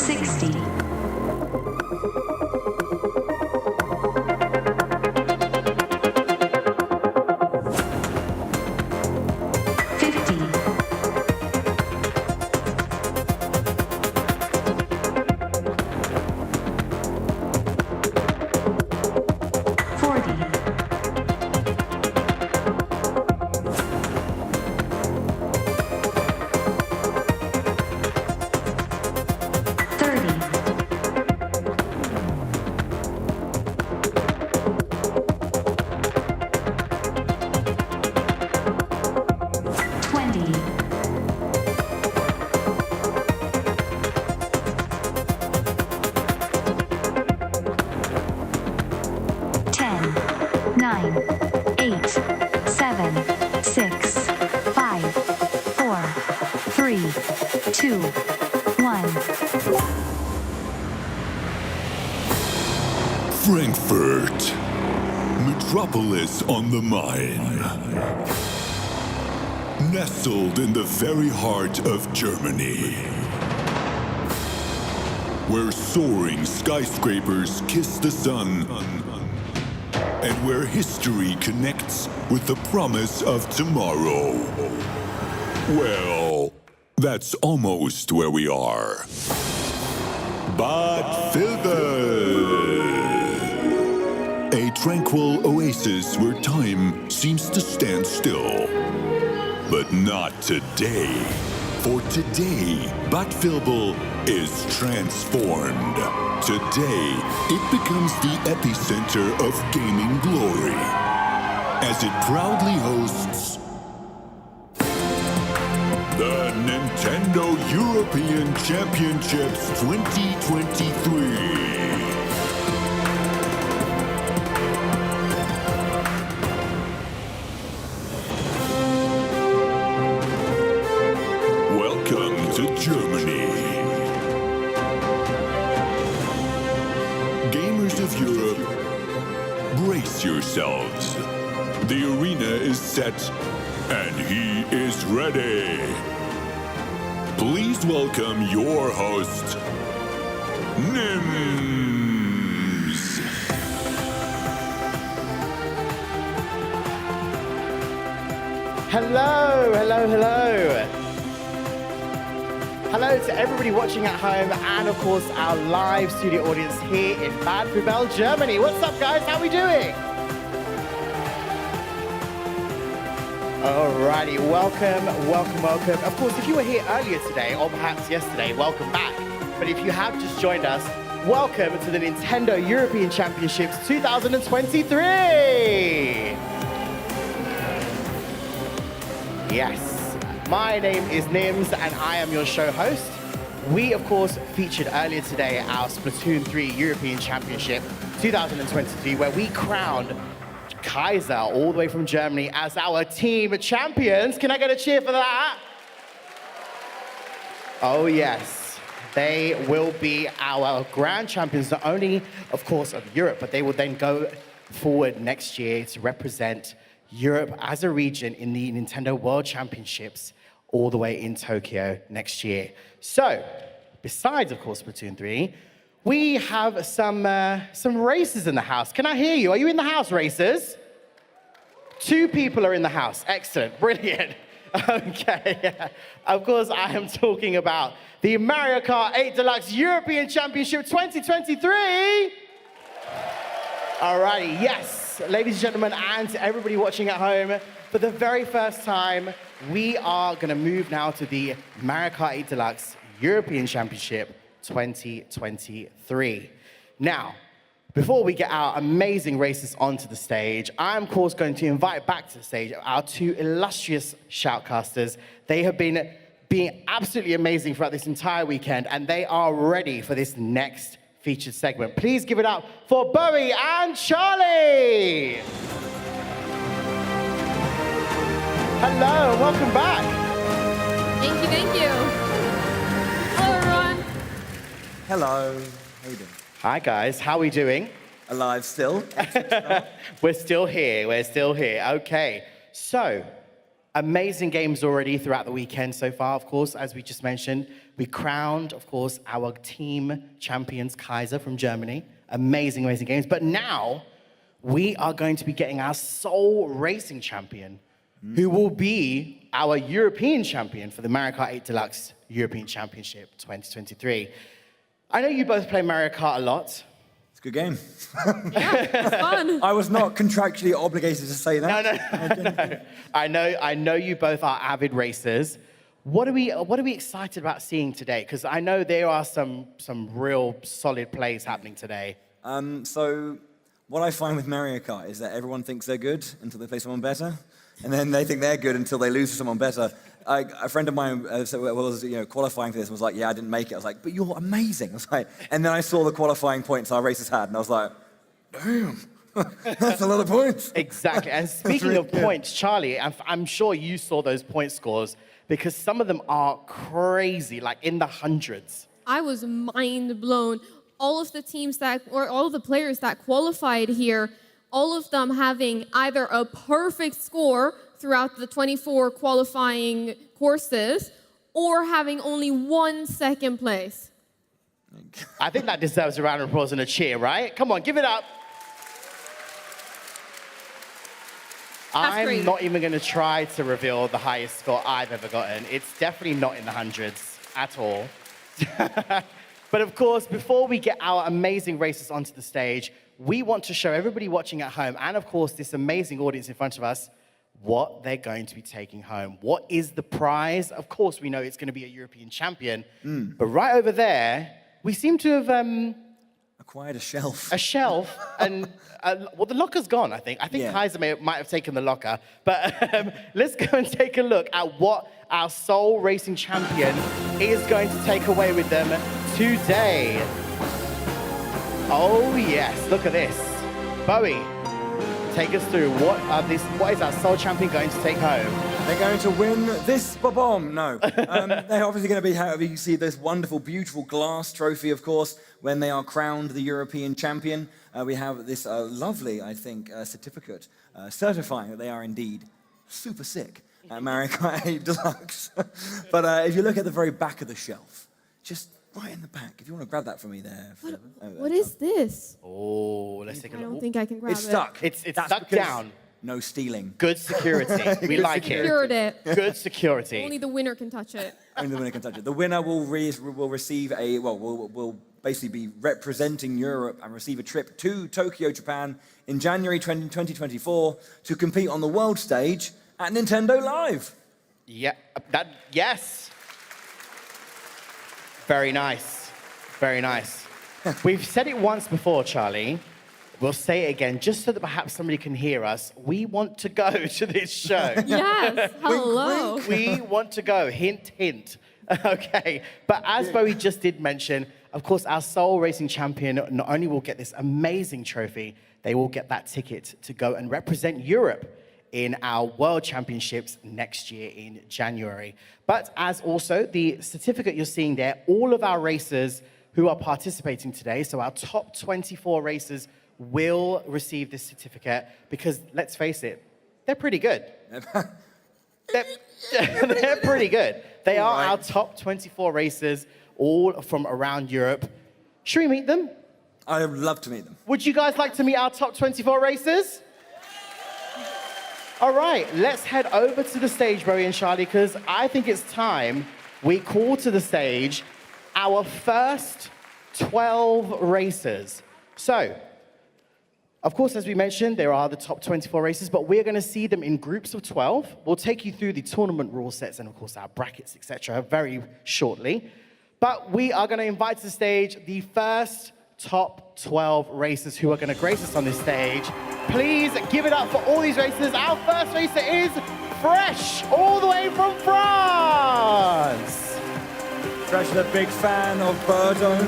60. 50. 40. 30. 20. 10, 9, 8, 7, 6, 5, 4, 3, 2, 1. Frankfurt, metropolis on the Main. Nestled in the very heart of Germany. Where soaring skyscrapers kiss the sun. And where history connects with the promise of tomorrow. Well, that's almost where we are. Bad Vilbel. A tranquil oasis where time seems to stand still. But not today. For today, Bad Vilbel is transformed. Today, it becomes the epicenter of gaming glory. As it proudly hosts the Nintendo European Championships 2023. Welcome to Germany. Gamers of Europe, brace yourselves. The arena is set, and he is ready. Please welcome your host, Nims. Hello, hello, hello. Hello to everybody watching at home and, of course, our live studio audience here in Bad Vilbel, Germany. What's up, guys? How are we doing? Alrighty, welcome, welcome, welcome. Of course, if you were here earlier today, or perhaps yesterday, welcome back. But if you have just joined us, welcome to the Nintendo European Championships 2023! Yes, my name is Nims and I am your show host. We, of course, featured earlier today our Splatoon 3 European Championship 2023, where we crowned Kaiser, all the way from Germany, as our team champions. Can I get a cheer for that? Oh, yes. They will be our grand champions, not only, of course, of Europe, but they will then go forward next year to represent Europe as a region in the Nintendo World Championships all the way in Tokyo next year. So, besides, of course, Splatoon 3, we have some racers in the house. Can I hear you? Are you in the house, racers? 2 people are in the house. Excellent, brilliant. Okay, of course, I am talking about the Mario Kart 8 Deluxe European Championship 2023. Alrighty, yes, ladies and gentlemen, and to everybody watching at home, for the very first time, we are gonna move now to the Mario Kart 8 Deluxe European Championship 2023. Now, before we get our amazing racers onto the stage, I'm, of course, going to invite back to the stage our 2 illustrious shoutcasters. They have been being absolutely amazing throughout this entire weekend, and they are ready for this next featured segment. Please give it up for Bowie and Charlie! Hello, welcome back. Thank you, thank you. Hello, everyone. Hello. How you doing? Hi, guys. How are we doing? Alive still. We're still here. We're still here. Okay. So, Amazing games already throughout the weekend so far, of course, as we just mentioned. We crowned, of course, our team champions, Kaiser from Germany. Amazing, amazing games. But now, we are going to be getting our sole racing champion, who will be our European champion for the Mario Kart 8 Deluxe European Championship 2023. I know you both play Mario Kart a lot. It's a good game. Yeah, it's fun. I was not contractually obligated to say that. No. I know you both are avid racers. What are we excited about seeing today? Because I know there are some real solid plays happening today. So what I find with Mario Kart is that everyone thinks they're good until they play someone better, and then they think they're good until they lose to someone better. A friend of mine was qualifying for this and was like, yeah, I didn't make it. I was like, but you're amazing. I was like, and then I saw the qualifying points our racers had, and I was like, damn, that's a lot of points. Exactly. And speaking of points, Charlie, I'm sure you saw those point scores because some of them are crazy, like in the hundreds. I was mind blown. All of the teams all of the players that qualified here, all of them having either a perfect score throughout the 24 qualifying courses, or having only 1 second place. I think that deserves a round of applause and a cheer, right? Come on, give it up. I'm not even going to try to reveal the highest score I've ever gotten. It's definitely not in the hundreds at all. But of course, before we get our amazing racers onto the stage, we want to show everybody watching at home, and of course this amazing audience in front of us, what they're going to be taking home. What is the prize? Of course, we know it's going to be a European champion, but right over there, we seem to have acquired a shelf. A shelf, and well, the locker's gone, I think. I think Kaiser might have taken the locker, but let's go and take a look at what our sole racing champion is going to take away with them today. Oh yes, look at this. Bowie, take us through what is our sole champion going to take home? They're going to win this bomb. No, they're obviously going to be. You see this wonderful, beautiful glass trophy, of course, when they are crowned the European champion. We have this lovely, I think, certificate certifying that they are indeed super sick at Mario Kart 8 Deluxe. But if you look at the very back of the shelf, just right in the back, if you want to grab that for me there. What is this? Oh, let's take a look. I don't think I can grab it. It's stuck. It's stuck down. No stealing. Good security. We like it. Secured it. Good security. Only the winner can touch it. Only the winner can touch it. The winner will receive will basically be representing Europe and receive a trip to Tokyo, Japan in January 2024 to compete on the world stage at Nintendo Live. Yeah, yes. Very nice. Very nice. We've said it once before, Charlie. We'll say it again, just so that perhaps somebody can hear us. We want to go to this show. Yes, hello. We want to go, hint, hint. Okay, but as Bowie just did mention, of course, our sole racing champion not only will get this amazing trophy, they will get that ticket to go and represent Europe in our World Championships next year in January. But as also the certificate you're seeing there, all of our racers who are participating today, so our top 24 racers will receive this certificate because, let's face it, they're pretty good. They're pretty good. They are our top 24 racers, all from around Europe. Should we meet them? I would love to meet them. Would you guys like to meet our top 24 racers? All right, let's head over to the stage, Bowie and Charlie, because I think it's time we call to the stage our first 12 racers. So, of course, as we mentioned, there are the top 24 racers, but we're going to see them in groups of 12. We'll take you through the tournament rule sets and, of course, our brackets, etc., very shortly. But we are going to invite to the stage the first top 12 racers who are going to grace us on this stage. Please give it up for all these racers. Our first racer is Fresh, all the way from France. Fresh is a big fan of Bordeaux.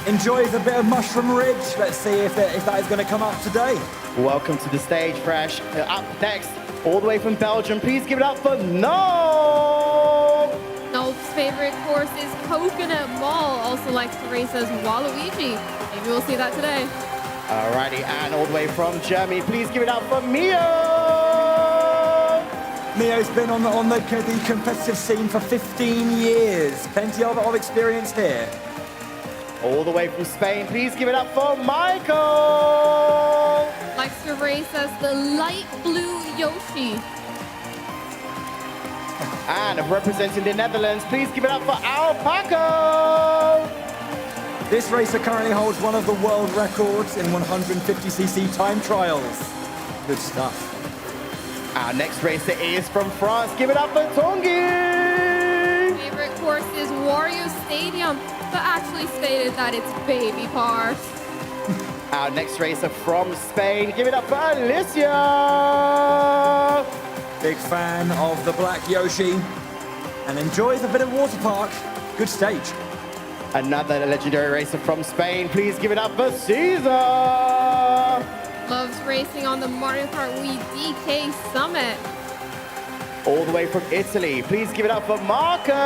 Enjoys a bit of Mushroom Ridge. Let's see if that is going to come up today. Welcome to the stage, Fresh. Up next, all the way from Belgium, please give it up for Noel. Noel's favorite course is Coconut Mall. Also likes to race as Waluigi. Maybe we'll see that today. Alrighty, and all the way from Germany, please give it up for Mio. Neo's been on the competitive scene for 15 years. Plenty of experience here. All the way from Spain, please give it up for Michael! Likes to race as the light blue Yoshi. And representing the Netherlands, please give it up for Alpaco! This racer currently holds one of the world records in 150cc time trials. Good stuff. Our next racer is from France. Give it up for Tanguy! Favorite course is Wario Stadium, but actually stated that it's Baby Park. Our next racer from Spain. Give it up for Alicia! Big fan of the black Yoshi and enjoys a bit of water park. Good stage. Another legendary racer from Spain. Please give it up for Caesar! Loves racing on the Mario Kart Wii DK Summit. All the way from Italy. Please give it up for Marcus!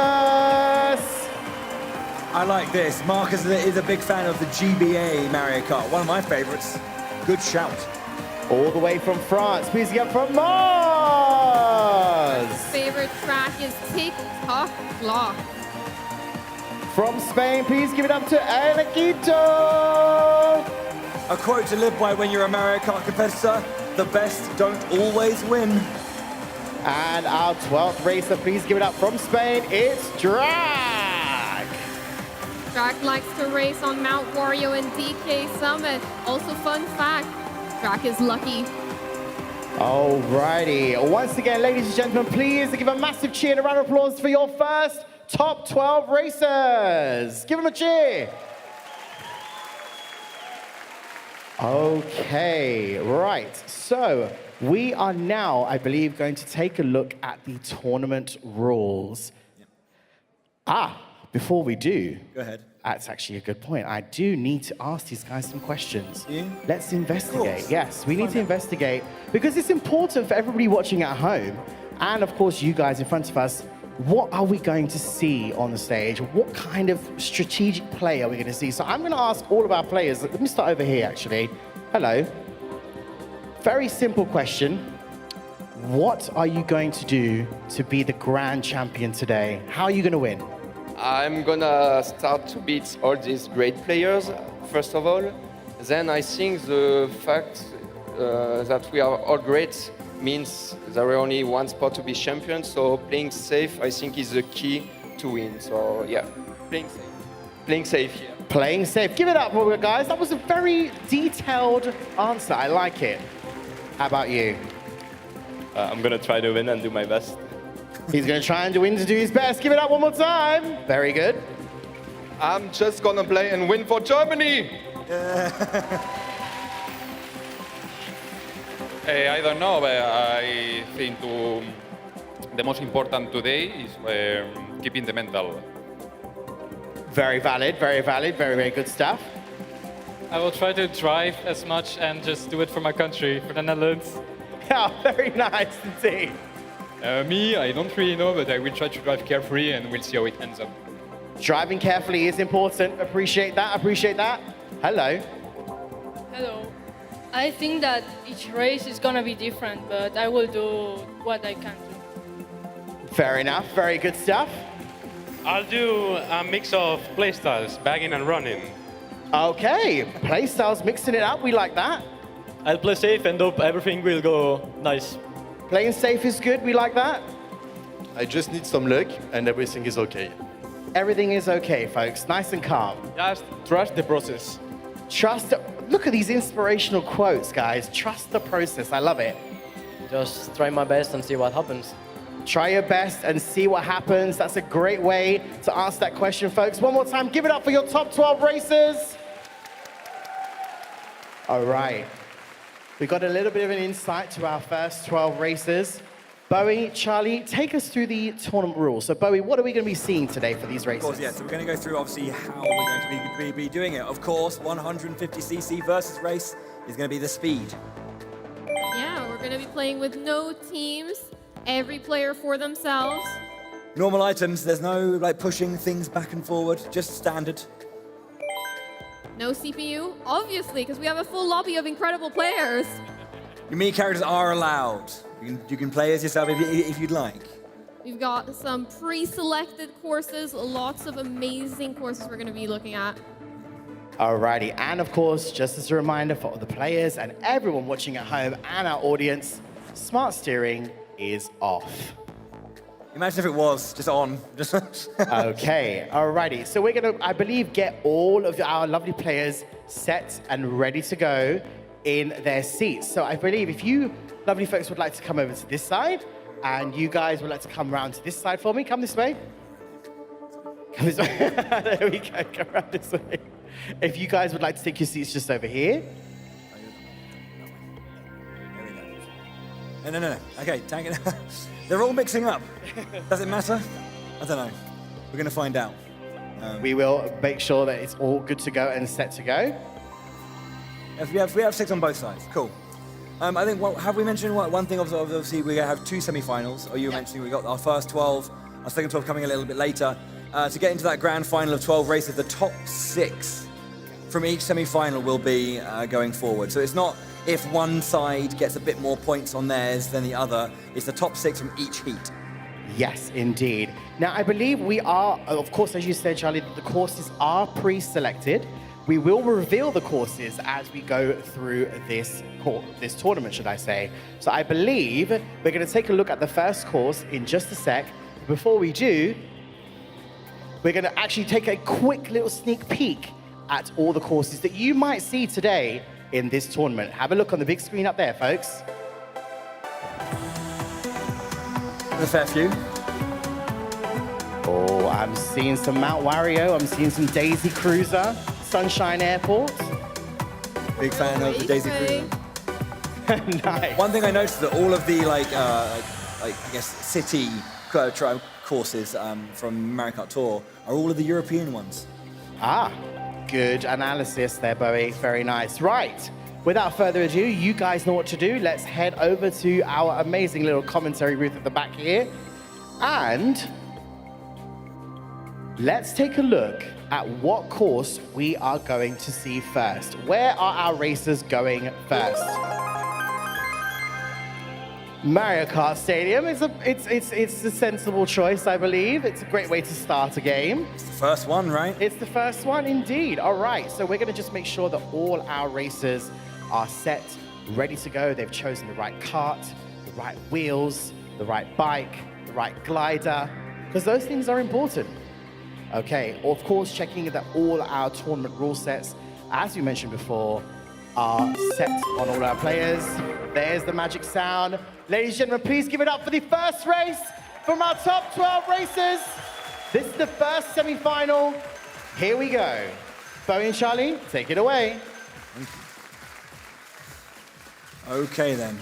I like this. Marcus is a big fan of the GBA Mario Kart, one of my favorites. Good shout. All the way from France. Please give it up for Mars! Favorite track is TikTok Block. From Spain, please give it up to Alequito! A quote to live by when you're a Mario Kart competitor: the best don't always win. And our 12th racer, please give it up from Spain, it's Drag! Drag likes to race on Mount Wario and DK Summit. Also, fun fact, Drag is lucky. Alrighty, once again, ladies and gentlemen, please give a massive cheer and a round of applause for your first top 12 racers. Give them a cheer. Okay, right. So we are now, I believe, going to take a look at the tournament rules. Before we do, go ahead. That's actually a good point. I do need to ask these guys some questions. Yeah. Let's investigate. Yes, we need to investigate because it's important for everybody watching at home and, of course, you guys in front of us. What are we going to see on the stage? What kind of strategic play are we going to see? So I'm going to ask all of our players. Let me start over here, actually. Hello. Very simple question. What are you going to do to be the grand champion today? How are you going to win? I'm gonna start to beat all these great players, first of all. Then I think the fact that we are all great means there are only one spot to be champion, so playing safe, I think, is the key to win. So yeah, playing safe. Playing safe here. Playing safe. Give it up, guys. That was a very detailed answer. I like it. How about you? I'm gonna try to win and do my best. He's going to try and win to do his best. Give it up one more time. Very good. I'm just gonna play and win for Germany. I don't know, but I think the most important today is keeping the mental. Very valid, very valid, very, very good stuff. I will try to drive as much and just do it for my country, for the Netherlands. Yeah, very nice indeed. Me, I don't really know, but I will try to drive carefully and we'll see how it ends up. Driving carefully is important. Appreciate that, appreciate that. Hello. Hello. I think that each race is going to be different, but I will do what I can do. Fair enough, very good stuff. I'll do a mix of playstyles, bagging and running. Okay, playstyles, mixing it up, we like that. I'll play safe and hope everything will go nice. Playing safe is good, we like that. I just need some luck and everything is okay. Everything is okay, folks, nice and calm. Just trust the process. Look at these inspirational quotes, guys. Trust the process, I love it. Just try my best and see what happens. Try your best and see what happens. That's a great way to ask that question, folks. One more time, give it up for your top 12 racers. All right. We got a little bit of an insight to our first 12 racers. Bowie, Charlie, take us through the tournament rules. So, Bowie, what are we going to be seeing today for these races? Of course, yeah. So we're going to go through, obviously, how we're going to be doing it. Of course, 150cc versus race is going to be the speed. Yeah, we're going to be playing with no teams, every player for themselves. Normal items, there's no like pushing things back and forward, just standard. No CPU, obviously, because we have a full lobby of incredible players. Your Mii characters are allowed. You can play as yourself if you'd like. We've got some pre-selected courses, lots of amazing courses we're going to be looking at. Alrighty, and of course, just as a reminder for all the players and everyone watching at home and our audience, smart steering is off. Imagine if it was just on. Okay, alrighty. So we're gonna, I believe, get all of our lovely players set and ready to go in their seats. So I believe if you lovely folks would like to come over to this side, and you guys would like to come around to this side for me, come this way. Come this way. There we go, come around this way. If you guys would like to take your seats just over here. No. Okay, tank it. They're all mixing up. Does it matter? I don't know. We're going to find out. We will make sure that it's all good to go and set to go. Yes, we have 6 on both sides. Cool. I think, have we mentioned one thing? Obviously, we're going to have 2 semi-finals. Or you were mentioning we got our first 12, our second 12 coming a little bit later. To get into that grand final of 12 races, the top 6 from each semi-final will be going forward. So it's not if one side gets a bit more points on theirs than the other. It's the top 6 from each heat. Yes, indeed. Now, I believe we are, of course, as you said, Charlie, the courses are pre-selected. We will reveal the courses as we go through this tournament, should I say. So I believe we're going to take a look at the first course in just a sec. Before we do, we're going to actually take a quick little sneak peek at all the courses that you might see today in this tournament. Have a look on the big screen up there, folks. A fair few. Oh, I'm seeing some Mount Wario. I'm seeing some Daisy Cruiser, Sunshine Airport. Big fan of the Daisy Cruiser. Nice. One thing I noticed is that all of the I guess city courses from Mario Kart Tour are all of the European ones. Ah. Good analysis there, Bowie. Very nice. Right. Without further ado, you guys know what to do. Let's head over to our amazing little commentary booth at the back here. And let's take a look at what course we are going to see first. Where are our racers going first? Mario Kart Stadium is it's a sensible choice, I believe. It's a great way to start a game. It's the first one, right? It's the first one, indeed. All right, so we're going to just make sure that all our racers are set, ready to go. They've chosen the right kart, the right wheels, the right bike, the right glider, because those things are important. Okay, of course, checking that all our tournament rule sets, as we mentioned before, are set on all our players. There's the magic sound. Ladies and gentlemen, please give it up for the first race from our top 12 racers. This is the first semi-final. Here we go. Bowie and Charlie, take it away. Okay then.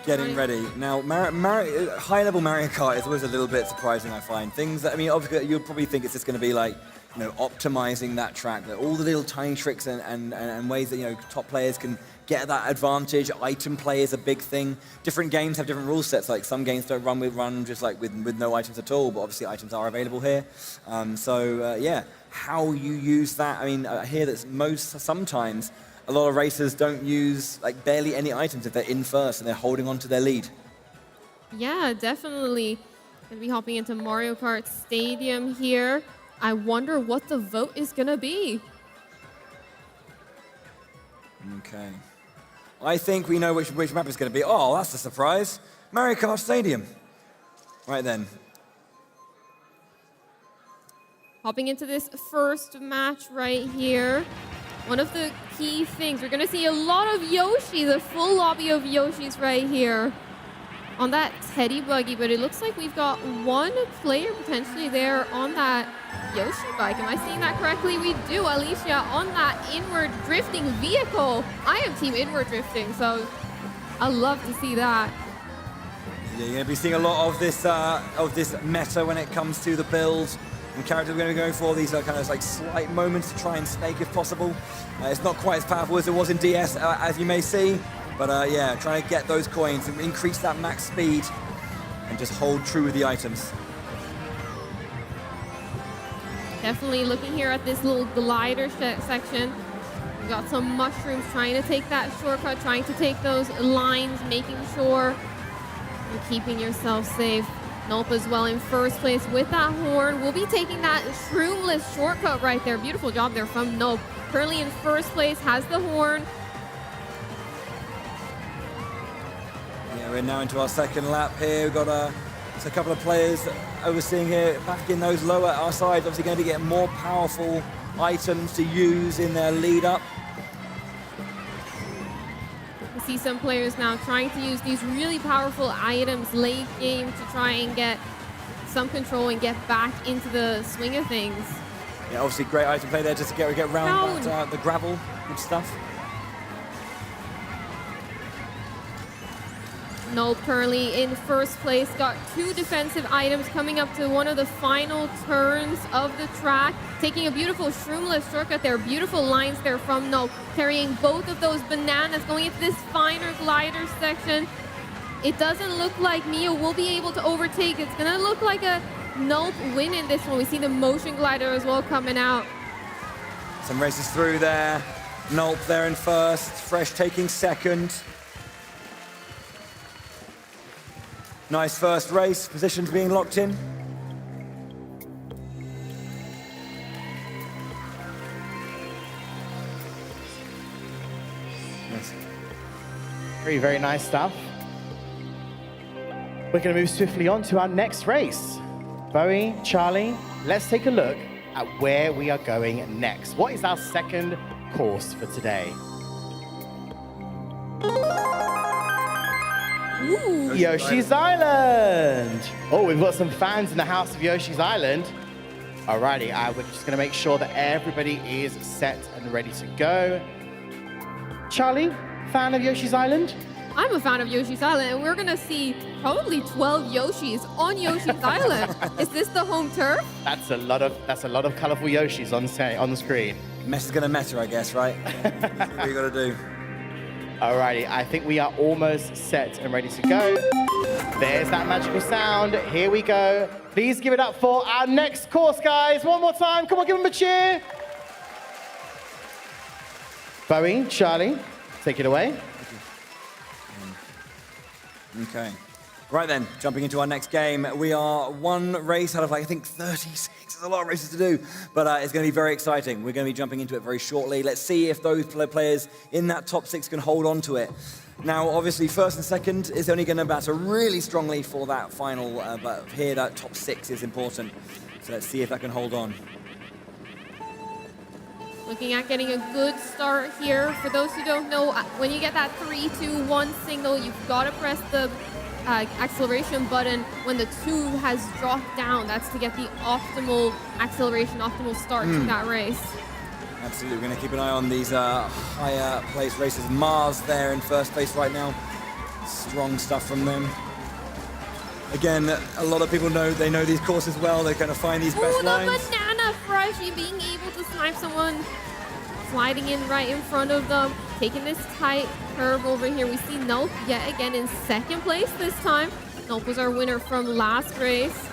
Getting ready. Now, high-level Mario Kart is always a little bit surprising, I find. Things that, I mean, obviously, you'll probably think it's just going to be like, you know, optimizing that track, that all the little tiny tricks and ways that, you know, top players can get that advantage. Item play is a big thing. Different games have different rule sets. Like some games don't run just like with no items at all, but obviously items are available here. Yeah, how you use that. I mean, I hear that sometimes a lot of racers don't use like barely any items if they're in first and they're holding on to their lead. Yeah, definitely. Gonna be hopping into Mario Kart Stadium here. I wonder what the vote is gonna be. Okay. I think we know which map it's gonna be. Oh, that's a surprise. Mario Kart Stadium. Right then. Hopping into this first match right here. One of the key things, we're gonna see a lot of Yoshi, the full lobby of Yoshis right here on that Teddy buggy, but it looks like we've got one player potentially there on that Yoshi bike. Am I seeing that correctly? We do. Alicia on that inward drifting vehicle. I am team inward drifting, so I love to see that. Yeah, you're going to be seeing a lot of this meta when it comes to the builds. And characters are going to be going for these kind of like slight moments to try and snake if possible. It's not quite as powerful as it was in DS, as you may see. But yeah, trying to get those coins and increase that max speed and just hold true with the items. Definitely looking here at this little glider section. We got some mushrooms trying to take that shortcut, trying to take those lines, making sure you're keeping yourself safe. Nope as well in first place with that horn. We'll be taking that shroomless shortcut right there. Beautiful job there from Nope. Currently in first place, has the horn. Yeah, we're now into our second lap here. We've got a couple of players overseeing here, back in those lower our sides, obviously going to get more powerful items to use in their lead up. We see some players now trying to use these really powerful items late game to try and get some control and get back into the swing of things. Yeah, obviously great item play there just to get around that, the gravel, good stuff. Nope currently in first place, got 2 defensive items coming up to one of the final turns of the track. Taking a beautiful shroomless shortcut there, beautiful lines there from Nope. Carrying both of those bananas, going into this finer glider section. It doesn't look like Mia will be able to overtake. It's gonna look like a Nope win in this one. We see the motion glider as well coming out. Some races through there. Nope there in first, Fresh taking second. Nice first race, positions being locked in. Yes. Very, very nice stuff. We're going to move swiftly on to our next race. Bowie, Charlie, let's take a look at where we are going next. What is our second course for today? Ooh. Yoshi's Island. Oh, we've got some fans in the house of Yoshi's Island. Alrighty, we're just gonna make sure that everybody is set and ready to go. Charlie, fan of Yoshi's Island? I'm a fan of Yoshi's Island, and we're gonna see probably 12 Yoshis on Yoshi's Island. Is this the home turf? That's a lot of colorful Yoshis on the screen. Mess is gonna matter, I guess, right? What you gotta do. Alrighty, I think we are almost set and ready to go. There's that magical sound. Here we go. Please give it up for our next course, guys. One more time. Come on, give them a cheer. Bowie, Charlie, take it away. Okay. Right then, jumping into our next game. We are one race out of, I think, 36. There's a lot of races to do, but it's going to be very exciting. We're going to be jumping into it very shortly. Let's see if those players in that top 6 can hold on to it. Now, obviously, first and second is only going to battle really strongly for that final, but here that top 6 is important. So let's see if that can hold on. Looking at getting a good start here. For those who don't know, when you get that 3, 2, 1 signal, you've got to press the acceleration button when the 2 has dropped down. That's to get the optimal acceleration, optimal start to that race. Absolutely, we're going to keep an eye on these higher place races. Mars there in first place right now. Strong stuff from them. Again, a lot of people know these courses well. They're going to find these best lines. The banana Freshie being able to snipe someone, sliding in right in front of them, taking this tight curve over here. We see Nope yet again in second place this time. Nope was our winner from last race.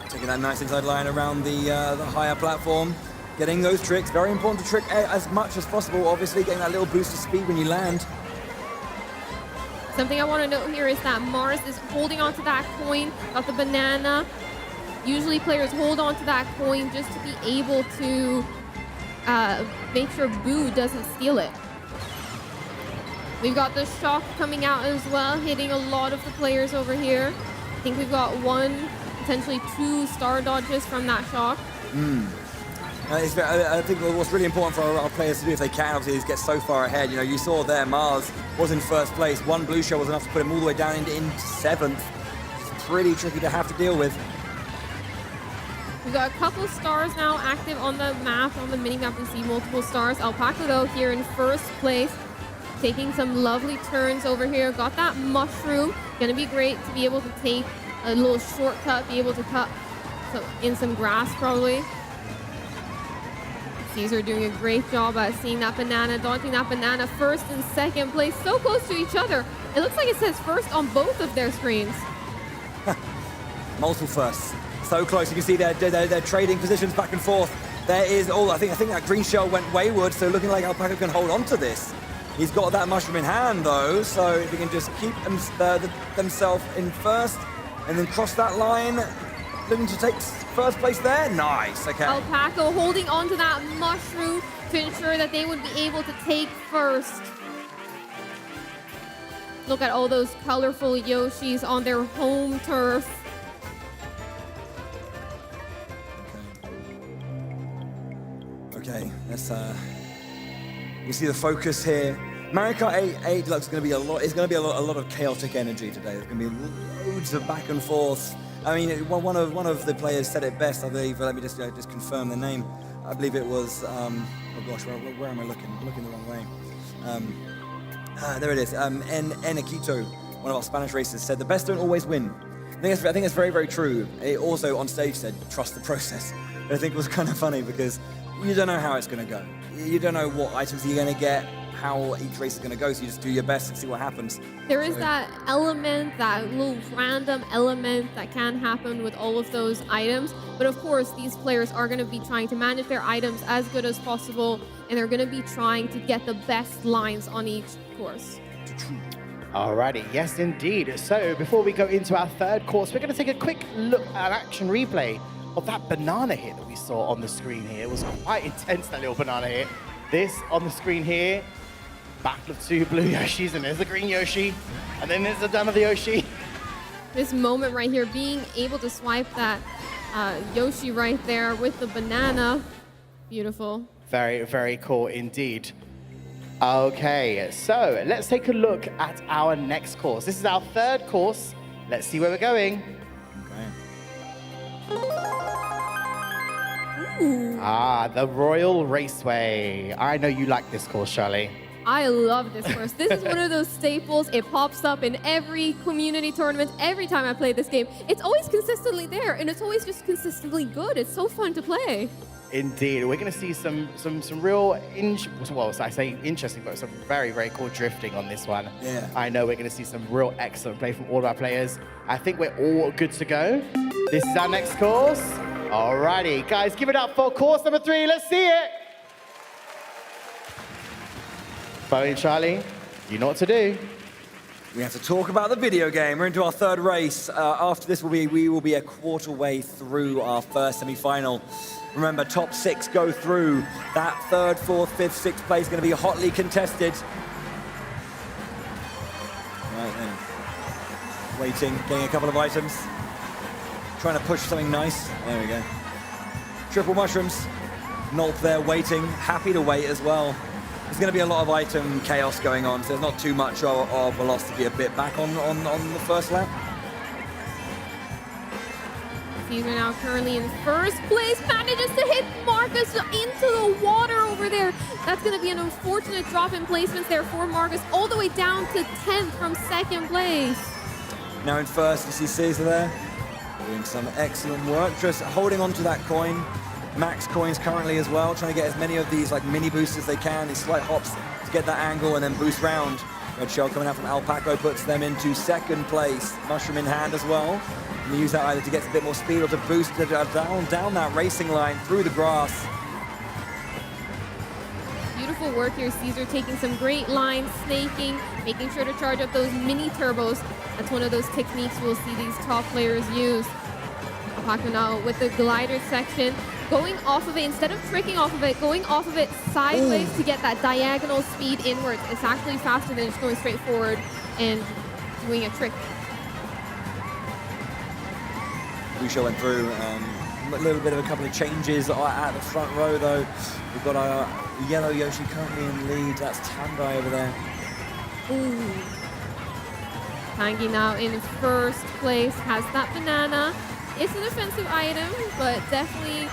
Taking that nice inside line around the higher platform. Getting those tricks, very important to trick as much as possible. Obviously, getting that little boost of speed when you land. Something I want to note here is that Mars is holding onto that coin, got the banana. Usually players hold onto that coin just to be able to make sure Boo doesn't steal it. We've got the shock coming out as well, hitting a lot of the players over here. I think we've got 1, potentially 2 star dodges from that shock. I think what's really important for our players to do, if they can, obviously, is get so far ahead. You know, you saw there Mars was in first place. 1 blue shell was enough to put him all the way down into 7th. It's pretty tricky to have to deal with. We've got a couple stars now active on the map, on the mini-map. We see multiple stars. Alpaca, though, here in first place, taking some lovely turns over here. Got that mushroom. Gonna be great to be able to take a little shortcut, be able to cut in some grass, probably. Caesar doing a great job at seeing that banana, dodging that banana. First and second place, so close to each other. It looks like it says first on both of their screens. Multiple firsts. So close. You can see they're trading positions back and forth. There is, I think that green shell went wayward, so looking like Alpaca can hold on to this. He's got that mushroom in hand though, so if he can just keep themselves in first and then cross that line, looking to take first place there. Nice, okay. Alpaca holding on to that mushroom to ensure that they would be able to take first. Look at all those colorful Yoshis on their home turf. Okay, let's you see the focus here. Mario Kart 8 Deluxe is going to be a lot of chaotic energy today. There's going to be loads of back and forth. I mean, one of the players said it best, I believe. Let me just confirm the name. I believe it was oh gosh, where am I looking? I'm looking the wrong way. There it is. Enriquito, one of our Spanish racers, said the best don't always win. I think it's very, very true. It also on stage said trust the process. But I think it was kind of funny because you don't know how it's going to go. You don't know what items you're going to get, how each race is going to go, so you just do your best and see what happens. There is that element, that little random element that can happen with all of those items. But of course, these players are going to be trying to manage their items as good as possible, and they're going to be trying to get the best lines on each course. Alrighty, yes indeed. So before we go into our third course, we're going to take a quick look at an action replay of that banana hit that we saw on the screen here. It was quite intense, that little banana hit. This on the screen here, battle of two blue Yoshis, and there's the green Yoshi, and then there's another Yoshi. This moment right here, being able to swipe that Yoshi right there with the banana, beautiful. Very, very cool indeed. Okay, so let's take a look at our next course. This is our third course. Let's see where we're going. Ooh. The Royal Raceway. I know you like this course, Charlie. I love this course. This is one of those staples. It pops up in every community tournament. Every time I play this game, it's always consistently there, and it's always just consistently good. It's so fun to play. Indeed, we're going to see some real, I say interesting, but some very, very cool drifting on this one. Yeah. I know we're going to see some real excellent play from all of our players. I think we're all good to go. This is our next course. Alrighty, guys, give it up for course number 3. Let's see it. Bowie and Charlie, you know what to do. We have to talk about the video game. We're into our third race. After this, we will be a quarter way through our first semi-final. Remember, top 6 go through. That 3rd, 4th, 5th, 6th place is going to be hotly contested. Right then. Waiting, getting a couple of items. Trying to push something nice. There we go. Triple mushrooms. Nolp there waiting. Happy to wait as well. There's going to be a lot of item chaos going on, so there's not too much of a loss to be a bit back on the first lap. Caesar now currently in first place, manages to hit Marcus into the water over there. That's going to be an unfortunate drop in placements there for Marcus, all the way down to 10th from 2nd place. Now in first, you see Caesar there, doing some excellent work, just holding on to that coin. Max coins currently as well, trying to get as many of these like mini boosts as they can, these slight hops to get that angle and then boost round. Red shell coming out from Alpaco puts them into 2nd place. Mushroom in hand as well. And you use that either to get a bit more speed or to boost it down that racing line through the grass. Beautiful work here, Caesar taking some great lines, snaking, making sure to charge up those mini turbos. That's one of those techniques we'll see these top players use. Alpaco now with the glider section, going off of it, instead of tricking off of it, going off of it sideways to get that diagonal speed inwards. It's actually faster than just going straight forward and doing a trick. Lucio went through a little bit of a couple of changes at the front row though. We've got our yellow Yoshi currently in lead. That's Tandai over there. Ooh. Tangi now in first place, has that banana. It's an offensive item, but definitely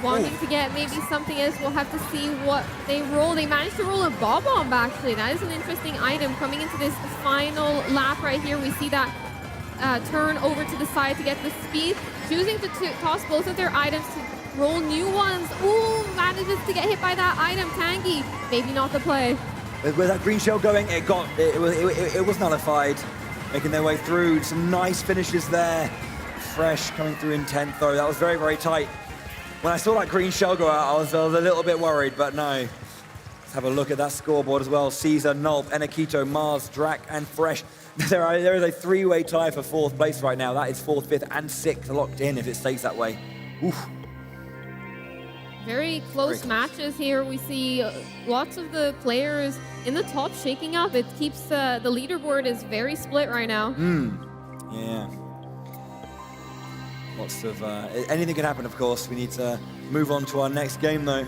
wanting to get maybe something else. We'll have to see what they roll. They managed to roll a bob-omb actually. That is an interesting item coming into this final lap right here. We see that turn over to the side to get the speed, choosing to toss both of their items to roll new ones. Ooh, manages to get hit by that item. Tangi, maybe not the play. With that green shell going, it was nullified. Making their way through, some nice finishes there. Fresh coming through in 10th though. That was very, very tight. When I saw that green shell go out, I was a little bit worried, but no. Let's have a look at that scoreboard as well. Caesar, Nulp, Enakito, Mars, Drac, and Fresh. There is a three-way tie for 4th place right now. That is 4th, 5th, and 6th locked in if it stays that way. Oof. Very close matches here. We see lots of the players in the top shaking up. It keeps the leaderboard is very split right now. Yeah. Lots of anything can happen, of course. We need to move on to our next game, though.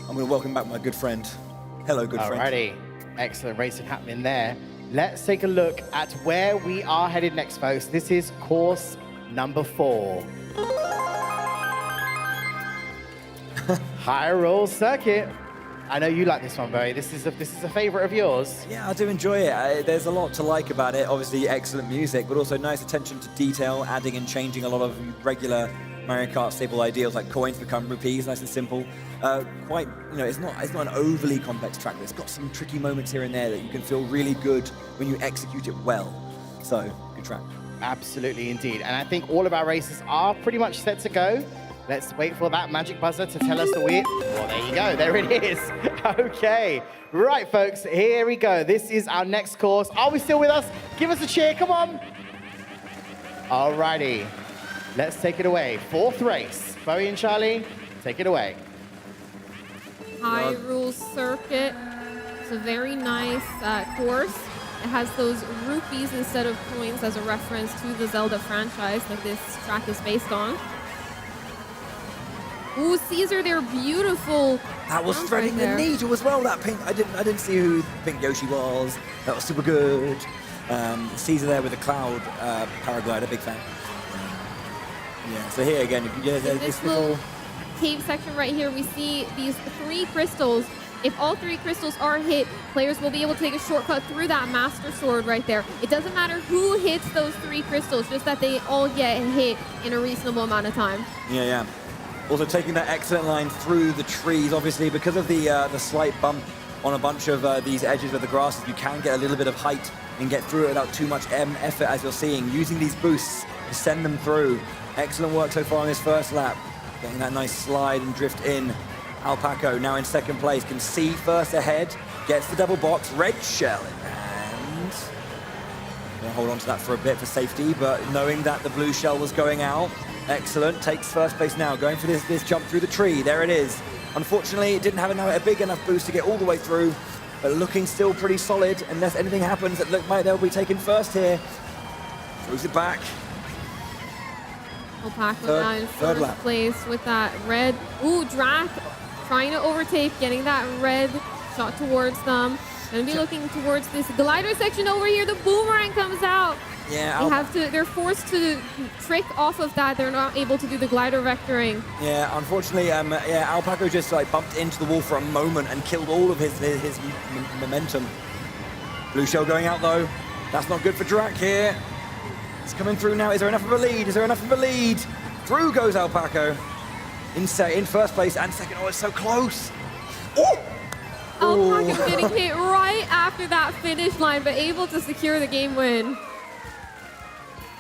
I'm going to welcome back my good friend. Hello, good friend. Alrighty, excellent racing happening there. Let's take a look at where we are headed next, folks. This is course number 4. High roll circuit. I know you like this one, Barry. This is a favorite of yours. Yeah, I do enjoy it. There's a lot to like about it. Obviously, excellent music, but also nice attention to detail, adding and changing a lot of regular Mario Kart staple ideals like coins become rupees, nice and simple. Quite, it's not an overly complex track, but it's got some tricky moments here and there that you can feel really good when you execute it well. So, good track. Absolutely, indeed. And I think all of our races are pretty much set to go. Let's wait for that magic buzzer to tell us that we're... Well, there you go. There it is. Okay. Right, folks. Here we go. This is our next course. Are we still with us? Give us a cheer. Come on. All righty. Let's take it away. 4th race. Bowie and Charlie, take it away. Hyrule Circuit. It's a very nice course. It has those rupees instead of coins as a reference to the Zelda franchise that this track is based on. Ooh, Caesar, they're beautiful. That was threading the needle as well, that pink. I didn't see who Pink Yoshi was. That was super good. Caesar there with the cloud paraglider, big fan. Yeah, so here again, this little cave section right here, we see these 3 crystals. If all 3 crystals are hit, players will be able to take a shortcut through that Master Sword right there. It doesn't matter who hits those 3 crystals, just that they all get hit in a reasonable amount of time. Yeah. Also taking that excellent line through the trees, obviously, because of the slight bump on a bunch of these edges of the grasses, you can get a little bit of height and get through it without too much effort, as you're seeing. Using these boosts to send them through. Excellent work so far on this first lap. Getting that nice slide and drift in. Alpaco now in 2nd place, can see first ahead, gets the double box, red shell in hand. Gonna hold on to that for a bit for safety, but knowing that the blue shell was going out, excellent, takes 1st place now, going for this jump through the tree, there it is. Unfortunately, it didn't have a big enough boost to get all the way through, but looking still pretty solid, unless anything happens that look like they'll be taken first here. Throws it back. Alpaco now in 1st place with that red. Ooh, Drac trying to overtake, getting that red shot towards them. Gonna be looking towards this glider section over here. The boomerang comes out. Yeah, they're forced to trick off of that. They're not able to do the glider vectoring. Yeah, unfortunately, Alpaco just bumped into the wall for a moment and killed all of his momentum. Blue shell going out though. That's not good for Drac here. It's coming through now. Is there enough of a lead? Through goes Alpaco. In 1st place and 2nd. Oh, it's so close. Oh! Alpaco getting hit right after that finish line, but able to secure the game win.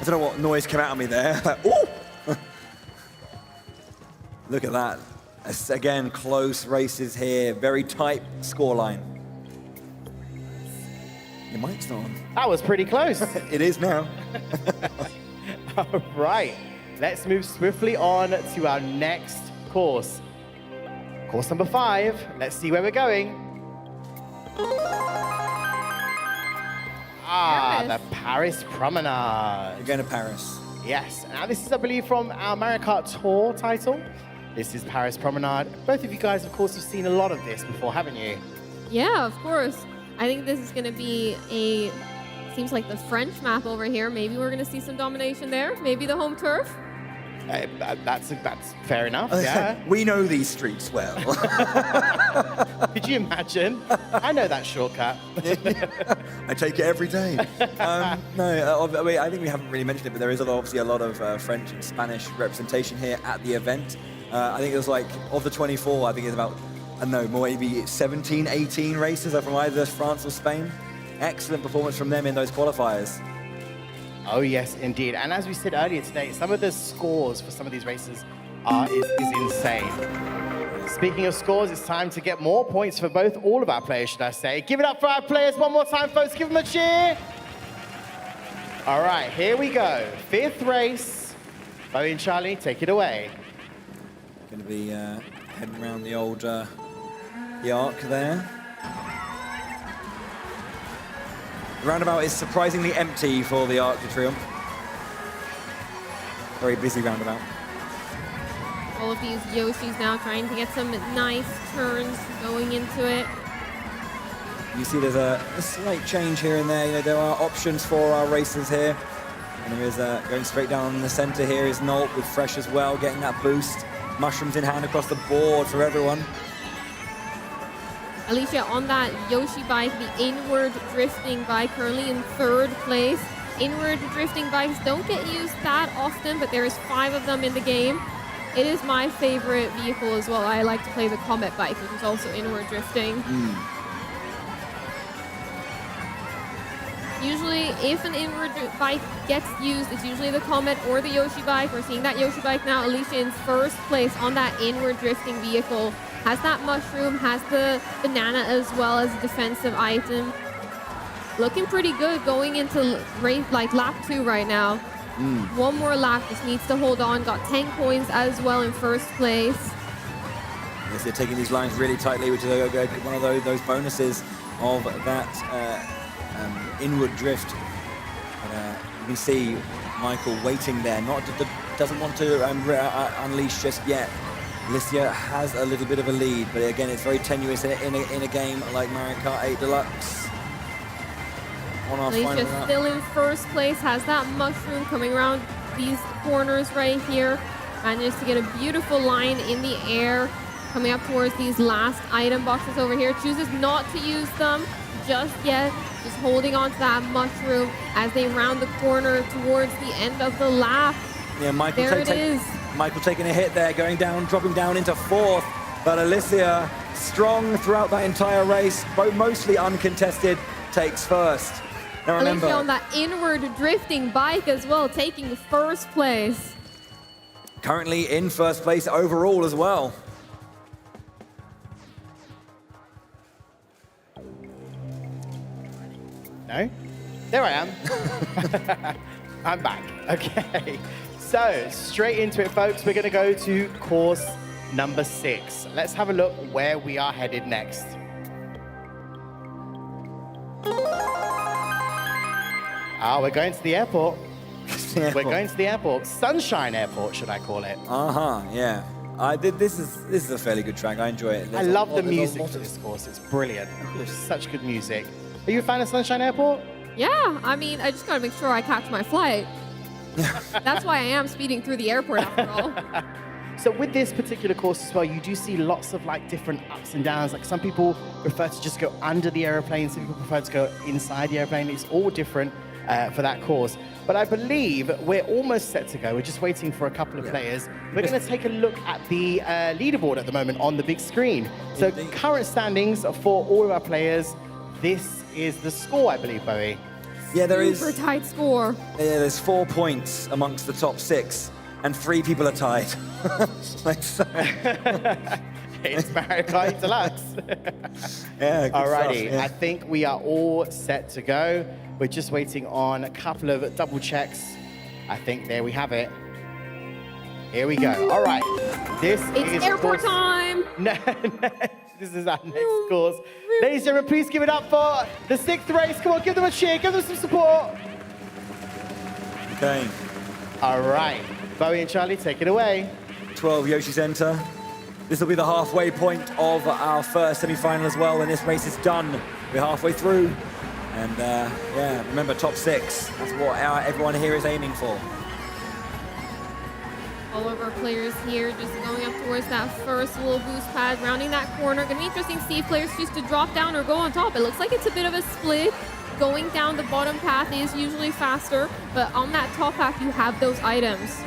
I don't know what noise came out of me there. Oh! Look at that. Again, close races here. Very tight scoreline. Your mic's not on. That was pretty close. It is now. All right. Let's move swiftly on to our next course. Course number 5. Let's see where we're going. The Paris Promenade. We're going to Paris. Yes. Now this is, I believe, from our Mario Kart Tour title. This is Paris Promenade. Both of you guys, of course, have seen a lot of this before, haven't you? Yeah, of course. I think this is going to be seems like the French map over here. Maybe we're going to see some domination there. Maybe the home turf. That's fair enough, yeah. We know these streets well. Could you imagine? I know that shortcut. I take it every day. I think we haven't really mentioned it, but there is obviously a lot of French and Spanish representation here at the event. I think it was like, of the 24, I think it's about, maybe 17, 18 races are from either France or Spain. Excellent performance from them in those qualifiers. Oh, yes, indeed. And as we said earlier today, some of the scores for some of these races is insane. Speaking of scores, it's time to get more points for all of our players, should I say. Give it up for our players one more time, folks. Give them a cheer. All right, here we go. 5th race. Bowie and Charlie, take it away. Going to be heading around the old the arc there. The roundabout is surprisingly empty for the Arc de Triomphe. Very busy roundabout. All of these Yoshis now trying to get some nice turns going into it. You see there's a slight change here and there. You know, there are options for our racers here. And there is going straight down the center here is Nolt with Fresh as well, getting that boost. Mushrooms in hand across the board for everyone. Alicia on that Yoshi bike, the inward drifting bike, currently in 3rd place. Inward drifting bikes don't get used that often, but there's 5 of them in the game. It is my favorite vehicle as well. I like to play the Comet bike, which is also inward drifting. Usually, if an inward bike gets used, it's usually the Comet or the Yoshi bike. We're seeing that Yoshi bike now. Alicia in 1st place on that inward drifting vehicle. Has that mushroom, has the banana as well as a defensive item. Looking pretty good going into race, like lap 2 right now. One more lap, just needs to hold on. Got 10 coins as well in 1st place. Yes, they're taking these lines really tightly, which is one of those bonuses of that inward drift. But, you can see Michael waiting there, doesn't want to unleash just yet. Alicia has a little bit of a lead, but again, it's very tenuous in a game like Mario Kart 8 Deluxe. Alicia still in 1st place, has that mushroom coming around these corners right here. Manages to get a beautiful line in the air, coming up towards these last item boxes over here. Chooses not to use them just yet, just holding on to that mushroom as they round the corner towards the end of the lap. Yeah, Michael there it is. Michael taking a hit there, going down, dropping down into 4th. But Alicia, strong throughout that entire race, mostly uncontested, takes 1st. Now remember, Alicia on that inward drifting bike as well, taking 1st place. Currently in 1st place overall as well. No? There I am. I'm back. Okay. So, straight into it, folks. We're going to go to course number 6. Let's have a look where we are headed next. We're going to the airport. We're going to the airport. Sunshine Airport, should I call it? Yeah. This is a fairly good track. I enjoy it. I love the music for this course. It's brilliant. There's such good music. Are you a fan of Sunshine Airport? Yeah, I mean, I just got to make sure I catch my flight. That's why I am speeding through the airport after all. So with this particular course as well, you do see lots of like different ups and downs. Like some people prefer to just go under the airplane, some people prefer to go inside the airplane. It's all different for that course. But I believe we're almost set to go. We're just waiting for a couple of players. We're going to take a look at the leaderboard at the moment on the big screen. So current standings for all of our players. This is the score, I believe, Bowie. Yeah, there is. Super tight score. Yeah, there's 4 points amongst the top 6, and 3 people are tied. It's Mario Kart Deluxe. Yeah, good Alrighty, stuff, yeah. I think we are all set to go. We're just waiting on a couple of double checks. I think there we have it. Here we go. All right, this is airport time. No, this is our next course. Ladies and gentlemen, please give it up for the 6th race. Come on, give them a cheer, give them some support. Okay. All right, Bowie and Charlie, take it away. 12 Yoshi's enter. This will be the halfway point of our first semi-final as well when this race is done. We're halfway through. And yeah, remember top 6. That's what everyone here is aiming for. All of our players here just going up towards that first little boost pad, rounding that corner. Gonna be interesting to see if players choose to drop down or go on top. It looks like it's a bit of a split. Going down the bottom path is usually faster, but on that top path, you have those items.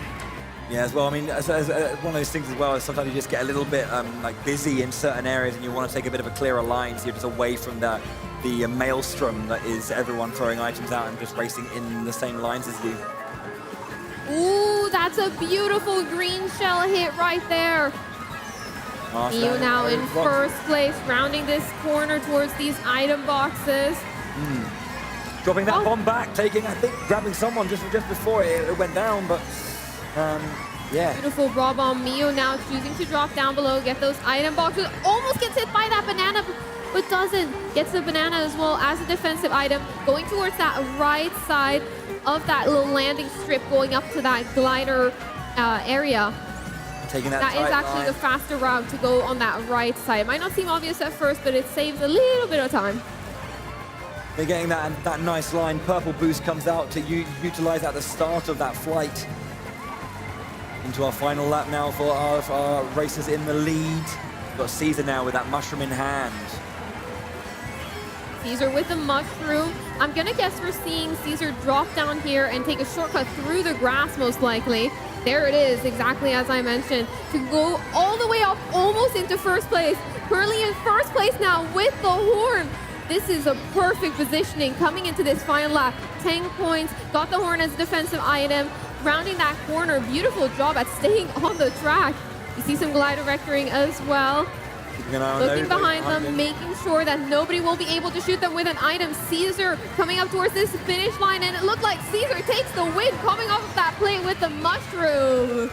Yeah, as well. I mean, as one of those things as well is sometimes you just get a little bit like busy in certain areas, and you want to take a bit of a clearer line, so you're just away from the maelstrom that is everyone throwing items out and just racing in the same lines as you. Ooh, that That's a beautiful green shell hit right there. Mio now in first place, rounding this corner towards these item boxes. Dropping that bomb back, taking, I think, grabbing someone just before it went down, but yeah. Beautiful raw bomb. Mio now choosing to drop down below, get those item boxes. Almost gets hit by that banana, but doesn't. Gets the banana as well as a defensive item, going towards that right side of that little landing strip, going up to that glider area. Taking That is actually the faster route to go on that right side. It might not seem obvious at first, but it saves a little bit of time. They're getting that nice line. Purple boost comes out to utilize at the start of that flight. Into our final lap now for our racers in the lead. We've got Caesar now with that mushroom in hand. Caesar with the mushroom. I'm gonna guess we're seeing Caesar drop down here and take a shortcut through the grass most likely. There it is, exactly as I mentioned, to go all the way up almost into first place. Currently in first place now with the horn. This is a perfect positioning coming into this final lap. 10 points, got the horn as a defensive item, rounding that corner. Beautiful job at staying on the track. You see some glider vectoring as well. Looking behind them, making sure that nobody will be able to shoot them with an item. Caesar coming up towards this finish line, and it looked like Caesar takes the win coming off of that play with the mushroom.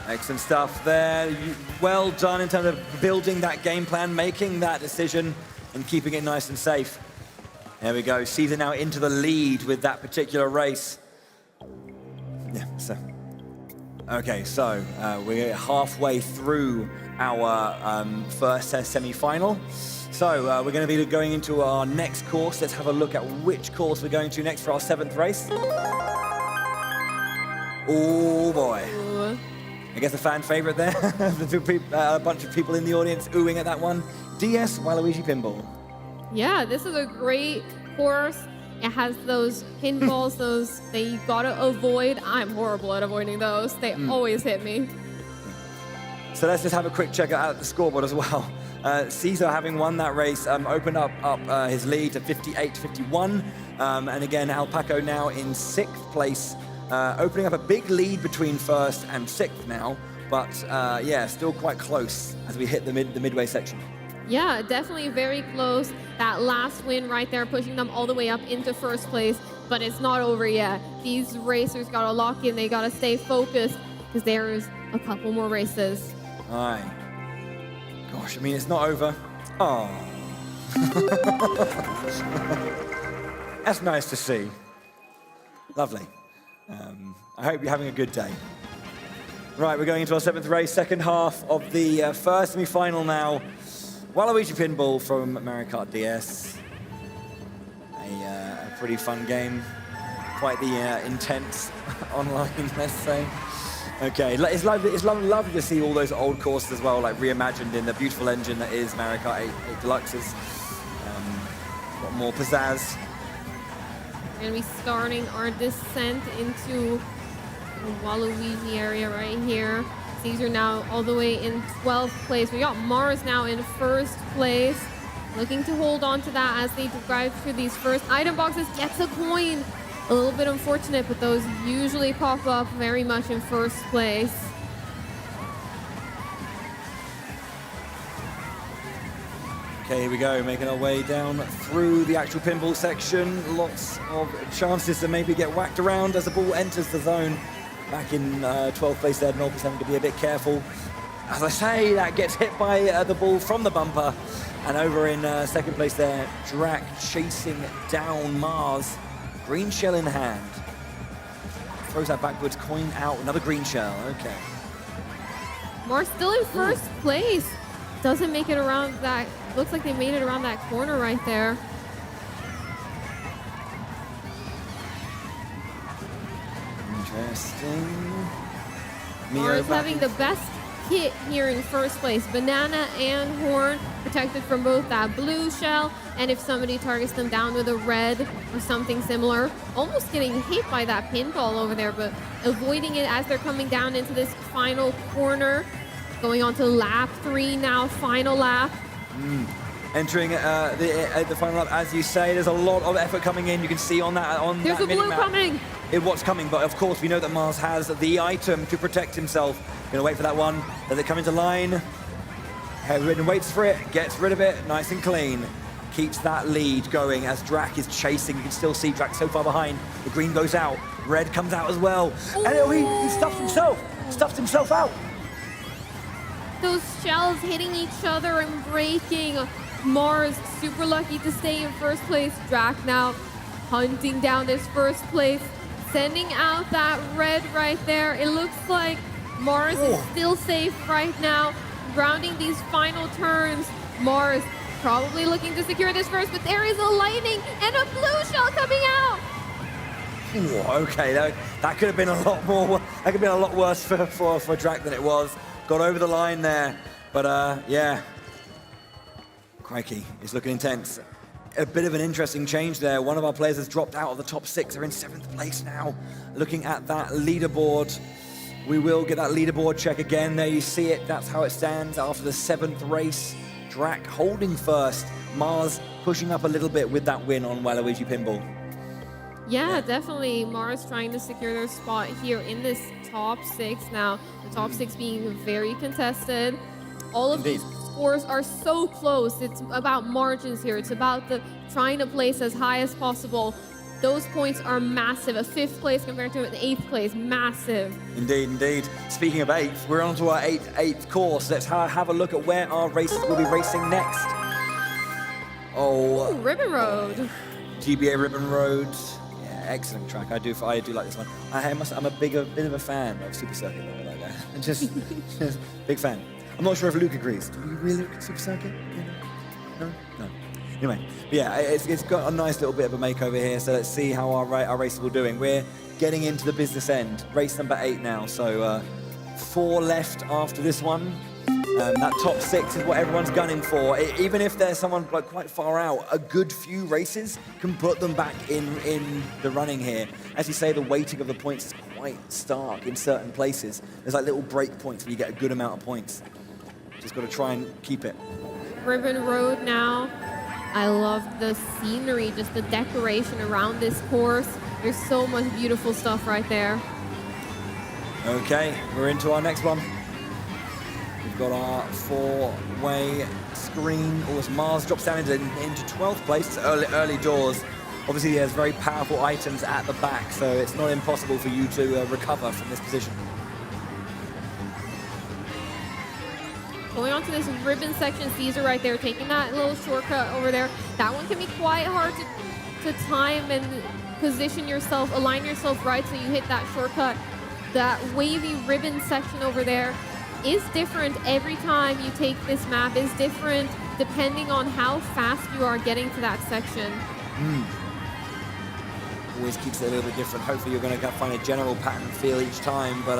Excellent stuff there. Well done in terms of building that game plan, making that decision, and keeping it nice and safe. There we go. Caesar now into the lead with that particular race. Yeah, so. Okay, so we're halfway through our first semi-final. So we're going to be going into our next course. Let's have a look at which course we're going to next for our 7th race. Oh boy. I guess a fan favorite there. A bunch of people in the audience oohing at that one. DS Waluigi Pinball. Yeah, this is a great course. It has those pinballs, those that you gotta avoid. I'm horrible at avoiding those. They always hit me. So let's just have a quick check out the scoreboard as well. Caesar, having won that race, opened up his lead to 58-51. And again, Alpaco now in 6th place, opening up a big lead between 1st and 6th now. But yeah, still quite close as we hit the midway section. Yeah, definitely very close. That last win right there, pushing them all the way up into first place. But it's not over yet. These racers got to lock in. They got to stay focused because there's a couple more races. Aye. Gosh, I mean, it's not over. Oh. That's nice to see. Lovely. I hope you're having a good day. Right, we're going into our 7th race, second half of the first semi-final now. Waluigi Pinball from Mario Kart DS. A pretty fun game. Quite the intense online, let's say. Okay, it's lovely to see all those old courses as well, like reimagined in the beautiful engine that is Mario Kart 8 Deluxe's. Got more pizzazz. We're going to be starting our descent into the Waluigi area right here. Caesar now all the way in 12th place. We got Mars now in 1st place. Looking to hold on to that as they drive through these first item boxes. Gets a coin. A little bit unfortunate, but those usually pop up very much in 1st place. Okay, here we go, making our way down through the actual pinball section. Lots of chances to maybe get whacked around as the ball enters the zone. Back in 12th place there, Norpus having to be a bit careful. As I say, that gets hit by the ball from the bumper. And over in 2nd place there, Drac chasing down Mars. Green shell in hand. Throws that backwards, coin out, another green shell, okay. Mars still in 1st place. Doesn't make it around that, looks like they made it around that corner right there. Interesting. Mars having the best hit here in 1st place. Banana and horn protected from both that blue shell, and if somebody targets them down with a red or something similar, almost getting hit by that pinball over there, but avoiding it as they're coming down into this final corner. Going on to lap 3 now, final lap. Entering the final lap, as you say, there's a lot of effort coming in. You can see on that There's a blue minimap. coming. in what's coming, but of course we know that Mars has the item to protect himself. Gonna wait for that one. Does it come into line? Ribbon waits for it, gets rid of it, nice and clean. Keeps that lead going as Drac is chasing. You can still see Drac so far behind. The green goes out, red comes out as well. Ooh. And he stuffed himself out. Those shells hitting each other and breaking. Mars super lucky to stay in first place. Drac now hunting down this first place, sending out that red right there. It looks like Mars is still safe right now. Rounding these final turns, Mars probably looking to secure this first, but there is a lightning and a blue shell coming out. Ooh, okay, that could have been a lot more. That could have been a lot worse for Drac than it was. Got over the line there, but yeah. Crikey, it's looking intense. A bit of an interesting change there. One of our players has dropped out of the top 6. They're in 7th place now. Looking at that leaderboard, we will get that leaderboard check again. There you see it. That's how it stands after the 7th race. Drac holding first. Mars pushing up a little bit with that win on Waluigi Pinball. Yeah, definitely. Mars trying to secure their spot here in this top 6 now. The top 6 being very contested. All of these scores are so close. It's about margins here. It's about trying to place as high as possible. Those points are massive. A 5th place compared to an 8th place, massive. Indeed, indeed. Speaking of 8th, we're on to our 8th course. Let's have a look at where our racers will be racing next. Ooh, Ribbon Road. GBA Ribbon Road. Yeah, excellent track. I do like this one. I'm a bit of a fan of Super Circuit. Like that. just big fan. I'm not sure if Luke agrees. Do you really look at Super Circuit? No? No. Anyway, but yeah, it's got a nice little bit of a makeover here, so let's see how our races are doing. We're getting into the business end. Race number 8 now, so 4 left after this one. That top 6 is what everyone's gunning for. Even if there's someone like quite far out, a good few races can put them back in the running here. As you say, the weighting of the points is quite stark in certain places. There's like little break points where you get a good amount of points. Just got to try and keep it. Ribbon Road now. I love the scenery, just the decoration around this course. There's so much beautiful stuff right there. Okay, we're into our next one. We've got our 4-way screen. As Mars drops down into 12th place. It's early doors. Obviously, there's very powerful items at the back, so it's not impossible for you to recover from this position. Going on to this ribbon section, Caesar right there, taking that little shortcut over there. That one can be quite hard to time and position yourself, align yourself right so you hit that shortcut. That wavy ribbon section over there is different every time you take this map, is different depending on how fast you are getting to that section. Always keeps it a little bit different. Hopefully you're going to find a general pattern feel each time, but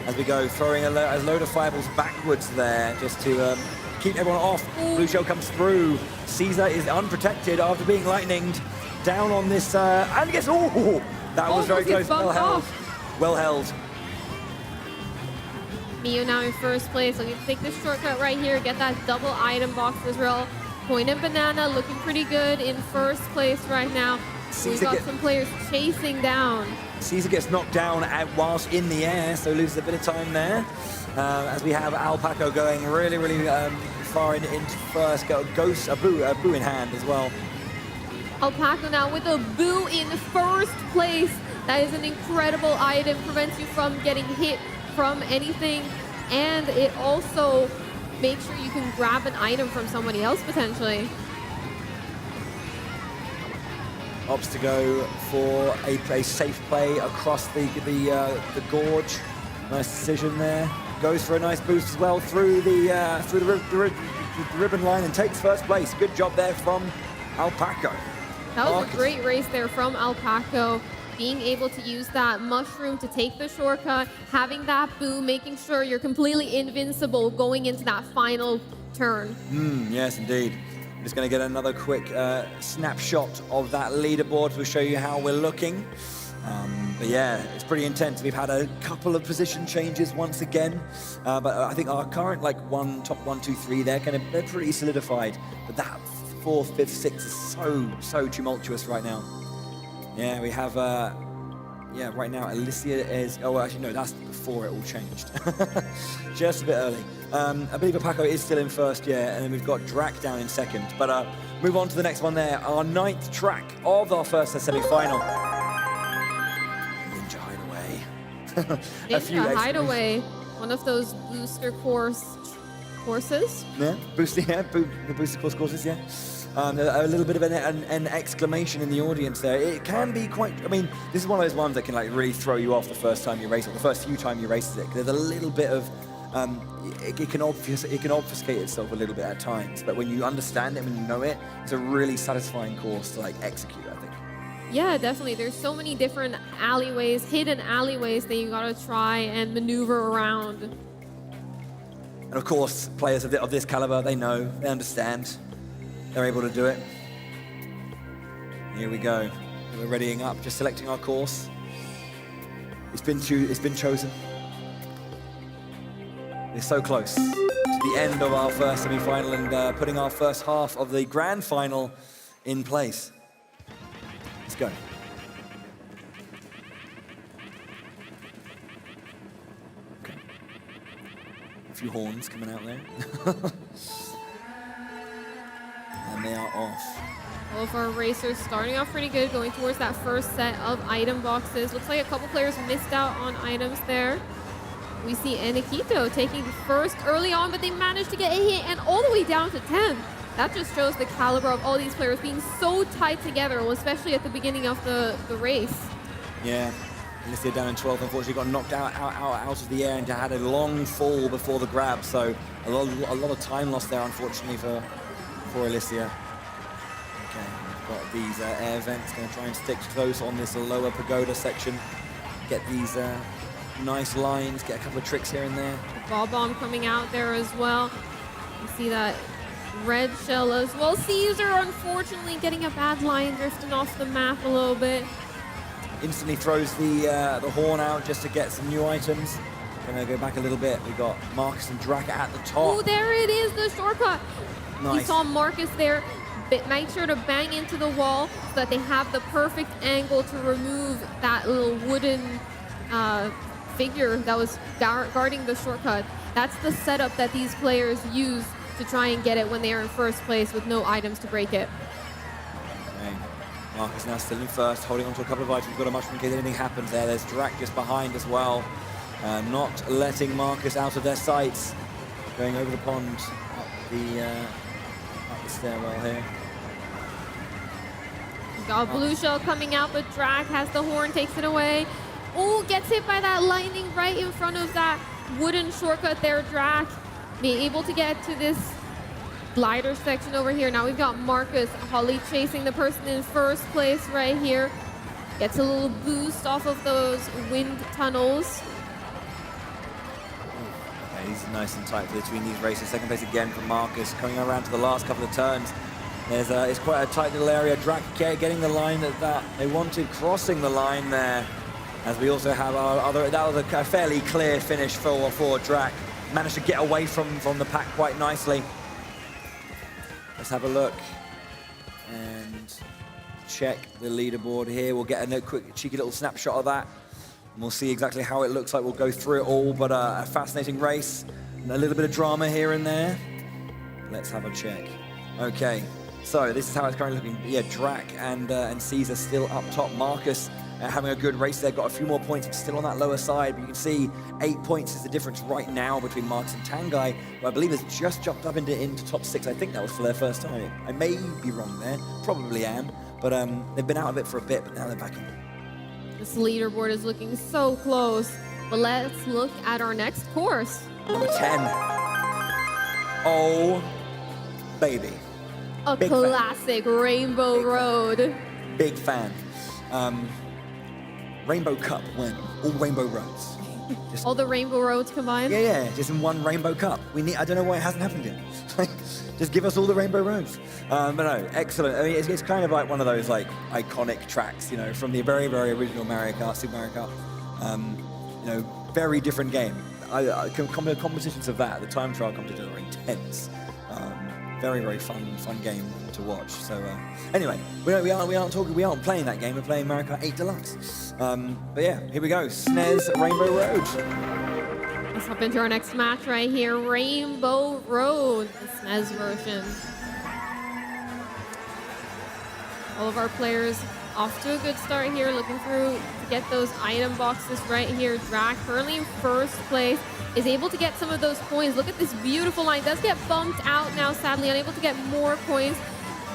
as we go, throwing a load of fireballs backwards there just to keep everyone off. Blue shell comes through. Caesar is unprotected after being lightninged. Down on this, and gets, that was very close. Well held. Well held. Mio now in first place. Looking to take this shortcut right here, get that double item box as well. Point and Banana looking pretty good in first place right now. We've got some players chasing down. Caesar gets knocked down whilst in the air, so loses a bit of time there. As we have Alpaco going really far into first. Got a boo in hand as well. Alpaco now with a boo in first place. That is an incredible item. Prevents you from getting hit from anything. And it also makes sure you can grab an item from somebody else potentially. Opts to go for a safe play across the gorge. Nice decision there. Goes for a nice boost as well through the ribbon line and takes first place. Good job there from Alpaco. That was a great race there from Alpaco. Being able to use that mushroom to take the shortcut, having that boom, making sure you're completely invincible going into that final turn. Yes, indeed. I'm just going to get another quick snapshot of that leaderboard to show you how we're looking. But yeah, it's pretty intense. We've had a couple of position changes once again, but I think our current top 1, 2, 3, they're pretty solidified. But that 4th, 5th, 6th is so tumultuous right now. Yeah, we have yeah, right now Alicia is, oh, actually, no, that's before it all changed. Just a bit early. I believe Paco is still in first, yeah, and then we've got Drac down in second. But move on to the next one there, our 9th track of our first semi-final. Ninja Hideaway. Ninja Hideaway, one of those booster courses. Yeah, the booster courses, yeah. A little bit of an exclamation in the audience there. It can be quite, I mean, this is one of those ones that can like really throw you off the first time you race it, the first few times you race it. There's a little bit of, it can obfuscate itself a little bit at times, but when you understand it, when you know it, it's a really satisfying course to like execute, I think. Yeah, definitely. There's so many different alleyways, hidden alleyways that you gotta try and maneuver around. And of course, players of this caliber, they know, they understand. They're able to do it. Here we go. We're readying up, just selecting our course. It's been chosen. We're so close to the end of our first semi-final and putting our first half of the grand final in place. Let's go. Okay. A few horns coming out there. And they are off. All of our racers starting off pretty good, going towards that first set of item boxes. Looks like a couple players missed out on items there. We see Eniquito taking first early on, but they managed to get a hit and all the way down to 10. That just shows the caliber of all these players being so tight together, especially at the beginning of the race. Yeah, Alicia down in 12th, unfortunately got knocked out of the air and had a long fall before the grab, so a lot of time lost there, unfortunately, for Alicia. Okay, we've got these air vents, going to try and stick close on this lower pagoda section. Get these nice lines, get a couple of tricks here and there. Ball bomb coming out there as well. You see that red shell as well. Caesar, unfortunately, getting a bad line, drifting off the map a little bit. Instantly throws the horn out just to get some new items. Gonna go back a little bit. We got Marcus and Drac at the top. Oh, there it is, the shortcut. Nice. He saw Marcus there, but make sure to bang into the wall so that they have the perfect angle to remove that little wooden figure that was guarding the shortcut. That's the setup that these players use to try and get it when they are in first place with no items to break it. Okay. Marcus now still in first, holding on to a couple of items. Got a mushroom in case anything happens there. There's Drac just behind as well. Not letting Marcus out of their sights. Going over the pond, up the stairwell here. We've got Blue Shell coming out, but Drac has the horn, takes it away. Oh, gets hit by that lightning right in front of that wooden shortcut there, Drac. Being able to get to this glider section over here. Now we've got Marcus Holly chasing the person in first place right here. Gets a little boost off of those wind tunnels. Okay, he's nice and tight between these races. Second place again for Marcus, coming around to the last couple of turns. It's quite a tight little area. Drac getting the line that they wanted, crossing the line there. As we also have our other, that was a fairly clear finish for Drac. Managed to get away from the pack quite nicely. Let's have a look and check the leaderboard here. We'll get a quick cheeky little snapshot of that. And we'll see exactly how it looks like. We'll go through it all, but a fascinating race. And a little bit of drama here and there. Let's have a check. Okay, so this is how it's currently looking. Yeah, Drac and Caesar still up top. Marcus having a good race there, got a few more points, but still on that lower side. But you can see 8 points is the difference right now between Marcus and Tangai, who I believe has just jumped up into top 6. I think that was for their first time. I may be wrong there, probably am, but they've been out of it for a bit, but now they're back in. This leaderboard is looking so close, but let's look at our next course. Number 10. Oh, baby. A Big classic fan. Rainbow Road. Big fan. Rainbow Cup when all rainbow roads. Just, all the rainbow roads combined? Yeah, just in one rainbow cup. I don't know why it hasn't happened yet. Just give us all the rainbow roads. But no, excellent. I mean, it's kind of like one of those like iconic tracks, you know, from the very, very original Mario Kart, Super Mario Kart. You know, very different game. Competitions of that, the time trial competitions are intense. very, very fun game to watch. So anyway, we aren't playing that game. We're playing Mario Kart 8 Deluxe. But yeah, here we go. SNES Rainbow Road. Let's hop into our next match right here. Rainbow Road, the SNES version. All of our players off to a good start here, looking through to get those item boxes right here. Drac currently in first place, is able to get some of those coins. Look at this beautiful line. Does get bumped out now, sadly, unable to get more coins.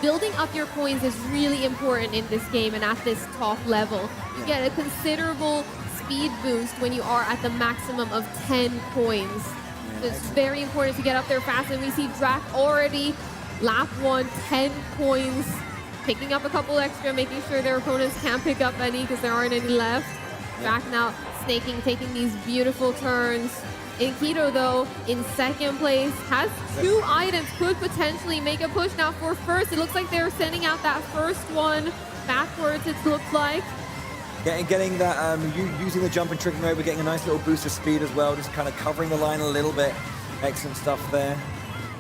Building up your coins is really important in this game and at this top level. You get a considerable speed boost when you are at the maximum of 10 coins. So it's very important to get up there fast, and we see Drac already lap 1, 10 coins, picking up a couple extra, making sure their opponents can't pick up any because there aren't any left. Drac now snaking, taking these beautiful turns. Enkidu, though, in second place, has 2 items, could potentially make a push now for first. It looks like they're sending out that first one backwards, it looks like. Getting that, using the jump and tricking over, getting a nice little boost of speed as well, just kind of covering the line a little bit. Excellent stuff there.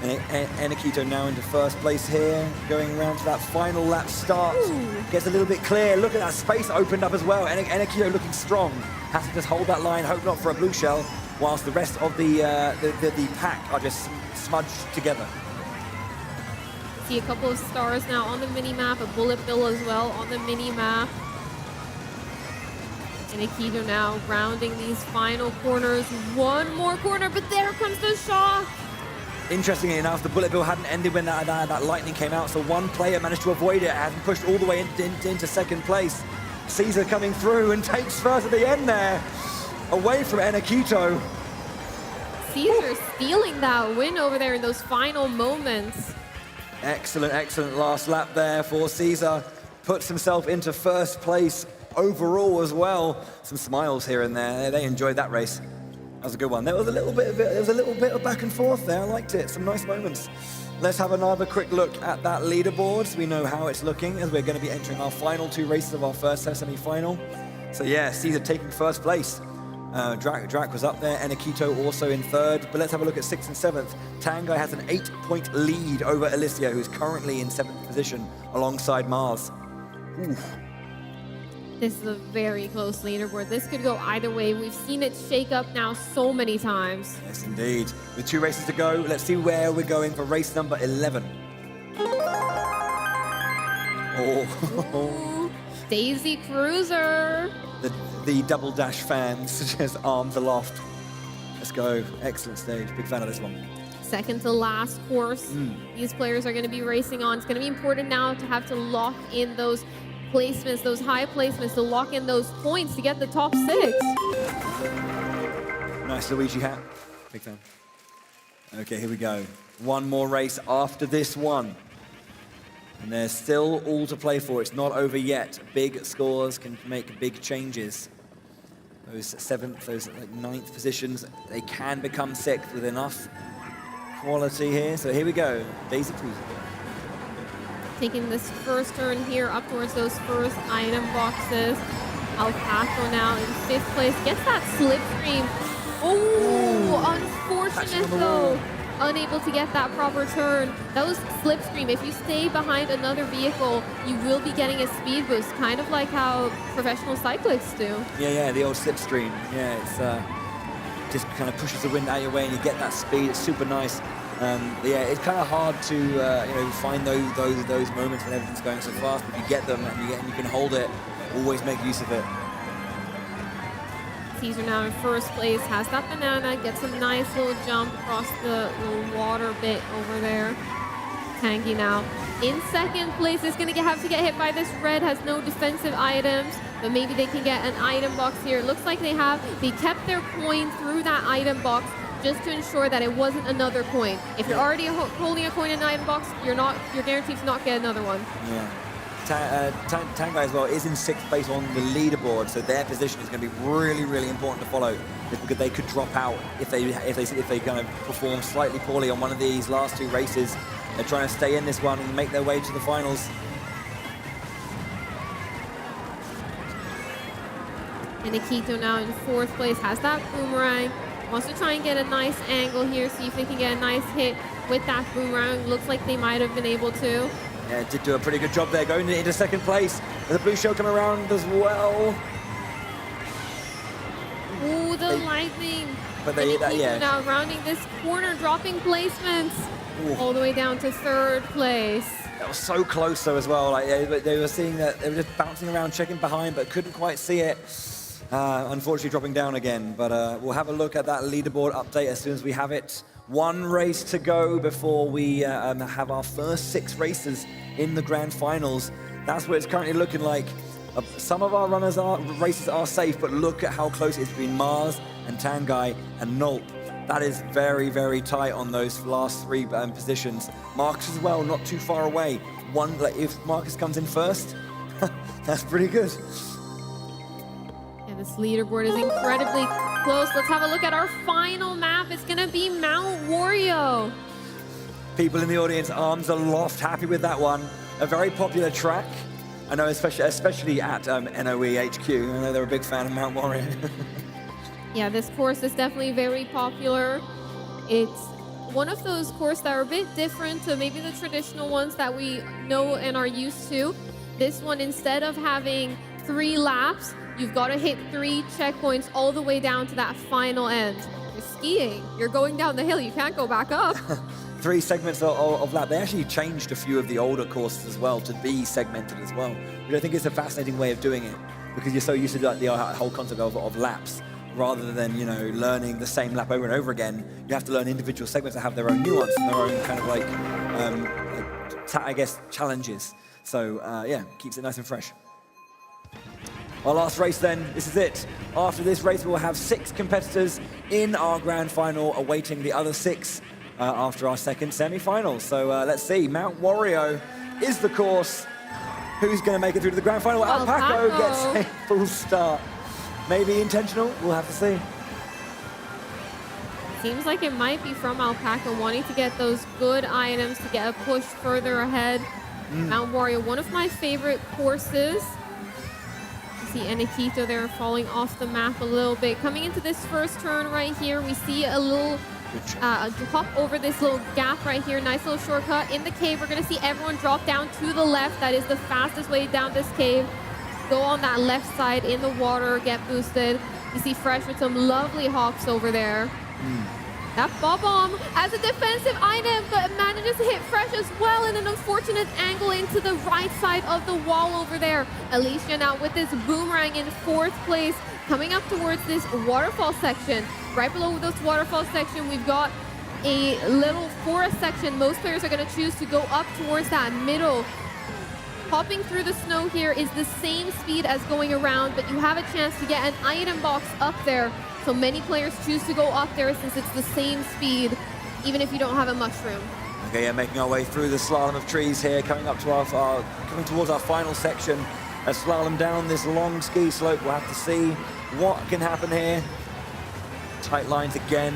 And Enkidu now into first place here, going around to that final lap start. Ooh. Gets a little bit clear. Look at that space opened up as well. Enkidu looking strong. Has to just hold that line, hope not for a blue shell, whilst the rest of the pack are just smudged together. See a couple of stars now on the mini-map, a bullet bill as well on the mini-map. And Enkidu now rounding these final corners. One more corner, but there comes the shock. Interestingly enough, the bullet bill hadn't ended when that lightning came out, so one player managed to avoid it, hadn't pushed all the way into second place. Caesar coming through and takes first at the end there, away from Enkidu. Caesar stealing that win over there in those final moments. Excellent, excellent last lap there for Caesar. Puts himself into first place overall as well. Some smiles here and there. They enjoyed that race. That was a good one. There was a little bit of back and forth there. I liked it. Some nice moments. Let's have another quick look at that leaderboard so we know how it's looking as we're going to be entering our final 2 races of our first semi-final. So yeah, Caesar taking first place. Drac was up there, Enkidu also in third. But let's have a look at 6th and 7th. Tangai has an 8-point lead over Alicia, who's currently in 7th position alongside Mars. Ooh. This is a very close leaderboard. This could go either way. We've seen it shake up now so many times. Yes, indeed. With 2 races to go, let's see where we're going for race number 11. Ooh, Daisy Cruiser. The double dash fans, just arms aloft. Let's go. Excellent stage. Big fan of this one. Second to last course. These players are going to be racing on. It's going to be important now to have to lock in those placements, those high placements, to lock in those points to get the top 6. Nice Luigi hat. Big fan. Okay, here we go. One more race after this one. And there's still all to play for. It's not over yet. Big scores can make big changes. Those 7th, those 9th positions, they can become 6th with enough quality here. So here we go. Daisy Cruiser. Taking this first turn here up towards those first item boxes. Alpaco now in 5th place. Gets that slipstream. Oh, unfortunate though. Unable to get that proper turn. That was slipstream. If you stay behind another vehicle, you will be getting a speed boost, kind of like how professional cyclists do. Yeah, the old slipstream. Yeah, it's just kind of pushes the wind out your way and you get that speed. It's super nice. Yeah, it's kind of hard to find those moments when everything's going so fast, but you get them and you can hold it. Always make use of it. Caesar now in first place, has that banana, gets a nice little jump across the little water bit over there. Tangy now in second place is going to have to get hit by this red, has no defensive items, but maybe they can get an item box here. It looks like they kept their coin through that item box just to ensure that it wasn't another coin. If you're already holding a coin in an item box, you're guaranteed to not get another one. Yeah. Tangai as well is in 6th place on the leaderboard, so their position is going to be really, really important to follow because they could drop out if they kind of perform slightly poorly on one of these last 2 races. They're trying to stay in this one and make their way to the finals. And Enkidu now in 4th place, has that boomerang, Wants to try and get a nice angle here, see if they can get a nice hit with that boomerang. Looks like they might have been able to. Yeah, did do a pretty good job there, going into second place. The blue shell come around as well. Ooh, the lightning. But they, yeah. Now rounding this corner, dropping placements. Ooh. All the way down to third place. That was so close though as well. Like they were seeing that, they were just bouncing around, checking behind, but couldn't quite see it. Unfortunately dropping down again, but we'll have a look at that leaderboard update as soon as we have it. One race to go before we have our first 6 races in the grand finals. That's what it's currently looking like. Some of our races are safe, but look at how close it's been. Mars and Tangai and Nulp. That is very, very tight on those last 3 positions. Marcus as well, not too far away. If Marcus comes in first, that's pretty good. And this leaderboard is incredibly close. Let's have a look at our final map. It's gonna be Mount Wario. People in the audience, arms aloft, happy with that one. A very popular track. I know, especially at NOE HQ. I know they're a big fan of Mount Wario. Yeah, this course is definitely very popular. It's one of those courses that are a bit different to maybe the traditional ones that we know and are used to. This one, instead of having 3 laps, you've got to hit 3 checkpoints all the way down to that final end. You're skiing, you're going down the hill, you can't go back up. 3 segments of lap. They actually changed a few of the older courses as well to be segmented as well, which I think is a fascinating way of doing it, because you're so used to the whole concept of laps. Rather than, you know, learning the same lap over and over again, you have to learn individual segments that have their own nuance and their own kind of like, I guess, challenges. So, yeah, keeps it nice and fresh. Our last race then, this is it. After this race, we'll have 6 competitors in our grand final, awaiting the other 6 after our second semi-final. So let's see, Mount Wario is the course. Who's going to make it through to the grand final? Alpaco gets a full start. Maybe intentional, we'll have to see. Seems like it might be from Alpaca wanting to get those good items to get a push further ahead. Mount Wario, one of my favorite courses. You see Eniquito there falling off the map a little bit. Coming into this first turn right here, we see a little hop over this little gap right here. Nice little shortcut. In the cave, we're going to see everyone drop down to the left. That is the fastest way down this cave. Go on that left side in the water, get boosted. You see Fresh with some lovely hops over there. That bomb as a defensive item, but manages to hit Fresh as well in an unfortunate angle into the right side of the wall over there. Alicia now with this boomerang in 4th place, coming up towards this waterfall section. Right below this waterfall section, we've got a little forest section. Most players are going to choose to go up towards that middle. Hopping through the snow here is the same speed as going around, but you have a chance to get an item box up there. So many players choose to go up there since it's the same speed, even if you don't have a mushroom. Okay, yeah, making our way through the slalom of trees here, coming up to coming towards our final section. A slalom down this long ski slope. We'll have to see what can happen here. Tight lines again.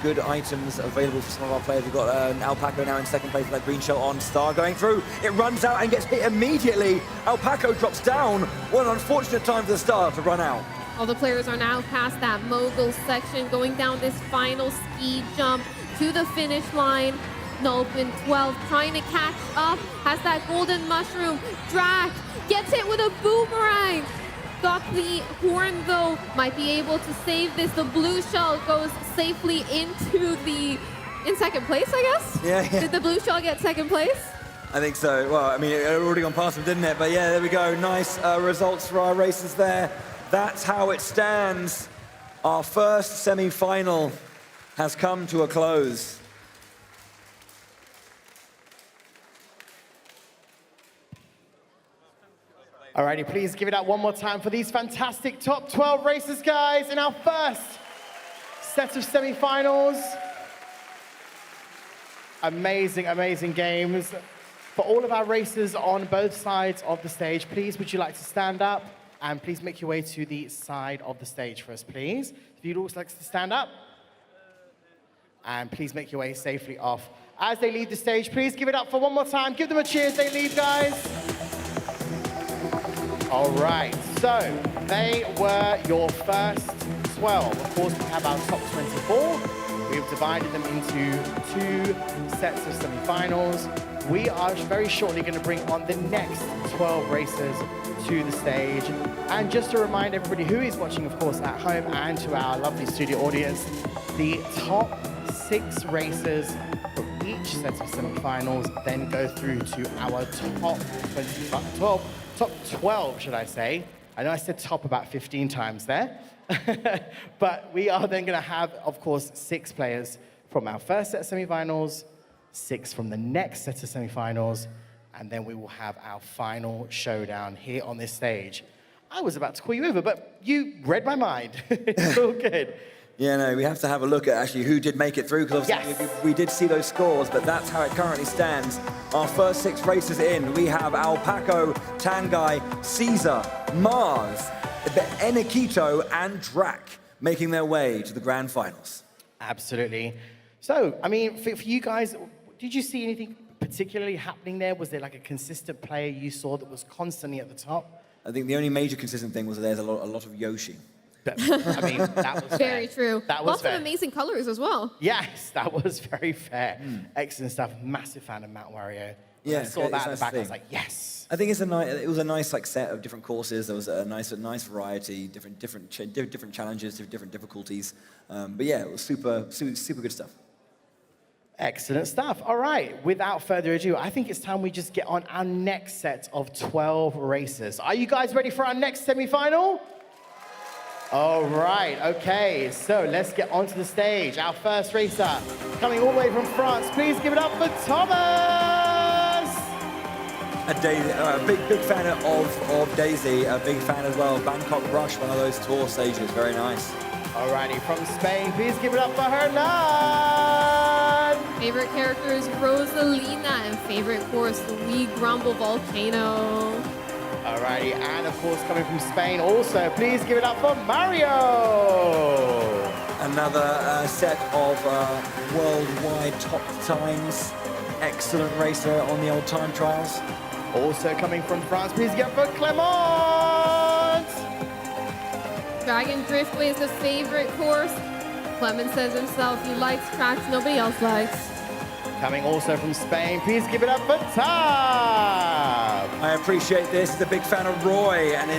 Good items available for some of our players. We've got Alpaco now in 2nd place with that green shell on. Star going through. It runs out and gets hit immediately. Alpaco drops down. What an unfortunate time for the Star to run out. All the players are now past that mogul section, going down this final ski jump to the finish line. Nulp in 12, trying to catch up. Has that golden mushroom. Drac gets hit with a boomerang. Got the horn though, might be able to save this. The blue shell goes safely into in 2nd place, I guess? Yeah. Did the blue shell get 2nd place? I think so. Well, I mean, it had already gone past them, didn't it? But yeah, there we go. Nice results for our races there. That's how it stands. Our first semi-final has come to a close. Alrighty, please give it up one more time for these fantastic top 12 races, guys, in our first set of semi-finals. Amazing, amazing games. For all of our racers on both sides of the stage, please, would you like to stand up? And please make your way to the side of the stage for us, please. If you'd also like to stand up. And please make your way safely off. As they leave the stage, please give it up for one more time. Give them a cheer as they leave, guys. All right, so they were your first 12. Of course, we have our top 24. We've divided them into 2 sets of semi-finals. We are very shortly going to bring on the next 12 racers to the stage. And just to remind everybody who is watching, of course, at home and to our lovely studio audience, the top 6 racers from each set of semi-finals then go through to our top 12, should I say. I know I said top about 15 times there. But we are then going to have, of course, 6 players from our first set of semi-finals, 6 from the next set of semi-finals, and then we will have our final showdown here on this stage. I was about to call you over, but you read my mind. It's all good. Yeah, no, we have to have a look at actually who did make it through, because we did see those scores, but that's how it currently stands. Our first 6 races in, we have Alpaco, Tangai, Caesar, Mars, Enikito, and Drac making their way to the grand finals. Absolutely. So, I mean, for you guys, did you see anything particularly happening there? Was there like a consistent player you saw that was constantly at the top? I think the only major consistent thing was that there's a lot of Yoshi. I mean, that was very true. That was Lots fair. of amazing colors as well. Yes, that was very fair. Excellent stuff. Massive fan of Mount Wario. When I saw that at the back, I was like, yes. I think it was a nice like set of different courses. There was a nice variety, different challenges, different difficulties. But yeah, it was super good stuff. Excellent stuff. All right, without further ado, I think it's time we just get on our next set of 12 racers. Are you guys ready for our next semi-final? All right, okay, so let's get onto the stage. Our first racer, coming all the way from France, please give it up for Thomas! A big fan of Daisy, a big fan as well. Bangkok Rush, one of those tour stages, very nice. Alrighty, from Spain, please give it up for Hernan! Favorite character is Rosalina, and favorite course, We Grumble Volcano. Alrighty, and of course coming from Spain also, please give it up for Mario! Another set of worldwide top times. Excellent racer on the old time trials. Also coming from France, please give it up for Clement! Dragon Driftway is a favorite course. Clement says himself he likes tracks nobody else likes. Coming also from Spain, please give it up for Tab! I appreciate this. He's a big fan of Roy and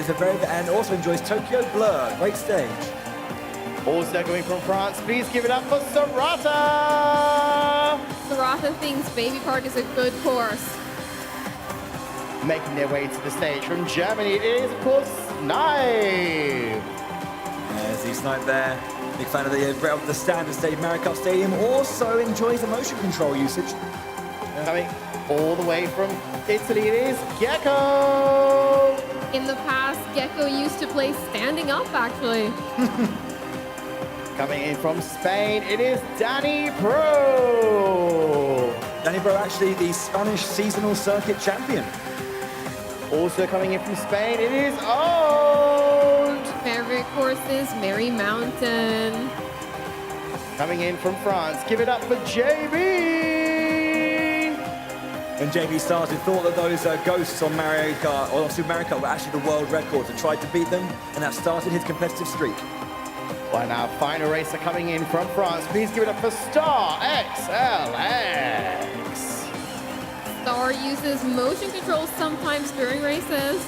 also enjoys Tokyo Blur. Great stage. Also going from France, please give it up for Sarata! Sarata thinks Baby Park is a good course. Making their way to the stage from Germany, it is, of course, Snipe! There's the Snipe there. Big fan of the standard stage. Mario Kart Stadium also enjoys the motion control usage. Coming all the way from Italy, it is Gecko! In the past, Gecko used to play standing up, actually. Coming in from Spain, it is Danny Pro! Danny Pro, actually the Spanish seasonal circuit champion. Also coming in from Spain, it is Old! Favorite course is Merry Mountain. Coming in from France, give it up for JB! When JB started, thought that those ghosts on Mario Kart, or Super Mario Kart, were actually the world records, and tried to beat them, and that started his competitive streak. Well, now final racer coming in from France, please give it up for Star XLX! Star uses motion controls sometimes during races.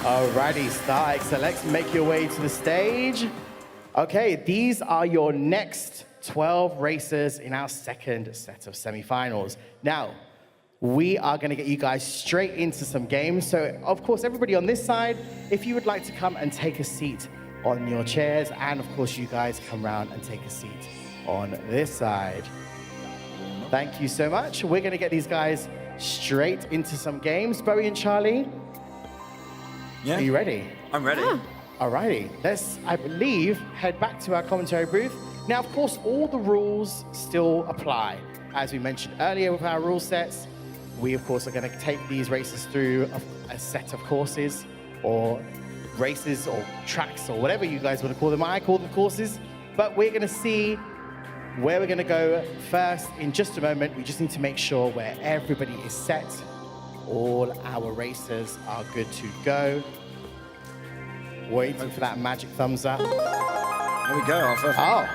Alrighty, Star XLX, make your way to the stage. Okay, these are your next 12 racers in our second set of semifinals. Now, we are going to get you guys straight into some games. So, of course, everybody on this side, if you would like to come and take a seat on your chairs, and of course, you guys come round and take a seat on this side. Thank you so much. We're going to get these guys straight into some games. Bowie and Charlie, yeah. Are you ready? I'm ready. Yeah. Alrighty, let's, I believe, head back to our commentary booth. Now, of course, all the rules still apply. As we mentioned earlier with our rule sets, we, of course, are going to take these races through a set of courses or races or tracks or whatever you guys want to call them. I call them courses. But we're going to see where we're going to go first in just a moment. We just need to make sure where everybody is set. All our racers are good to go. Waiting for that magic thumbs up. There we go, our first Oh.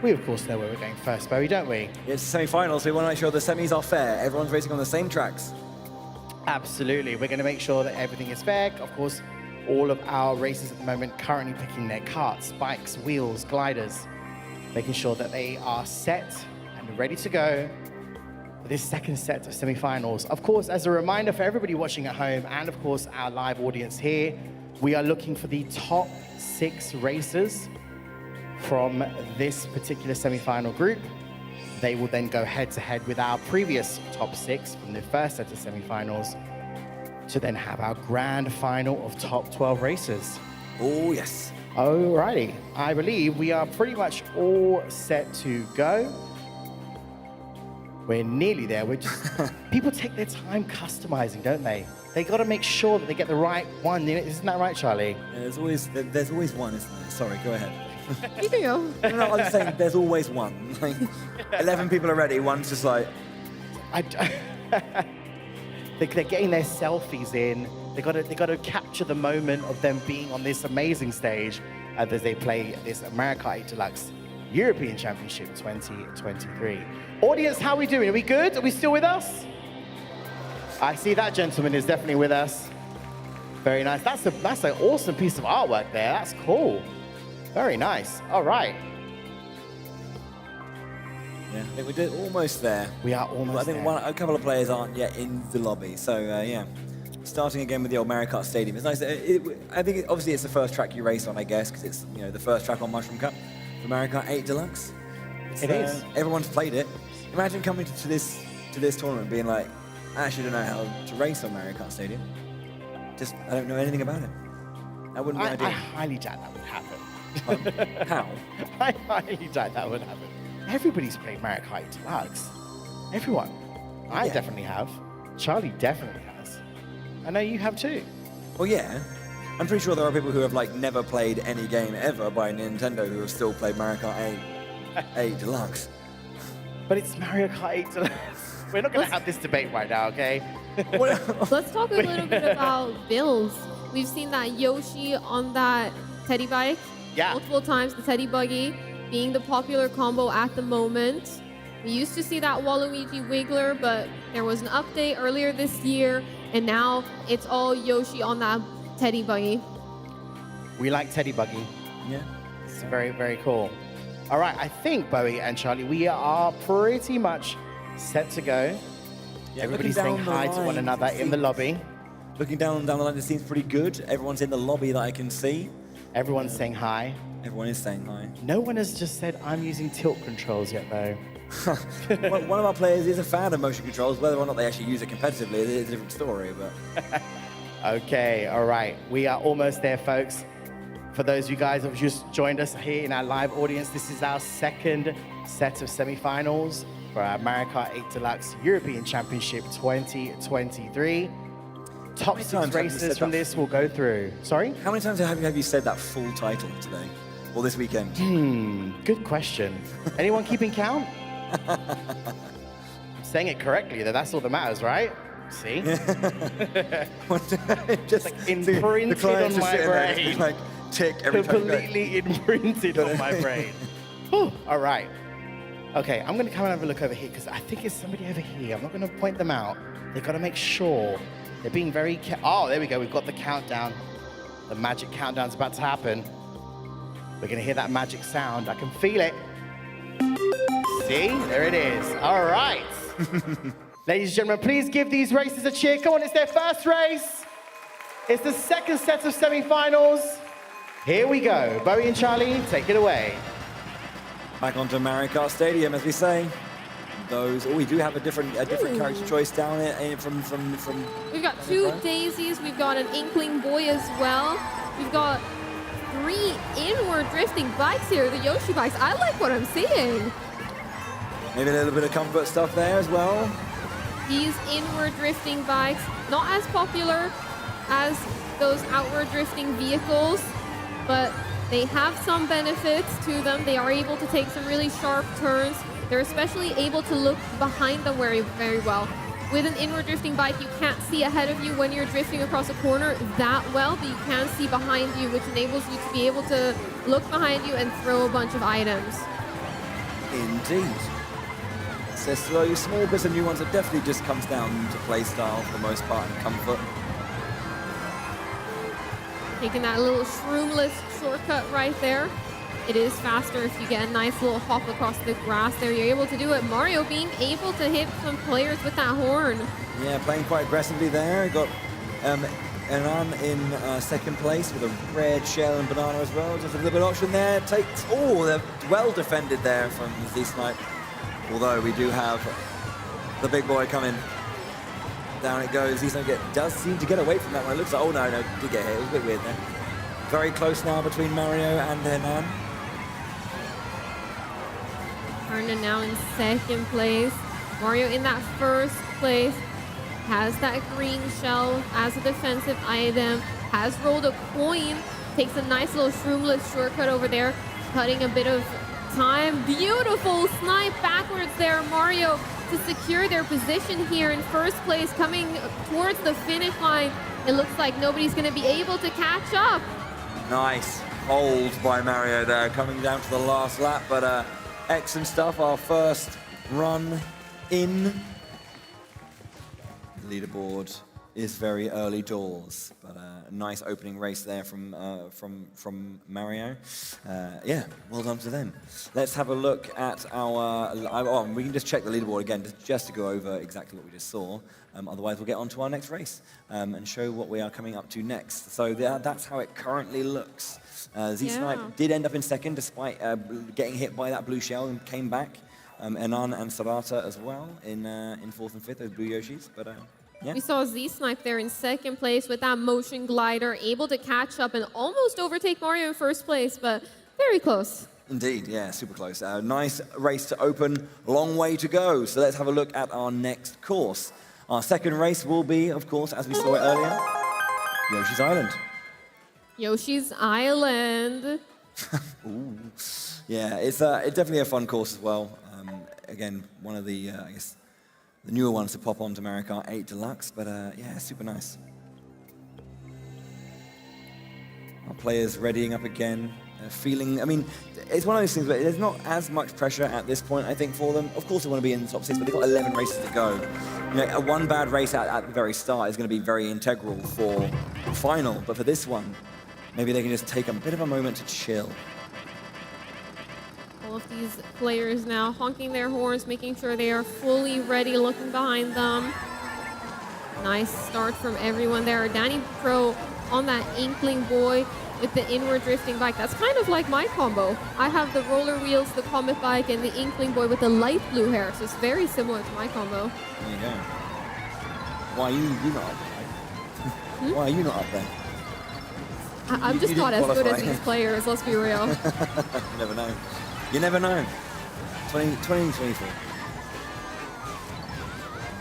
We, of course, know where we're going first, Bowie, don't we? It's semi-finals, so we want to make sure the semis are fair. Everyone's racing on the same tracks. Absolutely. We're going to make sure that everything is fair. Of course, all of our racers at the moment currently picking their karts, bikes, wheels, gliders, making sure that they are set and ready to go for this second set of semi-finals. Of course, as a reminder for everybody watching at home and, of course, our live audience here, we are looking for the top 6 racers from this particular semi-final group. They will then go head-to-head with our previous top 6 from the first set of semi-finals to then have our grand final of top 12 racers. Oh, yes. Alrighty, I believe we are pretty much all set to go. We're nearly there. We're just people take their time customizing, don't they? They got to make sure that they get the right one. Isn't that right, Charlie? Yeah, there's always one, isn't there? Sorry, go ahead. You can go. No, I'm just saying there's always one. Like, 11 people are ready. One's just like. They're getting their selfies in. They got to capture the moment of them being on this amazing stage as they play this Mario Kart 8 Deluxe European Championship 2023. Audience, how are we doing? Are we good? Are we still with us? I see that gentleman is definitely with us. Very nice. That's an awesome piece of artwork there. That's cool. Very nice. All right. Yeah, I think we're almost there. We are almost there. I think there. a couple of players aren't yet in the lobby. So, yeah. Starting again with the old Mario Kart Stadium. It's nice. I think, obviously, it's the first track you race on, I guess, because it's the first track on Mushroom Cup for Mario Kart 8 Deluxe. It is. Everyone's played it. Imagine coming to this tournament being like, I actually don't know how to race on Mario Kart Stadium. Just, I don't know anything about it. That wouldn't be ideal. I highly doubt that would happen. How? I highly doubt that would happen. Everybody's played Mario Kart 8 Deluxe. Everyone. I definitely have. Charlie definitely has. I know you have too. Well, yeah. I'm pretty sure there are people who have never played any game ever by Nintendo who have still played Mario Kart 8 Deluxe. But it's Mario Kart 8 Deluxe. We're not going to have this debate right now, okay? Let's talk a little bit about builds. We've seen that Yoshi on that teddy bike multiple times, the teddy buggy being the popular combo at the moment. We used to see that Waluigi Wiggler, but there was an update earlier this year, and now it's all Yoshi on that teddy buggy. We like teddy buggy. Yeah. It's very, very cool. All right, I think, Bowie and Charlie, we are pretty much set to go. Yeah, everybody's saying hi to one another in the lobby. Looking down the line, it seems pretty good. Everyone's in the lobby that I can see. Everyone's saying hi. Everyone is saying hi. No one has just said, I'm using tilt controls yet, though. One of our players is a fan of motion controls. Whether or not they actually use it competitively is a different story. But Okay, all right. We are almost there, folks. For those of you guys who have just joined us here in our live audience, this is our second set of semi-finals for our Mario Kart 8 Deluxe European Championship 2023. Top 6 racers from this will go through. Sorry? How many times have you said that full title today? Or this weekend? Good question. Anyone keeping count? I'm saying it correctly, though. That's all that matters, right? See? Just imprinted on my brain. Tick every time. Completely imprinted on my brain. All right. Okay, I'm going to come and have a look over here because I think it's somebody over here. I'm not going to point them out. They've got to make sure they're being very oh, there we go. We've got the countdown. The magic countdown's about to happen. We're going to hear that magic sound. I can feel it. See? There it is. All right. Ladies and gentlemen, please give these racers a cheer. Come on, it's their first race. It's the second set of semi-finals. Here we go. Bowie and Charlie, take it away. Back onto Mario Kart Stadium, as we say. We do have a different character choice down here from. We've got 2 daisies. We've got an Inkling boy as well. We've got 3 inward drifting bikes here, the Yoshi bikes. I like what I'm seeing. Maybe a little bit of comfort stuff there as well. These inward drifting bikes, not as popular as those outward drifting vehicles, but they have some benefits to them. They are able to take some really sharp turns. They're especially able to look behind them very, very well. with an inward drifting bike, you can't see ahead of you when you're drifting across a corner that well, but you can see behind you, which enables you to be able to look behind you and throw a bunch of items. Indeed. So slowly, small bits of nuance. It definitely just comes down to play style for the most part and comfort. Taking that little shroomless shortcut right there. It is faster if you get a nice little hop across the grass there. You're able to do it. Mario being able to hit some players with that horn. Yeah, playing quite aggressively there. Got Enan in second place with a red shell and banana as well. Just a little bit of option there. Takes, oh, they're well defended there from Z-Snipe. Although we do have the big boy coming. Down it goes. Z-Snipe does seem to get away from that one. It looks like, oh no, did get hit. It was a bit weird there. Very close now between Mario and Enan. Hernan now in second place. Mario in that first place. Has that green shell as a defensive item. Has rolled a coin. Takes a nice little shroomless shortcut over there. Cutting a bit of time. Beautiful snipe backwards there, Mario, to secure their position here in first place. Coming towards the finish line. It looks like nobody's going to be able to catch up. Nice hold by Mario there, coming down to the last lap, but excellent stuff. Our first run in. Leaderboard is very early doors, but a nice opening race there from Mario. Yeah, well done to them. Let's have a look at our. We can just check the leaderboard again, just to go over exactly what we just saw. Otherwise, we'll get on to our next race and show what we are coming up to next. So that's how it currently looks. Z-Snipe did end up in second, despite getting hit by that blue shell, and came back. Enan and Sarata as well in fourth and fifth, those blue Yoshis. But yeah. We saw Z-Snipe there in second place with that motion glider, able to catch up and almost overtake Mario in first place, but very close. Indeed, yeah, super close. Nice race to open, long way to go. So let's have a look at our next course. Our second race will be, of course, as we saw it earlier, Yoshi's Island. Yoshi's Island. Ooh. Yeah, it's definitely a fun course as well. Again, one of the, I guess, the newer ones to pop onto Mario Kart 8 Deluxe, but yeah, super nice. Our players readying up again, feeling, I mean, it's one of those things where there's not as much pressure at this point, I think, for them. Of course they want to be in the top 6, but they've got 11 races to go. You know, one bad race at the very start is going to be very integral for the final, but for this one, maybe they can just take a bit of a moment to chill. All of these players now honking their horns, making sure they are fully ready, looking behind them. Nice start from everyone there. Danny Pro on that Inkling boy with the inward drifting bike. That's kind of like my combo. I have the roller wheels, the Comet bike, and the Inkling boy with the light blue hair, so it's very similar to my combo. There you go. Why are you not up there? Why are you not up there? I'm just not as good as these players, let's be real. You never know. You never know. 2024.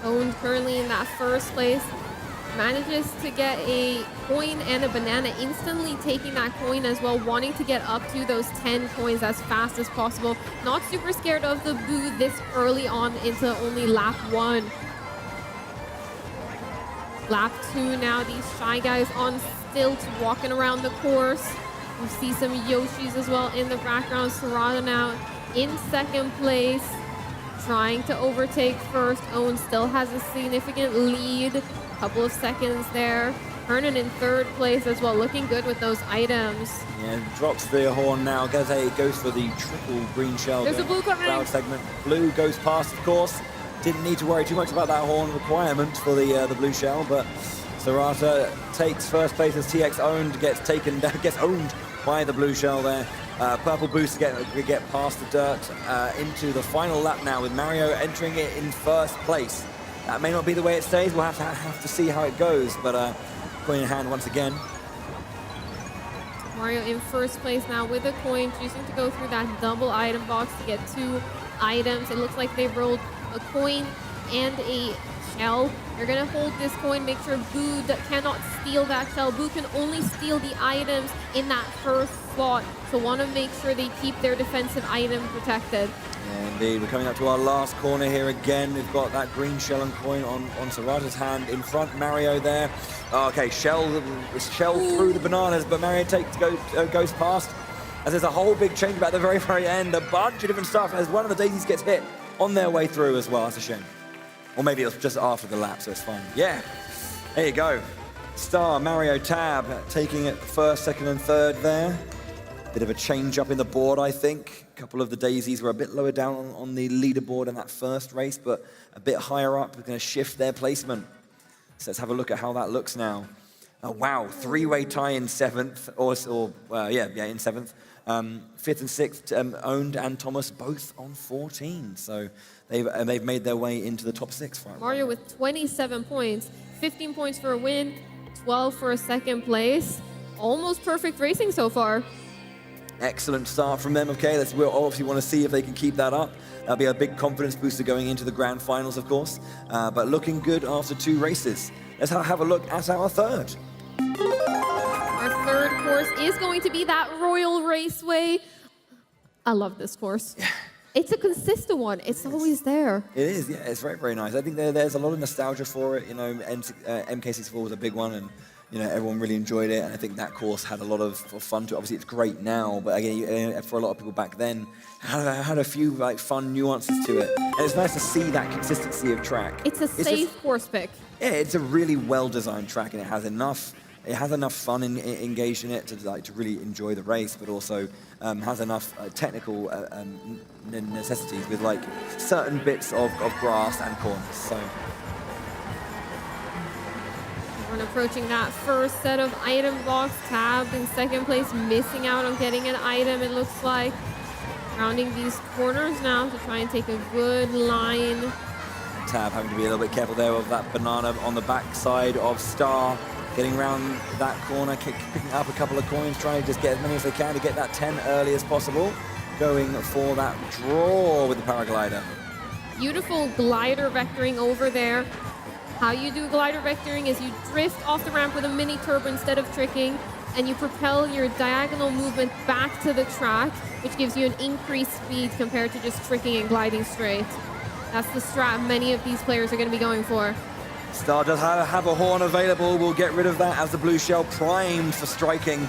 Owned currently in that first place. Manages to get a coin and a banana, instantly taking that coin as well, wanting to get up to those 10 coins as fast as possible. Not super scared of the boo this early on into only lap 1. Lap 2 now, these Shy Guys on stilts walking around the course. We see some Yoshis as well in the background. Sarada now in second place, trying to overtake first. Owen still has a significant lead, couple of seconds there. Hernan in third place as well, looking good with those items. Yeah, drops the horn now. Goes for the triple green shell. There's a blue coming. Crowd segment. Blue goes past, of course. Didn't need to worry too much about that horn requirement for the blue shell, but Sarata takes first place as TX owned, gets owned by the blue shell there. Purple boost to get past the dirt into the final lap now with Mario entering it in first place. That may not be the way it stays. We'll have to see how it goes, but coin in hand once again. Mario in first place now with a coin, choosing to go through that double item box to get 2 items. It looks like they rolled a coin and a shell. They're gonna hold this coin, make sure Boo cannot steal that shell. Boo can only steal the items in that first slot, so wanna make sure they keep their defensive item protected. Yeah, indeed, we're coming up to our last corner here again. We've got that green shell and coin on Sarata's hand in front. Mario there. Oh, okay, shell through the bananas, but Mario goes past. As there's a whole big change about the very, very end. A bunch of different stuff as one of the daisies gets hit on their way through as well. That's a shame. Or maybe it was just after the lap, so it's fine. Yeah, there you go. Star, Mario, Tab taking it first, second, and third there. Bit of a change up in the board, I think. A couple of the daisies were a bit lower down on the leaderboard in that first race, but a bit higher up. We're going to shift their placement. So let's have a look at how that looks now. Oh, wow, three-way tie in seventh, in seventh. Fifth and sixth, Owned and Thomas both on 14. So they've made their way into the top six. Mario with 27 points, 15 points for a win, 12 for a second place. Almost perfect racing so far. Excellent start from them. Okay, we'll obviously want to see if they can keep that up. That'll be a big confidence booster going into the grand finals, of course. But looking good after 2 races. Let's have a look at our third. Our third course is going to be that Royal Raceway. I love this course. Yeah. It's a consistent one. It's always there. It is, yeah. It's very, very nice. I think there's a lot of nostalgia for it. You know, MK64 was a big one, and you know, everyone really enjoyed it, and I think that course had a lot of fun to it. Obviously, it's great now, but again, for a lot of people back then, had a few like fun nuances to it. And it's nice to see that consistency of track. It's a safe course pick. Yeah, it's a really well-designed track, and it has enough fun engaged in it to really enjoy the race, but also has enough technical necessities with like certain bits of grass and corners. So. We're approaching that first set of item blocks. Tab in second place, missing out on getting an item, it looks like. Rounding these corners now to try and take a good line. Tab having to be a little bit careful there of that banana on the back side of Star. Getting around that corner, picking up a couple of coins, trying to just get as many as they can to get that 10 early as possible. Going for that draw with the paraglider. Beautiful glider vectoring over there. How you do glider vectoring is you drift off the ramp with a mini turbo instead of tricking, and you propel your diagonal movement back to the track, which gives you an increased speed compared to just tricking and gliding straight. That's the strat many of these players are going to be going for. Star does have a horn available. We'll get rid of that as the blue shell primed for striking.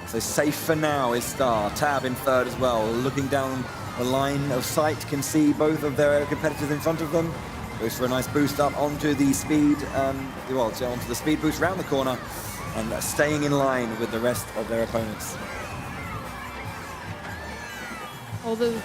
So safe for now is Star. Tab in third as well. Looking down the line of sight, can see both of their competitors in front of them. Goes for a nice boost up onto the speed, onto the speed boost around the corner, and staying in line with the rest of their opponents. Although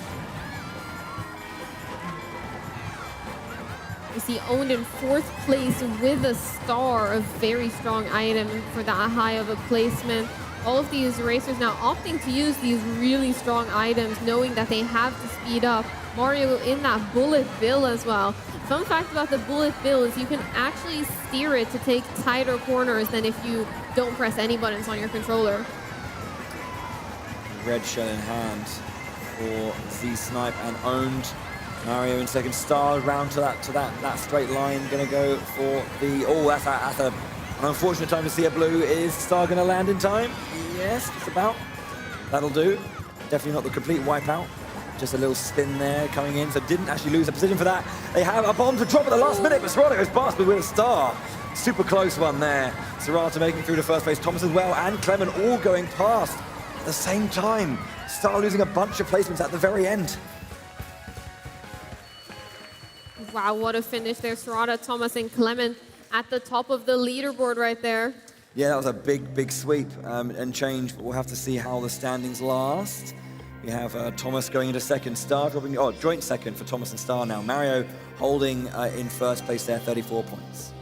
you see Owned in fourth place with a star, a very strong item for that high of a placement. All of these racers now opting to use these really strong items, knowing that they have to speed up. Mario in that bullet bill as well. Fun fact about the bullet bill is you can actually steer it to take tighter corners than if you don't press any buttons on your controller. Red shell in hand for Z-Snipe and Owned. Mario in second. Star round to that straight line. Gonna go for the that's an unfortunate time to see a blue. Is Star gonna land in time? Yes, just about. That'll do. Definitely not the complete wipeout. Just a little spin there coming in, so didn't actually lose a position for that. They have a bomb to drop at the last minute, but Sarata goes past with a Star. Super close one there. Sarata making through to first place, Thomas as well, and Clement all going past at the same time. Star losing a bunch of placements at the very end. Wow, what a finish there. Sarata, Thomas, and Clement at the top of the leaderboard right there. Yeah, that was a big, big sweep and change, but we'll have to see how the standings last. We have Thomas going into second, Star dropping, joint second for Thomas and Star now. Mario holding in first place there, 34 points.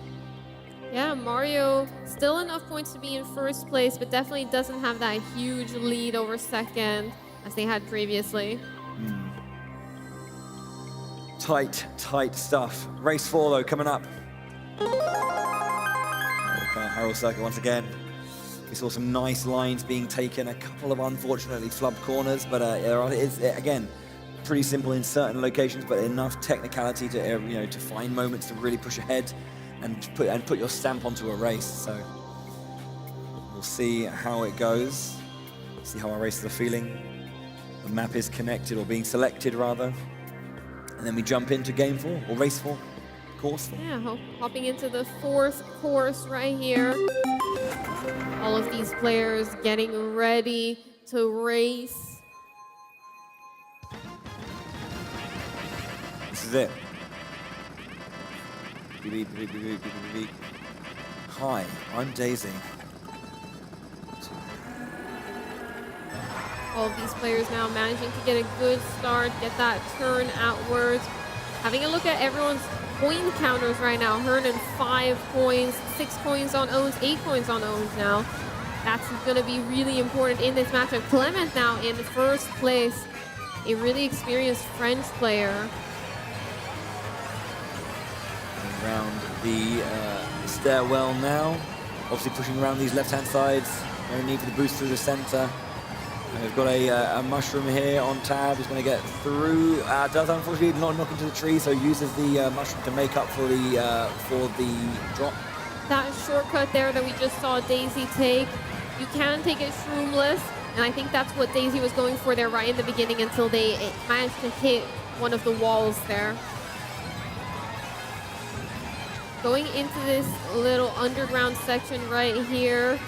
Yeah, Mario still enough points to be in first place, but definitely doesn't have that huge lead over second as they had previously. Tight stuff. Race 4 though, coming up. Harrell Circuit once again. We saw some nice lines being taken, a couple of unfortunately flubbed corners, but again, pretty simple in certain locations, but enough technicality to to find moments to really push ahead and put your stamp onto a race. So we'll see how it goes. See how our races are feeling. The map is connected, or being selected rather, and then we jump into game 4 or race 4, course 4. Yeah, hopping into the 4th course right here. All of these players getting ready to race. This is it. Hi, I'm Daisy. All of these players now managing to get a good start, get that turn outwards. Having a look at everyone's point counters right now. Hernan 5 points, 6 coins on owns, 8 coins on owns now. That's going to be really important in this matchup. Clement now in first place, a really experienced French player. Around the stairwell now. Obviously pushing around these left-hand sides. No need for the boost through the center. And we've got a mushroom here on tab. He's going to get through. Does unfortunately not knock into the tree, so uses the mushroom to make up for the drop. That shortcut there that we just saw Daisy take, you can take it shroomless, and I think that's what Daisy was going for there right in the beginning until they managed to hit one of the walls there. Going into this little underground section right here,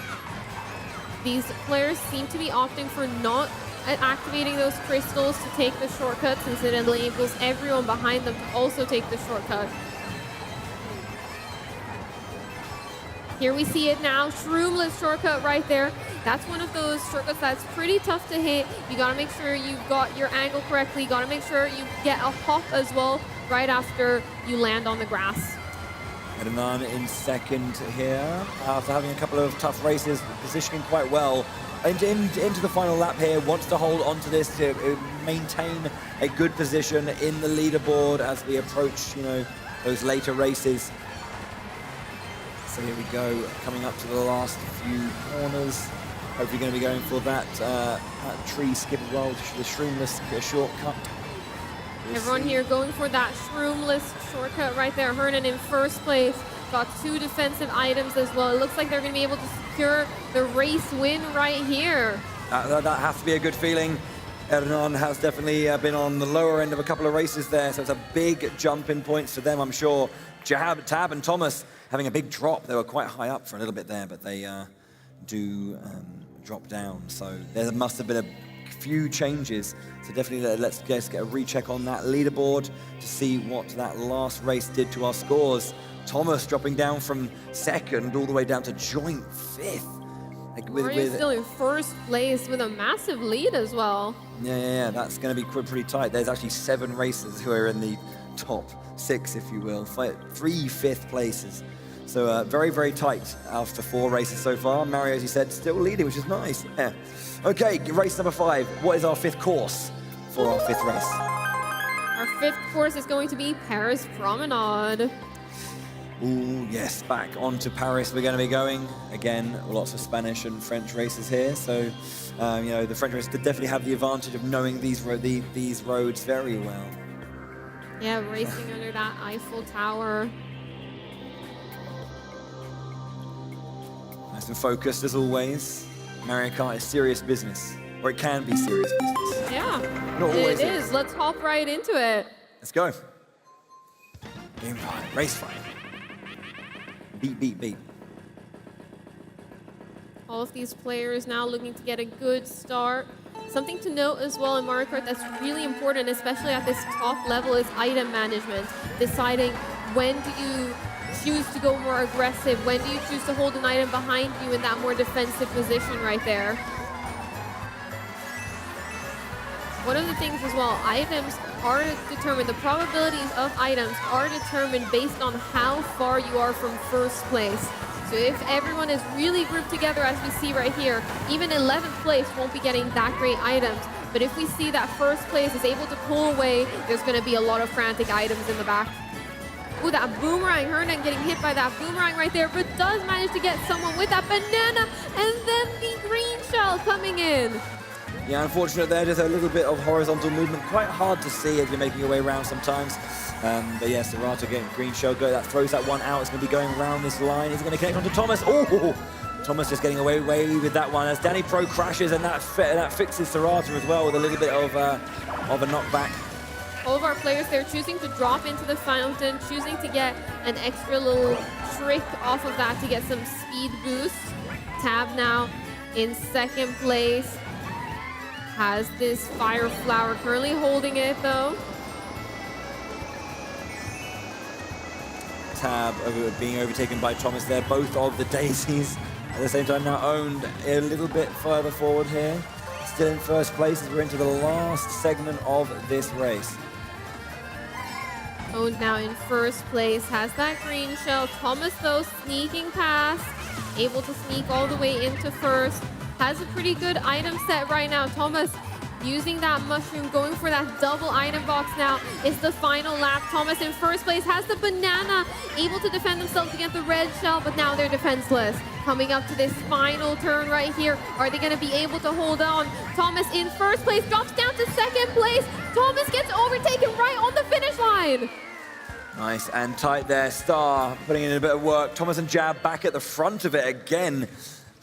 these players seem to be opting for not activating those crystals to take the shortcut, since it enables everyone behind them to also take the shortcut. Here we see it now, shroomless shortcut right there. That's one of those shortcuts that's pretty tough to hit. You gotta make sure you've got your angle correctly. You gotta make sure you get a hop as well right after you land on the grass. Hernan in second here, after having a couple of tough races, positioning quite well into the final lap here. Wants to hold on to this to maintain a good position in the leaderboard as we approach, those later races. So here we go, coming up to the last few corners. Hopefully going to be going for that tree skip as well, the shroomless shortcut. Everyone here going for that shroomless shortcut right there. Hernan in first place. Got 2 defensive items as well. It looks like they're going to be able to secure the race win right here. That has to be a good feeling. Hernan has definitely been on the lower end of a couple of races there, so it's a big jump in points for them, I'm sure. Tab and Thomas having a big drop. They were quite high up for a little bit there, but they do drop down. So there must have been a few changes. So definitely let's get a recheck on that leaderboard to see what that last race did to our scores. Thomas dropping down from second all the way down to joint 5th. Mario's still in first place with a massive lead as well. Yeah, that's going to be pretty tight. There's actually 7 racers who are in the top 6, if you will. 3 5th places. So very, very tight after 4 races so far. Mario, as you said, still leading, which is nice. Yeah. Okay, race number 5. What is our 5th course for our 5th race? Our 5th course is going to be Paris Promenade. Ooh, yes, back onto Paris we're going to be going. Again, lots of Spanish and French races here. So, the French races definitely have the advantage of knowing these roads very well. Yeah, racing under that Eiffel Tower. Nice and focused as always. Mario Kart is serious business, or it can be serious business. Yeah, Not always it is. Let's hop right into it. Let's go. Game 5, race 5. Beat. All of these players now looking to get a good start. Something to note as well in Mario Kart that's really important, especially at this top level, is item management. Deciding when do you choose to go more aggressive, when do you choose to hold an item behind you in that more defensive position right there. One of the things as well, items are determined, the probabilities of items are determined based on how far you are from first place. So if everyone is really grouped together, as we see right here, even 11th place won't be getting that great items. But if we see that first place is able to pull away, there's going to be a lot of frantic items in the back. Ooh, that boomerang, Hernan getting hit by that boomerang right there, but does manage to get someone with that banana, and then the green shell coming in. Yeah, unfortunate there, just a little bit of horizontal movement. Quite hard to see as you're making your way around sometimes. But yeah, Serrato getting green shell go. That throws that one out. It's going to be going around this line. Is it going to connect onto Thomas? Oh! Thomas just getting away with that one as Danny Pro crashes, and that fixes Serrato as well with a little bit of a knockback. All of our players, they're choosing to drop into the fountain, choosing to get an extra little trick off of that to get some speed boost. Tab now in second place. Has this fire flower, currently holding it though. Tab being overtaken by Thomas there. Both of the daisies at the same time now owned a little bit further forward here. Still in first place as we're into the last segment of this race. Owned now in first place, has that green shell. Thomas though sneaking past, able to sneak all the way into first. Has a pretty good item set right now. Thomas using that mushroom, going for that double item box now. It's the final lap. Thomas in first place has the banana, able to defend themselves against the red shell, but now they're defenseless. Coming up to this final turn right here. Are they going to be able to hold on? Thomas in first place, drops down to second place. Thomas gets overtaken right on the finish line. Nice and tight there. Star putting in a bit of work. Thomas and Jab back at the front of it again.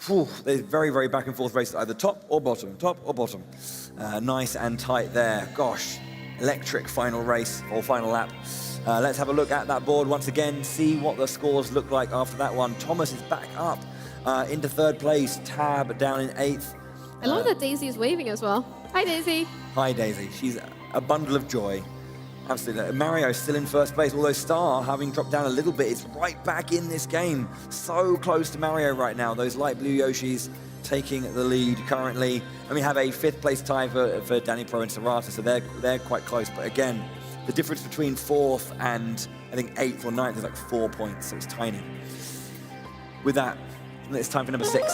Whew, they're very, very back and forth races, either top or bottom, top or bottom. Nice and tight there. Gosh, electric final race or final lap. Let's have a look at that board once again, see what the scores look like after that one. Thomas is back up into third place. Tab down in 8th. I love that Daisy is waving as well. Hi, Daisy. Hi, Daisy. She's a bundle of joy. Absolutely. Mario still in first place, although Star, having dropped down a little bit, is right back in this game. So close to Mario right now. Those light blue Yoshis taking the lead currently. And we have a 5th place tie for Danny Pro and Serrato, so they're quite close. But again, the difference between 4th and I think 8th or 9th is like 4 points, so it's tiny. With that, it's time for number 6.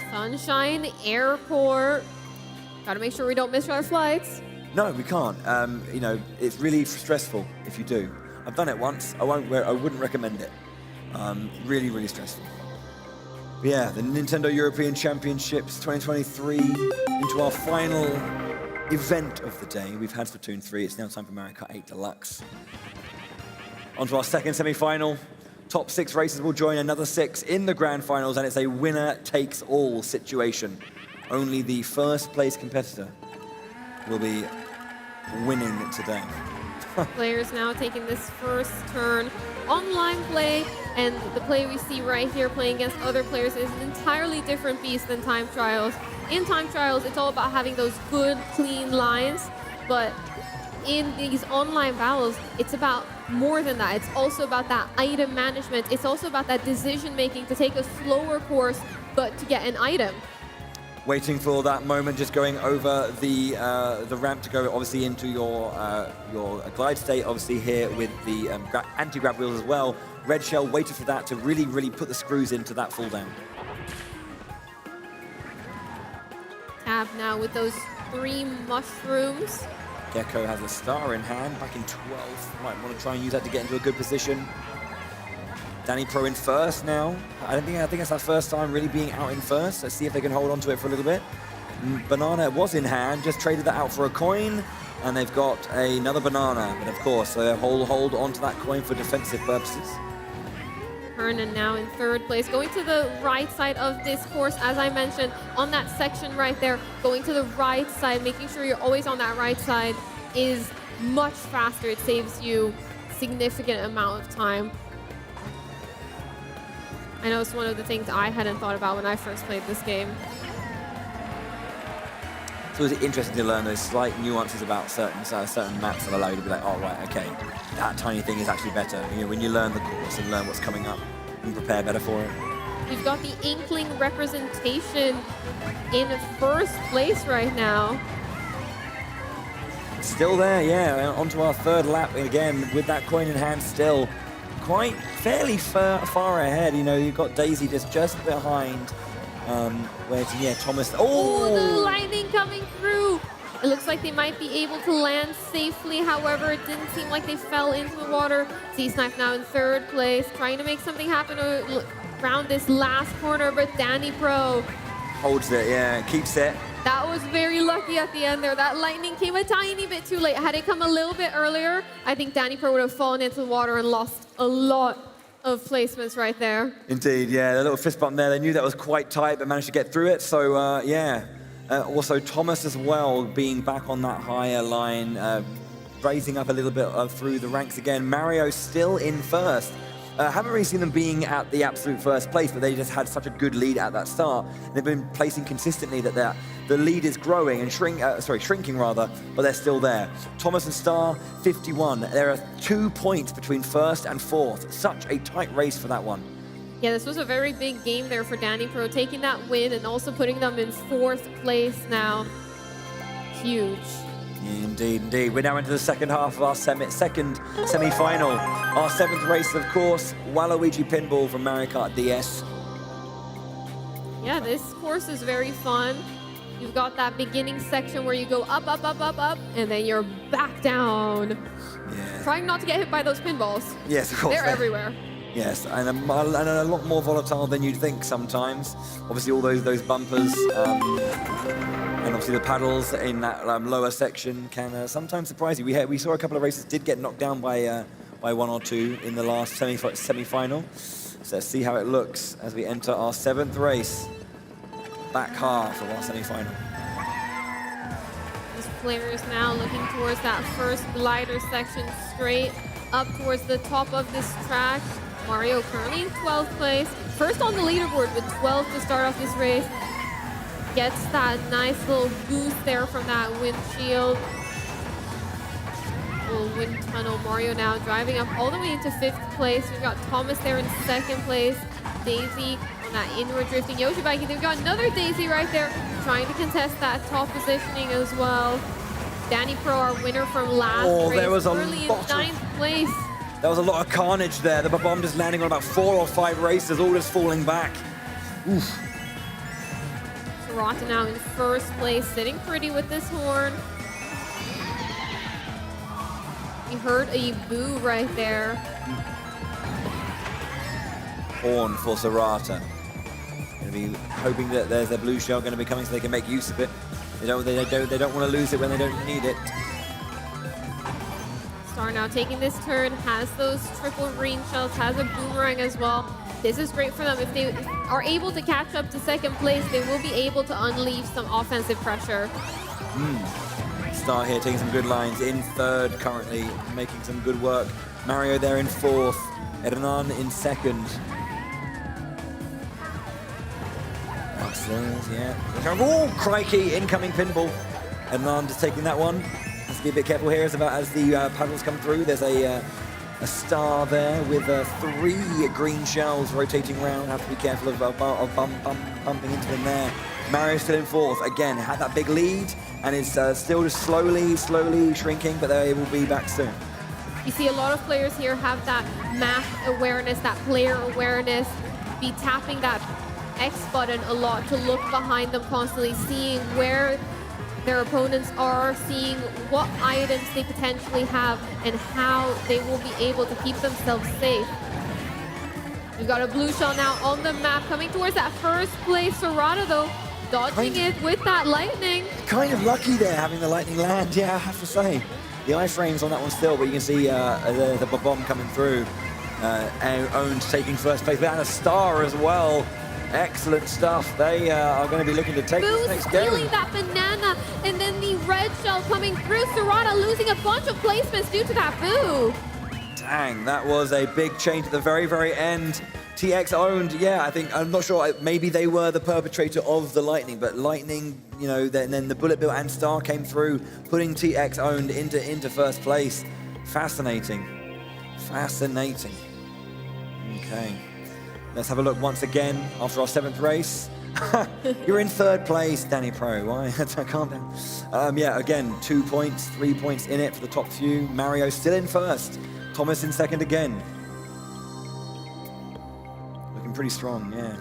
Sunshine Airport. Gotta make sure we don't miss our flights. No, we can't. You know, it's really stressful if you do. I've done it once. I wouldn't recommend it. Really, really stressful. But yeah, the Nintendo European Championships 2023 into our final event of the day. We've had Splatoon 3. It's now time for Mario Kart 8 Deluxe. On to our second semi-final. Top 6 races will join another 6 in the grand finals, and it's a winner-takes-all situation. Only the first place competitor will be winning today. Players now taking this first turn. Online play, and the play we see right here playing against other players is an entirely different beast than time trials. In time trials, it's all about having those good, clean lines, but in these online battles, it's about more than that. It's also about that item management. It's also about that decision making to take a slower course, but to get an item. Waiting for that moment, just going over the ramp to go obviously into your glide state, obviously here with the anti-grab wheels as well. Red Shell waited for that to really, really put the screws into that fall down. Tab now with those 3 mushrooms. Gecko has a star in hand, back in 12th. Might want to try and use that to get into a good position. Danny Pro in first now. I think it's our first time really being out in first. Let's see if they can hold on to it for a little bit. Banana was in hand, just traded that out for a coin, and they've got another banana. But of course, they'll hold on to that coin for defensive purposes. Hernan now in third place, going to the right side of this course, as I mentioned, on that section right there, going to the right side, making sure you're always on that right side is much faster. It saves you significant amount of time. I know it's one of the things I hadn't thought about when I first played this game. So it's interesting to learn those slight nuances about certain maps that allow you to be like, oh, right, okay, that tiny thing is actually better. You know, when you learn the course and learn what's coming up, you can prepare better for it. We've got the Inkling representation in first place right now. Still there, yeah, onto our third lap again with that coin in hand still. Quite fairly far ahead, you know, you've got Daisy just behind. Yeah, Thomas. Oh, the lightning coming through. It looks like they might be able to land safely. However, it didn't seem like they fell into the water. Z-Snipe now in third place, trying to make something happen around this last corner, but Danny Pro Holds it, yeah, keeps it. That was very lucky at the end there. That lightning came a tiny bit too late. Had it come a little bit earlier, I think Danny Pro would have fallen into the water and lost a lot of placements right there. Indeed, yeah, the little fist bump there. They knew that was quite tight, but managed to get through it. So, yeah. Also, Thomas as well, being back on that higher line, raising up a little bit through the ranks again. Mario still in first. Haven't really seen them being at the absolute first place, but they just had such a good lead at that start. They've been placing consistently that the lead is growing and shrinking rather, but they're still there. Thomas and Star, 51. There are 2 points between first and fourth. Such a tight race for that one. Yeah, this was a very big game there for Danny Pro, taking that win and also putting them in fourth place now. Huge. Indeed, indeed. We're now into the second half of our second semi-final. Our seventh race, of course, Waluigi Pinball from Mario Kart DS. Yeah, this course is very fun. You've got that beginning section where you go up, up, up, up, up, and then you're back down. Yeah. Trying not to get hit by those pinballs. Yes, of course. They're everywhere. Yes, and a lot more volatile than you'd think sometimes. Obviously, all those bumpers and obviously the paddles in that lower section can sometimes surprise you. We saw a couple of races did get knocked down by one or two in the last semi-final. So let's see how it looks as we enter our seventh race, back half of our semi-final. This player is now looking towards that first glider section straight up towards the top of this track. Mario currently in 12th place. First on the leaderboard with 12 to start off this race. Gets that nice little boost there from that windshield. Little wind tunnel. Mario now driving up all the way into 5th place. We've got Thomas there in 2nd place. Daisy on that inward drifting Yoshi bike. And we've got another Daisy right there trying to contest that top positioning as well. Danny Pro, our winner from last race, there was a early in 9th place. There was a lot of carnage there. The bomb just landing on about 4 or 5 races, all just falling back. Oof. Sarata now in 1st place, sitting pretty with this horn. We heard a boo right there. Horn for Sarata. Gonna be hoping that there's a blue shell going to be coming so they can make use of it. They don't want to lose it when they don't need it. Star now taking this turn, has those triple green shells, has a boomerang as well. This is great for them. If they are able to catch up to 2nd place, they will be able to unleash some offensive pressure. Star here taking some good lines. In 3rd currently, making some good work. Mario there in 4th. Hernan in 2nd. Yeah. Oh, crikey, incoming pinball. Hernan just taking that one. Has to be a bit careful here as the paddles come through. There's a star there with 3 green shells rotating around. Have to be careful of bumping into them there. Mario's still in 4th. Again, had that big lead and is still just slowly shrinking, but they will be back soon. You see a lot of players here have that map awareness, that player awareness, be tapping that X button a lot to look behind them constantly, seeing where their opponents are, seeing what items they potentially have and how they will be able to keep themselves safe. We've got a blue shell now on the map coming towards that 1st place. Sarata though, dodging it with that lightning. Kind of lucky there having the lightning land, yeah, I have to say. The iframes on that one still, but you can see the bomb coming through. Owned taking 1st place, and a star as well. Excellent stuff. They are going to be looking to take this next game. Stealing that banana, and then the red shell coming through. Sarata losing a bunch of placements due to that boo. Dang, that was a big change at the very, very end. TX owned, yeah, I'm not sure, maybe they were the perpetrator of the lightning, but lightning, you know, then the Bullet Bill and Star came through, putting TX owned into 1st place. Fascinating. Fascinating. Okay. Let's have a look once again after our 7th race. You're in 3rd place, Danny Pro. Why? Calm down. Yeah, again, 2 points, 3 points in it for the top few. Mario still in 1st. Thomas in 2nd again. Looking pretty strong, yeah.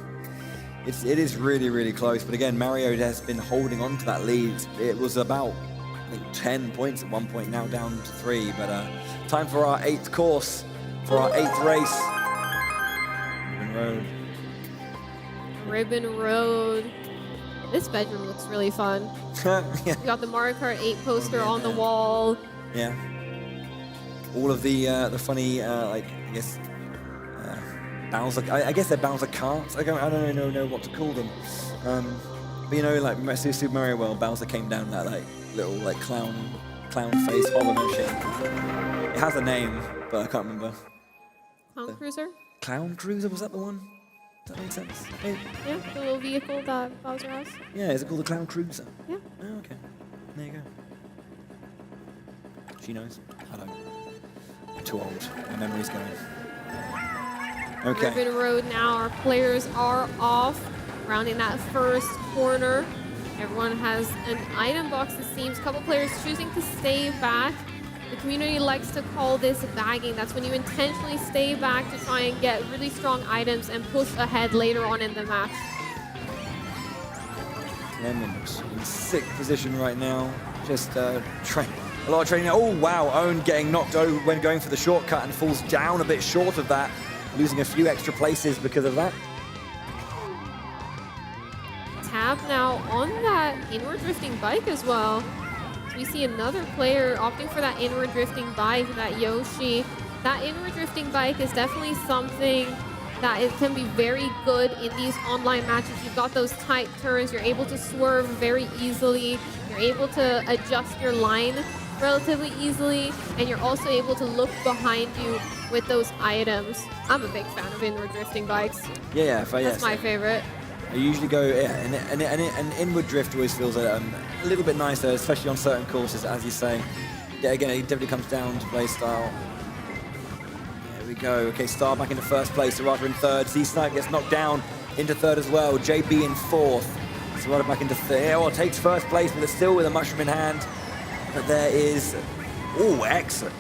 It is really, really close. But again, Mario has been holding on to that lead. It was about, I think, 10 points at one point, now down to 3. But time for our 8th course, for our 8th race. Ribbon Road. This bedroom looks really fun. Yeah. You got the Mario Kart 8 poster on the wall. Yeah. All of the funny, like, I guess, Bowser, I guess they're Bowser carts. I don't know what to call them. But you know, like Super Mario World, Bowser came down that like little like clown face hollow machine. It has a name, but I can't remember. Clown Cruiser? Clown Cruiser, was that the one? Does that make sense? Yeah, the little vehicle that Bowser has. Yeah, is it called the Clown Cruiser? Yeah. Oh, okay. There you go. She knows. I don't. I'm too old. My memory's going. Okay. Ribbon Road now, our players are off, rounding that first corner. Everyone has an item box, it seems. A couple players choosing to stay back. The community likes to call this bagging. That's when you intentionally stay back to try and get really strong items and push ahead later on in the match. Clemens in 6th position right now. Just a lot of training. Oh, wow. Owen getting knocked over when going for the shortcut and falls down a bit short of that, losing a few extra places because of that. Tab now on that inward drifting bike as well. We see another player opting for that inward drifting bike, that Yoshi. That inward drifting bike is definitely something that it can be very good in these online matches. You've got those tight turns, you're able to swerve very easily, you're able to adjust your line relatively easily, and you're also able to look behind you with those items. I'm a big fan of inward drifting bikes. Yeah, That's my favorite. I usually go, yeah, and inward drift always feels a little bit nicer, especially on certain courses, as you say. Yeah, again, it definitely comes down to play style. There we go. Okay, Star back into first place, Serrata in third. Z-Snipe gets knocked down into third as well. JB in fourth. Serrata back into third. Oh, takes first place, but it's still with a mushroom in hand. But there is, oh, excellent.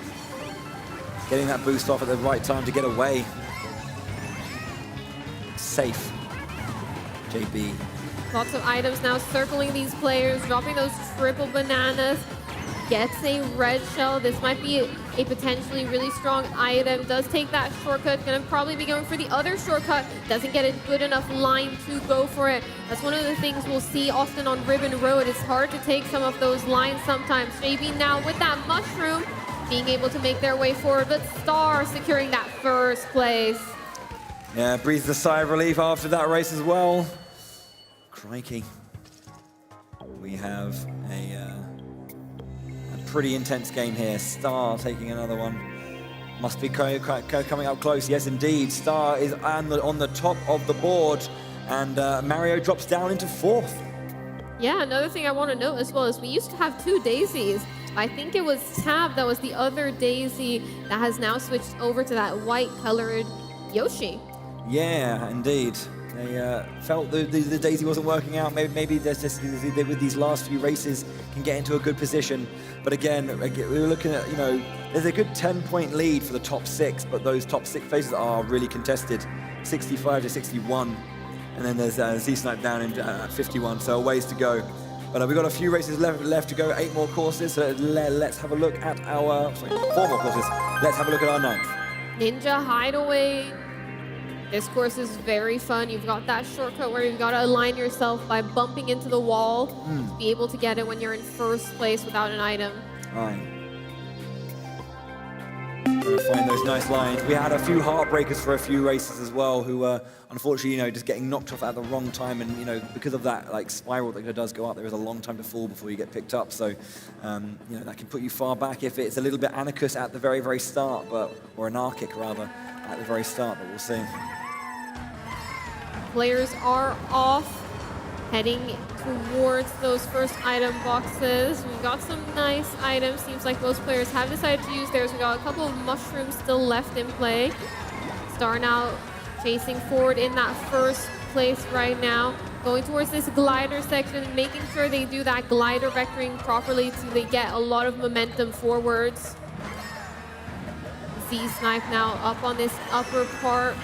Getting that boost off at the right time to get away. Safe. JB. Lots of items now circling these players, dropping those triple bananas. Gets a red shell. This might be a potentially really strong item. Does take that shortcut. Gonna probably be going for the other shortcut. Doesn't get a good enough line to go for it. That's one of the things we'll see often on Ribbon Road. It's hard to take some of those lines sometimes. JB now with that mushroom, being able to make their way forward, but Star securing that first place. Yeah, breathes a sigh of relief after that race as well. Crikey. We have a pretty intense game here. Star taking another one. Must be coming up close. Yes, indeed. Star is on the top of the board, and Mario drops down into fourth. Yeah, another thing I want to note as well is we used to have 2 daisies. I think it was Tab that was the other daisy that has now switched over to that white colored Yoshi. Yeah, indeed. They felt the daisy wasn't working out. Maybe there's just with these last few races can get into a good position. But again, we were looking at, you know, there's a good 10-point lead for the top 6, but those top 6 places are really contested, 65 to 61. And then there's Z-Snipe down at 51, so a ways to go. But we've got a few races left to go, 8 more courses. So let's have a look at our, 4 more courses. Let's have a look at our 9th. Ninja Hideaway. This course is very fun. You've got that shortcut where you've got to align yourself by bumping into the wall to be able to get it when you're in first place without an item. Right. Trying to find those nice lines. We had a few heartbreakers for a few races as well who were, unfortunately, you know, just getting knocked off at the wrong time. And, you know, because of that, like, spiral that does go up, there is a long time to fall before you get picked up. So, you know, that can put you far back if it's a little bit anarchist at the very, very start, or anarchic, rather, at the very start, but we'll see. Players are off, heading towards those first item boxes. We've got some nice items. Seems like most players have decided to use theirs. We've got a couple of mushrooms still left in play. Star now chasing forward in that first place right now. Going towards this glider section, making sure they do that glider vectoring properly so they get a lot of momentum forwards. Z-Snipe now up on this upper part.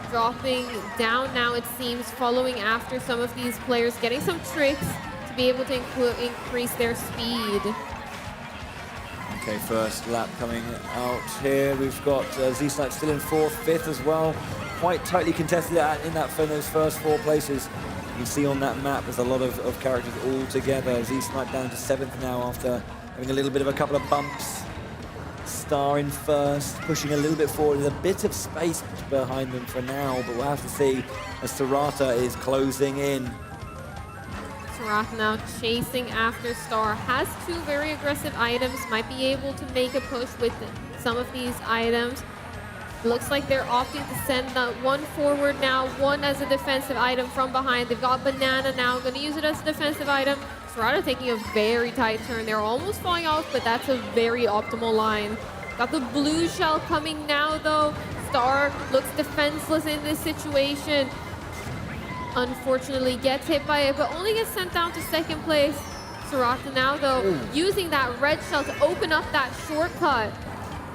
Dropping down now, it seems, following after some of these players, getting some tricks to be able to increase their speed. Okay, first lap coming out here. We've got Z-Snipe still in 4th, 5th as well. Quite tightly contested in those first 4 places. You can see on that map there's a lot of characters all together. Z-Snipe down to 7th now after having a little bit of a couple of bumps. Star in first, pushing a little bit forward. There's a bit of space behind them for now, but we'll have to see as Sarata is closing in. Sarata now chasing after Star. Has 2 very aggressive items. Might be able to make a push with some of these items. Looks like they're opting to send that one forward now, one as a defensive item from behind. They've got Banana now, going to use it as a defensive item. Sarata taking a very tight turn. They're almost falling off, but that's a very optimal line. Got the blue shell coming now, though. Star looks defenseless in this situation. Unfortunately, gets hit by it, but only gets sent down to 2nd place. Sarata now, though, using that red shell to open up that shortcut.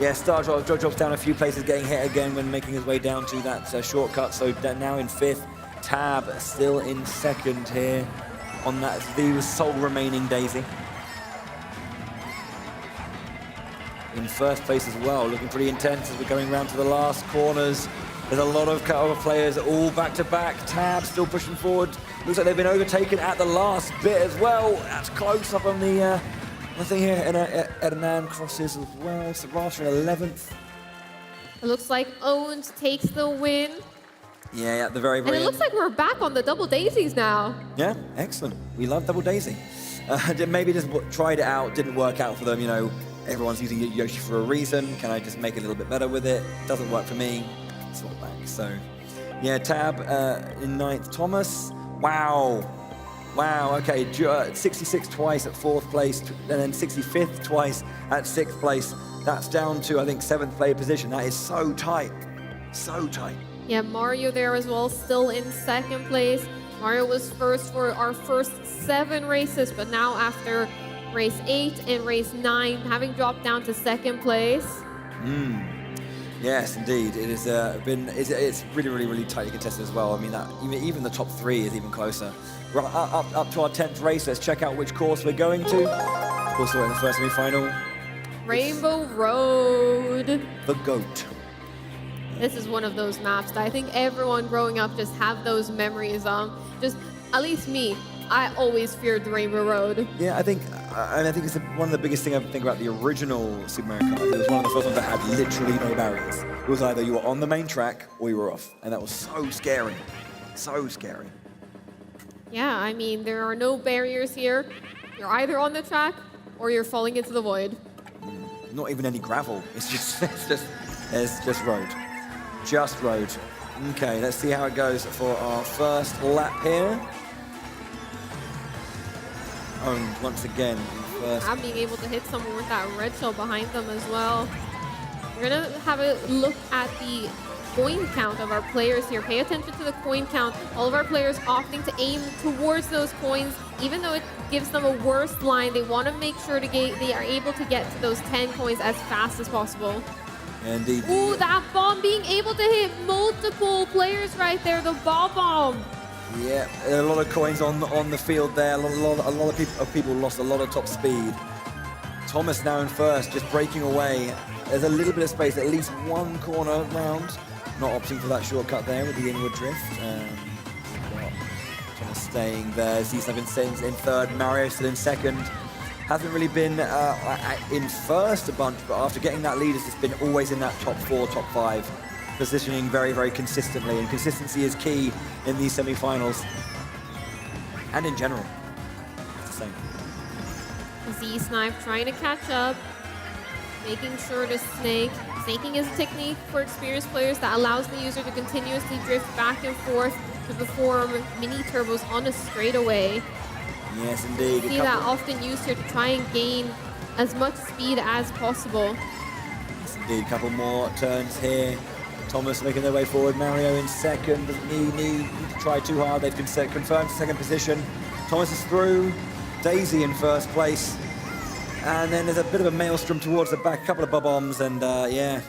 Yeah, Star drops down a few places, getting hit again when making his way down to that shortcut. So now in 5th, Tab still in 2nd here on that the sole remaining Daisy. In 1st place as well, looking pretty intense as we're going around to the last corners. There's a lot of players all back-to-back. Tab still pushing forward. Looks like they've been overtaken at the last bit as well. That's close up on the thing here. Hernan crosses as well. Sarata in 11th. It looks like Owens takes the win. Yeah, at the very And it looks like we're back on the double daisies now. Yeah, excellent. We love double daisy. Maybe just tried it out, didn't work out for them, you know. Everyone's using Yoshi for a reason. Can I just make it a little bit better with it? Doesn't work for me. Swap back. So, yeah, Tab in 9th. Thomas, wow. Wow, okay. 66 twice at 4th place, and then 65th twice at 6th place. That's down to, I think, 7th player position. That is so tight. So tight. Yeah, Mario there as well, still in 2nd place. Mario was first for our first 7 races, but now after race 8 and race 9, having dropped down to 2nd place. Yes, indeed. It has it's really tightly contested as well. I mean, even the top 3 is even closer. Right, up to our 10th race. Let's check out which course we're going to. Of course, we're in the first semi-final. Rainbow Road. The GOAT. This is one of those maps that I think everyone growing up just have those memories on. Just, at least me, I always feared the Rainbow Road. Yeah, I think it's one of the biggest things I think about the original Super Mario Kart. It was one of the first ones that had literally no barriers. It was either you were on the main track or you were off. And that was so scary. So scary. Yeah, I mean, there are no barriers here. You're either on the track or you're falling into the void. Not even any gravel. It's just road. Just road. Okay, let's see how it goes for our first lap here. Owned once again in first. Not being able to hit someone with that red shell behind them as well. We're gonna have a look at the coin count of our players here. Pay attention to the coin count. All of our players opting to aim towards those coins, even though it gives them a worse line. They want to make sure they are able to get to those 10 coins as fast as possible. Indeed. Ooh, that bomb being able to hit multiple players right there. The ball bomb. Yeah, a lot of coins on the field there. A lot of people lost a lot of top speed. Thomas now in first, just breaking away. There's a little bit of space, at least one corner round. Not opting for that shortcut there with the inward drift. Thomas staying there. Z7 in third. Mario still in 2nd. Hasn't really been in first a bunch, but after getting that lead, has just been always in that top 4, top 5. Positioning very consistently, and consistency is key in these semi-finals and in general. It's the same. Z-Snipe trying to catch up, making sure to snake. Snaking is a technique for experienced players that allows the user to continuously drift back and forth to perform mini turbos on a straightaway. Yes, indeed. You see that often used here to try and gain as much speed as possible. Yes, indeed. A couple more turns here. Thomas making their way forward. Mario in 2nd. Doesn't need to try too hard. They've confirmed 2nd position. Thomas is through. Daisy in 1st place. And then there's a bit of a maelstrom towards the back. A couple of bombs, and yeah,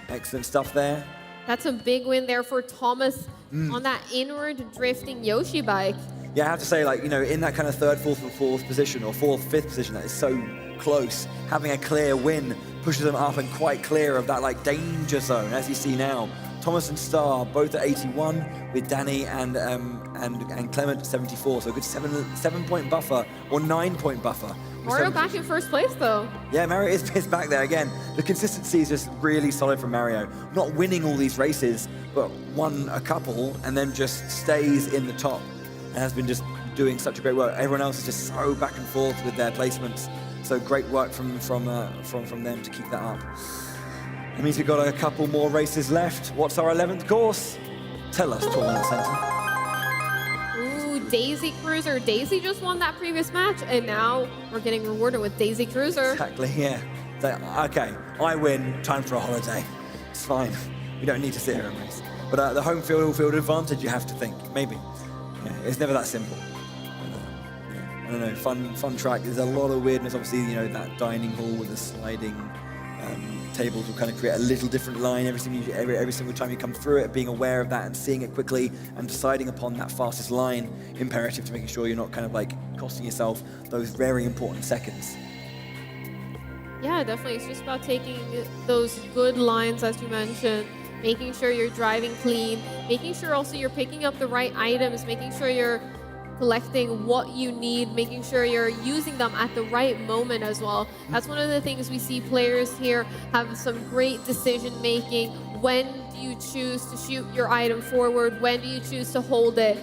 excellent stuff there. That's a big win there for Thomas on that inward drifting Yoshi bike. Yeah, I have to say, like, you know, in that kind of 3rd, 4th position, or 4th, 5th position, that is so close. Having a clear win pushes them up and quite clear of that, like, danger zone. As you see now, Thomas and Star both at 81, with Danny and Clement at 74. So a good 7-point buffer or 9-point buffer. Mario back in first place, though. Yeah, Mario is back there again. The consistency is just really solid from Mario. Not winning all these races, but won a couple and then just stays in the top and has been just doing such a great work. Everyone else is just so back and forth with their placements. So great work from them to keep that up. That means we've got a couple more races left. What's our 11th course? Tell us, Tournament Center. Ooh, Daisy Cruiser. Daisy just won that previous match, and now we're getting rewarded with Daisy Cruiser. Exactly, yeah. So, okay, I win, time for a holiday. It's fine. We don't need to sit here and race. But the home field advantage, you have to think, maybe. Yeah, it's never that simple. I don't know, fun track. There's a lot of weirdness. Obviously, you know, that dining hall with the sliding tables will kind of create a little different line every single time you come through it. Being aware of that and seeing it quickly and deciding upon that fastest line, imperative to making sure you're not kind of like costing yourself those very important seconds. Yeah, definitely. It's just about taking those good lines, as you mentioned, making sure you're driving clean, making sure also you're picking up the right items, making sure you're collecting what you need, making sure you're using them at the right moment as well. That's one of the things we see players here have some great decision making. When do you choose to shoot your item forward? When do you choose to hold it?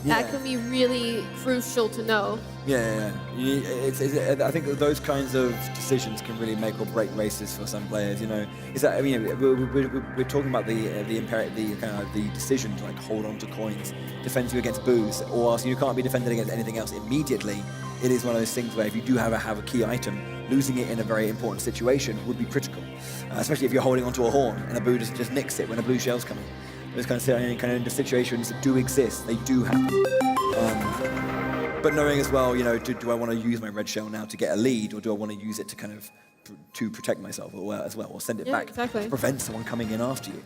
That can be really crucial to know. Yeah. I think that those kinds of decisions can really make or break races for some players. You know, is that, I mean, we're talking about the decision to like hold on to coins defends you against boos, or else you can't be defended against anything else immediately. It is one of those things where if you do have a key item, losing it in a very important situation would be critical, especially if you're holding onto a horn and a boo just nicks it when a blue shell's coming. Those kind of situations that do exist, they do happen. But knowing as well, you know, do I want to use my red shell now to get a lead, or do I want to use it to kind of to protect myself as well, or send it back to prevent someone coming in after you?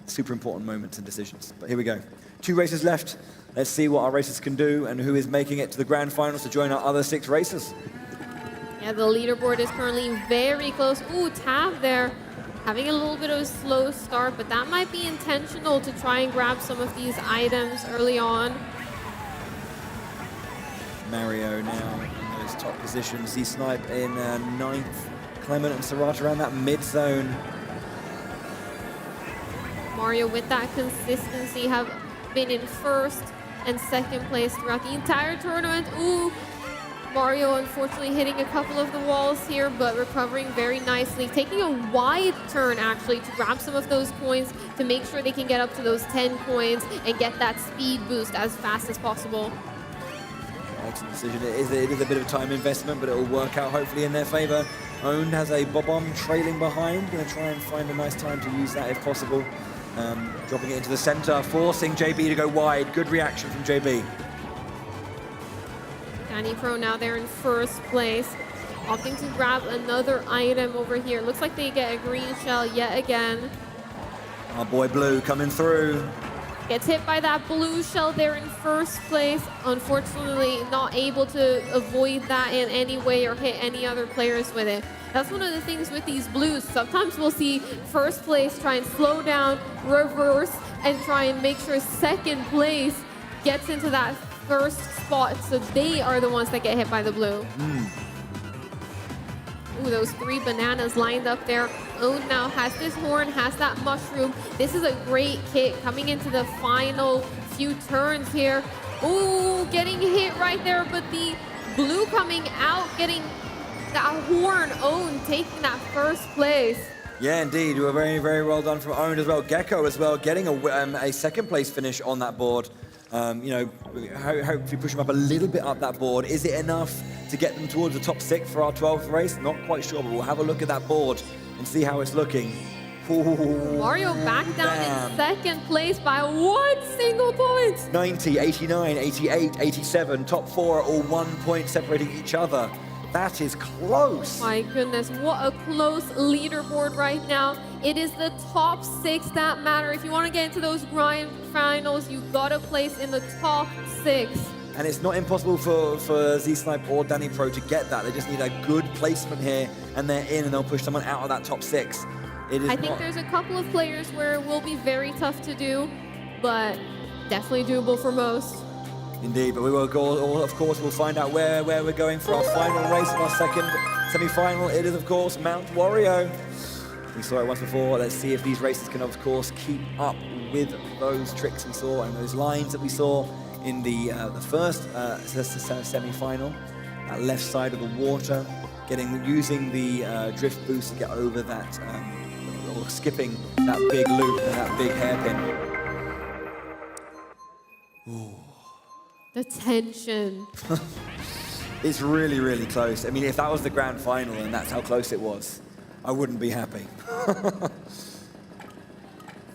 Super important moments and decisions. But here we go. 2 races left. Let's see what our racers can do and who is making it to the grand finals to join our other 6 racers. Yeah, the leaderboard is currently very close. Ooh, Tav there. Having a little bit of a slow start, but that might be intentional to try and grab some of these items early on. Mario now in those top positions. Z-Snipe in 9th. Clement and Sarata around that mid-zone. Mario, with that consistency, have been in 1st and 2nd place throughout the entire tournament. Ooh, Mario unfortunately hitting a couple of the walls here, but recovering very nicely. Taking a wide turn, actually, to grab some of those coins to make sure they can get up to those 10 coins and get that speed boost as fast as possible. Excellent decision. It is a bit of a time investment, but it will work out hopefully in their favor. Owned has a bob-omb trailing behind. Going to try and find a nice time to use that if possible. Dropping it into the center, forcing JB to go wide. Good reaction from JB. Danny Pro now there in 1st place, opting to grab another item over here. Looks like they get a green shell yet again. Our boy Blue coming through. Gets hit by that blue shell there in 1st place. Unfortunately, not able to avoid that in any way or hit any other players with it. That's one of the things with these blues. Sometimes we'll see 1st place try and slow down, reverse, and try and make sure 2nd place gets into that 1st spot, so they are the ones that get hit by the blue. Ooh, those 3 bananas lined up there. Own now has this horn, has that mushroom. This is a great kit coming into the final few turns here. Ooh, getting hit right there, but the blue coming out, getting that horn. Own taking that 1st place. Yeah, indeed. We're very, very well done from Owned as well. Gecko as well, getting a 2nd place finish on that board. You know, hopefully push them up a little bit up that board. Is it enough to get them towards the top 6 for our 12th race? Not quite sure, but we'll have a look at that board and see how it's looking. Ooh, Mario back down in 2nd place by 1 single point. 90, 89, 88, 87. Top 4 are all 1 point separating each other. That is close. My goodness, what a close leaderboard right now. It is the top 6 that matter. If you want to get into those grand finals, you've got to place in the top 6. And it's not impossible for Z-Snipe or Danny Pro to get that. They just need a good placement here, and they're in, and they'll push someone out of that top 6. I think there's a couple of players where it will be very tough to do, but definitely doable for most. Indeed, but we will go, of course, we'll find out where we're going for our final race of our second semi-final. It is, of course, Mount Wario. We saw it once before. Let's see if these races can, of course, keep up with those tricks we saw and those lines that we saw in the first semi-final. That left side of the water, using the drift boost to get over that, or skipping that big loop and that big hairpin. Ooh. The tension. It's really, really close. I mean, if that was the grand final and that's how close it was, I wouldn't be happy.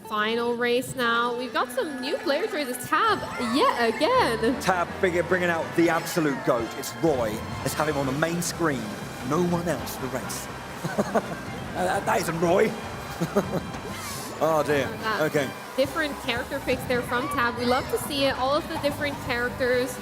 Final race now. We've got some new players races. Tab, yet again. Tab bringing out the absolute GOAT. It's Roy. Let's have him on the main screen. No one else for the race. That isn't Roy. Oh dear. Okay. Different character picks there from Tab. We love to see it. All of the different characters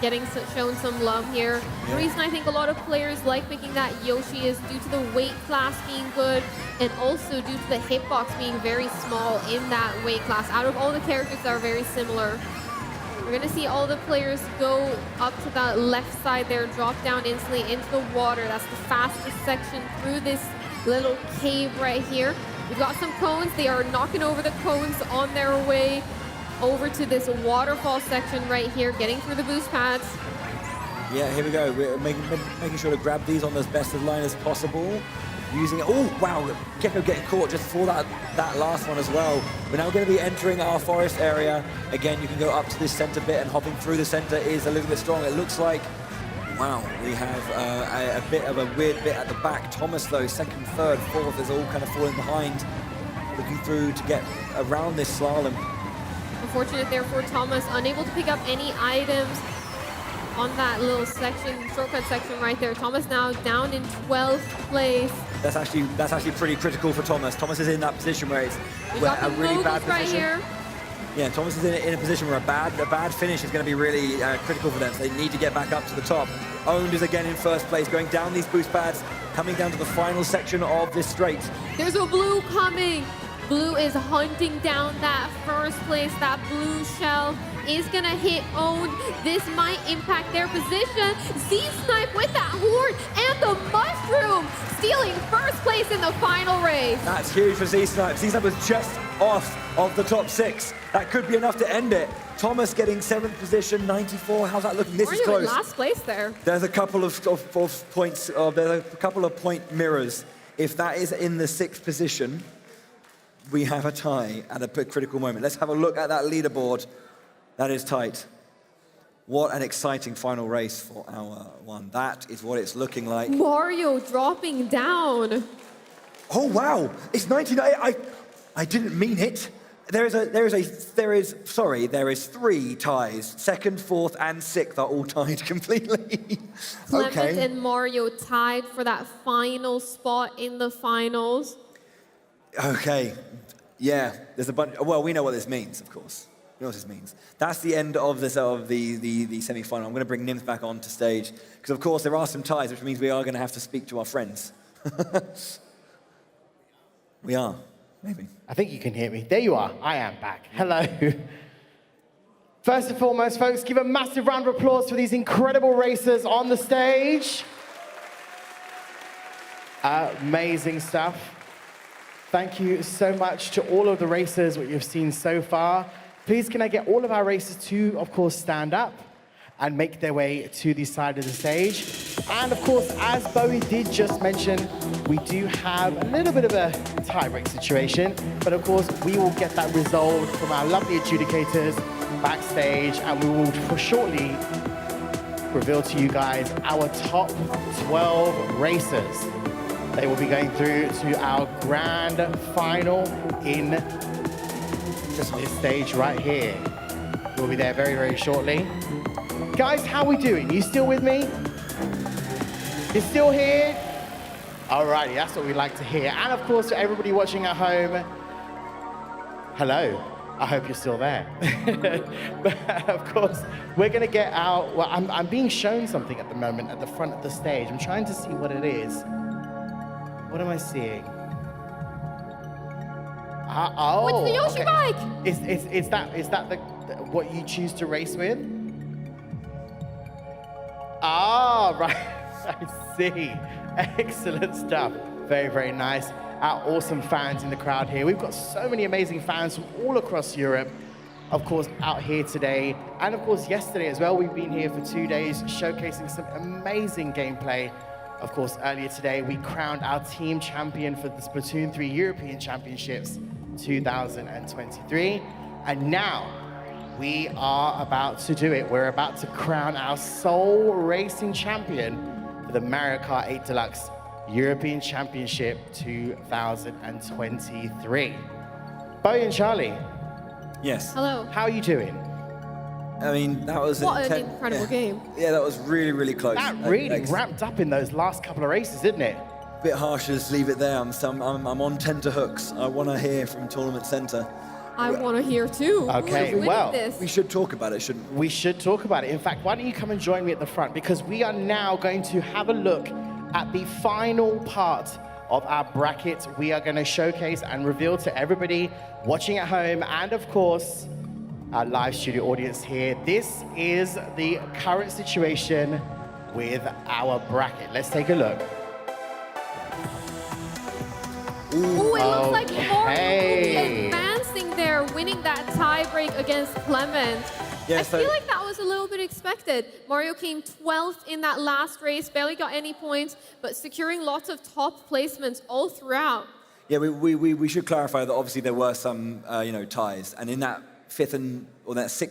getting shown some love here. The reason I think a lot of players like picking that Yoshi is due to the weight class being good and also due to the hitbox being very small in that weight class. Out of all the characters that are very similar, we're going to see all the players go up to that left side there, drop down instantly into the water. That's the fastest section through this little cave right here. We've got some cones. They are knocking over the cones on their way over to this waterfall section right here, getting through the boost pads. Yeah, here we go. We're making sure to grab these on as best of line as possible. Using it. Oh, wow. Gecko getting caught just for that last one as well. We're now going to be entering our forest area. Again, you can go up to this center bit, and hopping through the center is a little bit strong. It looks like, wow, we have a bit of a weird bit at the back. Thomas, though, second, third, fourth is all kind of falling behind, looking through to get around this slalom. Unfortunate there for Thomas, unable to pick up any items on that little section, shortcut section right there. Thomas now down in 12th place. That's actually pretty critical for Thomas. Thomas is in that position where it's a really bad position. Right here. Yeah, Thomas is in a position where a bad finish is going to be really critical for them. So they need to get back up to the top. Owned is again in first place, going down these boost pads, coming down to the final section of this straight. There's a blue coming. Blue is hunting down that first place. That blue shell is gonna hit Owned. This might impact their position. Z-Snipe with that horn and the mushroom, stealing first place in the final race. That's huge for Z-Snipe. Z-Snipe was just off of the top 6. That could be enough to end it. Thomas getting 7th position, 94. How's that looking? This is close. Last place there. There's a couple of points. There's a couple of point mirrors. If that is in the 6th position, we have a tie at a critical moment. Let's have a look at that leaderboard. That is tight. What an exciting final race for our one. That is what it's looking like. Mario dropping down. Oh wow! It's 99. I didn't mean it. There is 3 ties. 2nd, 4th, and 6th are all tied completely. Clement Okay. and Mario tied for that final spot in the finals. Okay. Yeah. There's a bunch. Well, we know what this means, of course. We know what this means. That's the end of this the semi-final. I'm going to bring Nymph back onto stage because, of course, there are some ties, which means we are going to have to speak to our friends. We are. Maybe. I think you can hear me. There you are. I am back. Hello. First and foremost, folks, give a massive round of applause for these incredible racers on the stage. Amazing stuff. Thank you so much to all of the racers, what you've seen so far. Please, can I get all of our racers to, of course, stand up and make their way to the side of the stage. And, of course, as Bowie did just mention, we do have a little bit of a tie-break situation. But, of course, we will get that resolved from our lovely adjudicators backstage. And we will shortly reveal to you guys our top 12 racers. They will be going through to our grand final in this stage right here. We'll be there very, very shortly. Guys, how are we doing? You still with me? You're still here? Alrighty, that's what we like to hear. And of course, for everybody watching at home, hello. I hope you're still there. But of course, we're gonna get out. Well, I'm being shown something at the moment at the front of the stage. I'm trying to see what it is. What am I seeing? Oh, It's the Yoshi bike. Is that the what you choose to race with? Ah, right. I see. Excellent stuff. Very, very nice. Our awesome fans in the crowd here. We've got so many amazing fans from all across Europe. Of course, out here today, and of course yesterday as well. We've been here for 2 days showcasing some amazing gameplay. Of course, earlier today, we crowned our team champion for the Splatoon 3 European Championships 2023. And now, we are about to do it. We're about to crown our sole racing champion for the Mario Kart 8 Deluxe European Championship 2023. Bowie and Charlie. Yes. Hello. How are you doing? I mean, that was What an incredible game. Yeah, that was really, really close. That really ramped up in those last couple of races, didn't it? Bit harsh to just leave it there. I'm on tenterhooks. I want to hear from Tournament Centre. I want to hear too. Okay, Who's well, winning this? We should talk about it, shouldn't we? We should talk about it. In fact, why don't you come and join me at the front? Because we are now going to have a look at the final part of our bracket. We are going to showcase and reveal to everybody watching at home and, of course, our live studio audience here. This is the current situation with our bracket. Let's take a look. Ooh, it looks like Mario Okay. will be advancing there, winning that tiebreak against Clement. Yeah, I so- feel like that was a little bit expected. Mario came 12th in that last race, barely got any points, but securing lots of top placements all throughout. Yeah, we should clarify that obviously there were some ties, and in that sixth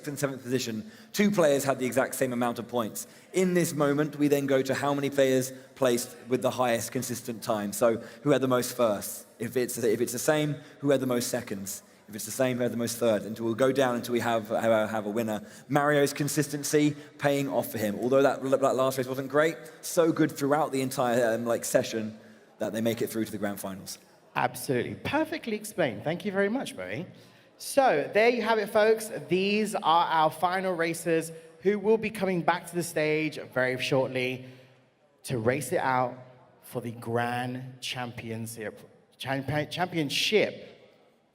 and seventh position, 2 players had the exact same amount of points. In this moment, we then go to how many players placed with the highest consistent time. So who had the most firsts? If it's the same, who had the most seconds? If it's the same, who had the most third? Until we'll go down until we have a winner. Mario's consistency paying off for him. Although that last race wasn't great, so good throughout the entire session that they make it through to the grand finals. Absolutely. Perfectly explained. Thank you very much, Bowie. So there you have it, folks. These are our final racers who will be coming back to the stage very shortly to race it out for the Grand Championship.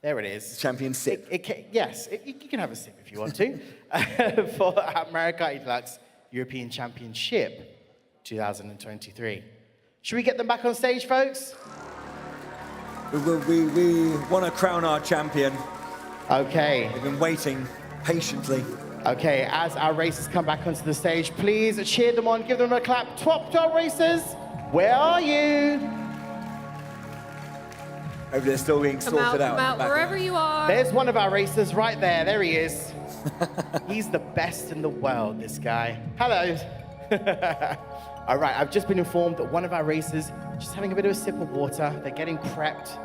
There it is. Championship. Yes, you can have a sip if you want to. For our Mario Kart Deluxe European Championship 2023. Should we get them back on stage, folks? We want to crown our champion. Okay. We've been waiting patiently. Okay, as our racers come back onto the stage, please cheer them on, give them a clap. Top racers, where are you? Hope they're still being sorted out. Come out, wherever you are. There's one of our racers right there. There he is. He's the best in the world, this guy. Hello. All right, I've just been informed that one of our racers is just having a bit of a sip of water. They're getting prepped.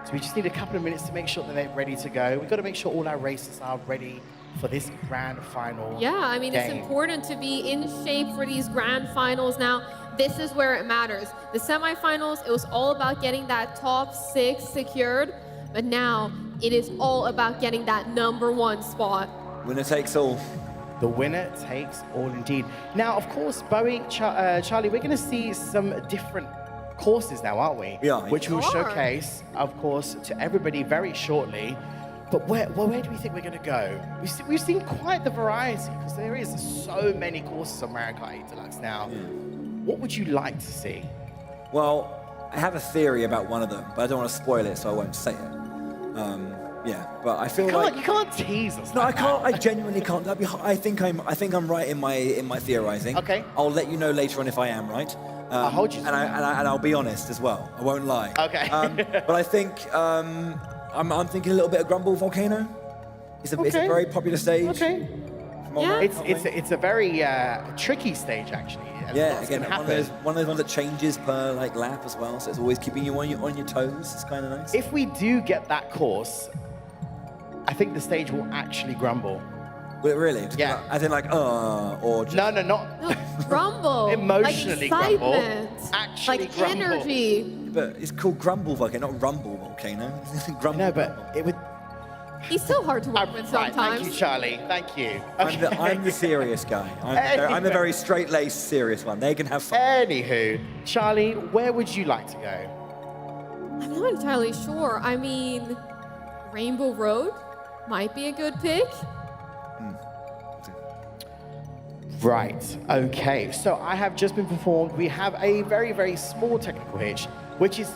So we just need a couple of minutes to make sure that they're ready to go. We've got to make sure all our racers are ready for this grand final. Yeah, I mean, it's important to be in shape for these grand finals now. This is where it matters. The semifinals, it was all about getting that top 6 secured, but now it is all about getting that #1 spot. Winner takes all. The winner takes all indeed. Now, of course, Bowie, Charlie, we're going to see some different courses now, aren't we? Yeah. Which we'll showcase, of course, to everybody very shortly. But where do we think we're going to go? We've seen quite the variety, because there is so many courses on Mario Kart 8 Deluxe now. Yeah. What would you like to see? Well, I have a theory about one of them, but I don't want to spoil it, so I won't say it. But I feel like you can't tease us. No, I can't. I genuinely can't. I think I'm right in my theorizing. Okay. I'll let you know later on if I am right. I'll hold you to and I'll be honest as well. I won't lie. Okay. But I think I'm thinking a little bit of Grumble Volcano. It's a very popular stage. Okay. Yeah. It's a very tricky stage, actually. Yeah, again, one of those ones that changes per lap as well, so it's always keeping you on your toes. It's kind of nice. If we do get that course, I think the stage will actually grumble. Will it really? Yeah. As in or just... No, not grumble. Emotionally like grumble. excitement, Actually like grumble. energy. But it's called Grumble Volcano, not Rumble Volcano. Grumble. No, but it would. He's so hard to work with Right, sometimes. thank you, Charlie. Thank you. I'm the serious guy. I'm the very straight-laced, serious one. They can have fun. Anywho, Charlie, where would you like to go? I'm not entirely sure. I mean, Rainbow Road might be a good pick. Right, okay. So I have just been informed we have a very, very small technical hitch, which is,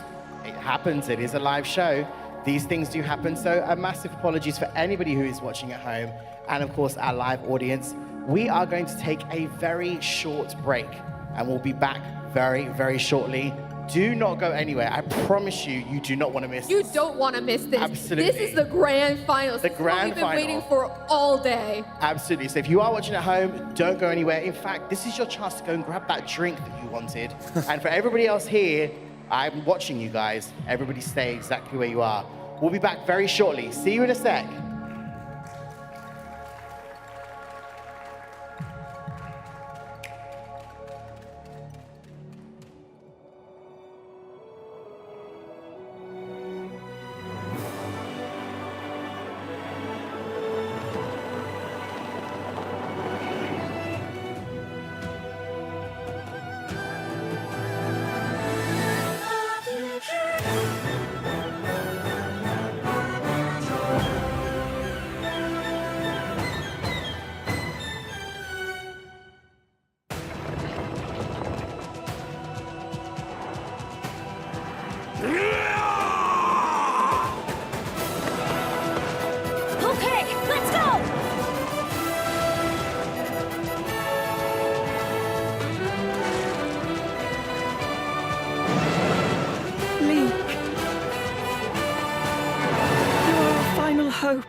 it happens, it is a live show. These things do happen, so a massive apologies for anybody who is watching at home, and of course our live audience. We are going to take a very short break, and we'll be back very, very shortly. Do not go anywhere. I promise you, you do not want to miss this. You don't want to miss this. Absolutely. This is the grand final. The grand This is what we've been final. waiting for all day. Absolutely. So if you are watching at home, don't go anywhere. In fact, this is your chance to go and grab that drink that you wanted. And for everybody else here, I'm watching you guys. Everybody stay exactly where you are. We'll be back very shortly. See you in a sec. Okay, let's go! Link. You are our final hope.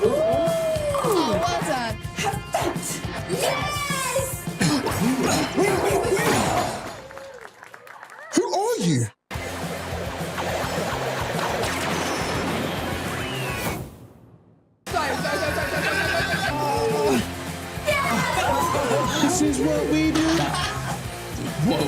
Oh, well done. Perfect. Yes! Who are you? This is what we do. Whoa.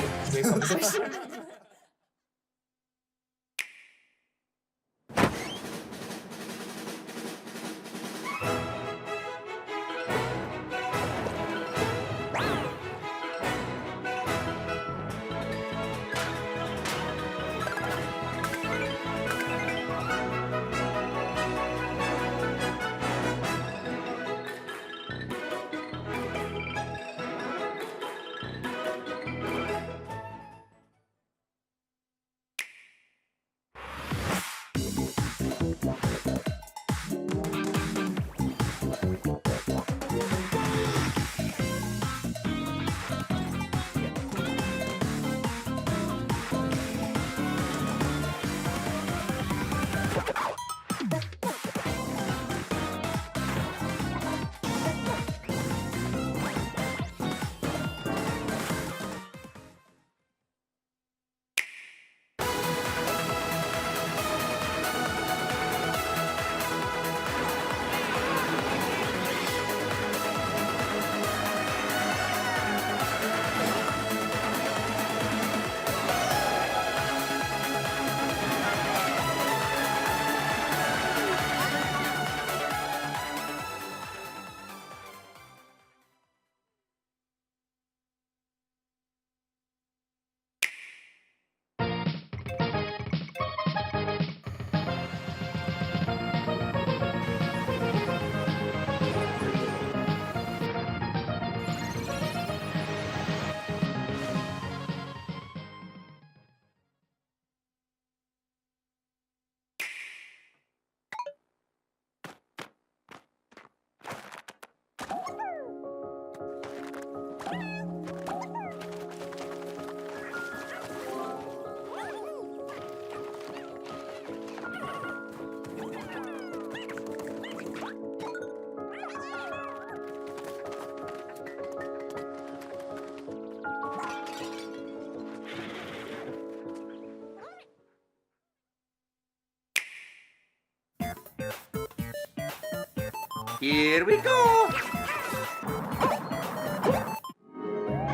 Here we go!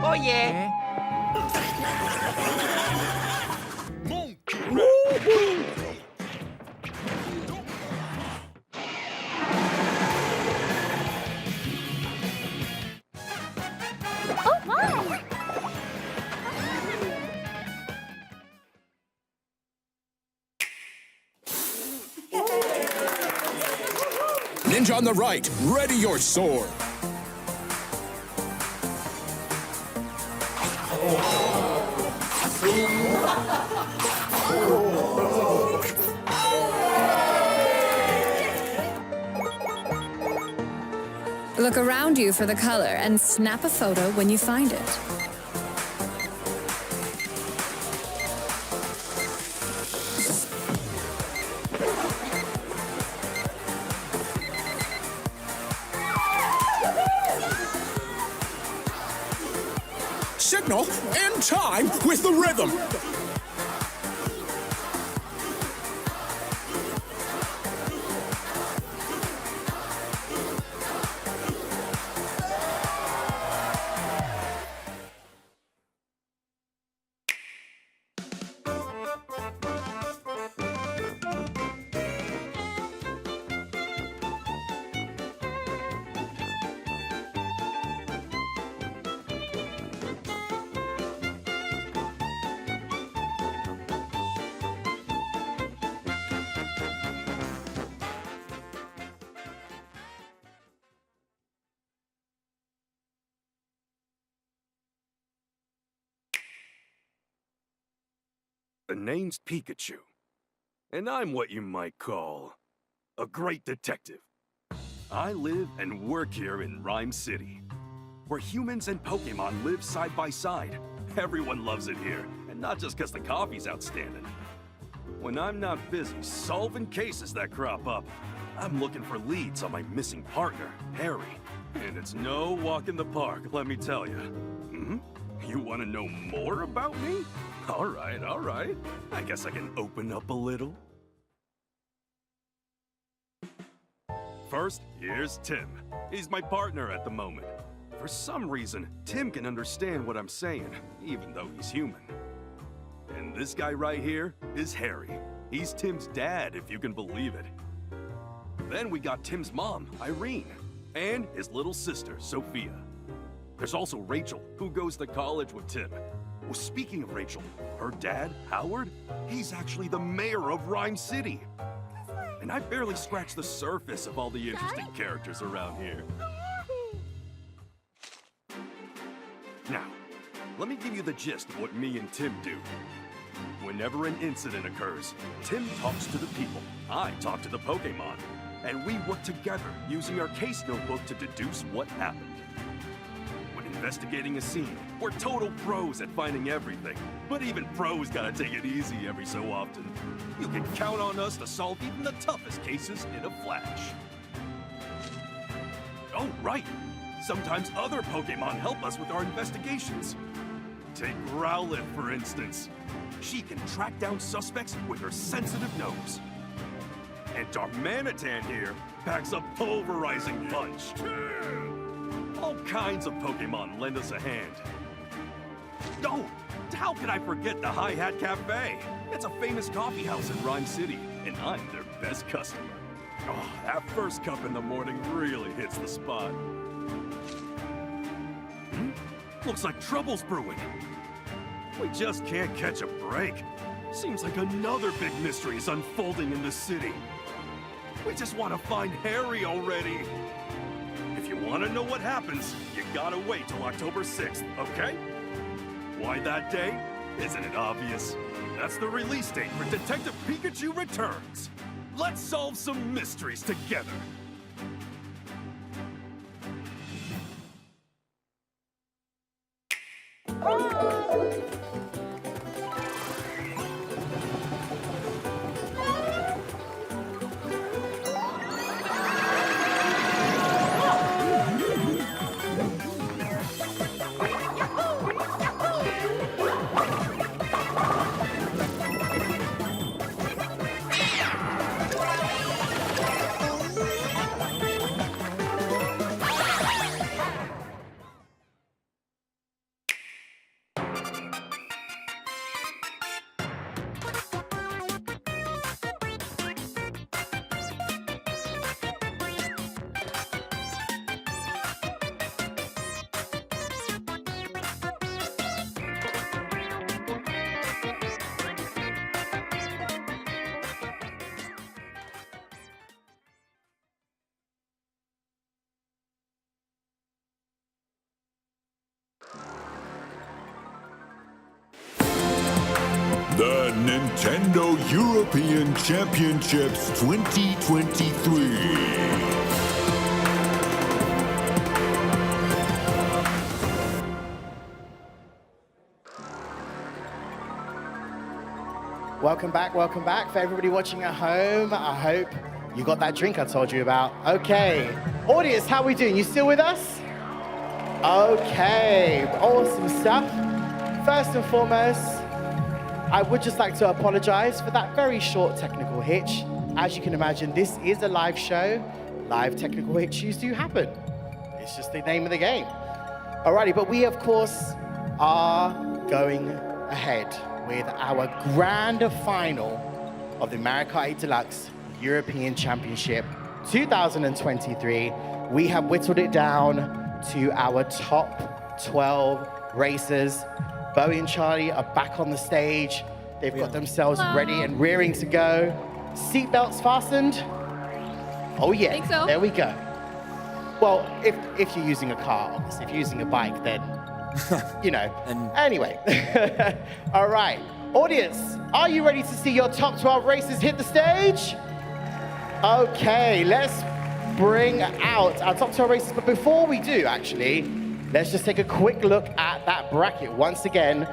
Oh yeah! Oh my! Ninja on the right, ready your sword. Look around you for the color and snap a photo when you find it. Signal in time with the rhythm. The name's Pikachu, and I'm what you might call a great detective. I live and work here in Rhyme City, where humans and Pokemon live side by side. Everyone loves it here, and not just because the coffee's outstanding. When I'm not busy solving cases that crop up, I'm looking for leads on my missing partner, Harry. And it's no walk in the park, let me tell you. You want to know more about me? All right. I guess I can open up a little. First, here's Tim. He's my partner at the moment. For some reason, Tim can understand what I'm saying, even though he's human. And this guy right here is Harry. He's Tim's dad, if you can believe it. Then we got Tim's mom, Irene, and his little sister, Sophia. There's also Rachel, who goes to college with Tim. Well, speaking of Rachel, her dad, Howard, he's actually the mayor of Rhyme City. And I barely scratched the surface of all the interesting characters around here. Now, let me give you the gist of what me and Tim do. Whenever an incident occurs, Tim talks to the people, I talk to the Pokemon, and we work together using our case notebook to deduce what happened. When investigating a scene, we're total pros at finding everything, but even pros gotta take it easy every so often. You can count on us to solve even the toughest cases in a flash. Oh, right! Sometimes other Pokemon help us with our investigations. Take Rowlet, for instance. She can track down suspects with her sensitive nose. And Darmanitan here packs a pulverizing punch. All kinds of Pokemon lend us a hand. Oh, how could I forget the Hi-Hat Cafe? It's a famous coffee house in Rhyme City, and I'm their best customer. Oh, that first cup in the morning really hits the spot. Looks like trouble's brewing. We just can't catch a break. Seems like another big mystery is unfolding in the city. We just want to find Harry already. If you want to know what happens, you gotta wait till October 6th, okay? Why that day? Isn't it obvious? That's the release date for Detective Pikachu Returns. Let's solve some mysteries together. The Nintendo European Championships 2023. Welcome back, welcome back. For everybody watching at home, I hope you got that drink I told you about. Okay, audience, how are we doing? You still with us? Okay, awesome stuff. First and foremost, I would just like to apologize for that very short technical hitch. As you can imagine, this is a live show. Live technical hitches do happen. It's just the name of the game. Alrighty, but we of course are going ahead with our grand final of the Mario Kart 8 Deluxe European Championship 2023. We have whittled it down to our top 12 racers. Bowie and Charlie are back on the stage. They've got themselves ready and rearing to go. Seatbelts fastened? Oh yeah, Think so. There we go. Well, if you're using a car, obviously. If you're using a bike, then, you know. Anyway, all right. Audience, are you ready to see your top 12 racers hit the stage? Okay, let's bring out our top 12 racers. But before we do, actually, let's just take a quick look at that bracket. Once again,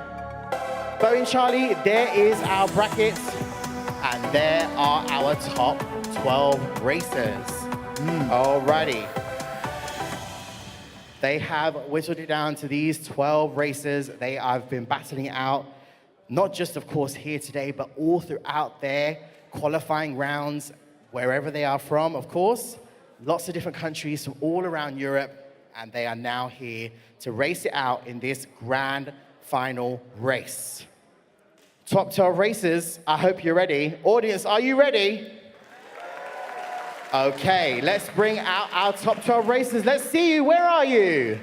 Bowie and Charlie, there is our bracket. And there are our top 12 racers. Alrighty. They have whittled it down to these 12 racers. They have been battling it out, not just, of course, here today, but all throughout their qualifying rounds, wherever they are from, of course. Lots of different countries from all around Europe, and they are now here to race it out in this grand final race. Top 12 racers, I hope you're ready. Audience, are you ready? Okay, let's bring out our top 12 racers. Let's see you. Where are you?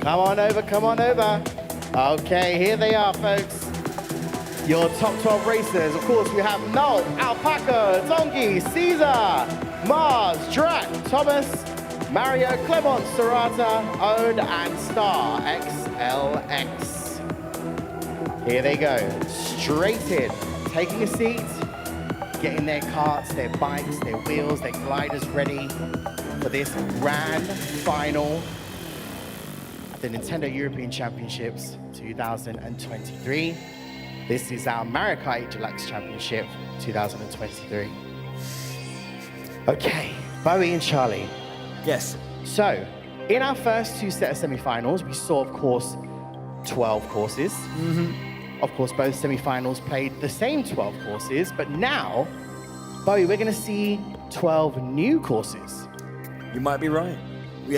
Come on over, come on over. Okay, here they are, folks. Your top 12 racers. Of course, we have Noel, Alpaca, Zongi, Caesar, Mars, Drac, Thomas, Mario, Clement, Serrata, Ode, and Star, XLX. Here they go, straight in, taking a seat, getting their carts, their bikes, their wheels, their gliders ready for this grand final at the Nintendo European Championships 2023. This is our Mario Kart 8 Deluxe Championship 2023. Okay, Bowie and Charlie. Yes. So, in our first two set of semi-finals, we saw, of course, 12 courses. Of course, both semi-finals played the same 12 courses, but now, Bowie, we're going to see 12 new courses. You might be right.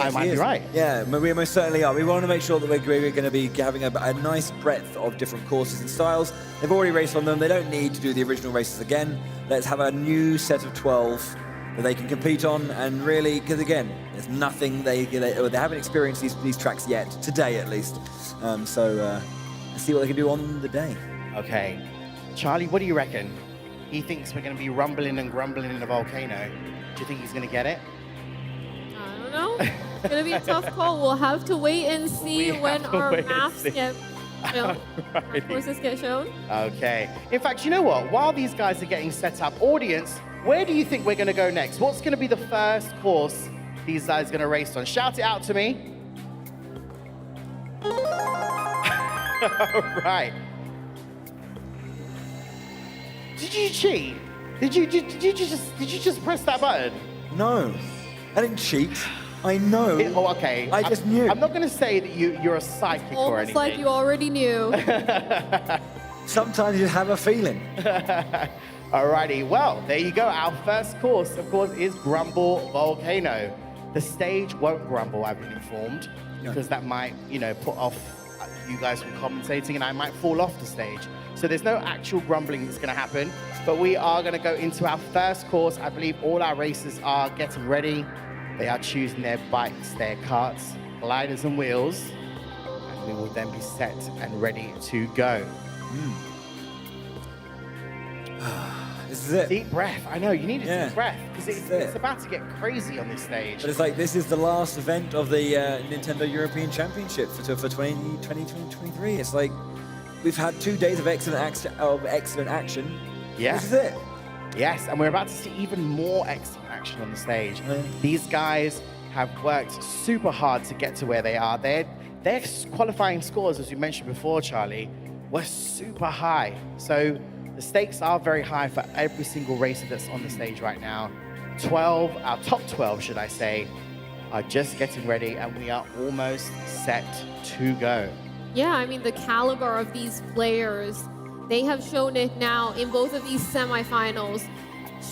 I might be right. Yeah, we most certainly are. We want to make sure that we're going to be having a nice breadth of different courses and styles. They've already raced on them. They don't need to do the original races again. Let's have a new set of 12 that they can compete on, and really, because again, there's nothing they haven't experienced these tracks yet, today at least. So let's see what they can do on the day. Okay. Charlie, what do you reckon? He thinks we're going to be rumbling and grumbling in a volcano. Do you think he's going to get it? I don't know. It's going to be a tough call. We'll have to wait and see when our maps get, courses get shown. Okay. In fact, you know what? While these guys are getting set up, audience, where do you think we're going to go next? What's going to be the first course these guys are going to race on? Shout it out to me. All right. Did you cheat? Did you just press that button? No, I didn't cheat. I know. Okay. I just knew. I'm not going to say that you're a psychic or anything. Almost like you already knew. Sometimes you have a feeling. Alrighty, well, there you go. Our first course, of course, is Grumble Volcano. The stage won't grumble, I've been informed, because that might, put off you guys from commentating, and I might fall off the stage. So there's no actual grumbling that's going to happen, but we are going to go into our first course. I believe all our racers are getting ready. They are choosing their bikes, their carts, gliders, and wheels, and we will then be set and ready to go. This is it. Deep breath. I know, you need a deep breath because it's about to get crazy on this stage. But it's like, this is the last event of the Nintendo European Championship for 2023. It's like, we've had 2 days of excellent action. Yeah. This is it. Yes, and we're about to see even more excellent action on the stage. These guys have worked super hard to get to where they are. Their qualifying scores, as you mentioned before, Charlie, were super high. So the stakes are very high for every single racer that's on the stage right now. 12, our top 12, should I say, are just getting ready, and we are almost set to go. Yeah, I mean, the caliber of these players, they have shown it now in both of these semifinals,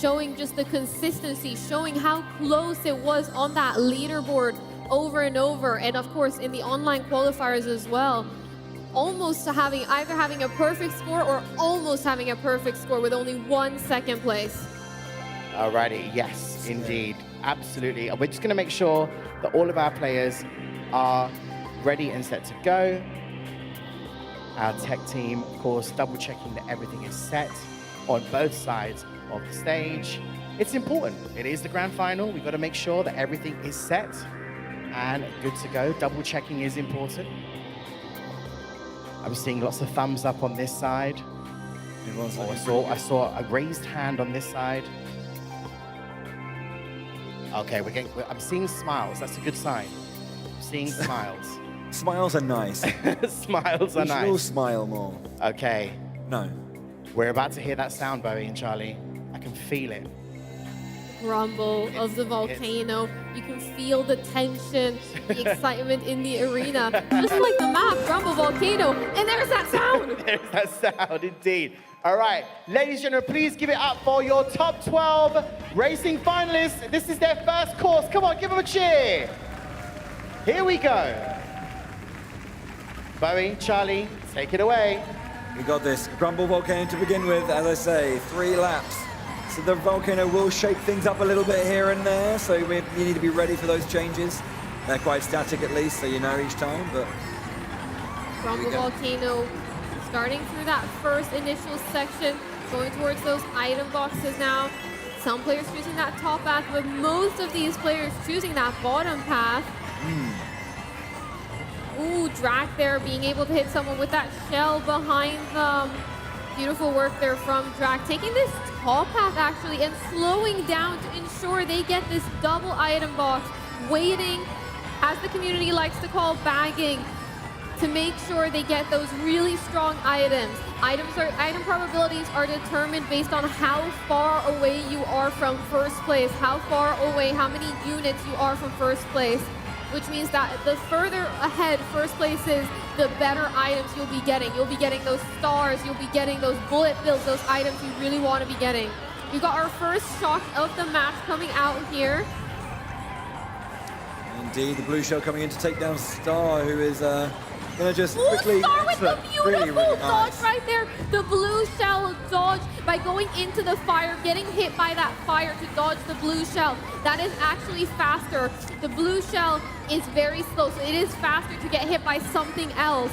showing just the consistency, showing how close it was on that leaderboard over and over, and of course in the online qualifiers as well. Almost having a perfect score or almost having a perfect score with only 1 second place. Alrighty, yes, indeed, absolutely. And we're just going to make sure that all of our players are ready and set to go. Our tech team, of course, double checking that everything is set on both sides of the stage. It's important. It is the grand final. We've got to make sure that everything is set and good to go. Double checking is important. I'm seeing lots of thumbs up on this side. I saw a raised hand on this side. Okay, I'm seeing smiles. That's a good sign. I'm seeing smiles. Smiles are nice. Smiles are nice. We should all smile more. Okay. No. We're about to hear that sound, Bowie and Charlie. I can feel it. Rumble of the volcano. You can feel the tension, the excitement in the arena. Just like the map, Rumble Volcano. And there's that sound. There's that sound, indeed. All right, ladies and gentlemen, please give it up for your top 12 racing finalists. This is their first course. Come on, give them a cheer. Here we go. Bowie, Charlie, take it away. We got this Rumble Volcano to begin with, as I say, 3 laps. So the volcano will shake things up a little bit here and there, so you need to be ready for those changes. They're quite static at least, so you know each time, but... Rumble Volcano starting through that first initial section, going towards those item boxes now. Some players choosing that top path, but most of these players choosing that bottom path. Ooh, Drac there being able to hit someone with that shell behind them. Beautiful work there from Drac, taking this top path actually and slowing down to ensure they get this double item box, waiting, as the community likes to call bagging, to make sure they get those really strong items. Item probabilities are determined based on how far away you are from first place, how far away, how many units you are from first place, which means that the further ahead first place is, the better items you'll be getting. You'll be getting those stars, you'll be getting those bullet bills, those items you really want to be getting. We've got our first shot of the match coming out here. Indeed, the blue shell coming in to take down Star, who is gonna just quickly... Star with the beautiful really dodge nice. right there. The blue shell dodge by going into the fire, getting hit by that fire to dodge the blue shell. That is actually faster. The blue shell is very slow, so it is faster to get hit by something else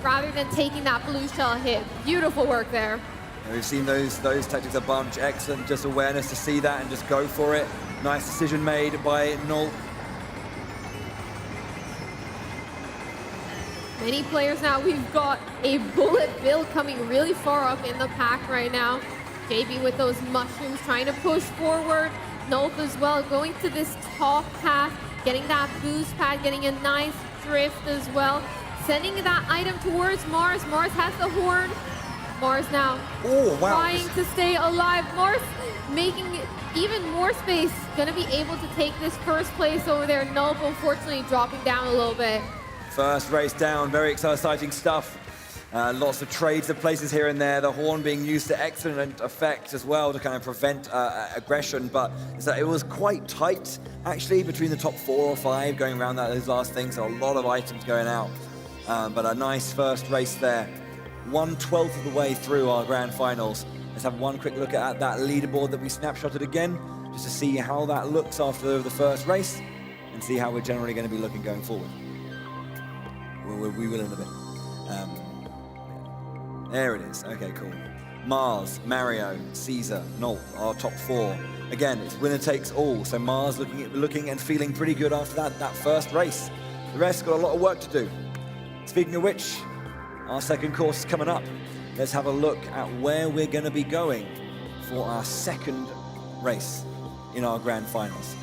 rather than taking that blue shell hit. Beautiful work there. And we've seen those tactics a bunch. Excellent, just awareness to see that and just go for it. Nice decision made by Null. Many players now. We've got a bullet bill coming really far up in the pack right now. JB with those mushrooms trying to push forward. Nope as well, going to this top path, getting that boost pad, getting a nice drift as well. Sending that item towards Mars. Mars has the horn. Mars now trying to stay alive. Mars making even more space. Gonna be able to take this first place over there. Nope, unfortunately dropping down a little bit. First race down, very exciting stuff. Lots of trades of places here and there. The horn being used to excellent effect as well to kind of prevent aggression, but it was quite tight actually between the top 4 or 5 going around those last things, so a lot of items going out. But a nice first race there. 1/12 of the way through our grand finals. Let's have one quick look at that leaderboard that we snapshotted again, just to see how that looks after the first race and see how we're generally going to be looking going forward. We will in a bit. There it is. Okay, cool. Mars, Mario, Caesar, Nolt, our top 4. Again, it's winner takes all. So Mars looking and feeling pretty good after that first race. The rest got a lot of work to do. Speaking of which, our second course is coming up. Let's have a look at where we're going to be going for our second race in our grand finals.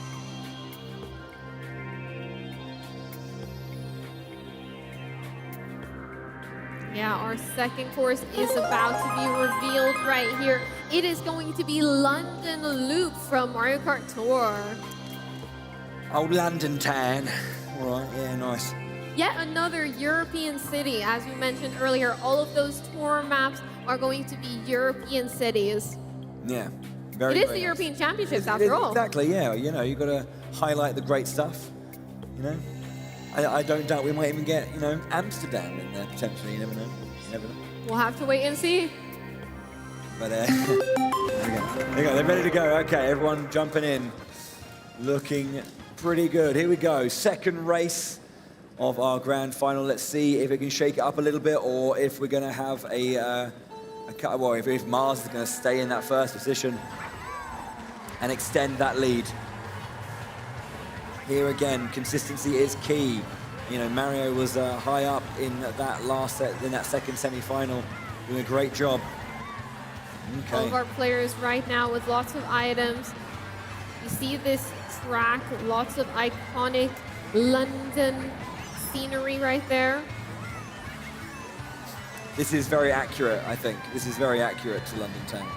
Yeah, our second course is about to be revealed right here. It is going to be London Loop from Mario Kart Tour. Old London town. All right, yeah, nice. Yet another European city. As we mentioned earlier, all of those tour maps are going to be European cities. Yeah, It very is very the European nice. Championships after all. Exactly, yeah. You know, you've got to highlight the great stuff. You know, I don't doubt we might even get, you know, Amsterdam in there potentially. You never know. You never know. We'll have to wait and see. But there we go. There you go. They're ready to go. Okay, everyone jumping in, looking pretty good. Here we go. Second race of our grand final. Let's see if we can shake it up a little bit, or if we're going to have a cut. Well, if Mars is going to stay in that first position and extend that lead. Here again, consistency is key. You know, Mario was high up in that second semi-final, doing a great job. Okay. All of our players right now with lots of items. You see this track, lots of iconic London scenery right there. This is very accurate, I think. This is very accurate to London Town.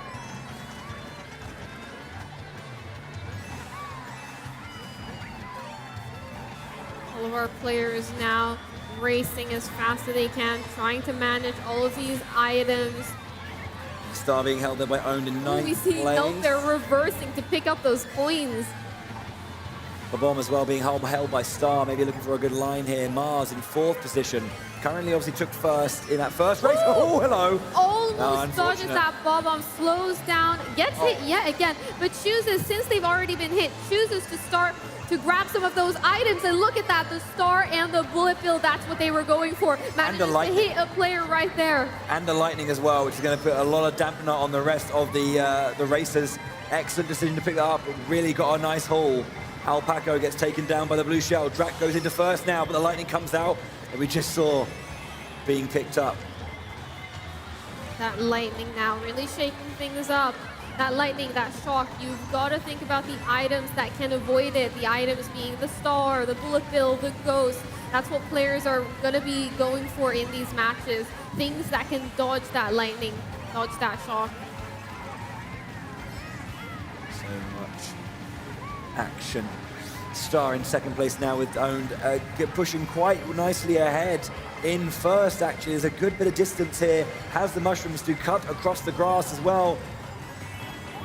All of our players now racing as fast as they can, trying to manage all of these items. Star being held there by Owned in ninth We see place. Nope, they're reversing to pick up those coins. The bomb as well being held by Star, maybe looking for a good line here. Mars in 4th position. Currently obviously took first in that first race. Oh, hello. Almost dodges that bomb, slows down, gets hit yet again, but chooses, since they've already been hit, chooses to start to grab some of those items. And look at that, the Star and the Bullet Bill, that's what they were going for. Manages to hit a player right there. And the lightning as well, which is going to put a lot of dampener on the rest of the racers. Excellent decision to pick that up. Really got a nice haul. Alpaco gets taken down by the blue shell. Drac goes into first now, but the lightning comes out that we just saw being picked up. That lightning now really shaking things up. That lightning, that shock, you've got to think about the items that can avoid it. The items being the Star, the Bullet Bill, the Ghost. That's what players are going to be going for in these matches. Things that can dodge that lightning, dodge that shock. So much action. Star in second place now with Owned, pushing quite nicely ahead. In first, actually, there's a good bit of distance here. Has the mushrooms to cut across the grass as well.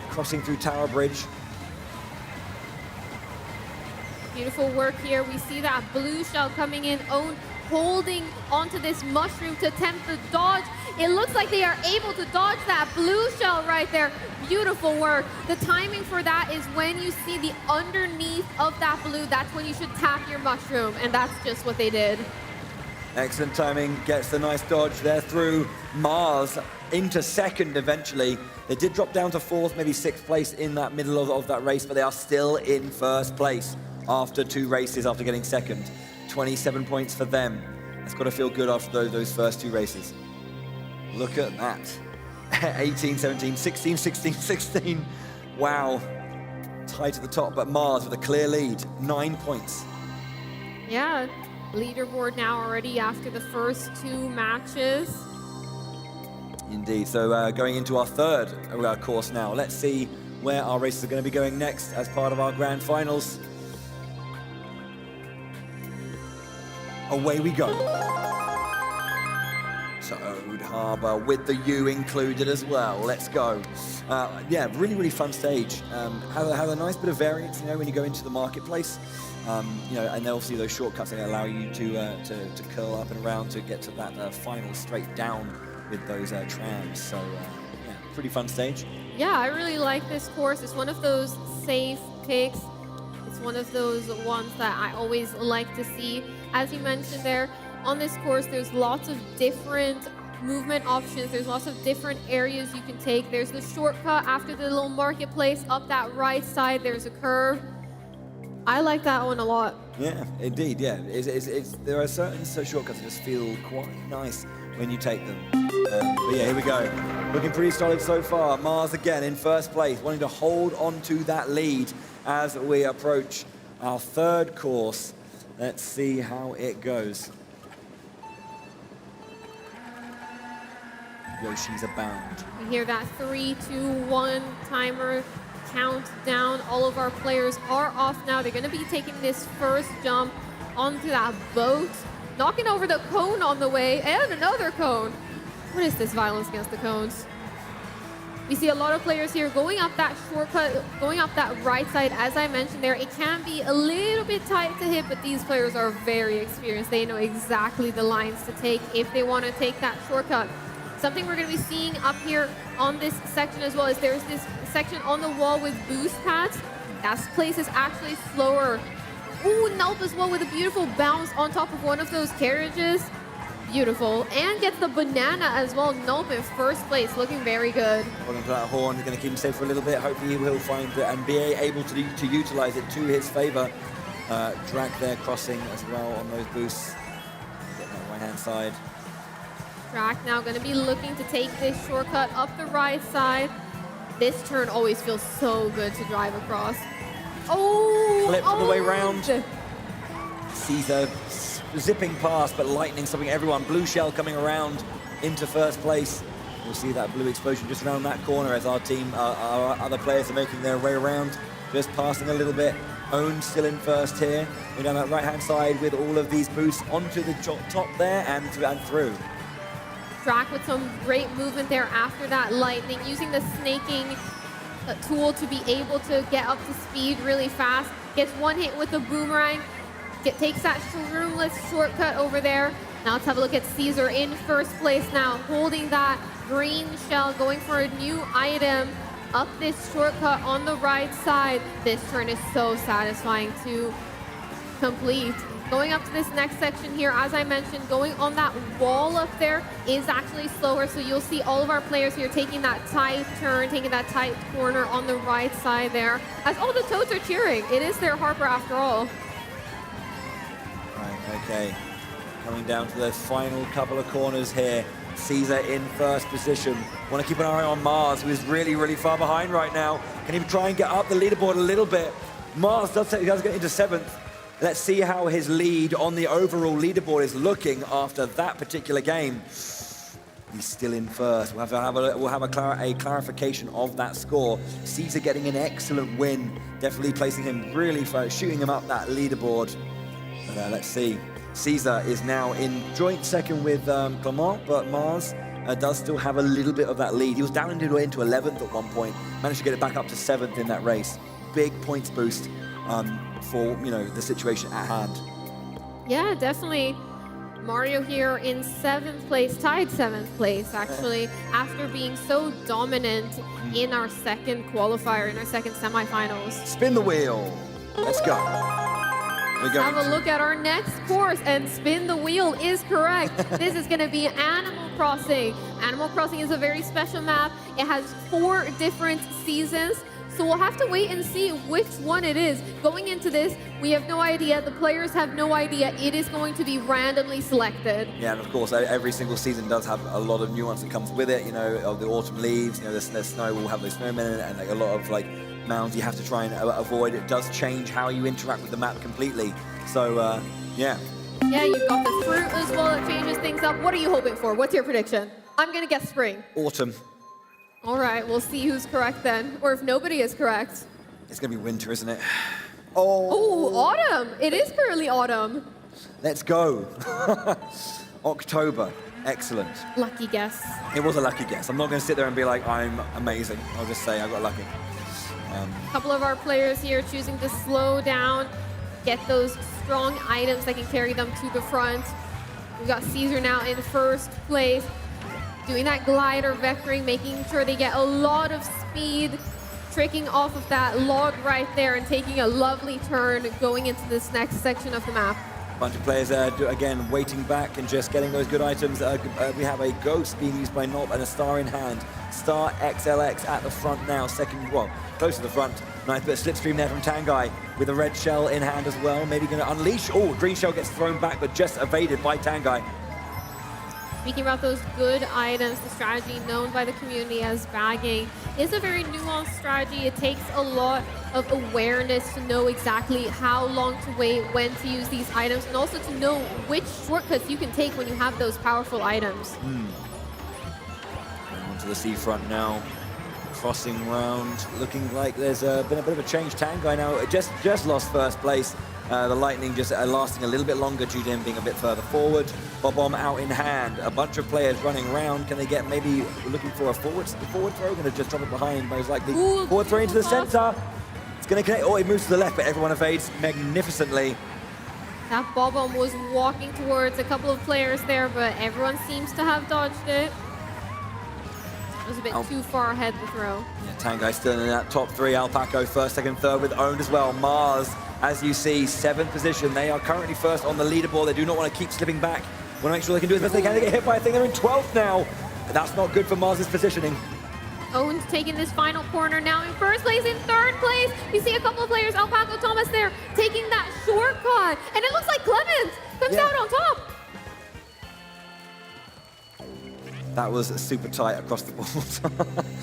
Crossing through Tower Bridge. Beautiful work here. We see that blue shell coming in, Owned holding onto this mushroom to attempt the dodge. It looks like they are able to dodge that blue shell right there. Beautiful work. The timing for that is when you see the underneath of that blue, that's when you should tap your mushroom, and that's just what they did. Excellent timing, gets the nice dodge there through. Mars into second eventually. They did drop down to 4th, maybe 6th place in that middle of that race, but they are still in first place after 2 races, after getting second. 27 points for them. It's got to feel good after those first 2 races. Look at that. 18, 17, 16, 16, 16. Wow. Tight at the top, but Mars with a clear lead. 9 points. Yeah, leaderboard now already after the first 2 matches. Indeed. So going into our third course now. Let's see where our races are going to be going next as part of our grand finals. Away we go. So Ode Harbour with the U included as well. Let's go. Yeah, really, really fun stage. Have a nice bit of variance, you know, when you go into the marketplace. You know, and obviously those shortcuts that allow you to curl up and around to get to that final straight down with those trams. So yeah, pretty fun stage. Yeah, I really like this course. It's one of those safe picks. It's one of those ones that I always like to see. As you mentioned there, on this course, there's lots of different movement options. There's lots of different areas you can take. There's the shortcut after the little marketplace. Up that right side, there's a curve. I like that one a lot. Yeah, indeed, yeah. There are certain shortcuts that just feel quite nice when you take them. But yeah, here we go. Looking pretty solid so far. Mars again in first place, wanting to hold on to that lead as we approach our third course. Let's see how it goes. Yoshi's abound. You hear that 3, 2, 1 timer count down. All of our players are off now. They're going to be taking this first jump onto that boat, knocking over the cone on the way, and another cone. What is this violence against the cones? We see a lot of players here going up that shortcut, going up that right side. As I mentioned there, it can be a little bit tight to hit, but these players are very experienced. They know exactly the lines to take if they want to take that shortcut. Something we're going to be seeing up here on this section as well is there's this section on the wall with boost pads. That place is actually slower. Ooh, Nelp as well with a beautiful bounce on top of one of those carriages. Beautiful. And gets the banana as well. Nelp in first place, looking very good. Holding to that horn, he's going to keep him safe for a little bit. Hopefully he will find it and be able to utilize it to his favor. Drag there crossing as well on those boosts. Get that right-hand side. Track now going to be looking to take this shortcut up the right side. This turn always feels so good to drive across. Oh! Clip all the way round. Caesar zipping past, but lightning stopping everyone. Blue shell coming around into first place. We'll see that blue explosion just around that corner as our team, our other players are making their way around. Just passing a little bit. Own still in first here. We're down that right-hand side with all of these boosts onto the top there and through. Drac with some great movement there after that lightning, using the snaking tool to be able to get up to speed really fast. Gets one hit with the boomerang, takes that shroomless shortcut over there. Now let's have a look at Caesar in first place now, holding that green shell, going for a new item up this shortcut on the right side. This turn is so satisfying to complete. Going up to this next section here, as I mentioned, going on that wall up there is actually slower. So you'll see all of our players here taking that tight turn, taking that tight corner on the right side there. As all the Toads are cheering. It is their Harper after all. Right, okay. Coming down to the final couple of corners here. Caesar in first position. Want to keep an eye on Mars, who is really, really far behind right now. Can he try and get up the leaderboard a little bit? Mars does get into 7th. Let's see how his lead on the overall leaderboard is looking after that particular game. He's still in first. We'll have a clarification of that score. Caesar getting an excellent win, definitely placing him really first, shooting him up that leaderboard. But let's see. Caesar is now in joint second with Clement, but Mars does still have a little bit of that lead. He was down into 11th at one point, managed to get it back up to 7th in that race. Big points boost. For the situation at hand. Yeah, definitely. Mario here in 7th place, tied 7th place actually, after being so dominant in our second qualifier, in our second semifinals. Spin the wheel. Let's go. Let's have a look at our next course, and spin the wheel is correct. This is going to be Animal Crossing. Animal Crossing is a very special map. It has 4 different seasons. So we'll have to wait and see which one it is. Going into this, we have no idea. The players have no idea. It is going to be randomly selected. Yeah, and of course, every single season does have a lot of nuance that comes with it. Of the autumn leaves, the snow will have those snowmen in it, and a lot of mounds you have to try and avoid. It does change how you interact with the map completely. So, yeah. Yeah, you've got the fruit as well that changes things up. What are you hoping for? What's your prediction? I'm going to guess spring. Autumn. All right, we'll see who's correct then, or if nobody is correct. It's going to be winter, isn't it? Oh, autumn. It is currently autumn. Let's go. October. Excellent. Lucky guess. It was a lucky guess. I'm not going to sit there and be like, I'm amazing. I'll just say I got lucky. A couple of our players here choosing to slow down, get those strong items that can carry them to the front. We've got Caesar now in first place, doing that glider vectoring, making sure they get a lot of speed, tricking off of that log right there and taking a lovely turn going into this next section of the map. Bunch of players again waiting back and just getting those good items. We have a ghost being used by Nop and a star in hand. Star XLX at the front now, second, well, close to the front. Nice bit of slipstream there from Tangai with a red shell in hand as well. Maybe going to unleash. Oh, green shell gets thrown back, but just evaded by Tangai. Speaking about those good items, the strategy known by the community as bagging is a very nuanced strategy. It takes a lot of awareness to know exactly how long to wait, when to use these items, and also to know which shortcuts you can take when you have those powerful items. Going onto the seafront now, crossing round, looking like there's been a bit of a change. Tangai now just lost first place. The Lightning just lasting a little bit longer due to him being a bit further forward. Bob-omb out in hand. A bunch of players running around. Can they get maybe looking for a forward throw? Going to just drop it behind, most likely. Ooh, forward throw into the center. It's going to connect. Oh, it moves to the left, but everyone evades magnificently. That Bob-omb was walking towards a couple of players there, but everyone seems to have dodged it. It was a bit too far ahead to throw. Yeah, Tangai still in that top three. Alpaco first, second, third with owned as well. Mars, as you see, 7th position. They are currently first on the leaderboard. They do not want to keep slipping back. Want to make sure they can do as best they can. They get hit by a thing. They're in 12th now. But that's not good for Mars's positioning. Owned taking this final corner now in first place, in third place. We see a couple of players, Alpaco Thomas there, taking that shortcut. And it looks like Clemens comes out on top. That was super tight across the board.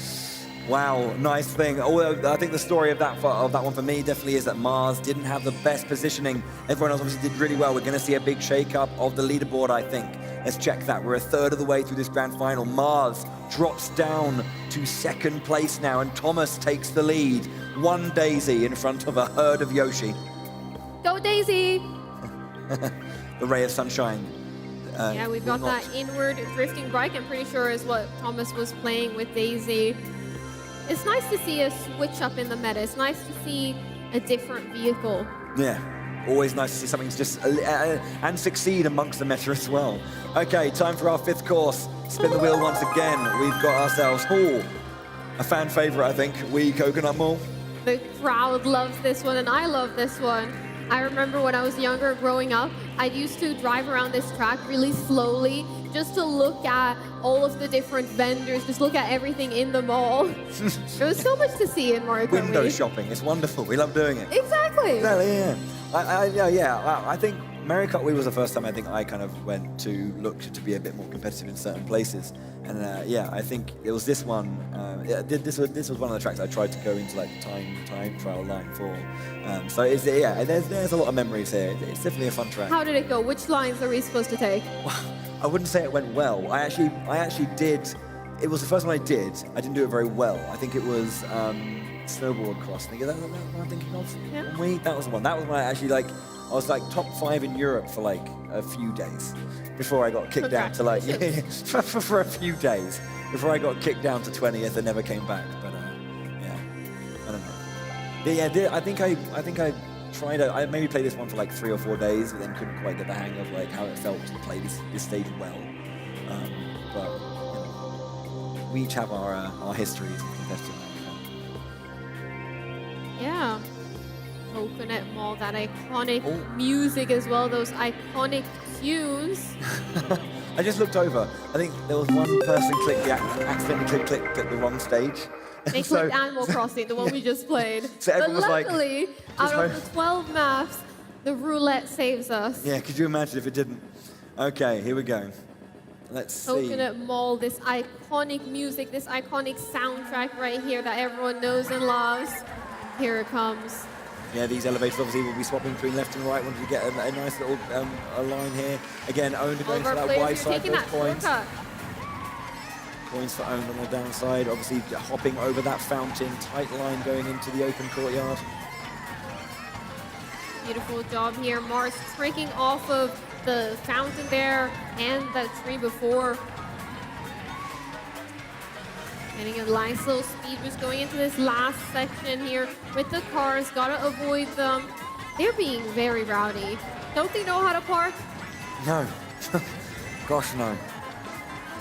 Wow, nice thing. Although I think the story of that one for me definitely is that Mars didn't have the best positioning. Everyone else obviously did really well. We're going to see a big shake-up of the leaderboard, I think. Let's check that. We're a third of the way through this grand final. Mars drops down to second place now, and Thomas takes the lead. One Daisy in front of a herd of Yoshi. Go Daisy! The ray of sunshine. Yeah, we've got that inward drifting bike, I'm pretty sure is what Thomas was playing with Daisy. It's nice to see a switch up in the meta. It's nice to see a different vehicle. Yeah, always nice to see something just and succeed amongst the meta as well. Okay, time for our 5th course. Spin the wheel once again. We've got ourselves, a fan favorite, I think, Wee Coconut Mall. The crowd loves this one, and I love this one. I remember when I was younger, growing up, I used to drive around this track really slowly just to look at all of the different vendors, just look at everything in the mall. There was so much to see in Mario Kart. Window shopping, it's wonderful. We love doing it. Exactly. Yeah. I think Mario Kart Wii was the first time I think I kind of went to look to be a bit more competitive in certain places. And I think it was this one. This was one of the tracks I tried to go into like time trial line for. So there's a lot of memories here. It's definitely a fun track. How did it go? Which lines are we supposed to take? I wouldn't say it went well. I actually did. It was the first one I did. I didn't do it very well. I think it was snowboard cross. Is that what I'm thinking of? Yeah. That was the one. That was when I actually I was like top 5 in Europe for like a few days before I got kicked down to like for a few days before I got kicked down to 20th and never came back. But I don't know. But yeah, I think I tried. I maybe played this one for like 3 or 4 days, but then couldn't quite get the hang of like how it felt to play this stage well. But we each have our histories and competitive. Yeah. Coconut Mall, that iconic music as well, those iconic tunes. I just looked over. I think there was one person accidentally clicked the wrong stage. They clicked Animal Crossing, the one we just played. So but everyone was luckily, out of the 12 maps, the roulette saves us. Yeah, could you imagine if it didn't? Okay, here we go. Let's see. Coconut Mall, this iconic music, this iconic soundtrack right here that everyone knows and loves. Here it comes. Yeah, these elevators obviously will be swapping between left and right. Once you get a nice little a line here. Again, Owned going for that wide side, those points. Points for Owned on the downside. Obviously hopping over that fountain. Tight line going into the open courtyard. Beautiful job here. Mars tricking off of the fountain there and that tree before. Getting a nice little speed boost going into this last section here with the cars. Gotta avoid them. They're being very rowdy. Don't they know how to park? No. Gosh, no.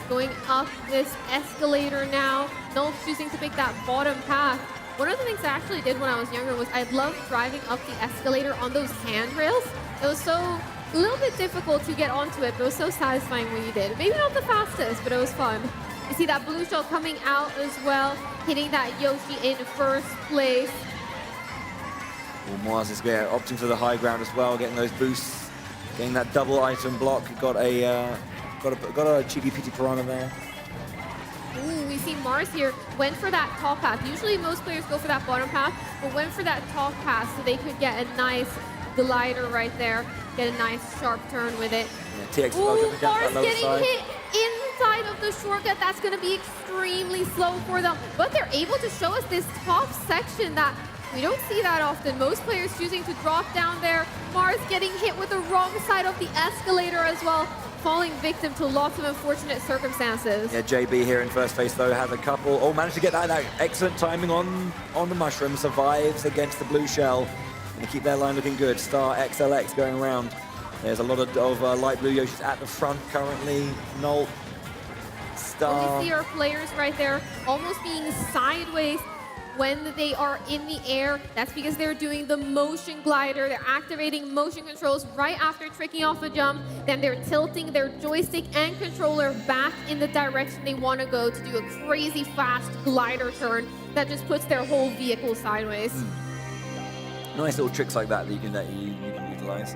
Going up this escalator now. No choosing to pick that bottom path. One of the things I actually did when I was younger was I loved driving up the escalator on those handrails. It was so A little bit difficult to get onto it, but it was so satisfying when you did. Maybe not the fastest, but it was fun. You see that blue shell coming out as well, hitting that Yoshi in first place. Well, Mars is opting for the high ground as well, getting those boosts, getting that double item block. Got a cheeky Pity Piranha there. Ooh, we see Mars here went for that top path. Usually most players go for that bottom path, but went for that top path so they could get a nice glider right there, get a nice sharp turn with it. Yeah, TX Ooh, Mars getting side. hit inside of the shortcut. That's going to be extremely slow for them, but they're able to show us this top section that we don't see that often. Most players choosing to drop down there. Mars getting hit with the wrong side of the escalator as well, falling victim to lots of unfortunate circumstances. Yeah, JB here in first place though has a couple. Oh, managed to get that excellent timing on the mushroom. Survives against the blue shell. Going to keep their line looking good. Star XLX going around. There's a lot of light blue Yoshis at the front currently. Nolt, Star. We see our players right there almost being sideways when they are in the air. That's because they're doing the motion glider. They're activating motion controls right after tricking off a jump. Then they're tilting their joystick and controller back in the direction they want to go to do a crazy fast glider turn that just puts their whole vehicle sideways. Nice little tricks like that you can utilize.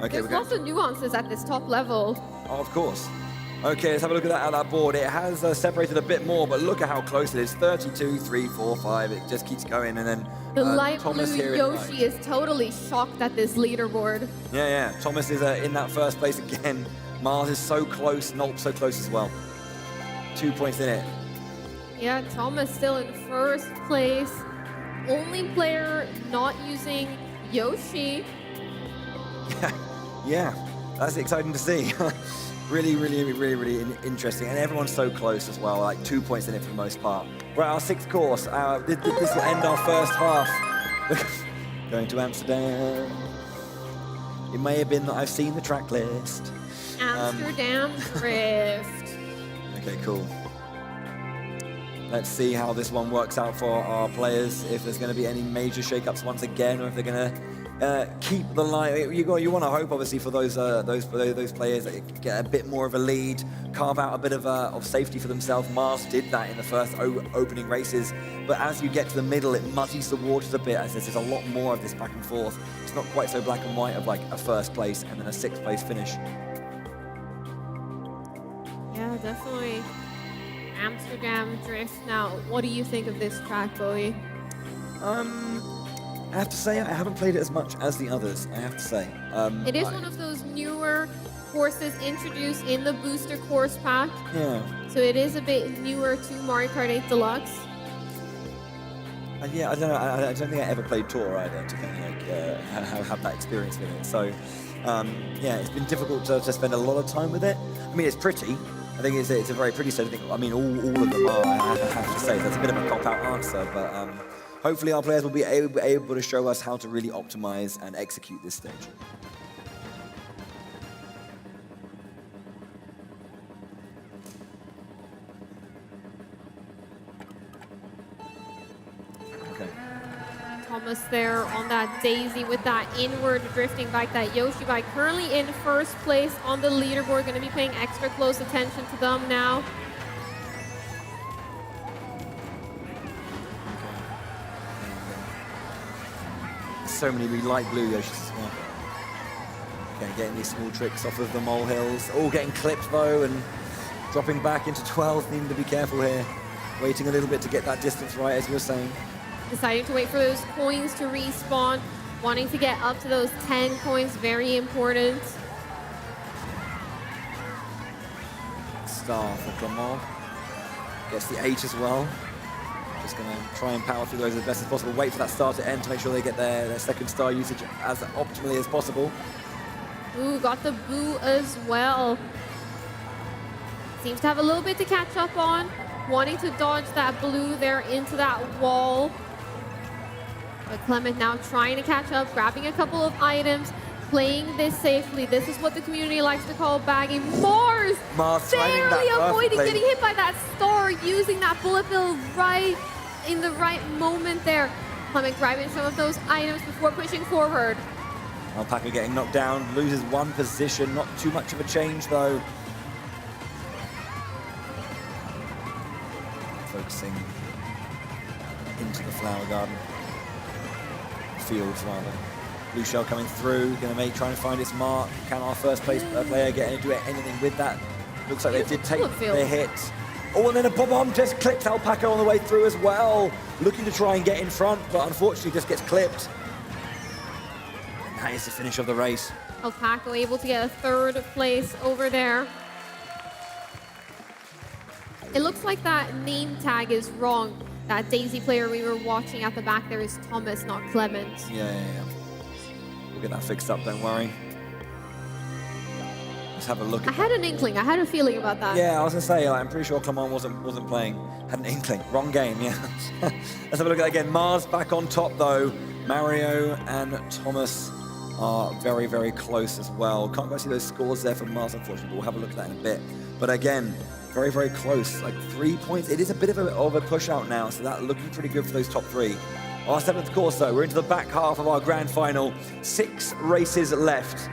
Okay, There's lots of nuances at this top level. Oh, of course. Okay, let's have a look at that board. It has separated a bit more, but look at how close it is. 32, 3, 4, 5. It just keeps going, and then the light Thomas blue here Yoshi is totally shocked at this leaderboard. Yeah. Thomas is in that first place again. Mars is so close. Nolt so close as well. 2 points in it. Yeah, Thomas still in first place. Only player not using Yoshi. Yeah, that's exciting to see. Really interesting, and everyone's so close as well, like 2 points in it for the most part. We're at our sixth course. This will end our first half. Going to Amsterdam. It may have been that I've seen the track list. Amsterdam Drift. Okay, cool. Let's see how this one works out for our players, if there's going to be any major shakeups once again, or if they're going to keep the line. You want to hope, obviously, for those players that get a bit more of a lead, carve out a bit of safety for themselves. Mars did that in the first opening races, but as you get to the middle, it muddies the waters a bit, as there's a lot more of this back and forth. It's not quite so black and white of like a first place and then a sixth place finish. Yeah, definitely. Amsterdam Drift. Now, what do you think of this track, Bowie? I have to say, I haven't played it as much as the others, I have to say. It is one of those newer courses introduced in the booster course pack. Yeah. So it is a bit newer to Mario Kart 8 Deluxe. Yeah, I don't know. I don't think I ever played Tour either to kind of have that experience with it. So, yeah, it's been difficult to spend a lot of time with it. I mean, it's pretty. I think it's a very pretty set. I mean, all of them are, I have to say. That's a bit of a cop-out answer, but hopefully our players will be able to show us how to really optimize and execute this stage. Thomas there on that Daisy with that inward drifting bike, that Yoshi bike, currently in first place on the leaderboard. Going to be paying extra close attention to them now. So many really light blue Yoshis as well. Okay, getting these small tricks off of the molehills. All getting clipped though, and dropping back into 12th. Needing to be careful here. Waiting a little bit to get that distance right, as you were saying. Deciding to wait for those coins to respawn. Wanting to get up to those 10 coins, very important. Star for Clement. Gets the 8 as well. Just going to try and power through those as best as possible. Wait for that star to end to make sure they get their second star usage as optimally as possible. Ooh, got the boo as well. Seems to have a little bit to catch up on. Wanting to dodge that blue there into that wall. But Clement now trying to catch up, grabbing a couple of items, playing this safely. This is what the community likes to call bagging. Mars barely avoiding getting hit by that star, using that bullet bill right in the right moment there. Clement grabbing some of those items before pushing forward. Alpaca getting knocked down, loses one position, not too much of a change though. Focusing into the flower garden. Fields rather. Blue shell coming through, trying to find its mark. Can our first place player get into anything with that? Looks like they did take their hit. Oh, and then a bomb just clips Alpaca on the way through as well. Looking to try and get in front, but unfortunately just gets clipped. And that is the finish of the race. Alpaca able to get a third place over there. It looks like that name tag is wrong. That Daisy player we were watching at the back there is Thomas, not Clement. Yeah. We'll get that fixed up, don't worry. Let's have a look at I had an inkling, I had a feeling about that. Yeah, I was gonna say, I'm pretty sure Clement wasn't playing. Had an inkling. Wrong game, yeah. Let's have a look at that again. Mars back on top though. Mario and Thomas are very, very close as well. Can't quite see those scores there for Mars, unfortunately, but we'll have a look at that in a bit. But again, very, very close, like 3 points. It is a bit of a push out now, so that's looking pretty good for those top 3. Our 7th course though, we're into the back half of our grand final. 6 races left.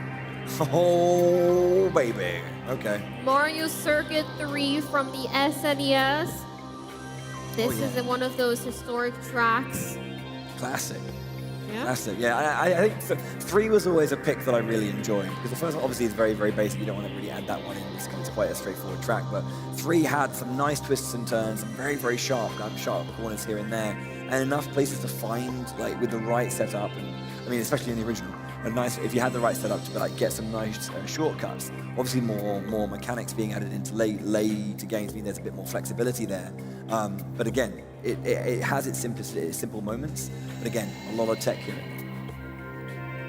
Oh, baby. Okay. Mario Circuit 3 from the SNES. This is one of those historic tracks. Classic. Yeah. Classic, yeah. I think 3 was always a pick that I really enjoyed, because the first one obviously is very, very basic. You don't want to really add that one in. It's quite a straightforward track, but 3 had some nice twists and turns, some very, very sharp corners here and there, and enough places to find, like, with the right setup. And I mean, especially in the original, if you had the right setup to get some nice shortcuts. Obviously, more mechanics being added into later games mean there's a bit more flexibility there. But again, it has its simple moments. But again, a lot of tech here.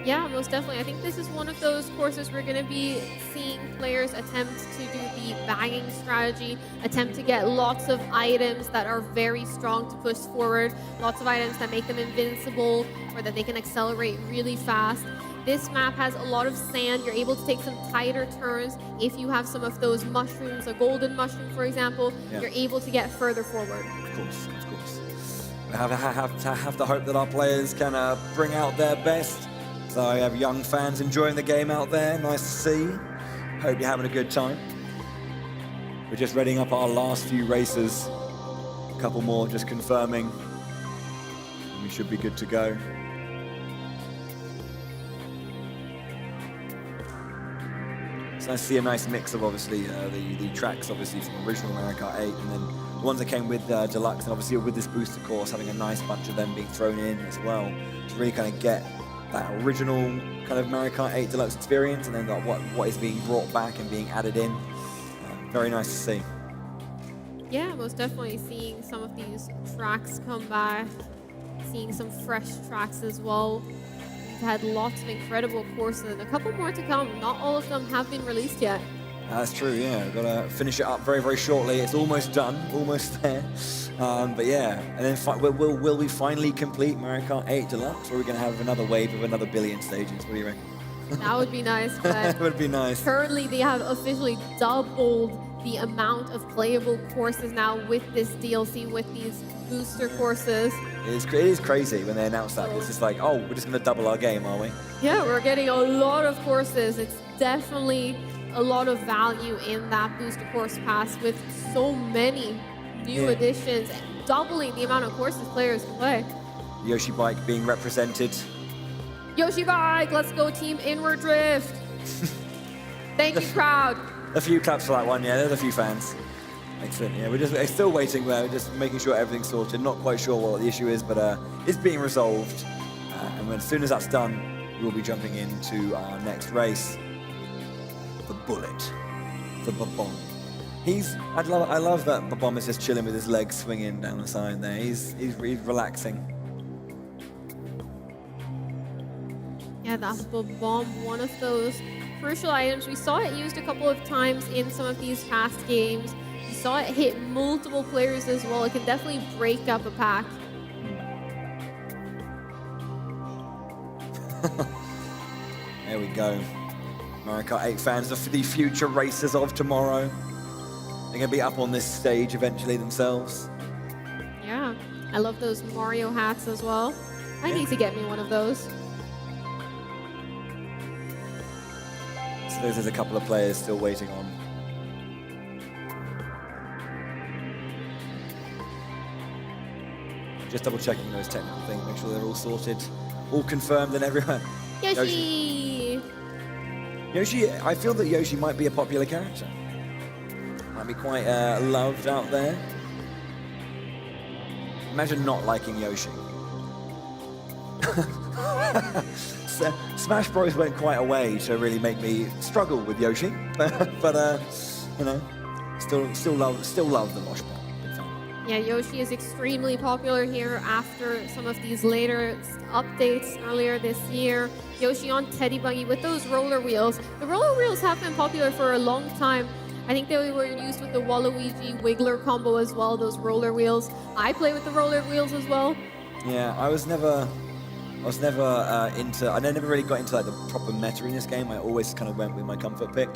Yeah, most definitely. I think this is one of those courses we're going to be seeing players attempt to do the bagging strategy, attempt to get lots of items that are very strong to push forward, lots of items that make them invincible or that they can accelerate really fast. This map has a lot of sand. You're able to take some tighter turns. If you have some of those mushrooms, a golden mushroom, for example, you're able to get further forward. Of course. We have to hope that our players can bring out their best. So I have young fans enjoying the game out there. Nice to see. Hope you're having a good time. We're just readying up our last few races. A couple more just confirming. And we should be good to go. It's nice to see a nice mix of obviously the tracks obviously from original Mario Kart 8 and then the ones that came with Deluxe, and obviously with this booster course having a nice bunch of them being thrown in as well to really kind of get that original kind of Mario Kart 8 Deluxe experience, and then what is being brought back and being added in. Very nice to see. Yeah, most definitely seeing some of these tracks come back, seeing some fresh tracks as well. We've had lots of incredible courses and a couple more to come. Not all of them have been released yet. That's true, yeah. We've got to finish it up very, very shortly. It's almost done, almost there. But yeah, and then will we finally complete Mario Kart 8 Deluxe, or are we going to have another wave of another billion stages? What do you reckon? That would be nice. But that would be nice. Currently, they have officially doubled the amount of playable courses now with this DLC, with these booster courses. It is crazy when they announce that. It's just like, oh, we're just going to double our game, are we? Yeah, we're getting a lot of courses. It's definitely a lot of value in that booster course pass with so many new additions, doubling the amount of courses players can play. Yoshi Bike being represented. Yoshi Bike, let's go team Inward Drift. Thank you, crowd. A few claps for that one, yeah, there's a few fans. Excellent, yeah, we're still waiting there, we're just making sure everything's sorted. Not quite sure what the issue is, but it's being resolved. And as soon as that's done, we'll be jumping into our next race. The Bullet, the Babon. I love that Babon is just chilling with his legs swinging down the side there. He's relaxing. Yeah, that's Babon, one of those crucial items. We saw it used a couple of times in some of these past games. We saw it hit multiple players as well. It can definitely break up a pack. There we go. Mario Kart 8 fans are for the future racers of tomorrow. They're going to be up on this stage eventually themselves. Yeah, I love those Mario hats as well. I need to get me one of those. So there's a couple of players still waiting on. Just double checking those technical things, make sure they're all sorted, all confirmed and everyone. Yoshi! Yoshi, I feel that Yoshi might be a popular character. Might be quite loved out there. Imagine not liking Yoshi. Smash Bros went quite a way to really make me struggle with Yoshi, but you know, still love the Mosh Ball. Yeah, Yoshi is extremely popular here after some of these later updates earlier this year. Yoshi on Teddy Buggy with those roller wheels. The roller wheels have been popular for a long time. I think they were used with the Waluigi Wiggler combo as well, those roller wheels. I play with the roller wheels as well. Yeah, I never really got into like the proper meta in this game. I always kind of went with my comfort pick.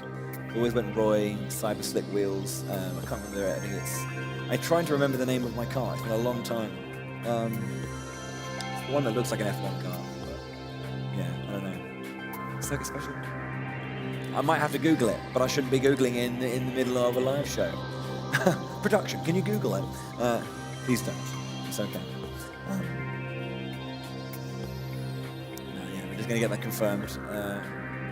Always went Roy, Cyber Slick wheels. I can't remember it. I think I tried to remember the name of my car. It's been a long time. It's the one that looks like an F1 car. But yeah, I don't know. Circuit Special? I might have to Google it, but I shouldn't be Googling in the middle of a live show. Production, can you Google it? Please don't. It's okay. Yeah, we're just going to get that confirmed.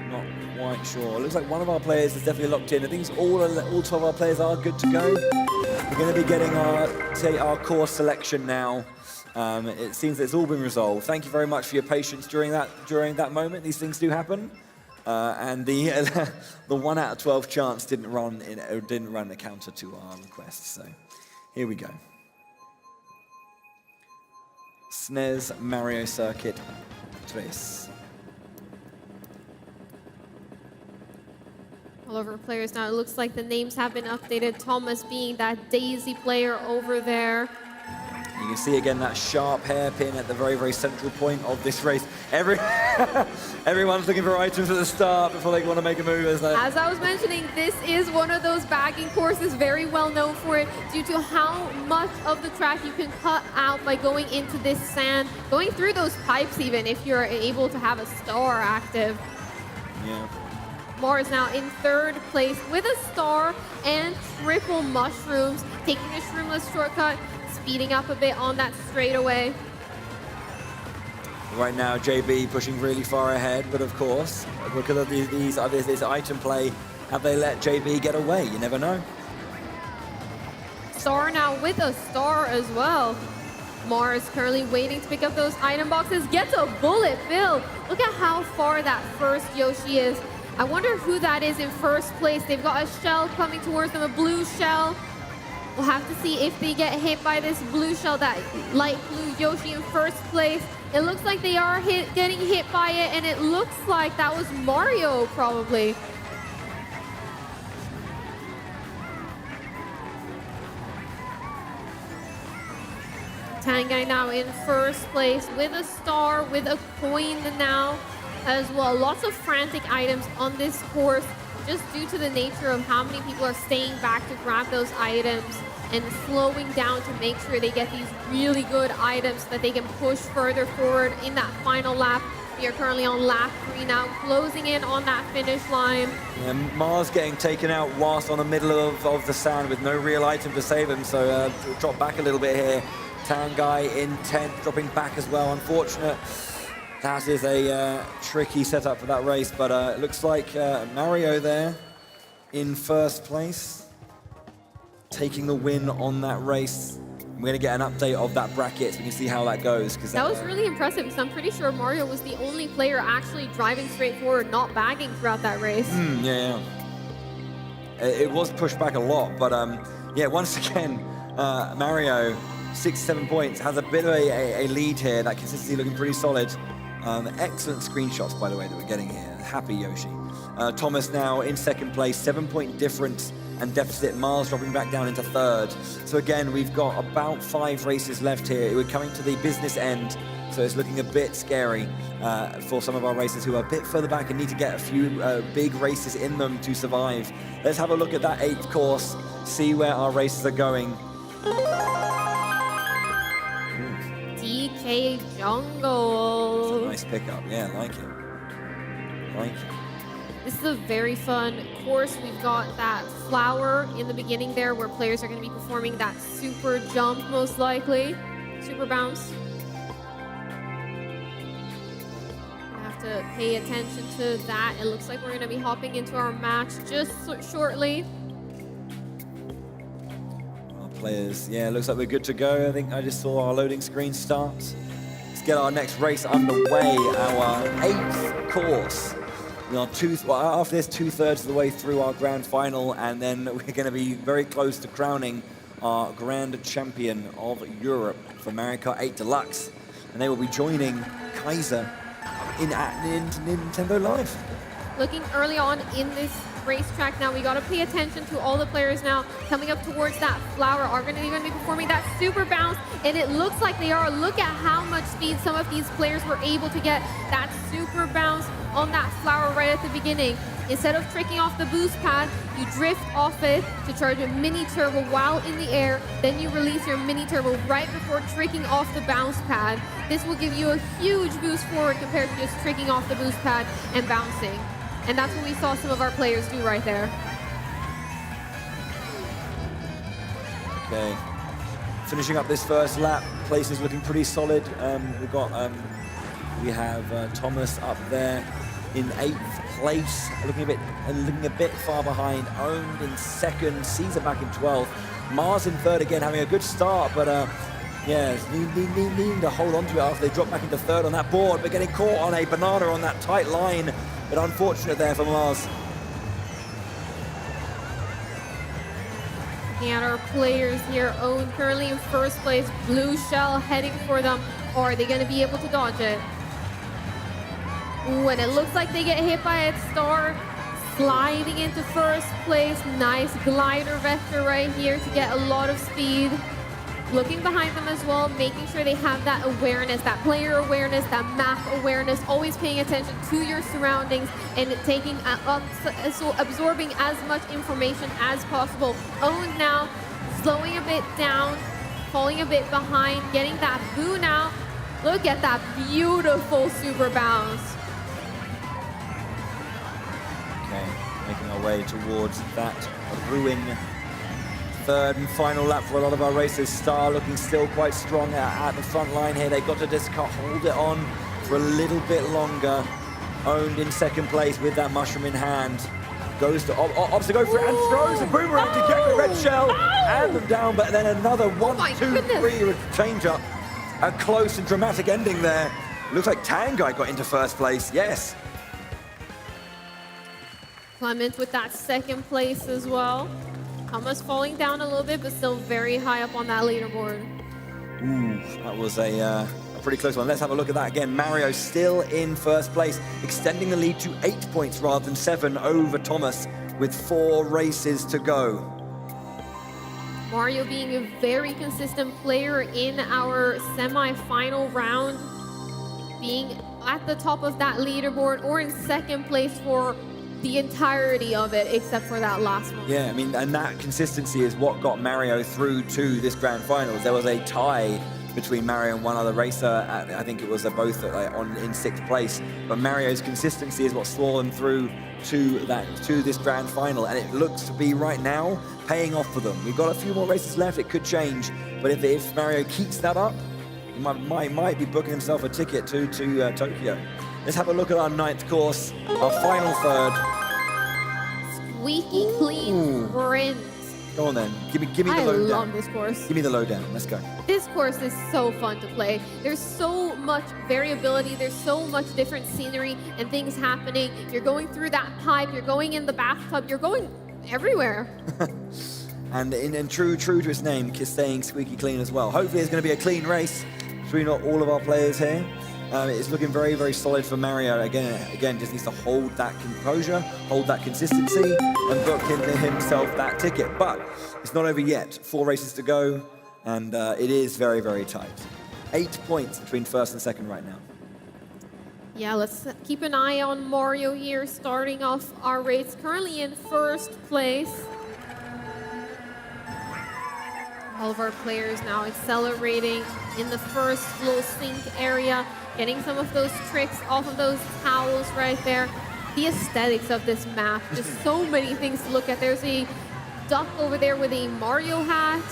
Not quite sure. It looks like one of our players is definitely locked in. I think all 12 of our players are good to go. We're going to be getting our course selection now. It seems that it's all been resolved. Thank you very much for your patience during that moment. These things do happen. And the 1 out of 12 chance didn't run the counter to our request. So here we go. SNES Mario Circuit 3. All of our players now, it looks like the names have been updated. Thomas being that Daisy player over there. You can see again that sharp hairpin at the very, very central point of this race. Everyone's looking for items at the start before they want to make a move. As I was mentioning, this is one of those bagging courses, very well known for it, due to how much of the track you can cut out by going into this sand, going through those pipes even, if you're able to have a star active. Yeah. Mar is now in 3rd place with a star and triple mushrooms, taking a shroomless shortcut, speeding up a bit on that straightaway. Right now, JB pushing really far ahead, but of course, because of this item play, have they let JB get away? You never know. Star now with a star as well. Mar is currently waiting to pick up those item boxes, gets a bullet bill. Look at how far that first Yoshi is. I wonder who that is in 1st place. They've got a shell coming towards them, a blue shell. We'll have to see if they get hit by this blue shell, that light blue Yoshi in 1st place. It looks like they are getting hit by it, and it looks like that was Mario, probably. Tangai now in 1st place with a star, with a coin now as well. Lots of frantic items on this course, just due to the nature of how many people are staying back to grab those items and slowing down to make sure they get these really good items so that they can push further forward in that final lap. We are currently on lap 3 now, closing in on that finish line. Yeah, Mars getting taken out whilst on the middle of the sand with no real item to save him, so drop back a little bit here. Tangai in 10th, dropping back as well. Unfortunate. That is a tricky setup for that race, but it looks like Mario there in 1st place, taking the win on that race. We're going to get an update of that bracket so we can see how that goes. That was really impressive, because I'm pretty sure Mario was the only player actually driving straight forward, not bagging throughout that race. Yeah. It was pushed back a lot, but yeah, once again, Mario, 6-7 points, has a bit of a lead here. That consistency looking pretty solid. Excellent screenshots, by the way, that we're getting here. Happy Yoshi. Thomas now in 2nd place, 7-point difference and deficit. Mars dropping back down into 3rd. So again, we've got about 5 races left here. We're coming to the business end, so it's looking a bit scary for some of our racers who are a bit further back and need to get a few big races in them to survive. Let's have a look at that 8th course, see where our races are going. DK Jungle. It's a nice pickup, yeah, like it. This is a very fun course. We've got that flower in the beginning there where players are going to be performing that super jump, most likely. Super bounce. To pay attention to that. It looks like we're going to be hopping into our match just shortly. Our players, yeah, looks like we're good to go. I think I just saw our loading screen start. Let's get our next race underway, our 8th course. We are after this, 2/3 of the way through our grand final, and then we're going to be very close to crowning our grand champion of Europe for Mario Kart 8 Deluxe. And they will be joining Kaiser in Nintendo Live. Looking early on in this racetrack now, we got to pay attention to all the players now coming up towards that flower are going to be performing that super bounce, and it looks like they are. Look at how much speed some of these players were able to get that super bounce on that flower right at the beginning. Instead of tricking off the boost pad, you drift off it to charge a mini turbo while in the air. Then you release your mini turbo right before tricking off the bounce pad. This will give you a huge boost forward compared to just tricking off the boost pad and bouncing. And that's what we saw some of our players do right there. Okay, finishing up this first lap, place is looking pretty solid. We have Thomas up there in 8th place, looking a bit far behind. Owned in 2nd, Caesar back in 12th. Mars in 3rd again, having a good start, but yeah, needing to hold on to it after they drop back into 3rd on that board, but getting caught on a banana on that tight line. But unfortunate there for Mars. Looking at our players here, Owen currently in 1st place, blue shell heading for them, or are they going to be able to dodge it? Ooh, and it looks like they get hit by a star, sliding into 1st place. Nice glider vector right here to get a lot of speed. Looking behind them as well, making sure they have that awareness, that player awareness, that map awareness, always paying attention to your surroundings and taking so absorbing as much information as possible. Owen now slowing a bit down, falling a bit behind, getting that boo now. Look at that beautiful super bounce. Okay, making our way towards that ruin. 3rd and final lap for a lot of our racers. Star looking still quite strong at the front line here. They've got to just hold it on for a little bit longer. Owned in 2nd place with that mushroom in hand. Goes to opts to go for it and throws a boomerang to get the red shell and them down, but then another 1, 2, 3 change up. A close and dramatic ending there. Looks like Tanguy got into 1st place, yes. Clement with that 2nd place as well. Thomas falling down a little bit, but still very high up on that leaderboard. Ooh, that was a pretty close one. Let's have a look at that again. Mario still in 1st place, extending the lead to 8 points rather than 7 over Thomas with 4 races to go. Mario being a very consistent player in our semi-final round, being at the top of that leaderboard or in 2nd place for the entirety of it, except for that last one. Yeah, I mean, and that consistency is what got Mario through to this grand finals. There was a tie between Mario and one other racer. I think it was both in 6th place. But Mario's consistency is what saw them through to this grand final, and it looks to be right now paying off for them. We've got a few more races left. It could change, but if Mario keeps that up, he might be booking himself a ticket to Tokyo. Let's have a look at our 9th course, our final 3rd. Squeaky clean sprint. Go on then, give me the lowdown. I love this course. Give me the lowdown, let's go. This course is so fun to play. There's so much variability, there's so much different scenery and things happening. You're going through that pipe, you're going in the bathtub, you're going everywhere. And in true to its name, staying squeaky clean as well. Hopefully it's going to be a clean race between all of our players here. It's looking very, very solid for Mario. Again, just needs to hold that composure, hold that consistency, and book himself that ticket. But it's not over yet. 4 races to go, and it is very, very tight. 8 points between 1st and 2nd right now. Yeah, let's keep an eye on Mario here, starting off our race. Currently in 1st place. All of our players now accelerating in the 1st little sink area, getting some of those tricks off of those towels right there. the aesthetics of this map. Just so many things to look at. There's a duck over there with a Mario hat.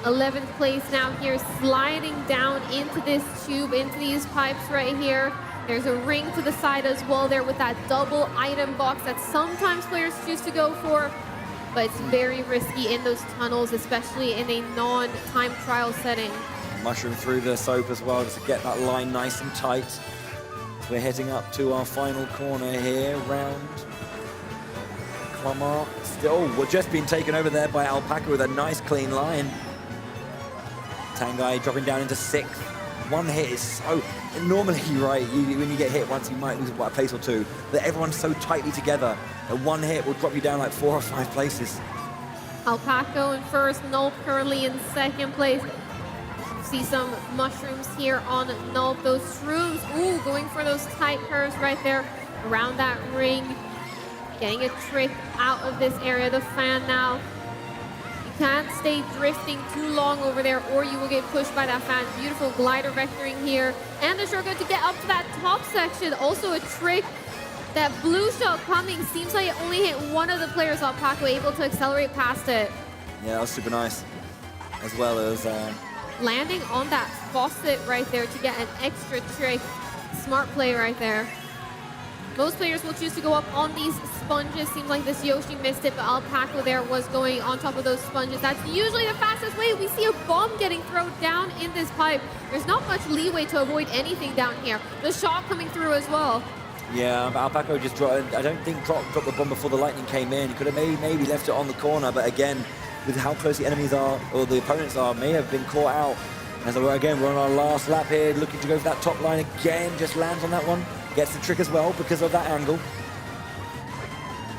11th place now here, sliding down into this tube, into these pipes right here. There's a ring to the side as well there with that double item box that sometimes players choose to go for, but it's very risky in those tunnels, especially in a non-time trial setting. Mushroom through the soap as well, just to get that line nice and tight. So we're heading up to our final corner here, round Clamart. Still, we're just being taken over there by Alpaca with a nice clean line. Tangai dropping down into 6th. One hit is so... Normally, right, when you get hit once, you might lose a place or two. But everyone's so tightly together that one hit will drop you down like 4 or 5 places. Alpaca in first, Nulp currently in 2nd place. See some mushrooms here on Nulp. Those shrooms, ooh, going for those tight curves right there around that ring. Getting a trick out of this area. The fan now. Can't stay drifting too long over there or you will get pushed by that fan. Beautiful glider vectoring here. And a shortcut to get up to that top section. Also a trick. That blue shot coming seems like it only hit one of the players. Alpaca able to accelerate past it. Yeah, that was super nice. As well as... landing on that faucet right there to get an extra trick. Smart play right there. Most players will choose to go up on these sponges. Seems like this Yoshi missed it, but Alpaca there was going on top of those sponges. That's usually the fastest way. We see a bomb getting thrown down in this pipe. There's not much leeway to avoid anything down here. The shot coming through as well. Yeah, but Alpaca just dropped, I don't think dropped the bomb before the lightning came in. He could have maybe left it on the corner, but again, with how close the enemies are, or the opponents are, may have been caught out. As again, we're on our last lap here, looking to go for that top line again, just lands on that one. Gets the trick as well because of that angle.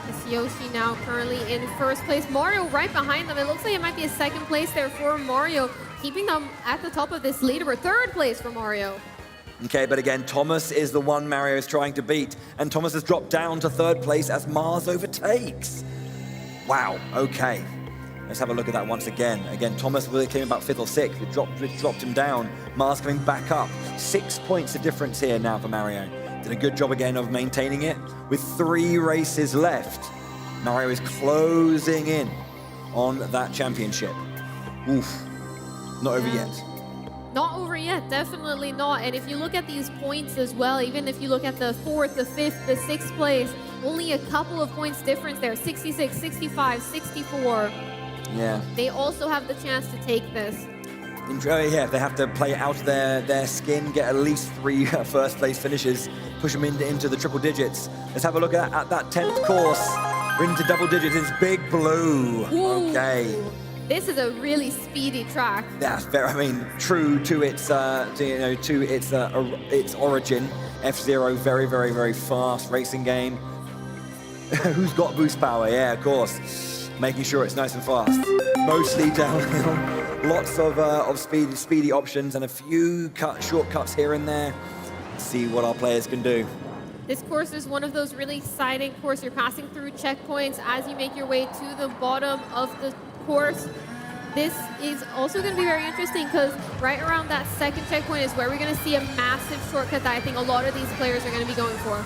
It's Yoshi now currently in 1st place. Mario right behind them. It looks like it might be a 2nd place there for Mario, keeping them at the top of this leaderboard. 3rd place for Mario. Okay, but again, Thomas is the one Mario is trying to beat, and Thomas has dropped down to 3rd place as Mars overtakes. Wow, okay. Let's have a look at that once again. Again, Thomas really came about 5th or 6th. It dropped him down. Mars coming back up. 6 points of difference here now for Mario. Did a good job again of maintaining it. With 3 races left, Mario is closing in on that championship. Oof, not over yet. Not over yet, definitely not. And if you look at these points as well, even if you look at the 4th, the 5th, the 6th place, only a couple of points difference there. 66, 65, 64. Yeah. They also have the chance to take this. Yeah, they have to play out their skin, get at least 3 first place finishes, push them into the triple digits. Let's have a look at that 10th course. We're into double digits. It's Big Blue. Ooh. Okay. This is a really speedy track. That's very, I mean, true to its origin. F-Zero, very, very, very fast racing game. Who's got boost power? Yeah, of course. Making sure it's nice and fast. Mostly downhill. Lots of speedy options and a few shortcuts here and there. Let's see what our players can do. This course is one of those really exciting courses. You're passing through checkpoints as you make your way to the bottom of the course. This is also going to be very interesting because right around that 2nd checkpoint is where we're going to see a massive shortcut that I think a lot of these players are going to be going for.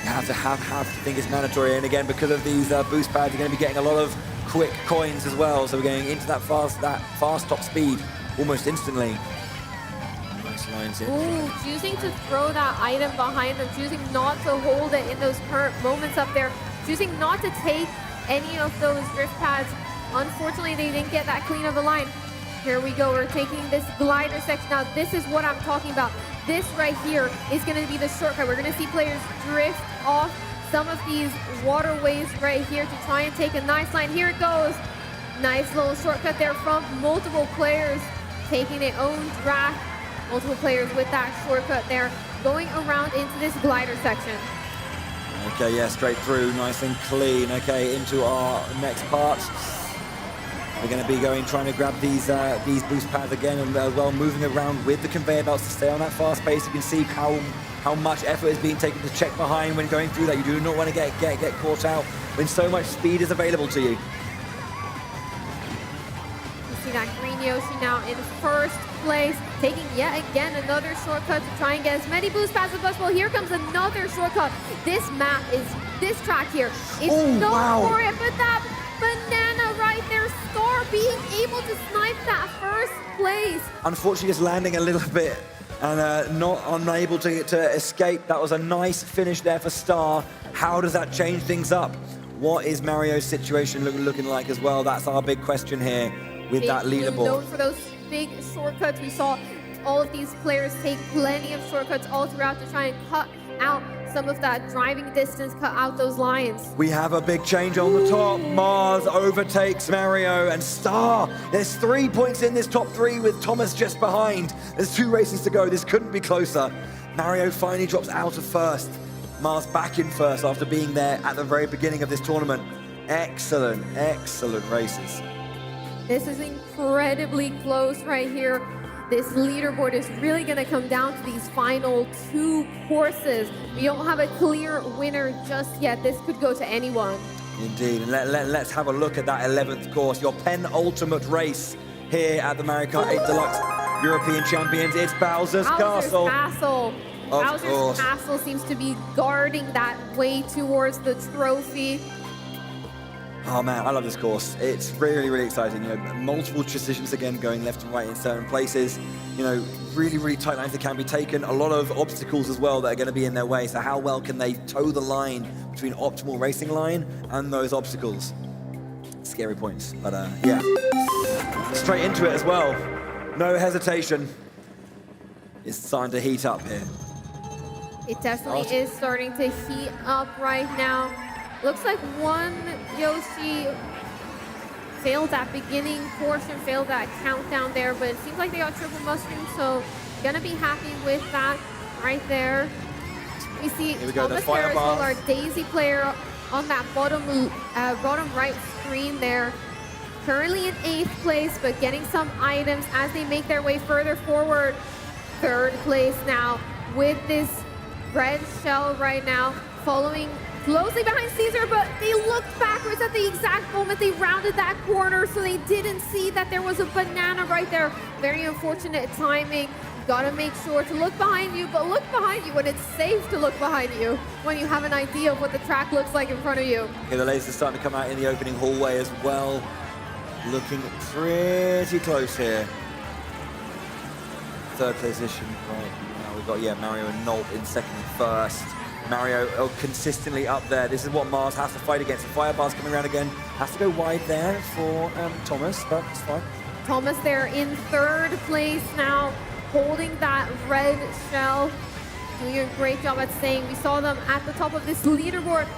You have to think it's mandatory, and again, because of these boost pads, you're going to be getting a lot of quick coins as well. So we're going into that fast top speed almost instantly. Nice lines in. Ooh, choosing to throw that item behind them, choosing not to hold it in those current moments up there, choosing not to take any of those drift pads. Unfortunately, they didn't get that clean of a line. Here we go, we're taking this glider section. Now, this is what I'm talking about. This right here is going to be the shortcut. We're going to see players drift off some of these waterways right here to try and take a nice line. Here it goes. Nice little shortcut there from multiple players taking their own draft. Multiple players with that shortcut there going around into this glider section. Okay, yeah, straight through, nice and clean. Okay, into our next part. We're going to be trying to grab these boost pads again, and as well moving around with the conveyor belts to stay on that fast pace. You can see how much effort is being taken to check behind when going through that. You do not want to get caught out when so much speed is available to you. see that green Yoshi now in first place, taking yet again another shortcut to try and get as many boost passes as possible. Here comes another shortcut. This track here is known for it, but that banana right there, Star being able to snipe that first place. Unfortunately, just landing a little bit and not unable to escape. That was a nice finish there for Star. How does that change things up? What is Mario's situation looking like as well? That's our big question here with that leaderboard. Known for those big shortcuts. We saw all of these players take plenty of shortcuts all throughout to try and cut out some of that driving distance, cut out those lines. We have a big change on the top. Mars overtakes Mario and Star. There's 3 points in this top 3 with Thomas just behind. There's 2 races to go. This couldn't be closer. Mario finally drops out of first. Mars back in first after being there at the very beginning of this tournament. Excellent, excellent races. This is incredibly close right here. This leaderboard is really going to come down to these final 2 courses. We don't have a clear winner just yet. This could go to anyone. Indeed, and let's have a look at that 11th course, your penultimate race here at the Mario Kart 8 Deluxe European Champions. It's Bowser's Castle. Bowser's Castle seems to be guarding that way towards the trophy. Oh man, I love this course. It's really, really exciting. You know, multiple decisions again going left and right in certain places. You know, really, really tight lines that can be taken. A lot of obstacles as well that are going to be in their way. So how well can they toe the line between optimal racing line and those obstacles? Scary points, but yeah. Straight into it as well. No hesitation. It's starting to heat up here. It definitely is starting to heat up right now. Looks like one Yoshi failed that beginning portion, failed that countdown there, but it seems like they got triple mushroom, so gonna be happy with that right there. We see Thomas there as well, our Daisy player on that bottom right screen there. Currently in 8th place, but getting some items as they make their way further forward. 3rd place now with this red shell right now, following closely behind Caesar, but they looked backwards at the exact moment they rounded that corner, so they didn't see that there was a banana right there. Very unfortunate timing. Gotta make sure to look behind you, but look behind you when it's safe to look behind you, when you have an idea of what the track looks like in front of you. Okay, the lasers starting to come out in the opening hallway as well. Looking pretty close here. 3rd position right now. We've got, Mario and Nolt in 2nd and 1st. Mario consistently up there. This is what Mars has to fight against. The firebar's coming around again. Has to go wide there for Thomas, but it's fine. Thomas there in 3rd place now, holding that red shell. Doing a great job at staying. We saw them at the top of this leaderboard.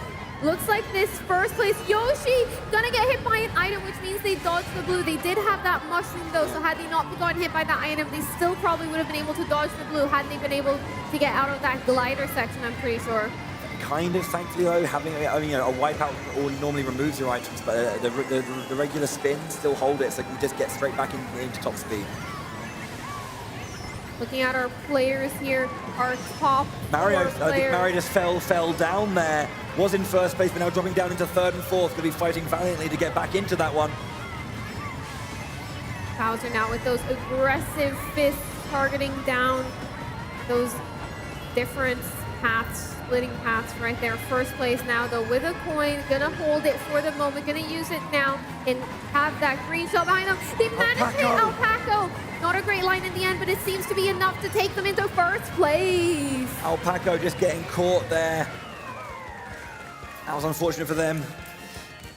Looks like this 1st place Yoshi gonna get hit by an item, which means they dodged the blue. They did have that mushroom though, so had they not gotten hit by that item, they still probably would have been able to dodge the blue had they been able to get out of that glider section, I'm pretty sure. Kind of, thankfully though, having a wipeout normally removes your items, but the regular spins still hold it, so you just get straight back into top speed. Looking at our players here, our top Mario, players. I think Mario just fell down there. Was in 1st place, but now dropping down into 3rd and 4th. Gonna be fighting valiantly to get back into that one. Bowser now with those aggressive fists targeting down those different paths, splitting paths right there. 1st place now though with a coin, gonna hold it for the moment, gonna use it now and have that green shell behind them. They managed to hit Alpaco. Not a great line in the end, but it seems to be enough to take them into 1st place. Alpaco just getting caught there. That was unfortunate for them.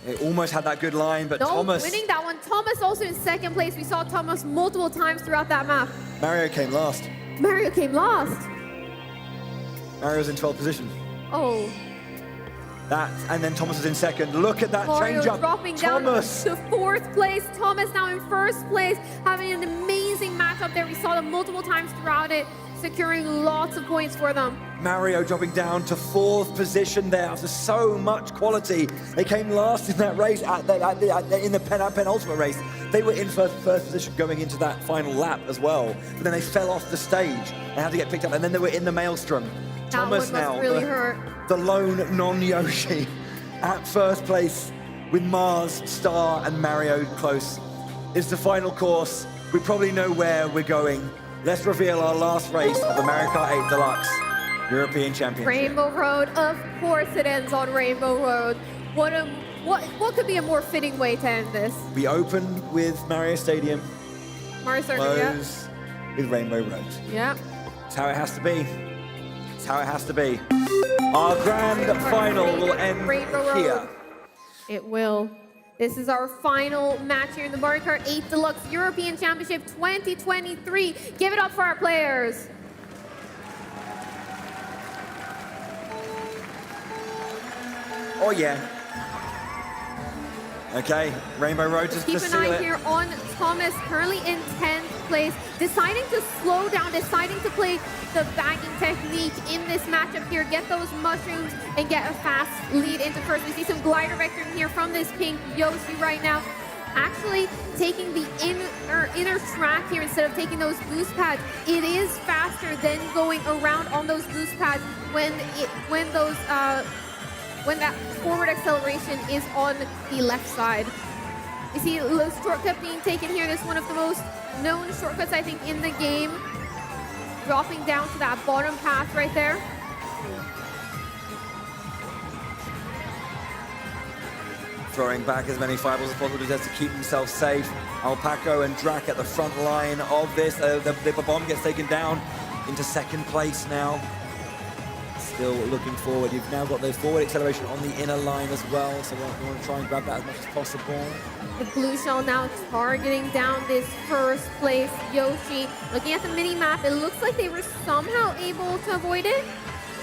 They almost had that good line, but Thomas winning that one. Thomas also in 2nd place. We saw Thomas multiple times throughout that map. Mario came last. Mario came last. Mario's in 12th position. Oh. And then Thomas was in 2nd. Look at that Mario change up. Dropping Thomas down to 4th place. Thomas now in 1st place, having an amazing matchup there. We saw them multiple times throughout it, securing lots of points for them. Mario dropping down to 4th position there after so much quality. They came last in that race, in the penultimate race. They were in first position going into that final lap as well. But then they fell off the stage and had to get picked up. And then they were in the maelstrom. Thomas now, really hurt. The lone non-Yoshi at 1st place with Mars, Star, and Mario close. is the final course. We probably know where we're going. Let's reveal our last race of the Mario Kart 8 Deluxe European Championship. Rainbow Road, of course it ends on Rainbow Road. What could be a more fitting way to end this? We open with Mario Stadium, Mario Stadium, yeah. close with Rainbow Road. Yeah. It's how it has to be. It's how it has to be. Our grand final will end here. It will. This is our final match here in the Mario Kart 8 Deluxe European Championship 2023. Give it up for our players. Oh yeah. Okay, Rainbow Road, just Keep an seal eye it. here on Thomas, currently in 10th place, deciding to slow down, deciding to play the bagging technique in this matchup here, get those mushrooms and get a fast lead into first. We see some glider vector here from this pink Yoshi right now. Actually taking the inner track here instead of taking those boost pads. It is faster than going around on those boost pads when that forward acceleration is on the left side. You see the shortcut being taken here. This is one of the most known shortcuts, I think, in the game. Dropping down to that bottom path right there. Throwing back as many fireballs as possible just to keep himself safe. Alpaco and Drac at the front line of this. The bomb gets taken down into second place now. Still looking forward. You've now got the forward acceleration on the inner line as well, so we want to try and grab that as much as possible. The blue shell now targeting down this first place Yoshi. Looking at the mini map, it looks like they were somehow able to avoid it.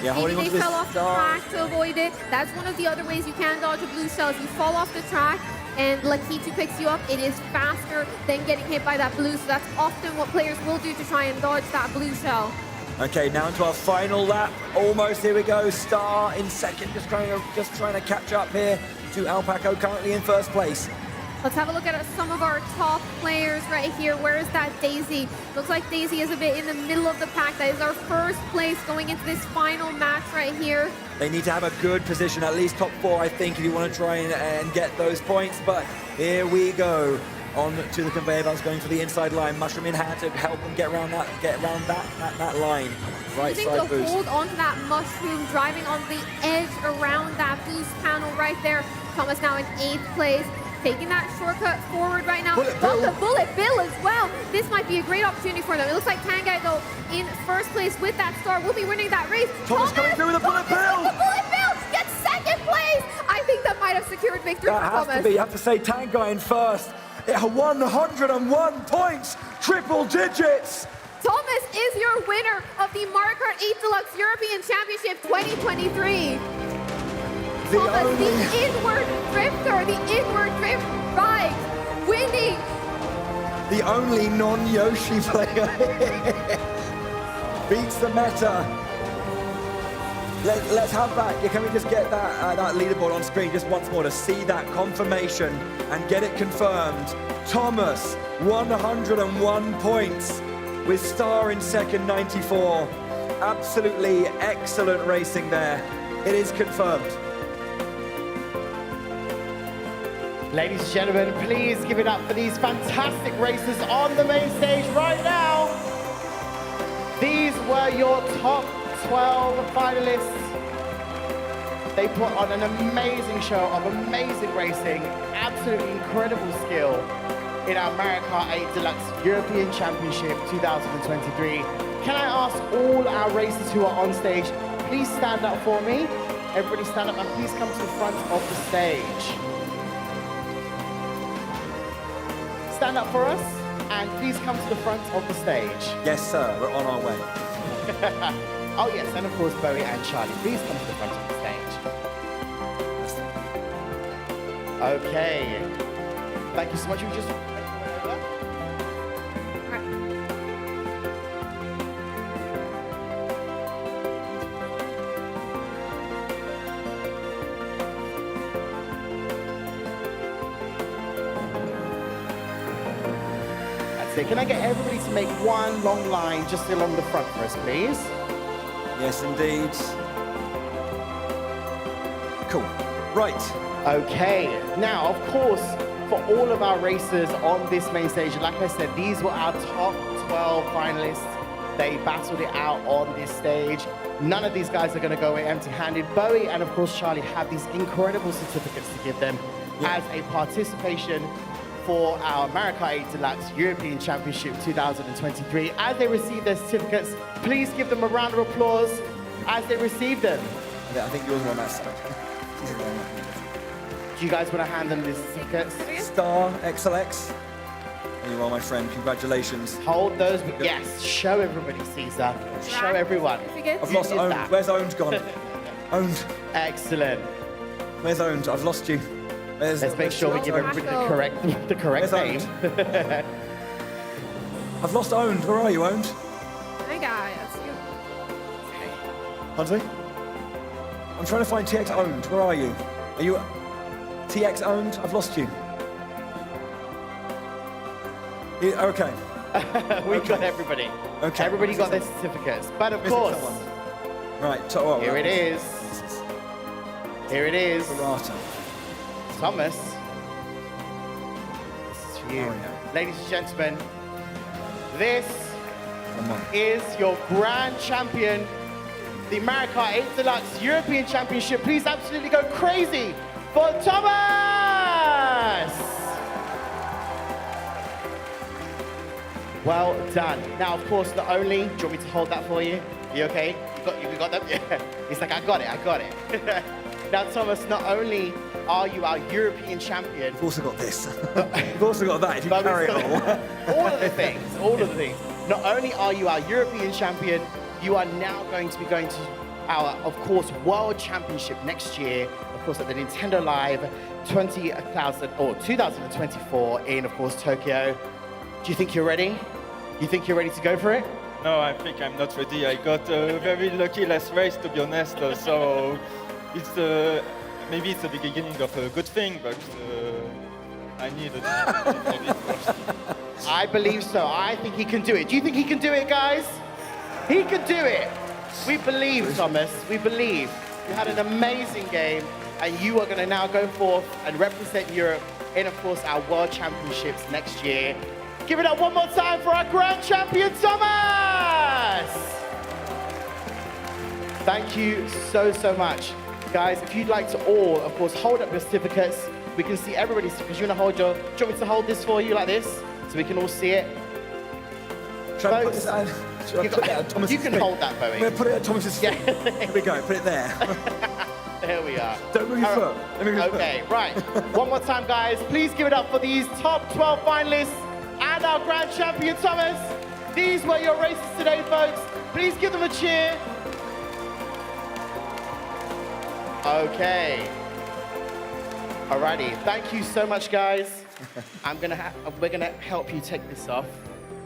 Yeah, Maybe holding they onto this fell off the track to avoid it. That's one of the other ways you can dodge a blue shell. If you fall off the track and Lakitu picks you up, it is faster than getting hit by that blue. So that's often what players will do to try and dodge that blue shell. Okay, now into our final lap. Almost, here we go. Star in second, just trying to catch up here to Alpaco, currently in first place. Let's have a look at some of our top players right here. Where is that Daisy? Looks like Daisy is a bit in the middle of the pack. That is our first place going into this final match right here. They need to have a good position, at least top 4, I think, if you want to try and get those points. But here we go. On to the conveyor belts, going for the inside line. Mushroom in hand to help them get around that line. Right side boost. Hold on to that mushroom, driving on the edge around that boost panel right there. Thomas now in 8th place, taking that shortcut forward right now. Got the bullet bill as well. This might be a great opportunity for them. It looks like Tangai, though, in first place with that star, will be winning that race. Thomas coming through with a bullet bill. The bullet bill gets 2nd place. I think that might have secured victory for Thomas. That has to be. You have to say Tangai in first. 101 points, triple digits. Thomas is your winner of the Mario Kart 8 Deluxe European Championship 2023. Thomas, the inward drifter, the inward drift ride, winning. The only non-Yoshi player beats the meta. Let's have that. Can we just get that leaderboard on screen just once more to see that confirmation and get it confirmed? Thomas, 101 points with Star in second, 94. Absolutely excellent racing there. It is confirmed. Ladies and gentlemen, please give it up for these fantastic racers on the main stage right now. These were your top 12 finalists. They put on an amazing show of amazing racing, absolutely incredible skill in our Mario Kart 8 Deluxe European Championship 2023. Can I ask all our racers who are on stage, please stand up for me. Everybody stand up and please come to the front of the stage. Stand up for us and please come to the front of the stage. Yes, sir, we're on our way. Oh yes, and of course Bowie and Charlie, please come to the front of the stage. Okay. Thank you so much. We just That's it. Can I get everybody to make one long line just along the front for us, please? Yes, indeed. Cool. Right. Okay. Now, of course, for all of our racers on this main stage. Like I said, these were our top 12 finalists. They battled it out on this stage. None of these guys are going to go away empty-handed. Bowie and, of course, Charlie have these incredible certificates to give them as a participation for our Mario Kart 8 Deluxe European Championship 2023. As they receive their certificates, please give them a round of applause as they receive them. I think yours won that side. Do you guys want to hand them the certificates? Star XLX. There you are, my friend. Congratulations. Hold those. Yes, show everybody, Caesar. Show everyone. I've lost Owned. Where's Owned gone? Owned. Excellent. Where's Owned? I've lost you. Let's make sure we give everybody the correct name. I've lost Owned. Where are you, Owned? Hi, guys. Huntley? I'm trying to find TX Owned. Where are you? Are you TX Owned? I've lost you. Okay. We got everybody. Okay. Everybody got their certificates. But of course, right. Here it is. Here it is. Barata. Thomas. This is for you. Ladies and gentlemen, this is your grand champion, the Mario Kart 8 Deluxe European Championship. Please absolutely go crazy for Thomas! Well done. Now, of course, not only, do you want me to hold that for you? You okay? You got that? Yeah. He's like, I got it. Now, Thomas, not only are you our European champion... You've also got this. You've also got that, if you carry it all. All of the things. Not only are you our European champion, you are now going to be going to our, of course, World Championship next year, of course, at the Nintendo Live 2024 in, of course, Tokyo. Do you think you're ready? You think you're ready to go for it? No, I think I'm not ready. I got a very lucky last race, to be honest. So it's maybe it's the beginning of a good thing, but I need a bit first. I believe so. I think he can do it. Do you think he can do it, guys? He can do it. We believe, Thomas. We believe. You had an amazing game, and you are going to now go forth and represent Europe in, of course, our World Championships next year. Give it up one more time for our grand champion, Thomas! Thank you so much. Guys, if you'd like to all, of course, hold up your certificates. We can see everybody's certificates. You're gonna hold your, do you want me to hold this for you like this? So we can all see it? Should I put this on? Should I put that on Thomas's You can feet? hold that, Bowie. I'm gonna put it at Thomas's feet. Here we go, put it there. There we are. Don't move your foot. Let me move your Okay, right. One more time, guys. Please give it up for these top 12 finalists and our grand champion, Thomas. These were your races today, folks. Please give them a cheer. Okay. Alrighty. Thank you so much, guys. We're gonna help you take this off.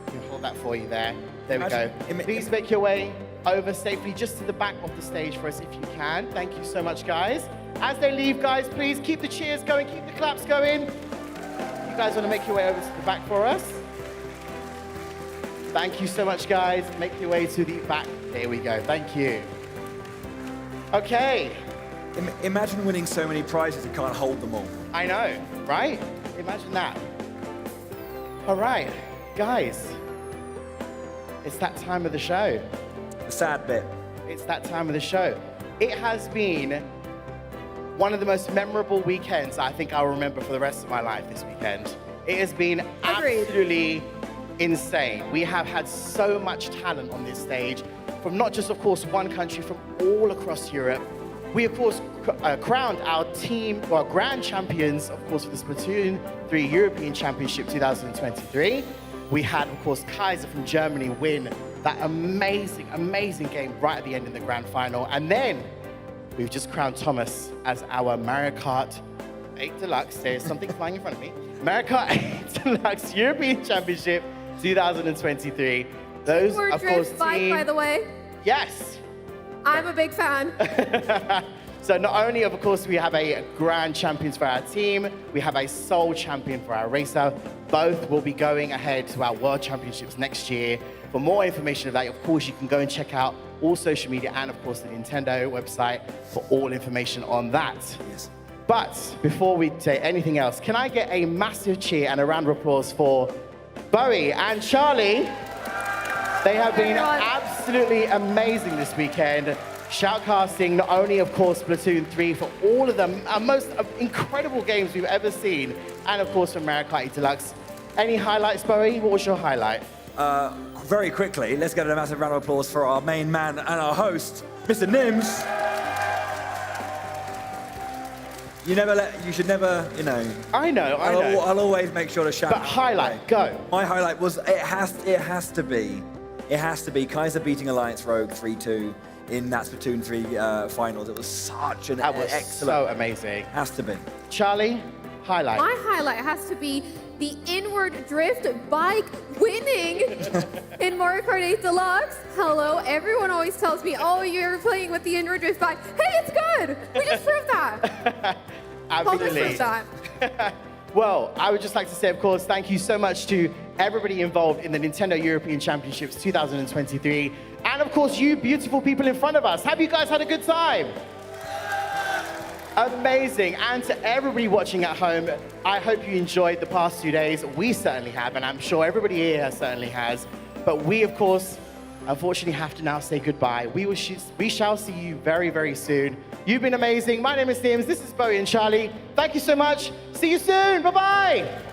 We can hold that for you there. There we go. Please make your way over safely just to the back of the stage for us if you can. Thank you so much, guys. As they leave, guys, please keep the cheers going, keep the claps going. You guys want to make your way over to the back for us? Thank you so much, guys. Make your way to the back. There we go. Thank you. Okay. Imagine winning so many prizes, you can't hold them all. I know, right? Imagine that. All right, guys. It's that time of the show. The sad bit. It's that time of the show. It has been one of the most memorable weekends I think I'll remember for the rest of my life this weekend. It has been absolutely insane. We have had so much talent on this stage from not just, of course, one country, from all across Europe. We, of course, crowned our team, our grand champions, of course, for the Splatoon 3 European Championship 2023. We had, of course, Kaiser from Germany win that amazing, amazing game right at the end in the grand final. And then we've just crowned Thomas as our Mario Kart 8 Deluxe. There's something flying in front of me. Mario Kart 8 Deluxe European Championship 2023. Those, of course, bike, by the way. Yes. I'm a big fan. So not only, of course, we have a grand champions for our team, we have a sole champion for our racer. Both will be going ahead to our World Championships next year. For more information of that, of course, you can go and check out all social media and, of course, the Nintendo website for all information on that. Yes. But before we say anything else, can I get a massive cheer and a round of applause for Bowie and Charlie? They have been absolutely amazing this weekend. Shoutcasting not only, of course, Splatoon 3 for all of the most incredible games we've ever seen, and of course from Mario Kart Deluxe. Any highlights, Bowie? What was your highlight? Very quickly, let's get a massive round of applause for our main man and our host, Mr. Nims. You should never, you know. I know. I'll always make sure to shout. But highlight, go. My highlight was, it has to be Kaiser beating Alliance Rogue 3-2 in that Splatoon 3 finals. It was such an excellent. So amazing. Has to be. Charlie, highlight. My highlight has to be the inward drift bike winning in Mario Kart 8 Deluxe. Hello, everyone always tells me, oh, you're playing with the inward drift bike. Hey, it's good. We just proved that. Absolutely. Well, I would just like to say, of course, thank you so much to everybody involved in the Nintendo European Championships 2023. And of course, you beautiful people in front of us. Have you guys had a good time? Amazing. And to everybody watching at home, I hope you enjoyed the past 2 days. We certainly have, and I'm sure everybody here certainly has. But we, of course, unfortunately have to now say goodbye. We shall see you very, very soon. You've been amazing. My name is Nims. This is Bowie and Charlie. Thank you so much. See you soon. Bye-bye.